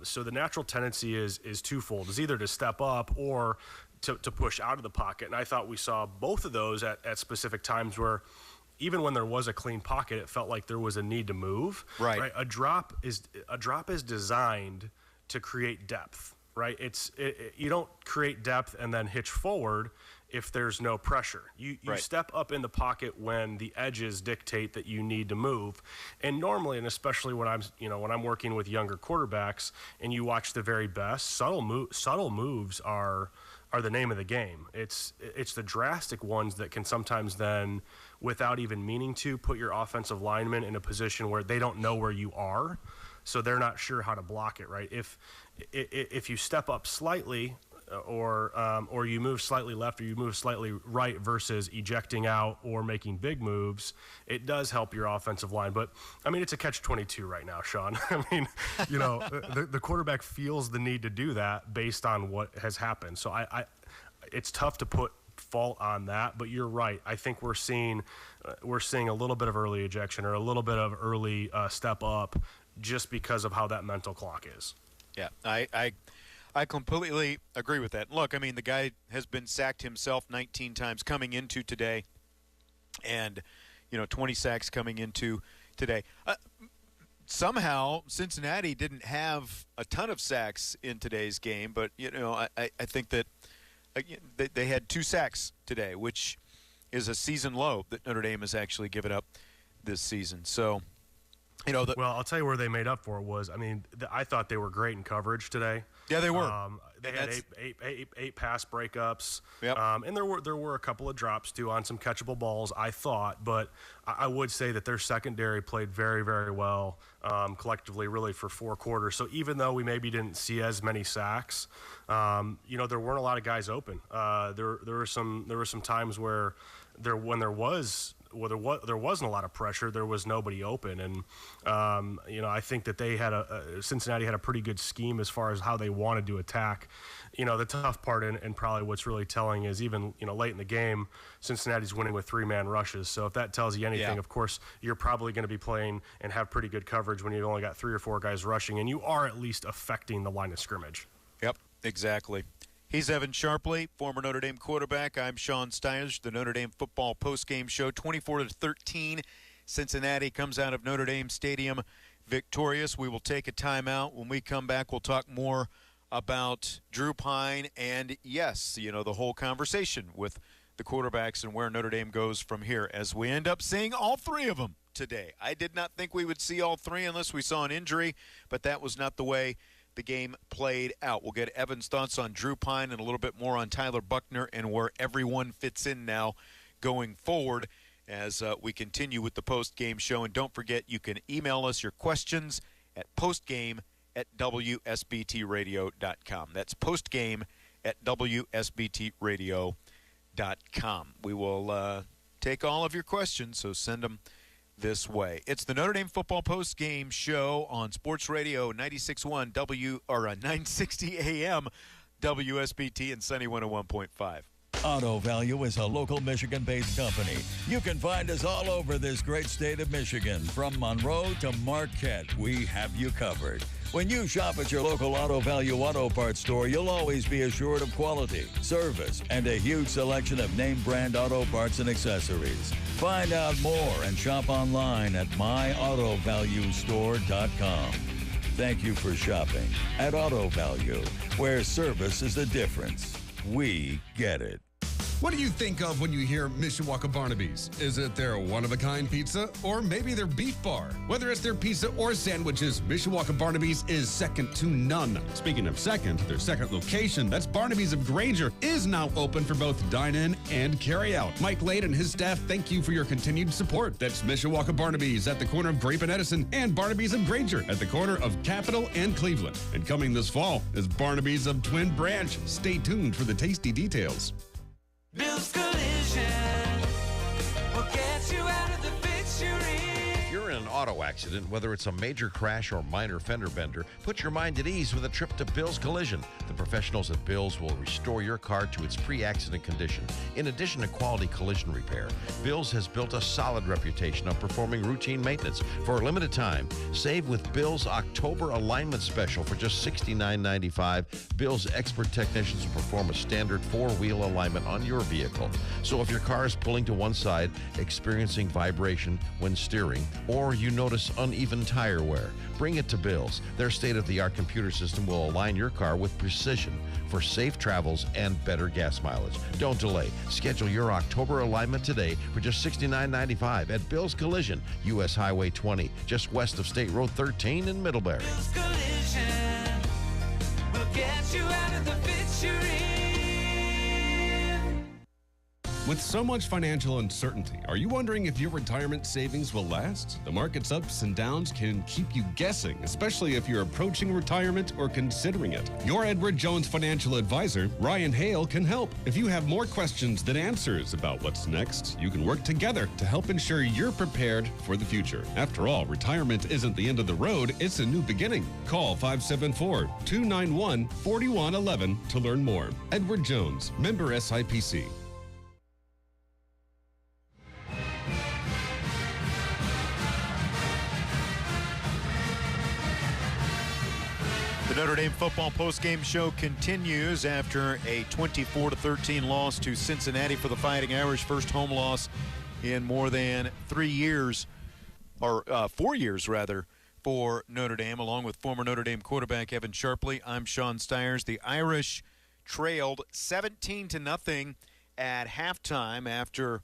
So the natural tendency is twofold. It's either to step up or to push out of the pocket. And I thought we saw both of those at specific times where even when there was a clean pocket, it felt like there was a need to move. Right. A drop is designed to create depth, right? You don't create depth and then hitch forward if there's no pressure. You right. step up in the pocket when the edges dictate that you need to move. And normally, and especially when I'm working with younger quarterbacks and you watch the very best, subtle moves are the name of the game. It's the drastic ones that can sometimes then, without even meaning to, put your offensive lineman in a position where they don't know where you are, so they're not sure how to block it, right? If you step up slightly or you move slightly left or you move slightly right versus ejecting out or making big moves, it does help your offensive line. But, I mean, it's a catch-22 right now, Sean. I mean, the quarterback feels the need to do that based on what has happened. So it's tough to put fault on that, but you're right. I think we're seeing a little bit of early ejection or a little bit of early step up just because of how that mental clock is. Yeah, I completely agree with that. Look, I mean, the guy has been sacked himself 19 times coming into today, and 20 sacks coming into today. Somehow Cincinnati didn't have a ton of sacks in today's game, but I think that they had 2 sacks today, which is a season low that Notre Dame has actually given up this season. So Well, I'll tell you where they made up for it was, I thought they were great in coverage today. Yeah, they were. They had eight pass breakups. Yep. And there were a couple of drops, too, on some catchable balls, I thought. But I would say that their secondary played very, very well collectively, really, for 4 quarters. So even though we maybe didn't see as many sacks, there weren't a lot of guys open. There were some times where there wasn't a lot of pressure, there was nobody open. And, I think that they had Cincinnati had a pretty good scheme as far as how they wanted to attack. The tough part and probably what's really telling is even, late in the game, Cincinnati's winning with 3-man rushes. So if that tells you anything, of course, you're probably going to be playing and have pretty good coverage when you've only got 3 or 4 guys rushing, and you are at least affecting the line of scrimmage. Yep, exactly. He's Evan Sharpley, former Notre Dame quarterback. I'm Sean Stiers, the Notre Dame football postgame show. 24-13, Cincinnati comes out of Notre Dame Stadium victorious. We will take a timeout. When we come back, we'll talk more about Drew Pine and, yes, the whole conversation with the quarterbacks and where Notre Dame goes from here as we end up seeing all 3 of them today. I did not think we would see all 3 unless we saw an injury, but that was not the way the game played out. We'll get Evan's thoughts on Drew Pine and a little bit more on Tyler Buckner and where everyone fits in now going forward as we continue with the post-game show. And don't forget, you can email us your questions at postgame@WSBTradio.com. That's postgame@WSBTradio.com. We will take all of your questions, so send them this way. It's the Notre Dame football post-game show on Sports Radio 96.1 960 AM WSBT and Sunny 101.5. Auto Value is a local Michigan-based company. You can find us all over this great state of Michigan. From Monroe to Marquette, we have you covered. When you shop at your local Auto Value auto parts store, you'll always be assured of quality, service, and a huge selection of name brand auto parts and accessories. Find out more and shop online at myautovaluestore.com. Thank you for shopping at Auto Value, where service is the difference. We get it. What do you think of when you hear Mishawaka Barnaby's? Is it their one-of-a-kind pizza or maybe their beef bar? Whether it's their pizza or sandwiches, Mishawaka Barnaby's is second to none. Speaking of second, their second location, that's Barnaby's of Granger, is now open for both dine-in and carry-out. Mike Lade and his staff thank you for your continued support. That's Mishawaka Barnaby's at the corner of Grape and Edison and Barnaby's of Granger at the corner of Capitol and Cleveland. And coming this fall is Barnaby's of Twin Branch. Stay tuned for the tasty details. Bill's Collision will get you out of the fix you're in. If you're in an auto accident, whether it's a major crash or minor fender bender, put your mind at ease with a trip to Bill's Collision. The professionals at Bill's will restore your car to its pre-accident condition. In addition to quality collision repair, Bill's has built a solid reputation of performing routine maintenance. For a limited time, save with Bill's October alignment special for just $69.95. Bill's expert technicians will perform a standard 4-wheel alignment on your vehicle. So if your car is pulling to one side, experiencing vibration when steering, or you notice uneven tire wear, bring it to Bill's. Their state-of-the-art computer system will align your car with precision for safe travels and better gas mileage. Don't delay. Schedule your October alignment today for just $69.95 at Bill's Collision, U.S. Highway 20, just west of State Road 13 in Middlebury. Bill's Collision will get you out of the fix you're in. With so much financial uncertainty, are you wondering if your retirement savings will last? The market's ups and downs can keep you guessing, especially if you're approaching retirement or considering it. Your Edward Jones financial advisor, Ryan Hale, can help. If you have more questions than answers about what's next, you can work together to help ensure you're prepared for the future. After all, retirement isn't the end of the road, it's a new beginning. Call 574-291-4111 to learn more. Edward Jones, member SIPC. The Notre Dame football postgame show continues after a 24-13 loss to Cincinnati for the Fighting Irish. First home loss in more than 3 years, or 4 years rather, for Notre Dame, along with former Notre Dame quarterback Evan Sharpley. I'm Sean Stiers. The Irish trailed 17-0 at halftime after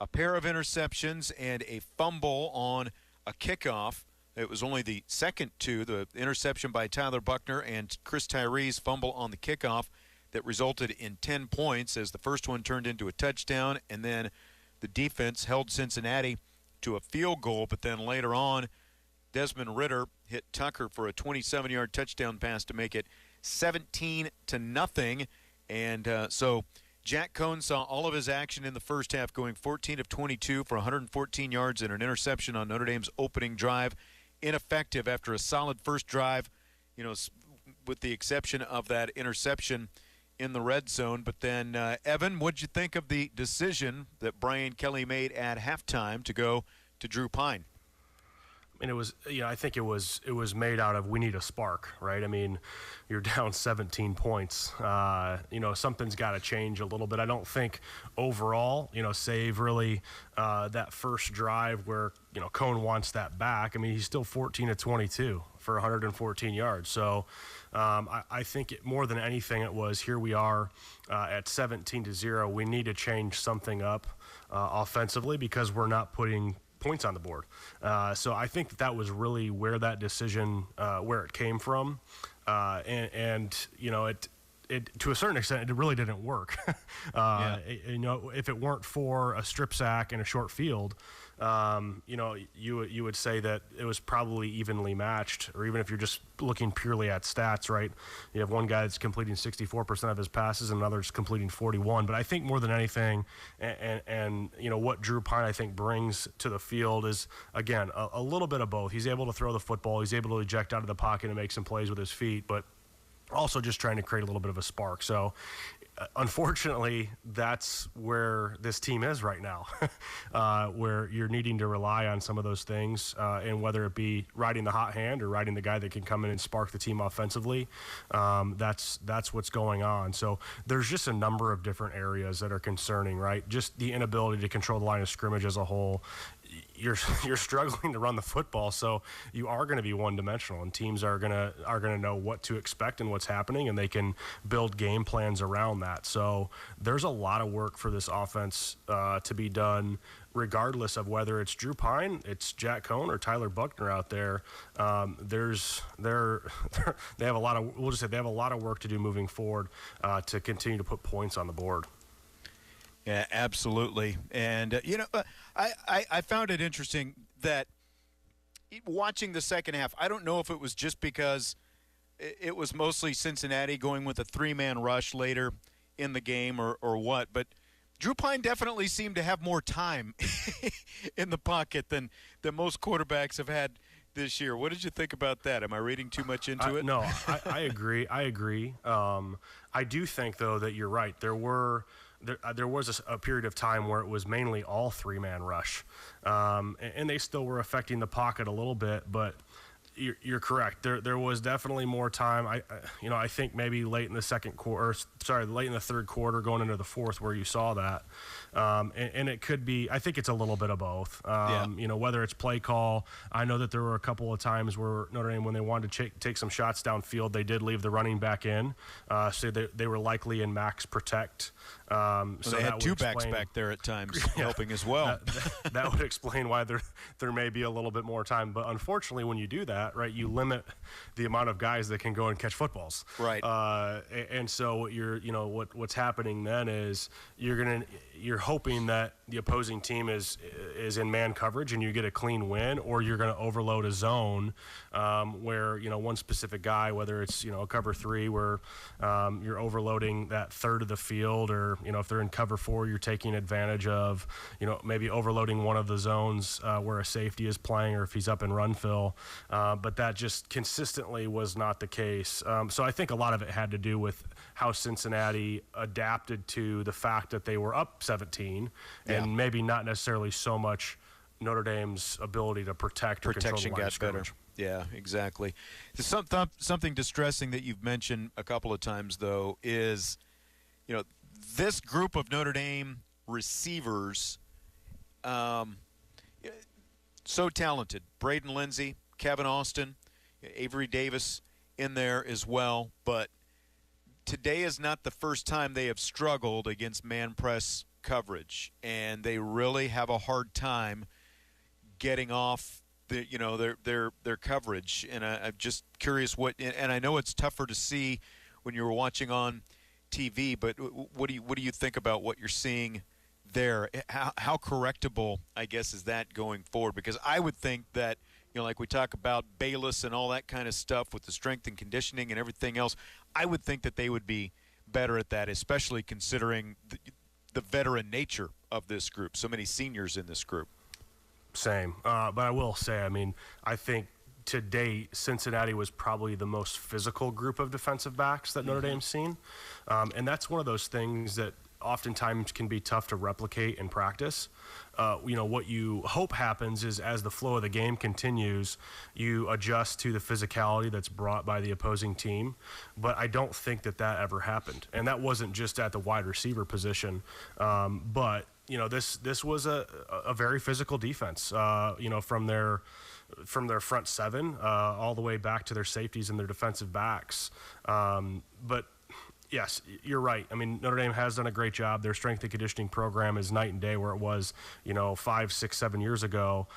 a pair of interceptions and a fumble on a kickoff. It was only the second two, the interception by Tyler Buckner and Chris Tyree's fumble on the kickoff, that resulted in 10 points as the first one turned into a touchdown, and then the defense held Cincinnati to a field goal. But then later on, Desmond Ridder hit Tucker for a 27-yard touchdown pass to make it 17-0. And so Jack Cohn saw all of his action in the first half, going 14 of 22 for 114 yards and an interception on Notre Dame's opening drive. Ineffective after a solid first drive, with the exception of that interception in the red zone. But then, Evan, what'd you think of the decision that Brian Kelly made at halftime to go to Drew Pine? And it was, I think it was made out of, we need a spark, right? I mean, you're down 17 points. Something's got to change a little bit. I don't think overall, save really that first drive where, Cohn wants that back. I mean, he's still 14 of 22 for 114 yards. So I think more than anything, it was, here we are at 17-0. We need to change something up offensively because we're not putting points on the board. So I think that was really where that decision, where it came from. And it to a certain extent, it really didn't work. If it weren't for a strip sack and a short field, you would say that it was probably evenly matched, or even if you're just looking purely at stats, right? You have one guy that's completing 64% of his passes and another's completing 41. But I think more than anything, and what Drew Pine, I think, brings to the field is, again, a little bit of both. He's able to throw the football. He's able to eject out of the pocket and make some plays with his feet, but also just trying to create a little bit of a spark. So unfortunately, that's where this team is right now, where you're needing to rely on some of those things, and whether it be riding the hot hand or riding the guy that can come in and spark the team offensively, that's what's going on. So there's just a number of different areas that are concerning, right? Just the inability to control the line of scrimmage as a whole. You're struggling to run the football, so you are going to be one-dimensional, and teams are going to know what to expect and what's happening, and they can build game plans around that. So there's a lot of work for this offense to be done, regardless of whether it's Drew Pine, it's Jack Cohn, or Tyler Buckner out there. They have a lot of, we'll just say they have a lot of work to do moving forward to continue to put points on the board. Yeah, absolutely. And, I found it interesting that watching the second half, I don't know if it was just because it was mostly Cincinnati going with a three-man rush later in the game or what, but Drew Pine definitely seemed to have more time in the pocket than most quarterbacks have had this year. What did you think about that? Am I reading too much into it? No, I agree. I do think, though, that you're right. There was a period of time where it was mainly all three-man rush, and they still were affecting the pocket a little bit, but you're correct. There was definitely more time. I think maybe late in the third quarter, going into the fourth, where you saw that, and it could be. I think it's a little bit of both. Whether it's play call. I know that there were a couple of times where Notre Dame, when they wanted to take some shots downfield, they did leave the running back in, so they were likely in max protect. So they had two backs back there at times helping as well. That would explain why there may be a little bit more time. But unfortunately, when you do that, right, you limit the amount of guys that can go and catch footballs. Right. And so what's happening then is you're hoping that the opposing team is in man coverage and you get a clean win, or you're going to overload a zone where one specific guy, whether it's a cover three where you're overloading that third of the field, or if they're in cover four, you're taking advantage of maybe overloading one of the zones where a safety is playing, or if he's up in run fill. But that just consistently was not the case. So I think a lot of it had to do with how Cincinnati adapted to the fact that they were up 17, and maybe not necessarily so much Notre Dame's ability to protect or control the line of scrimmage. Yeah, exactly. Something distressing that you've mentioned a couple of times, though, is this group of Notre Dame receivers, so talented. Braden Lindsey, Kevin Austin, Avery Davis in there as well. But today is not the first time they have struggled against man press coverage, and they really have a hard time getting off their coverage, and I'm just curious and I know it's tougher to see when you're watching on TV, but what do you think about what you're seeing there? How correctable, I guess, is that going forward? Because I would think that, like we talk about Bayless and all that kind of stuff with the strength and conditioning and everything else, I would think that they would be better at that, especially considering the veteran nature of this group. So many seniors in this group. Same. But I will say, I think to date, Cincinnati was probably the most physical group of defensive backs that Notre Dame's seen. And that's one of those things that oftentimes can be tough to replicate in practice. What you hope happens is as the flow of the game continues, you adjust to the physicality that's brought by the opposing team. But I don't think that ever happened. And that wasn't just at the wide receiver position. But this was a very physical defense, from their front seven all the way back to their safeties and their defensive backs. But yes, you're right. Notre Dame has done a great job. Their strength and conditioning program is night and day where it was, 5, 6, 7 years ago.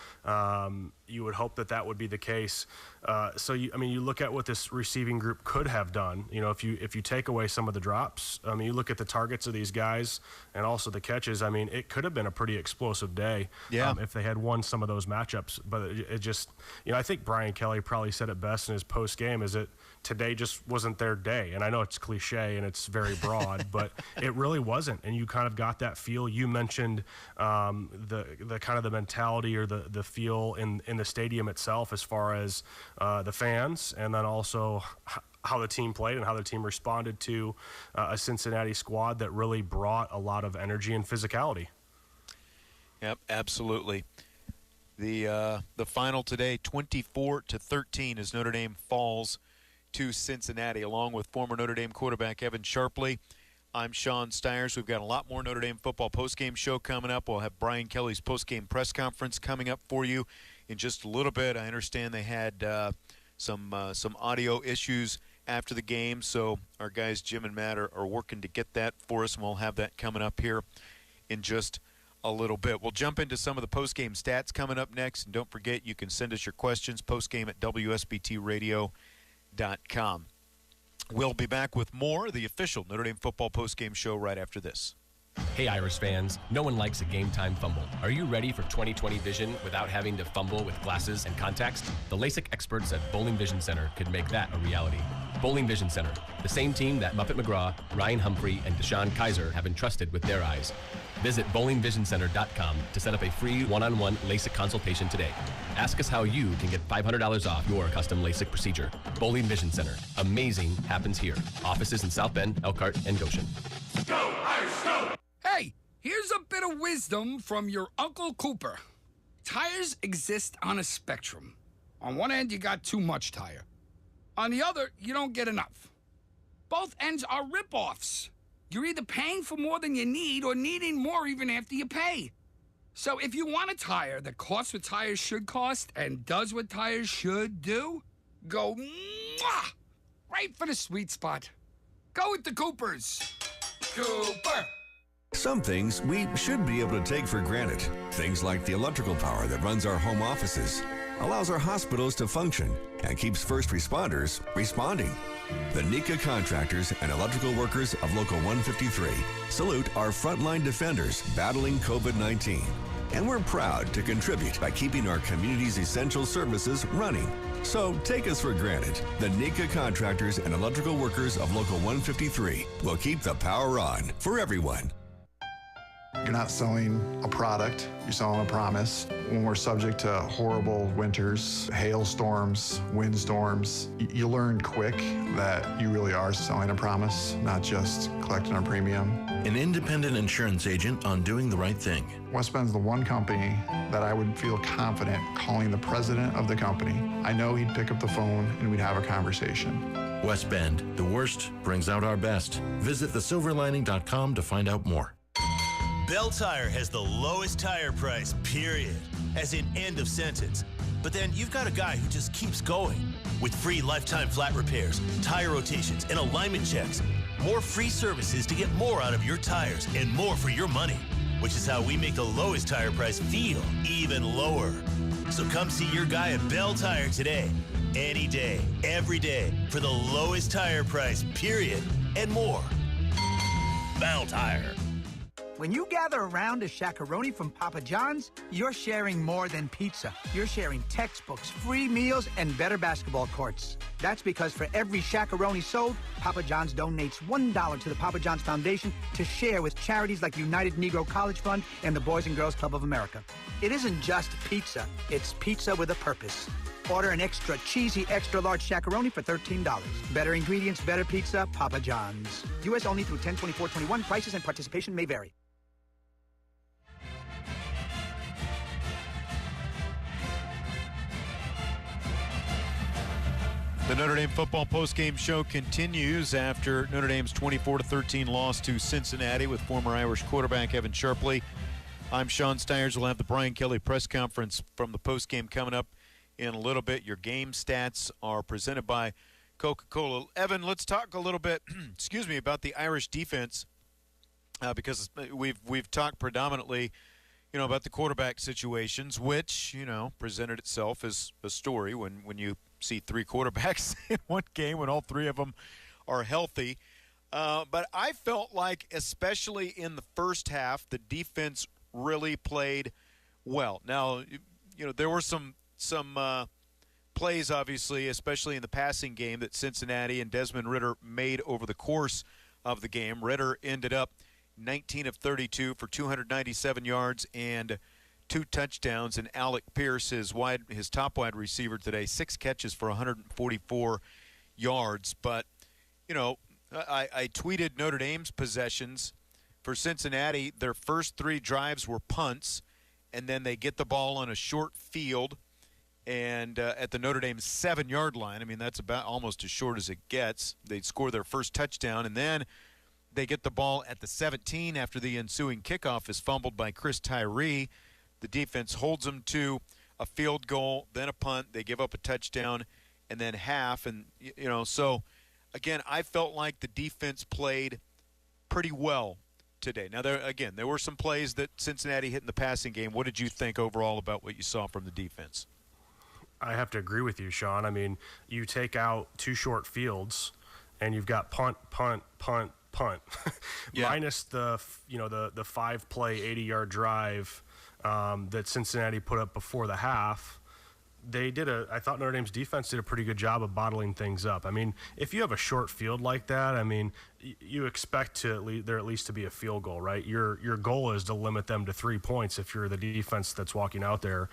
You would hope that would be the case. You look at what this receiving group could have done. If you take away some of the drops, you look at the targets of these guys and also the catches. It could have been a pretty explosive day if they had won some of those matchups. But it just, I think Brian Kelly probably said it best in his post game, is that today just wasn't their day. And I know it's cliche and it's very broad, but it really wasn't. And you kind of got that feel. You mentioned the kind of the mentality or the feel in the stadium itself as far as the fans, and then also how the team played and how the team responded to a Cincinnati squad that really brought a lot of energy and physicality. Yep, absolutely. The final today, 24-13, as Notre Dame falls to Cincinnati, along with former Notre Dame quarterback Evan Sharpley. I'm Sean Stiers. We've got a lot more Notre Dame football postgame show coming up. We'll have Brian Kelly's postgame press conference coming up for you in just a little bit. I understand they had some audio issues after the game, so our guys Jim and Matt are working to get that for us, and we'll have that coming up here in just a little bit. We'll jump into some of the postgame stats coming up next, and don't forget you can send us your questions, postgame at WSBTradio.com. We'll be back with more of the official Notre Dame football postgame show right after this. Hey Irish fans, no one likes a game time fumble. Are you ready for 20/20 vision without having to fumble with glasses and contacts? The LASIK experts at Bowling Vision Center could make that a reality. Bowling Vision Center, the same team that Muppet McGraw, Ryan Humphrey, and Deshaun Kaiser have entrusted with their eyes. Visit bowlingvisioncenter.com to set up a free one-on-one LASIK consultation today. Ask us how you can get $500 off your custom LASIK procedure. Bowling Vision Center. Amazing happens here. Offices in South Bend, Elkhart, and Goshen. Go, Irish, go! Hey, here's a bit of wisdom from your Uncle Cooper. Tires exist on a spectrum. On one end, you got too much tire. On the other, you don't get enough. Both ends are rip-offs. You're either paying for more than you need or needing more even after you pay. So if you want a tire that costs what tires should cost and does what tires should do, go right for the sweet spot. Go with the Coopers. Cooper. Some things we should be able to take for granted. Things like the electrical power that runs our home offices, allows our hospitals to function, and keeps first responders responding. The NECA contractors and electrical workers of Local 153 salute our frontline defenders battling COVID-19. And we're proud to contribute by keeping our community's essential services running. So take us for granted. The NECA contractors and electrical workers of Local 153 will keep the power on for everyone. You're not selling a product, you're selling a promise. When we're subject to horrible winters, hailstorms, windstorms, you learn quick that you really are selling a promise, not just collecting a premium. An independent insurance agent on doing the right thing. West Bend's the one company that I would feel confident calling the president of the company. I know he'd pick up the phone and we'd have a conversation. West Bend, the worst brings out our best. Visit thesilverlining.com to find out more. Bell Tire has the lowest tire price, period. As in end of sentence. But then you've got a guy who just keeps going. With free lifetime flat repairs, tire rotations, and alignment checks. More free services to get more out of your tires and more for your money. which is how we make the lowest tire price feel even lower. So come see your guy at Bell Tire today, any day, every day, for the lowest tire price, period, and more. Bell Tire. When you gather around a Shaq-a-Roni from Papa John's, you're sharing more than pizza. You're sharing textbooks, free meals, and better basketball courts. That's because for every Shaq-a-Roni sold, Papa John's donates $1 to the Papa John's Foundation to share with charities like United Negro College Fund and the Boys and Girls Club of America. It isn't just pizza. It's pizza with a purpose. Order an extra cheesy, extra-large Shaq-a-Roni for $13. Better ingredients, better pizza, Papa John's. U.S. only through 10/24/21. Prices and participation may vary. The Notre Dame football postgame show continues after Notre Dame's 24-13 loss to Cincinnati with former Irish quarterback Evan Sharpley. I'm Sean Stiers. We'll have the Brian Kelly press conference from the postgame coming up in a little bit. Your game stats are presented by Coca-Cola. Evan, let's talk a little bit, excuse me, about the Irish defense because we've talked predominantly, about the quarterback situations, which, presented itself as a story when you see three quarterbacks in one game when all three of them are healthy. But I felt like, especially in the first half, the defense really played well. Now, there were some plays, obviously, especially in the passing game that Cincinnati and Desmond Ridder made over the course of the game. Ridder ended up 19 of 32 for 297 yards and 2 touchdowns, and Alec Pierce, his top wide receiver today, 6 catches for 144 yards. But, I tweeted Notre Dame's possessions. For Cincinnati, their first 3 drives were punts, and then they get the ball on a short field and at the Notre Dame 7-yard line. I mean, that's about almost as short as it gets. They score their first touchdown, and then they get the ball at the 17 after the ensuing kickoff is fumbled by Chris Tyree. The defense holds them to a field goal, then a punt. They give up a touchdown, and then half. And, so, again, I felt like the defense played pretty well today. Now, there were some plays that Cincinnati hit in the passing game. What did you think overall about what you saw from the defense? I have to agree with you, Sean. I mean, you take out 2 short fields, and you've got punt, yeah. Minus the 5-play 80-yard drive that Cincinnati put up before the half. I thought Notre Dame's defense did a pretty good job of bottling things up. I mean, if you have a short field like that, I mean, you expect there at least to be a field goal, right? Your goal is to limit them to 3 points if you're the defense that's walking out there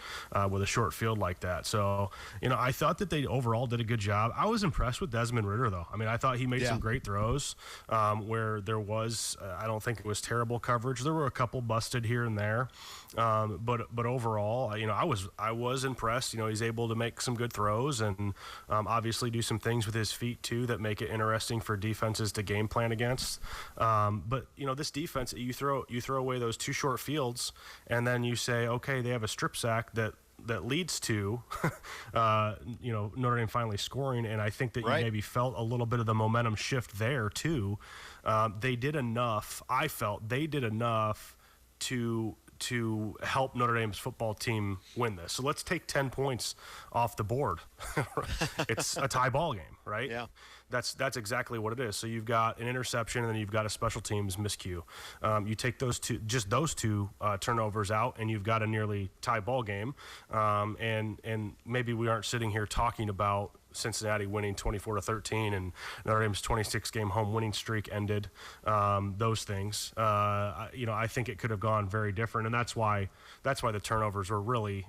with a short field like that. So, I thought that they overall did a good job. I was impressed with Desmond Ridder, though. I mean, I thought he made some great throws where there was, I don't think it was terrible coverage. There were a couple busted here and there. But overall, I was impressed. He's able to make some good throws and obviously do some things with his feet, too, that make it interesting for defenses to game plan against. But this defense, you throw away those 2 short fields, and then you say, okay, they have a strip sack that leads to Notre Dame finally scoring, and I think that you maybe felt a little bit of the momentum shift there too. They did enough. I felt they did enough to help Notre Dame's football team win this. So let's take 10 points off the board. It's a tie ball game, right? Yeah. That's exactly what it is. So you've got an interception, and then you've got a special teams miscue. You take those two turnovers out, and you've got a nearly tie ball game. And maybe we aren't sitting here talking about Cincinnati winning 24-13 and Notre Dame's 26-game home winning streak ended. Those things, I think it could have gone very different, and that's why the turnovers were really,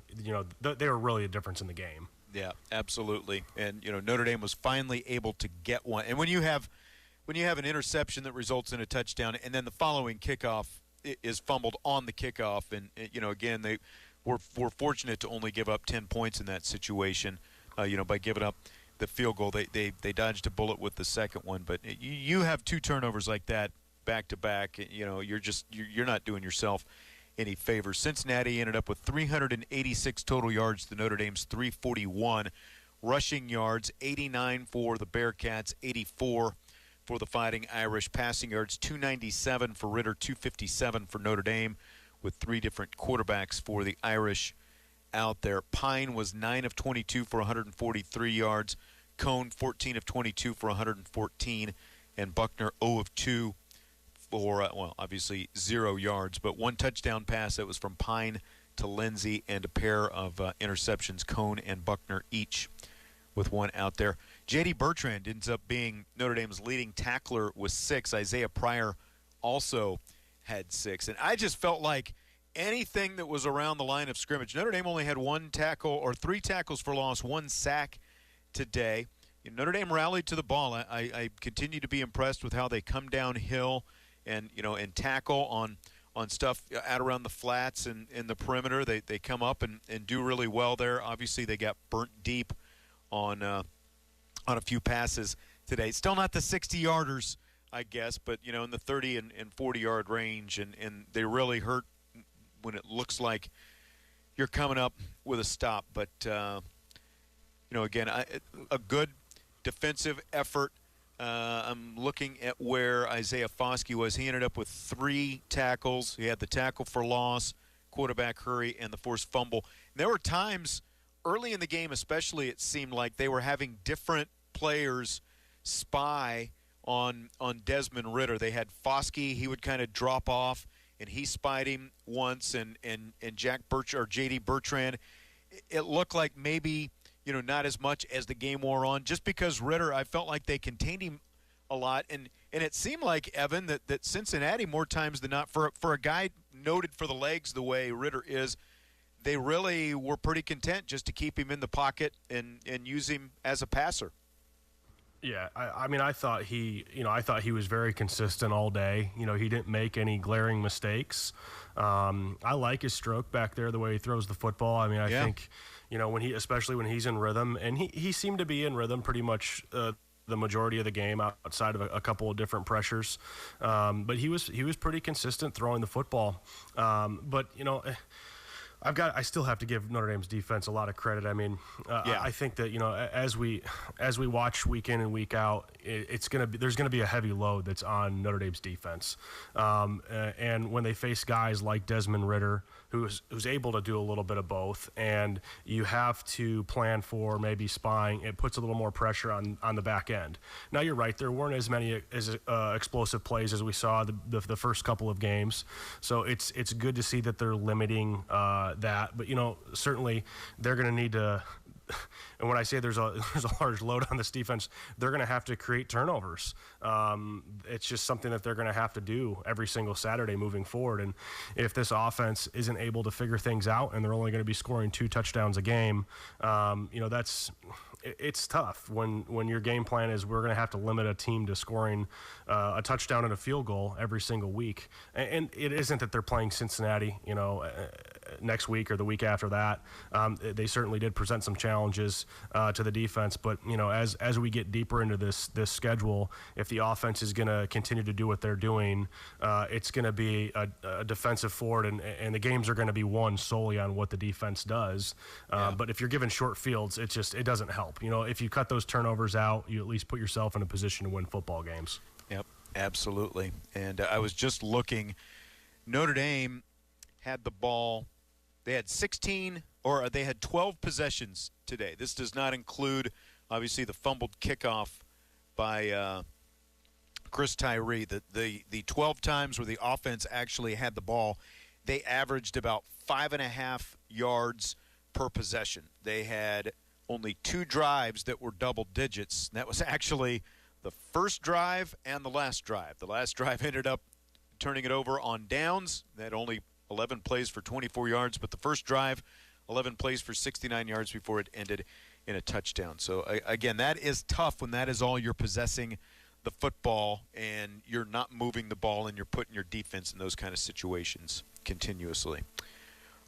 they were really a difference in the game. Yeah, absolutely. And Notre Dame was finally able to get one. And when you have an interception that results in a touchdown, and then the following kickoff is fumbled on the kickoff, and again they were fortunate to only give up 10 points in that situation. By giving up the field goal, they dodged a bullet with the second one. But you have 2 turnovers like that back to back. You're not doing yourself any favors. Cincinnati ended up with 386 total yards to Notre Dame's 341. Rushing yards, 89 for the Bearcats, 84 for the Fighting Irish. Passing yards, 297 for Ridder, 257 for Notre Dame. with 3 different quarterbacks for the Irish out there. Pine was 9 of 22 for 143 yards. Cone 14 of 22 for 114. And Buckner 0 of 2 for, obviously 0 yards, but 1 touchdown pass that was from Pine to Lindsey, and a pair of interceptions, Cone and Buckner each, with 1 out there. J.D. Bertrand ends up being Notre Dame's leading tackler with 6. Isaiah Pryor also had 6. And I just felt like anything that was around the line of scrimmage, Notre Dame only had 1 tackle or 3 tackles for loss, 1 sack today. Notre Dame rallied to the ball. I continue to be impressed with how they come downhill and tackle on stuff out around the flats and in the perimeter. They come up and do really well there. Obviously, they got burnt deep on a few passes today. Still not the 60-yarders, I guess, but, in the 30 and 40-yard range. And they really hurt when it looks like you're coming up with a stop. But, again, a good defensive effort. I'm looking at where Isaiah Foskey was. He ended up with 3 tackles. He had the tackle for loss, quarterback hurry, and the forced fumble. And there were times early in the game, especially, it seemed like they were having different players spy on Desmond Ridder. They had Foskey. He would kind of drop off, and he spied him once. And J.D. Bertrand, it looked like maybe – not as much as the game wore on, just because Ridder, I felt like they contained him a lot. And it seemed like, Evan, that Cincinnati, more times than not, for a guy noted for the legs the way Ridder is, they really were pretty content just to keep him in the pocket and use him as a passer. Yeah, I thought he was very consistent all day. He didn't make any glaring mistakes. I like his stroke back there, the way he throws the football. I think, especially when he's in rhythm, and he seemed to be in rhythm pretty much the majority of the game outside of a couple of different pressures. But he was pretty consistent throwing the football. I still have to give Notre Dame's defense a lot of credit. I think that as we watch week in and week out, there's gonna be a heavy load that's on Notre Dame's defense, and when they face guys like Desmond Ridder, who's able to do a little bit of both, and you have to plan for maybe spying, it puts a little more pressure on the back end. Now you're right, there weren't as many explosive plays as we saw the first couple of games, so it's good to see that they're limiting that, but certainly they're going to need to. And when I say there's a large load on this defense, they're going to have to create turnovers. It's just something that they're going to have to do every single Saturday moving forward. And if this offense isn't able to figure things out, and they're only going to be scoring 2 touchdowns a game, it's tough when your game plan is we're going to have to limit a team to scoring a touchdown and a field goal every single week. And it isn't that they're playing Cincinnati, next week or the week after that. They certainly did present some challenges to the defense, but as we get deeper into this schedule, if the offense is going to continue to do what they're doing, it's going to be a defensive forward, and the games are going to be won solely on what the defense does. But if you're given short fields, it doesn't help. If you cut those turnovers out, you at least put yourself in a position to win football games. Yep, absolutely. And I was just looking. Notre Dame had the ball. They had 12 possessions today. This does not include, obviously, the fumbled kickoff by Chris Tyree. The 12 times where the offense actually had the ball, they averaged about 5.5 yards per possession. They had only 2 drives that were double digits. That was actually the first drive and the last drive. The last drive ended up turning it over on downs. They had only 11 plays for 24 yards, but the first drive, 11 plays for 69 yards before it ended in a touchdown. So, again, that is tough when that is all you're possessing the football and you're not moving the ball and you're putting your defense in those kind of situations continuously.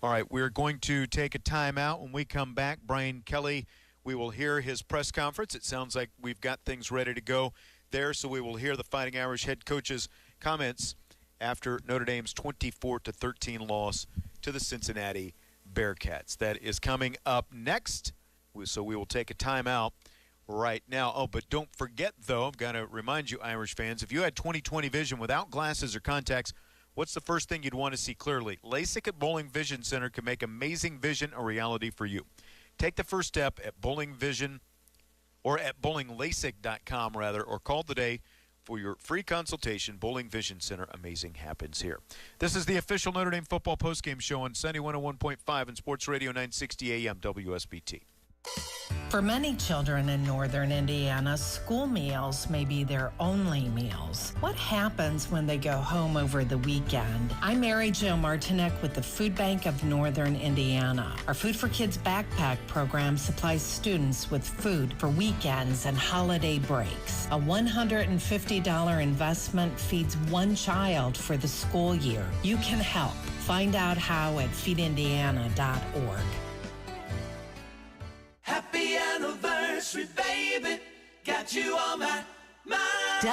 All right, we're going to take a timeout. When we come back, Brian Kelly, we will hear his press conference. It sounds like we've got things ready to go there, so we will hear the Fighting Irish head coach's comments after Notre Dame's 24-13 loss to the Cincinnati Bearcats. That is coming up next, so we will take a timeout right now. Oh, but don't forget, though, I've got to remind you, Irish fans, if you had 20/20 vision without glasses or contacts, What's the first thing you'd want to see clearly? LASIK at Bowling Vision Center can make amazing vision a reality for you. Take the first step at Bowling Vision or at bowlinglasik.com rather, or call today for your free consultation. Bowling Vision Center, amazing happens here. This is the official Notre Dame football postgame show on Sunny 101.5 and Sports Radio 960 AM WSBT. For many children in northern Indiana, school meals may be their only meals. What happens when they go home over the weekend? I'm Mary Jo Martinek with the Food Bank of Northern Indiana. Our Food for Kids backpack program supplies students with food for weekends and holiday breaks. A $150 investment feeds one child for the school year. You can help. Find out how at feedindiana.org. Happy anniversary, baby. Got you on my mind.